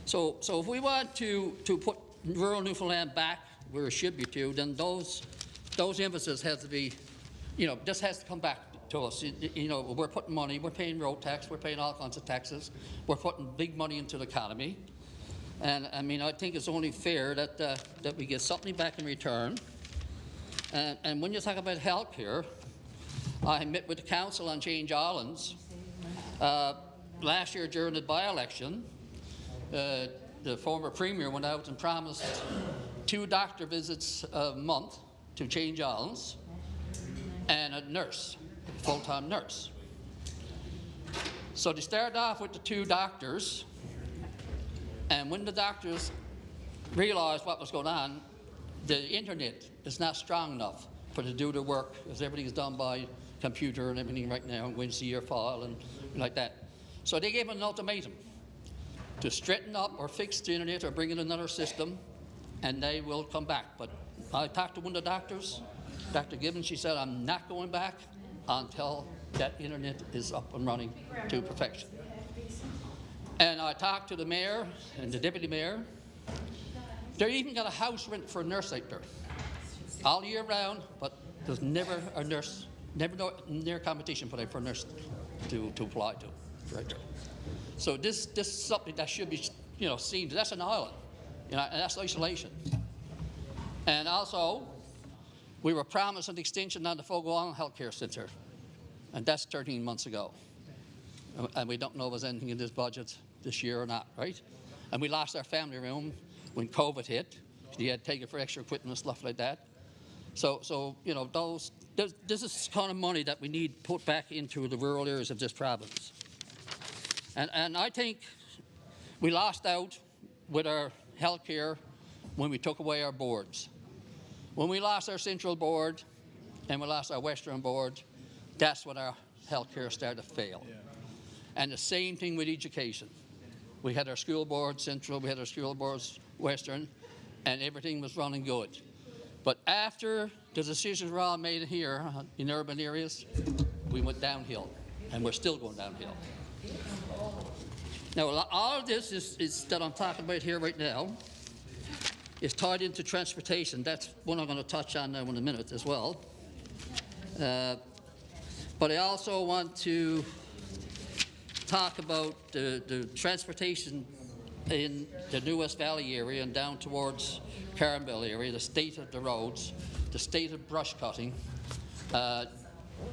So if we want to put rural Newfoundland back where it should be to, then those emphasis has to be, you know, this has to come back to us. You know, we're putting money, we're paying road tax, we're paying all kinds of taxes, we're putting big money into the economy. And I mean, I think it's only fair that we get something back in return. And when you talk about health care, I met with the council on Change Islands last year during the by-election. The former premier went out and promised 2 doctor visits a month to Change Islands and a nurse, a full-time nurse. So they started off with the 2 doctors, and when the doctors realized what was going on, the internet is not strong enough for them to do their work, because everything is done by computer and everything right now, and going to see your file and like that. So they gave them an ultimatum to straighten up or fix the internet or bring in another system, and they will come back. But I talked to one of the doctors, Dr. Gibbons. She said, I'm not going back until that internet is up and running to perfection. And I talked to the mayor and the deputy mayor. They even got a house rent for a nurse out there all year round, but there's never a nurse, never near competition for a nurse to apply to right there. So this is something that should be, you know, seen. That's an island, you know, and that's isolation. And also, we were promised an extension on the Fogo Island Health Care Centre, and that's 13 months ago. And we don't know if there's anything in this budget this year or not, right? And we lost our family room when COVID hit. You had to take it for extra equipment and stuff like that. So you know, this is kind of money that we need put back into the rural areas of this province. And I think we lost out with our health care when we took away our boards. When we lost our central board and we lost our western board, that's when our health care started to fail. Yeah. And the same thing with education. We had our school board central, we had our school boards western, and everything was running good. But after the decisions were all made here in urban areas, we went downhill, and we're still going downhill. Now, all of this is that I'm talking about here right now is tied into transportation. That's one I'm going to touch on now in a minute as well. But I also want to talk about the transportation in the New West Valley area and down towards Caronville area, the state of the roads, the state of brush cutting,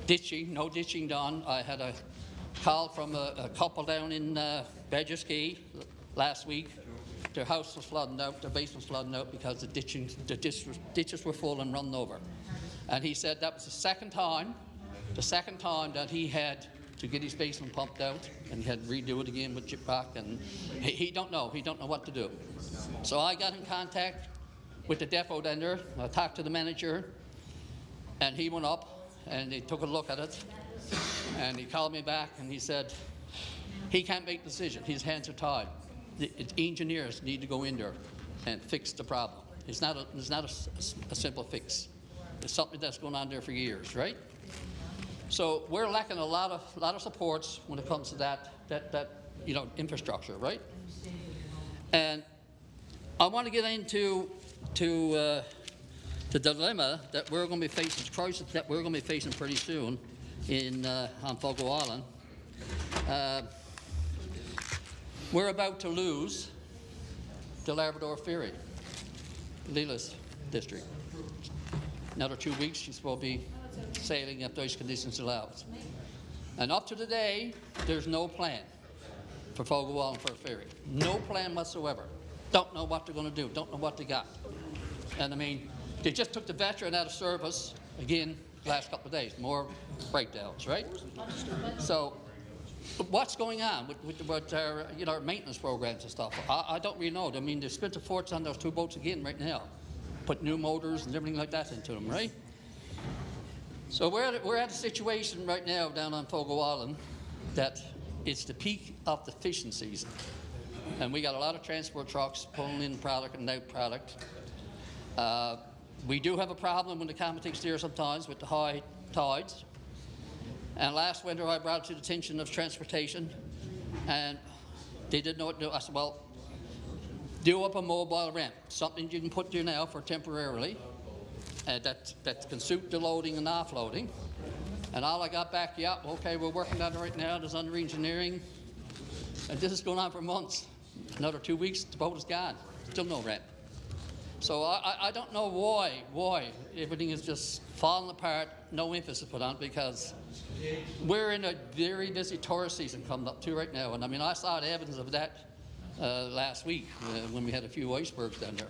ditching, no ditching done. I had a call from a couple down in Badger's Key last week. Their house was flooding out, their basement was flooding out because the ditches were full and run over. And he said that was the second time that he had to get his basement pumped out, and he had to redo it again with gyprock, and he don't know what to do. So I got in contact with the depot down there. I talked to the manager, and he went up and he took a look at it, and he called me back and he said he can't make the decision. His hands are tied. The engineers need to go in there and fix the problem. It's not a simple fix. It's something that's going on there for years, right? So we're lacking a lot of supports when it comes to that you know, infrastructure, right? And I want to get into the dilemma that we're going to be facing, the crisis that we're going to be facing pretty soon on Fogo Island. We're about to lose the Labrador Ferry, Leela's district. Another 2 weeks, she's supposed to be sailing if those conditions allow it. And up to today, there's no plan for Fogo Island for a ferry. No plan whatsoever. Don't know what they're going to do. Don't know what they got. And I mean, they just took the veteran out of service again last couple of days. More breakdowns, right? So, what's going on with our, our maintenance programs and stuff? I don't really know. I mean, they've spent the forts on those 2 boats again right now. Put new motors and everything like that into them, right? So we're at a situation right now down on Fogo Island that it's the peak of the fishing season. And we got a lot of transport trucks pulling in product and out product. We do have a problem when the commentates there sometimes with the high tides. And last winter I brought it to the attention of transportation, and they didn't know what to do. I said, well, do up a mobile ramp, something you can put there now for temporarily, that can suit the loading and offloading. And all I got back, yeah, okay, we're working on it right now. There's under engineering, and this is going on for months. Another 2 weeks, the boat is gone. Still no ramp. So I don't know why everything is just falling apart, no emphasis put on it, because we're in a very busy tourist season coming up too right now. And I mean, I saw the evidence of that last week when we had a few icebergs down there.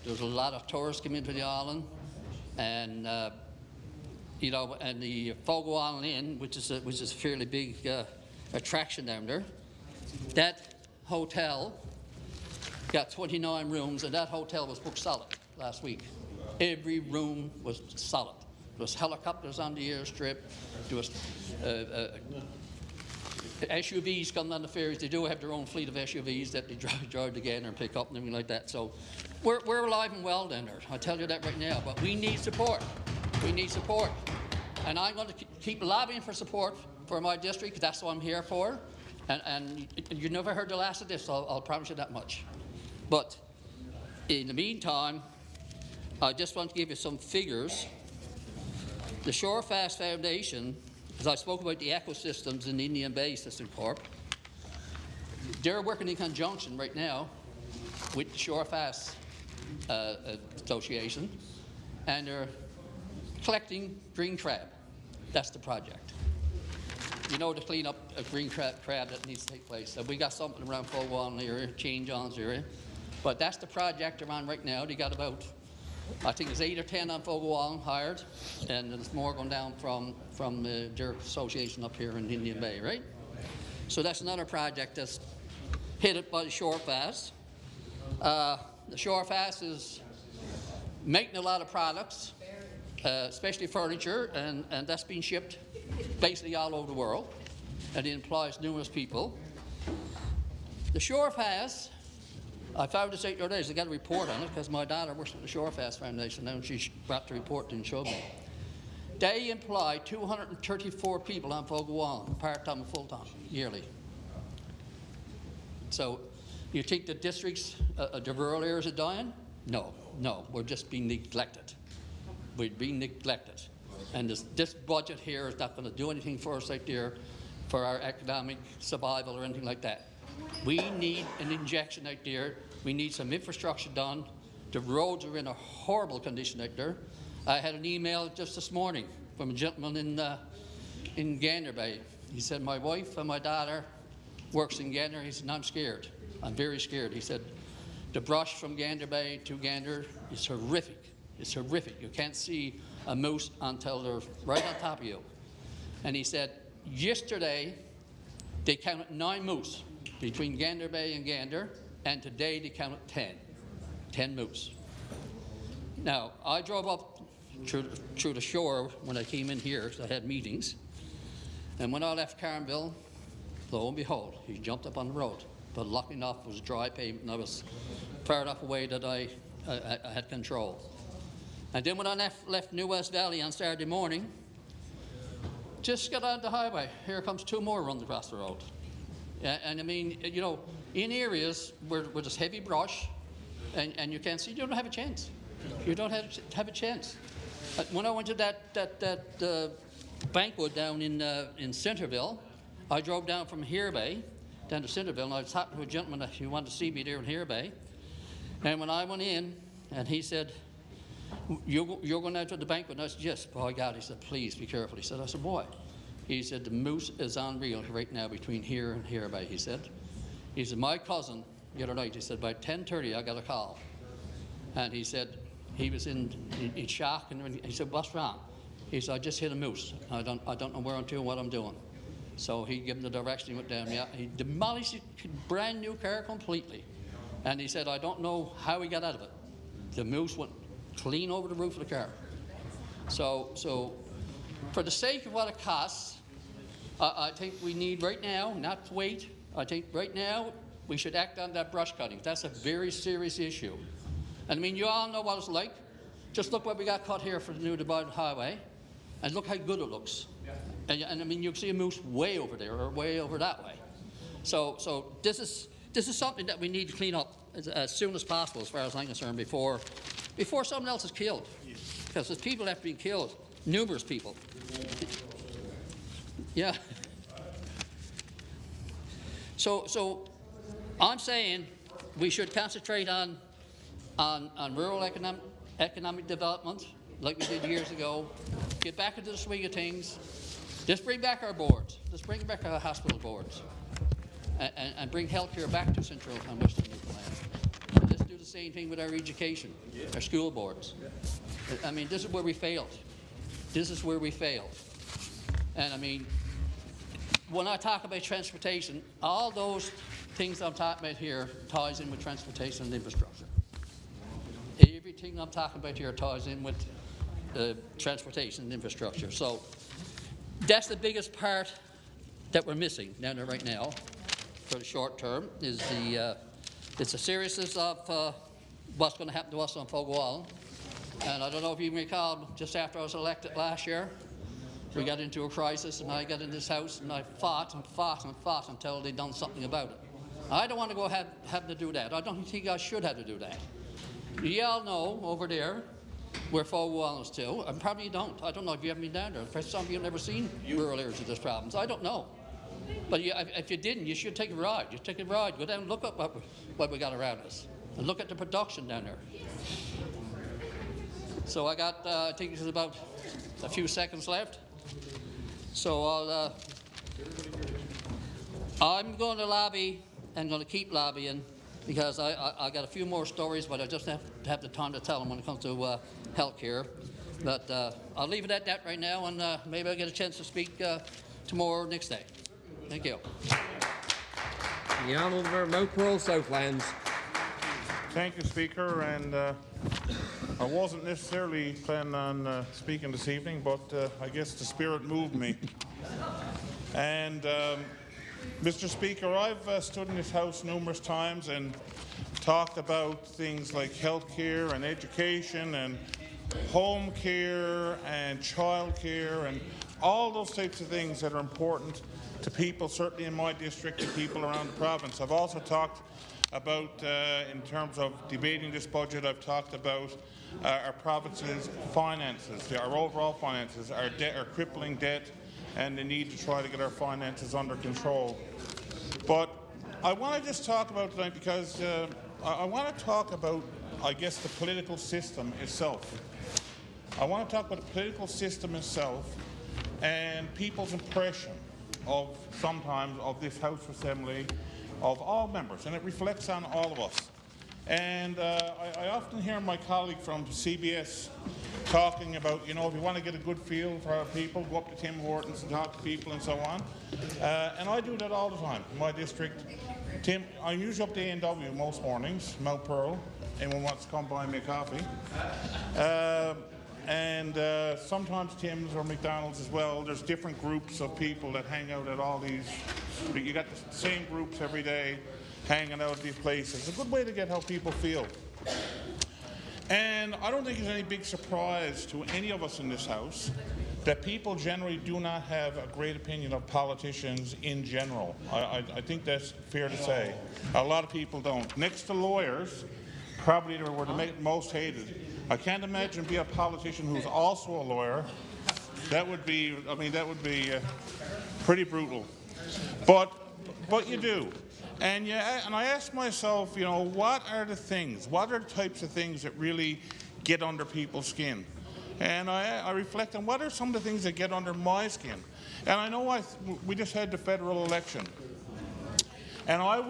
There was a lot of tourists coming into the island, and and the Fogo Island Inn, which is a fairly big attraction down there. That hotel got 29 rooms, and that hotel was booked solid last week. Every room was solid. There was helicopters on the airstrip. There was SUVs coming on the ferries. They do have their own fleet of SUVs that they drive together and pick up and everything like that. So we're alive and well down there. I tell you that right now. But we need support. We need support. And I'm going to keep lobbying for support for my district, because that's what I'm here for. And you never heard the last of this, so I'll promise you that much. But in the meantime, I just want to give you some figures. The Shorefast Foundation, as I spoke about the ecosystems in the Indian Bay System Corp, they're working in conjunction right now with the Shorefast Association, and they're collecting green crab. That's the project. You know, to clean up a green crab that needs to take place. So we got something around Fogo Island area, St. John's area. But that's the project they're on right now. They got about, I think it's 8 or 10 on Fogo Island hired, and there's more going down from their association up here in Indian Bay, right? So that's another project that's headed by the Shorefast. The Shorefast is making a lot of products, especially furniture, and that's being shipped basically all over the world, and it employs numerous people. The Shorefast, I found this out the other day, I got a report on it because my daughter works at the Shorefast Foundation now, and she brought the report and showed me. They employ 234 people on Fogo Island, part-time and full-time, yearly. So you think the districts, the rural areas are dying? No, we're just being neglected. We're being neglected. And this budget here is not going to do anything for us out there for our economic survival or anything like that. We need an injection out there. We need some infrastructure done. The roads are in a horrible condition out there. I had an email just this morning from a gentleman in Gander Bay. He said, my wife and my daughter works in Gander. He said, I'm scared. I'm very scared. He said, the brush from Gander Bay to Gander is horrific. It's horrific. You can't see a moose until they're right on top of you. And he said, yesterday they counted 9 moose between Gander Bay and Gander, and today they counted 10 moose. Now, I drove up through the shore when I came in here, because I had meetings, and when I left Carnville, lo and behold, he jumped up on the road. But lucky enough, it was dry pavement, and I was far enough away that I had control. And then when I left New West Valley on Saturday morning, just got on the highway. Here comes 2 more running across the road. And I mean, you know, in areas where there's heavy brush and you can't see, you don't have a chance. You don't have a chance. When I went to that banquet down in Centerville, I drove down from Bay down to Centerville, and I was talking to a gentleman who wanted to see me there in Bay. And when I went in, and he said, you're going out to the banquet? And I said, yes. By God, he said, please be careful. He said, I said, why? He said, the moose is unreal right now between here and Bay, he said. He said, my cousin, the other night, he said, by 10:30 I got a call. And he said, he was in shock, and he said, what's wrong? He said, I just hit a moose. I don't know where I'm doing, what I'm doing. So he gave him the direction, he went down. Yeah, he demolished a brand new car completely. And he said, I don't know how he got out of it. The moose went clean over the roof of the car. So for the sake of what it costs, I think we need right now, not to wait, I think right now we should act on that brush cutting. That's a very serious issue. And I mean, you all know what it's like. Just look what we got cut here for the new divided highway, and look how good it looks. And I mean, you can see a moose way over there or way over that way. So this is something that we need to clean up as soon as possible, as far as I'm concerned, before someone else is killed. Because there's people that have been killed, numerous people. Yeah. So I'm saying we should concentrate on rural economic development, like we did years ago. Get back into the swing of things. Just bring back our boards. Let's bring back our hospital boards, and bring healthcare back to Central and Western Newfoundland. And let's do the same thing with our education, our school boards. I mean, this is where we failed. This is where we failed. And I mean, when I talk about transportation, all those things I'm talking about here ties in with transportation and infrastructure. Everything I'm talking about here ties in with transportation and infrastructure. So that's the biggest part that we're missing down there right now for the short term, is it's the seriousness of what's going to happen to us on Fogo Island. And I don't know if you can recall, just after I was elected last year, we got into a crisis, and I got in this house, and I fought and fought and fought until they'd done something about it. I don't want to go have to do that. I don't think I should have to do that. You all know over there where Fogo Island is too, and probably you don't. I don't know if you haven't been down there. Some of you have never seen rural areas with these problems. I don't know. But if you didn't, you should take a ride. You take a ride. Go down and look up what we got around us, and look at the production down there. So I got, I think there's about a few seconds left. So I'm going to lobby and going to keep lobbying, because I got a few more stories, but I just have the time to tell them when it comes to health care. But I'll leave it at that right now, and maybe I'll get a chance to speak tomorrow or next day. Thank you. The Honourable Mount Pearl Southlands. Thank you, Speaker. And I wasn't necessarily planning on speaking this evening, but I guess the spirit moved me. And Mr. Speaker, I've stood in this House numerous times and talked about things like health care and education and home care and child care and all those types of things that are important to people, certainly in my district, and people around the province. I've also talked about, in terms of debating this budget, I've talked about our province's finances, our overall finances, our crippling debt, and the need to try to get our finances under control. But I want to just talk about tonight, because I want to talk about, I guess, the political system itself. I want to talk about the political system itself and people's impression of sometimes of this House Assembly, of all members, and it reflects on all of us. And I often hear my colleague from CBS talking about, you know, if you want to get a good feel for our people, go up to Tim Hortons and talk to people and so on. And I do that all the time in my district. Tim, I'm usually up to A&W most mornings, Mount Pearl. Anyone wants to come buy me a coffee. And sometimes Tim's or McDonald's as well. There's different groups of people that hang out at all these. You got the same groups every day hanging out at these places. It's a good way to get how people feel. And I don't think it's any big surprise to any of us in this House that people generally do not have a great opinion of politicians in general. I think that's fair to say. A lot of people don't. Next to lawyers, probably they were the most hated, I can't imagine be a politician who's also a lawyer. That would be, I mean, that would be pretty brutal. But you do. And I ask myself, you know, what are the things, what are the types of things that really get under people's skin? And I reflect on what are some of the things that get under my skin. And I know we just had the federal election. And I'll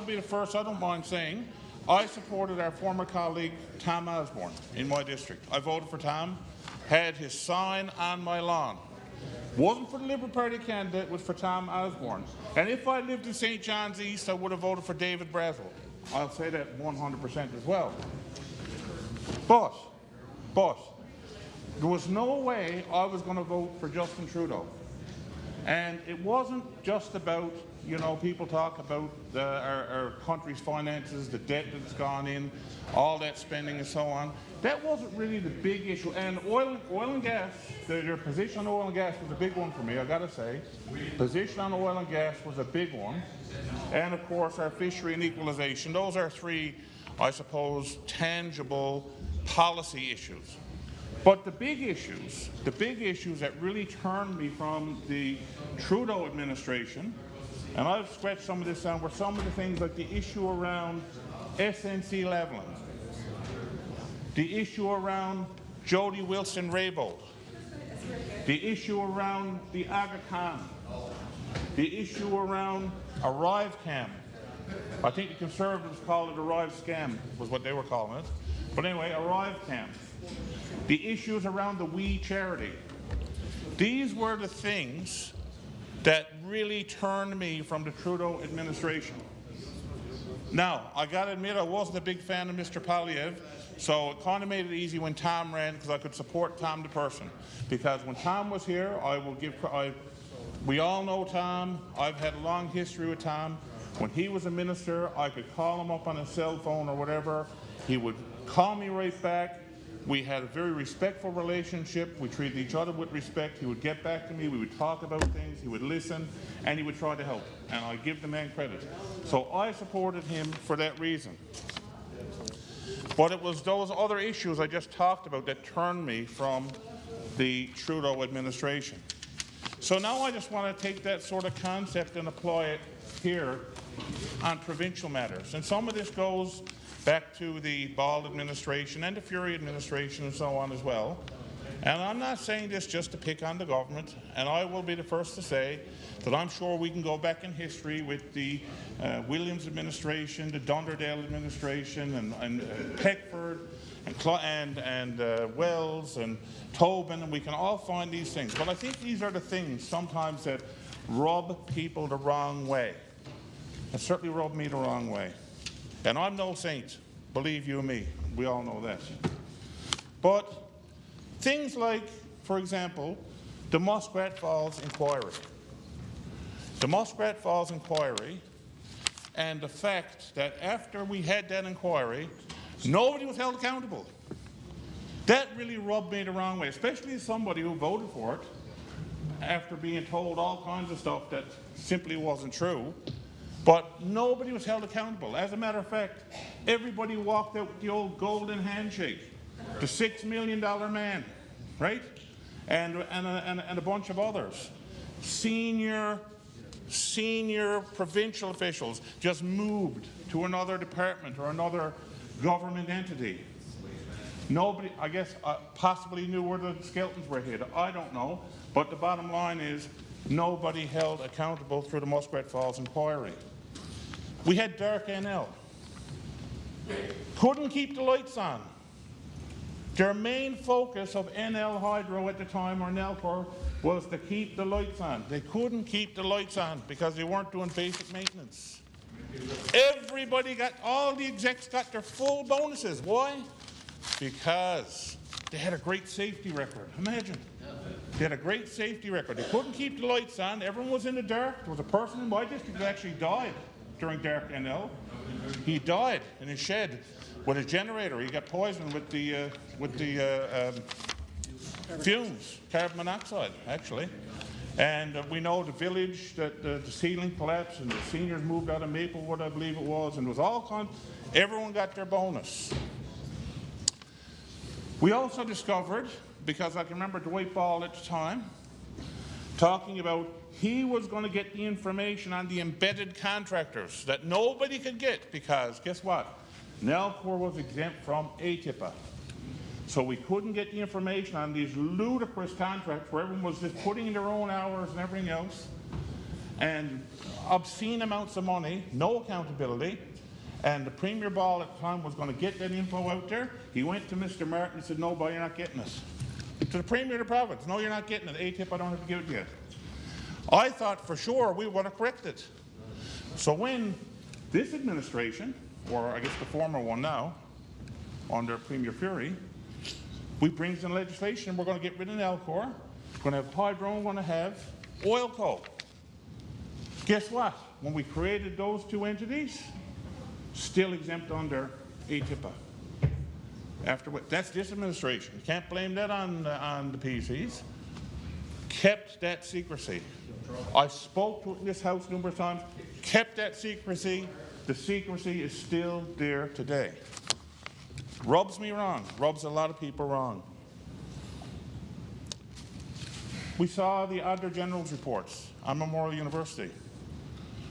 be the first, I don't mind saying, I supported our former colleague Tom Osborne in my district. I voted for Tom, had his sign on my lawn. Wasn't for the Liberal Party candidate, it was for Tom Osborne. And if I lived in St. John's East, I would have voted for David Brazel. I'll say that 100% as well. But, there was no way I was going to vote for Justin Trudeau. And it wasn't just about, you know, people talk about our country's finances, the debt that's gone in, all that spending and so on. That wasn't really the big issue. And oil and gas, their position on oil and gas was a big one for me, I gotta say. Position on oil and gas was a big one. And of course our fishery and equalization. Those are three, I suppose, tangible policy issues. But the big issues that really turned me from the Trudeau administration, and I've scratched some of this down, were some of the things like the issue around SNC Lavalin, the issue around Jody Wilson-Raybould, the issue around the Aga Khan, the issue around ArriveCam. I think the Conservatives call it Arrive Scam, was what they were calling it. But anyway, ArriveCam. The issues around the We Charity. These were the things that really turned me from the Trudeau administration. Now, I got to admit, I wasn't a big fan of Mr. Poilievre, so it kind of made it easy when Tom ran, because I could support Tom the person. Because when Tom was here, we all know Tom. I've had a long history with Tom. When he was a minister, I could call him up on his cell phone or whatever. He would call me right back. We had a very respectful relationship. We treated each other with respect. He would get back to me. We would talk about things. He would listen, and he would try to help. And I give the man credit. So I supported him for that reason. But it was those other issues I just talked about that turned me from the Trudeau administration. So now I just want to take that sort of concept and apply it here on provincial matters. And some of this goes back to the Bald administration and the Fury administration and so on as well. And I'm not saying this just to pick on the government, and I will be the first to say that I'm sure we can go back in history with the Williams administration, the Dunderdale administration, and Peckford, and Wells, and Tobin, and we can all find these things. But I think these are the things sometimes that rub people the wrong way. It certainly rubbed me the wrong way. And I'm no saint, believe you me, we all know that. But things like, for example, the Muskrat Falls inquiry. The Muskrat Falls inquiry, and the fact that after we had that inquiry, nobody was held accountable. That really rubbed me the wrong way, especially as somebody who voted for it after being told all kinds of stuff that simply wasn't true. But nobody was held accountable. As a matter of fact, everybody walked out with the old golden handshake. The $6 million man, right? And a bunch of others. Senior provincial officials just moved to another department or another government entity. Nobody, I guess, possibly knew where the skeletons were hid. I don't know. But the bottom line is, nobody held accountable through the Muskrat Falls inquiry. We had dark NL. Couldn't keep the lights on. Their main focus of NL Hydro at the time, or Nelcor, was to keep the lights on. They couldn't keep the lights on because they weren't doing basic maintenance. Everybody got, all the execs got their full bonuses. Why? Because they had a great safety record. Imagine. They had a great safety record. They couldn't keep the lights on. Everyone was in the dark. There was a person in my district that actually died during dark NL. He died in his shed with a generator. He got poisoned with the fumes, carbon monoxide, actually. And we know the village that the ceiling collapsed and the seniors moved out of Maplewood, I believe it was, and it was all everyone got their bonus. We also discovered, because I can remember Dwight Ball at the time, talking about he was going to get the information on the embedded contractors that nobody could get, because guess what? Nalcor was exempt from ATIPA. So we couldn't get the information on these ludicrous contracts where everyone was just putting in their own hours and everything else, and obscene amounts of money, no accountability. And the Premier Ball at the time was going to get that info out there. He went to Mr. Martin and said, no, boy, you're not getting it. To the Premier of the province, no, you're not getting it. ATIP, I don't have to give it to you. I thought for sure we would have corrected it. So when this administration, or I guess the former one now, under Premier Fury, we brings in legislation, we're going to get rid of Nalcor, we're going to have Hydro, we're going to have Oil Co. Guess what? When we created those two entities, still exempt under ATIPA. Afterward, that's this administration. You can't blame that on the PCs. Kept that secrecy. I spoke to it in this House numerous times, kept that secrecy. The secrecy is still there today. Rubs me wrong, rubs a lot of people wrong. We saw the Auditor General's reports on Memorial University.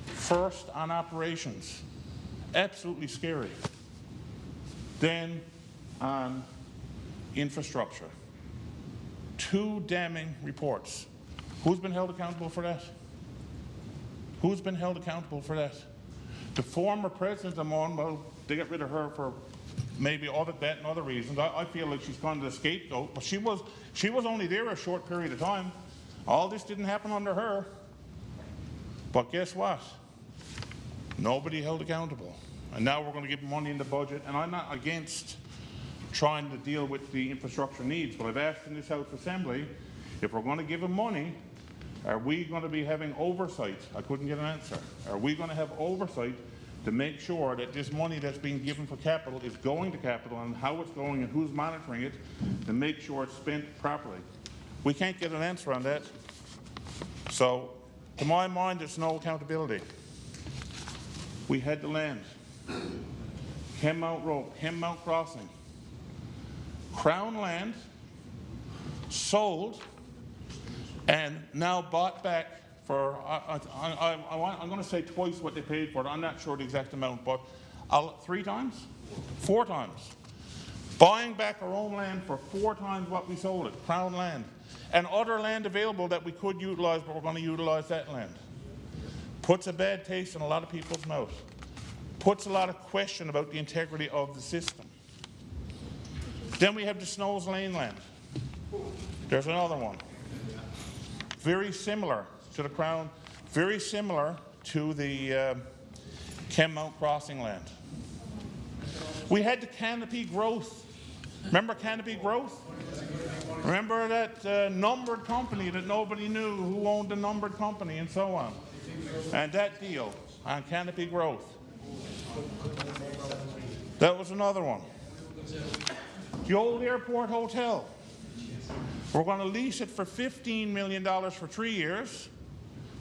First on operations, absolutely scary. Then on infrastructure. Two damning reports. Who's been held accountable for that? Who's been held accountable for that? The former president of Mon, well, they got rid of her for maybe other that and other reasons. I feel like she's gone to the scapegoat, but she was only there a short period of time. All this didn't happen under her. But guess what? Nobody held accountable. And now we're going to give money in the budget, and I'm not against trying to deal with the infrastructure needs, but I've asked in this House Assembly, if we're going to give them money, are we going to be having oversight? I couldn't get an answer. Are we going to have oversight to make sure that this money that's being given for capital is going to capital, and how it's going and who's monitoring it to make sure it's spent properly? We can't get an answer on that. So, to my mind, there's no accountability. We had the land. Kenmount Road, Kenmount Crossing. Crown land, sold, and now bought back for, I'm going to say twice what they paid for it. I'm not sure the exact amount, but 3 times? 4 times. Buying back our own land for 4 times what we sold it, Crown land. And other land available that we could utilize, but we're going to utilize that land. Puts a bad taste in a lot of people's mouth. Puts a lot of question about the integrity of the system. Then we have the Snows Lane land. There's another one. Very similar to the Crown, very similar to the Kenmount Crossing land. We had the Canopy Growth. Remember Canopy Growth? Remember that numbered company that nobody knew who owned the numbered company and so on. And that deal on Canopy Growth. That was another one. The old airport hotel. We're going to lease it for $15 million for 3 years.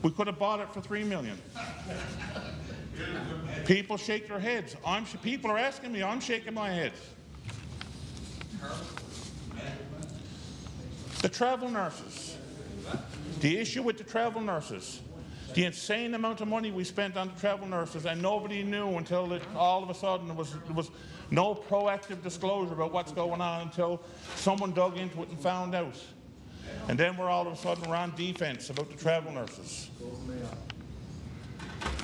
We could have bought it for $3 million. People shake their heads. People are asking me, I'm shaking my head. The travel nurses. The issue with the travel nurses. The insane amount of money we spent on the travel nurses, and nobody knew until all of a sudden there was no proactive disclosure about what's going on until someone dug into it and found out. And then we're all of a sudden on defense about the travel nurses.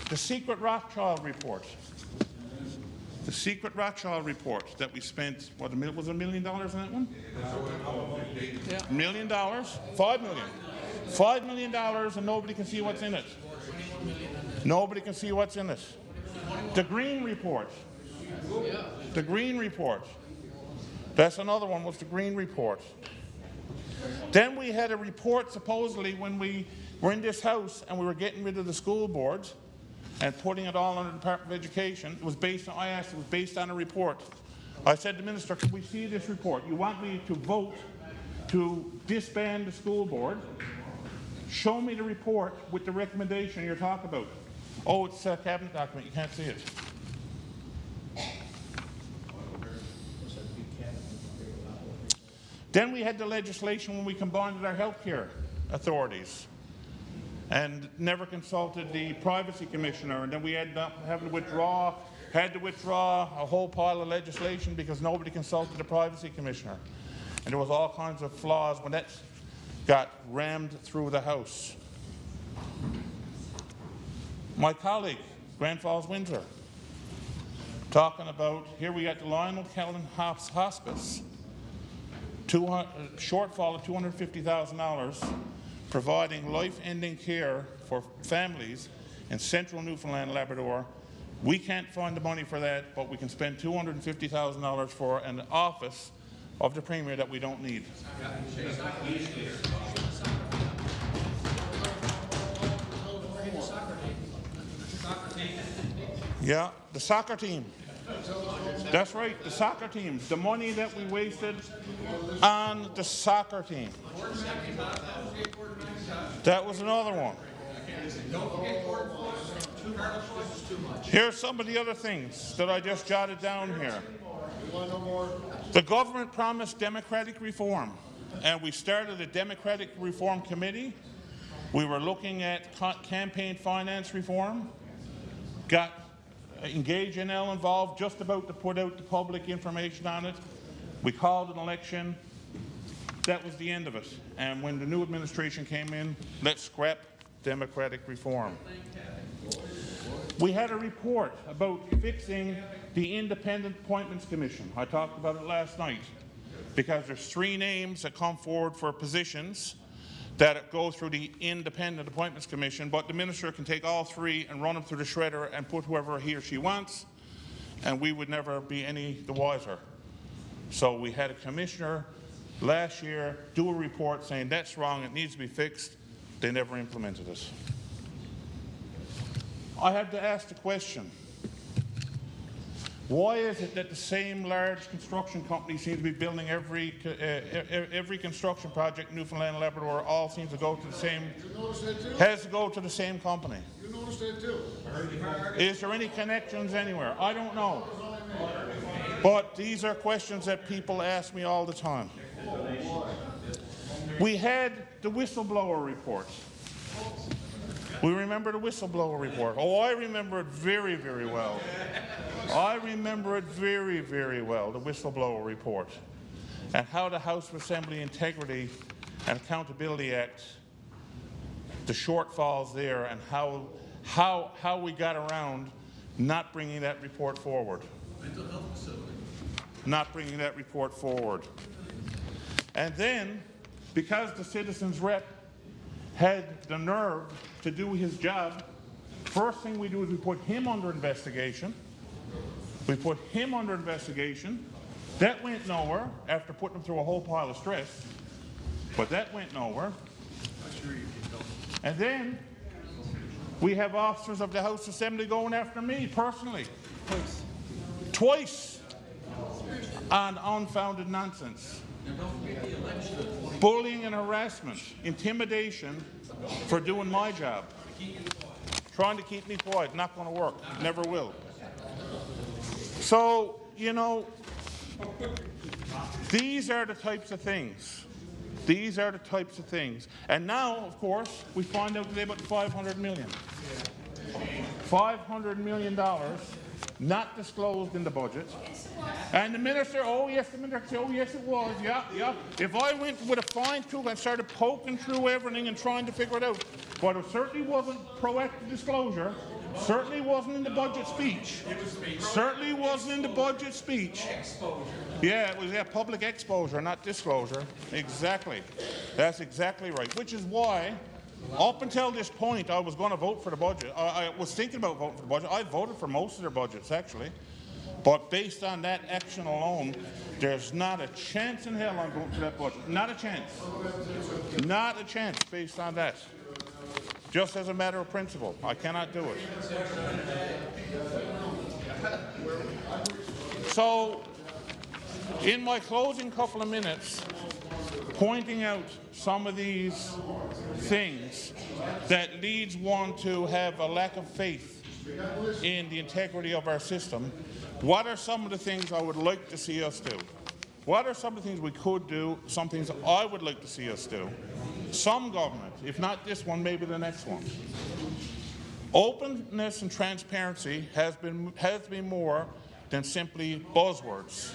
The secret Rothschild report. The secret Rothschild report that we spent, what, was it $1 million on that one? Yeah. $1 million? $5 million. $5 million and nobody can see what's in it. Nobody can see what's in it. The Green Report. The Green Report. That's another one, was the Green Report. Then we had a report supposedly when we were in this house and we were getting rid of the school boards and putting it all under the Department of Education. It was based on, I asked, it was based on a report. I said to the Minister, could we see this report? You want me to vote to disband the school board? Show me the report with the recommendation you're talking about. Oh, it's a cabinet document, you can't see it. Then we had the legislation when we combined with our healthcare authorities and never consulted the privacy commissioner, and then we had to withdraw a whole pile of legislation because nobody consulted the privacy commissioner. And there was all kinds of flaws when that got rammed through the House. My colleague, Grand Falls Windsor, talking about, here we got the Lionel Kellen Hospice, shortfall of $250,000, providing life-ending care for families in central Newfoundland and Labrador. We can't find the money for that, but we can spend $250,000 for an office of the Premier that we don't need. Yeah, the soccer team. That's right, the soccer team. The money that we wasted on the soccer team. That was another one. Here's some of the other things that I just jotted down here. The government promised democratic reform, and we started a democratic reform committee. We were looking at campaign finance reform, got Engage NL involved, just about to put out the public information on it. We called an election. That was the end of it. And when the new administration came in, let's scrap democratic reform. We had a report about fixing the Independent Appointments Commission. I talked about it last night because there's 3 names that come forward for positions that go through the Independent Appointments Commission, but the minister can take all 3 and run them through the shredder and put whoever he or she wants, and we would never be any the wiser. So we had a commissioner last year do a report saying that's wrong, it needs to be fixed. They never implemented it. I have to ask the question, why is it that the same large construction company seems to be building every construction project in Newfoundland and Labrador all seems to go to the same, has to go to the same company? You noticed that too. Is there any connections anywhere? I don't know. But these are questions that people ask me all the time. We had the whistleblower report. We remember the whistleblower report. Oh, I remember it very, very well. I remember it very, very well, the whistleblower report, and how the House of Assembly Integrity and Accountability Act, the shortfalls there, and how we got around not bringing that report forward. Mental health facility. Not bringing that report forward. And then, because the citizens rep had the nerve to do his job, first thing we do is we put him under investigation. We put him under investigation. That went nowhere after putting him through a whole pile of stress. But that went nowhere. And then we have officers of the House Assembly going after me personally. Twice on unfounded nonsense. Bullying and harassment, intimidation for doing my job. Trying to keep me quiet, not going to work, never will. So, you know, these are the types of things. These are the types of things. And now, of course, we find out today about $500 million. $500 million not disclosed in the budget. And the minister, oh yes, the minister, oh yes it was, yeah, yeah. If I went with a fine tooth and started poking through everything and trying to figure it out, but it certainly wasn't proactive disclosure, certainly wasn't in the budget speech. Certainly wasn't in the budget speech. Yeah, it was public exposure, not disclosure. Exactly. That's exactly right. Which is why, up until this point, I was going to vote for the budget. I was thinking about voting for the budget. I voted for most of their budgets, actually. But based on that action alone, there's not a chance in hell I'm voting for that budget. Not a chance. Not a chance based on that. Just as a matter of principle. I cannot do it. So, in my closing couple of minutes, pointing out some of these things that leads one to have a lack of faith in the integrity of our system, what are some of the things I would like to see us do? What are some of the things we could do, some things I would like to see us do? Some government, if not this one, maybe the next one. Openness and transparency has been more than simply buzzwords.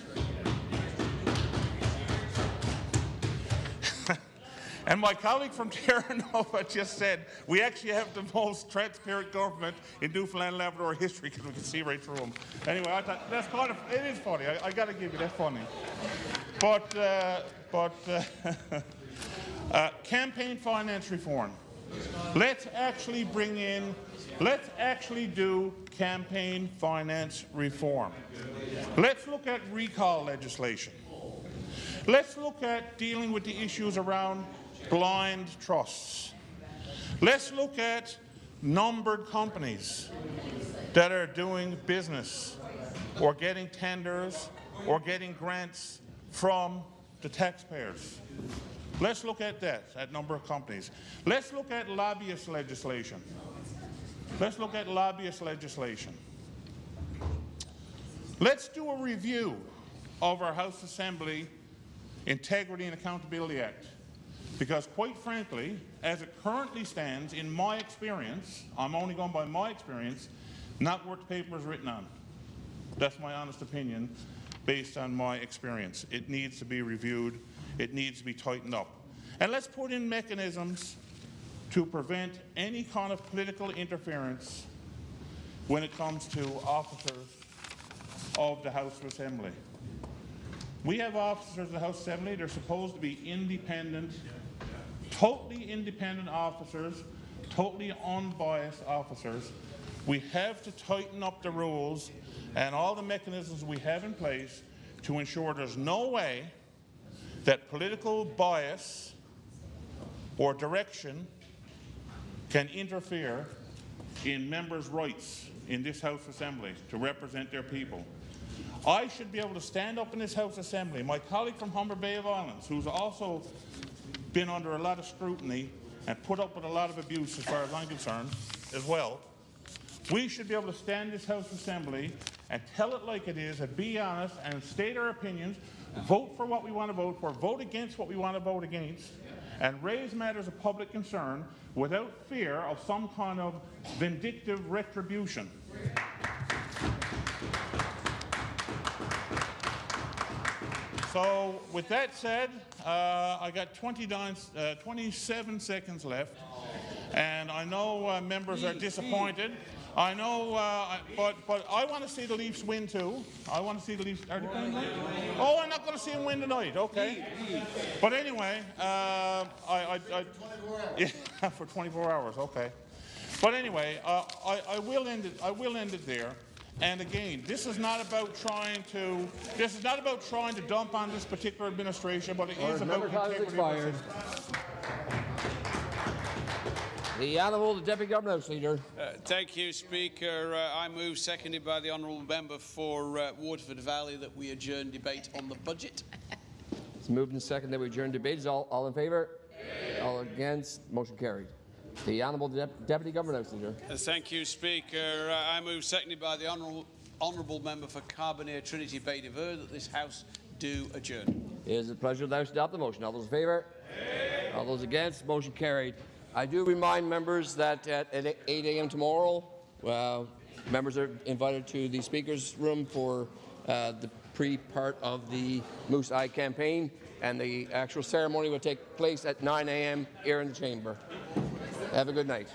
And my colleague from Terranova just said we actually have the most transparent government in Newfoundland and Labrador history because we can see right through them. Anyway, I thought that's kind of, it is funny. I got to give you that funny. But campaign finance reform. Let's actually do campaign finance reform. Let's look at recall legislation. Let's look at dealing with the issues around blind trusts. Let's look at numbered companies that are doing business or getting tenders or getting grants from the taxpayers. Let's look at that number of companies. Let's look at lobbyist legislation. Let's look at lobbyist legislation. Let's do a review of our House Assembly Integrity and Accountability Act. Because quite frankly, as it currently stands, in my experience, I'm only going by my experience, not what the paper is written on. That's my honest opinion based on my experience. It needs to be reviewed. It needs to be tightened up. And let's put in mechanisms to prevent any kind of political interference when it comes to officers of the House of Assembly. We have officers of the House Assembly. They're supposed to be independent, totally independent officers, totally unbiased officers. We have to tighten up the rules and all the mechanisms we have in place to ensure there's no way that political bias or direction can interfere in members' rights in this House Assembly to represent their people. I should be able to stand up in this House Assembly. My colleague from Humber Bay of Islands, who's also been under a lot of scrutiny and put up with a lot of abuse as far as I'm concerned as well, we should be able to stand in this House Assembly and tell it like it is and be honest and state our opinions, vote for what we want to vote for, vote against what we want to vote against, and raise matters of public concern without fear of some kind of vindictive retribution. So with that said, I got 27 seconds left, and I know members are disappointed. I know, but I want to see the Leafs win too. I want to see the Leafs. Are they playing tonight? Oh, I'm not going to see them win tonight. Okay. But anyway, yeah, for 24 hours. Okay. But anyway, I will end it. I will end it there. And again, this is not about trying to dump on this particular administration, but it is about integrity. The Honourable Deputy Government Leader. Thank you, Speaker. I move, seconded by the Honourable Member for Waterford Valley, that we adjourn debate on the budget. It's moved and seconded that we adjourn debate. Is all in favour? Aye. All against? Motion carried. The Honourable Deputy Government Leader. Thank you, Speaker. I move, seconded by the Honourable Member for Carbonear Trinity Bay de Vere, that this House do adjourn. It is a pleasure to adopt the motion. All those in favour? Aye. All those against? Motion carried. I do remind members that at 8 a.m. tomorrow, members are invited to the Speaker's room for the pre-part of the Moose Eye campaign, and the actual ceremony will take place at 9 a.m. here in the chamber. Have a good night.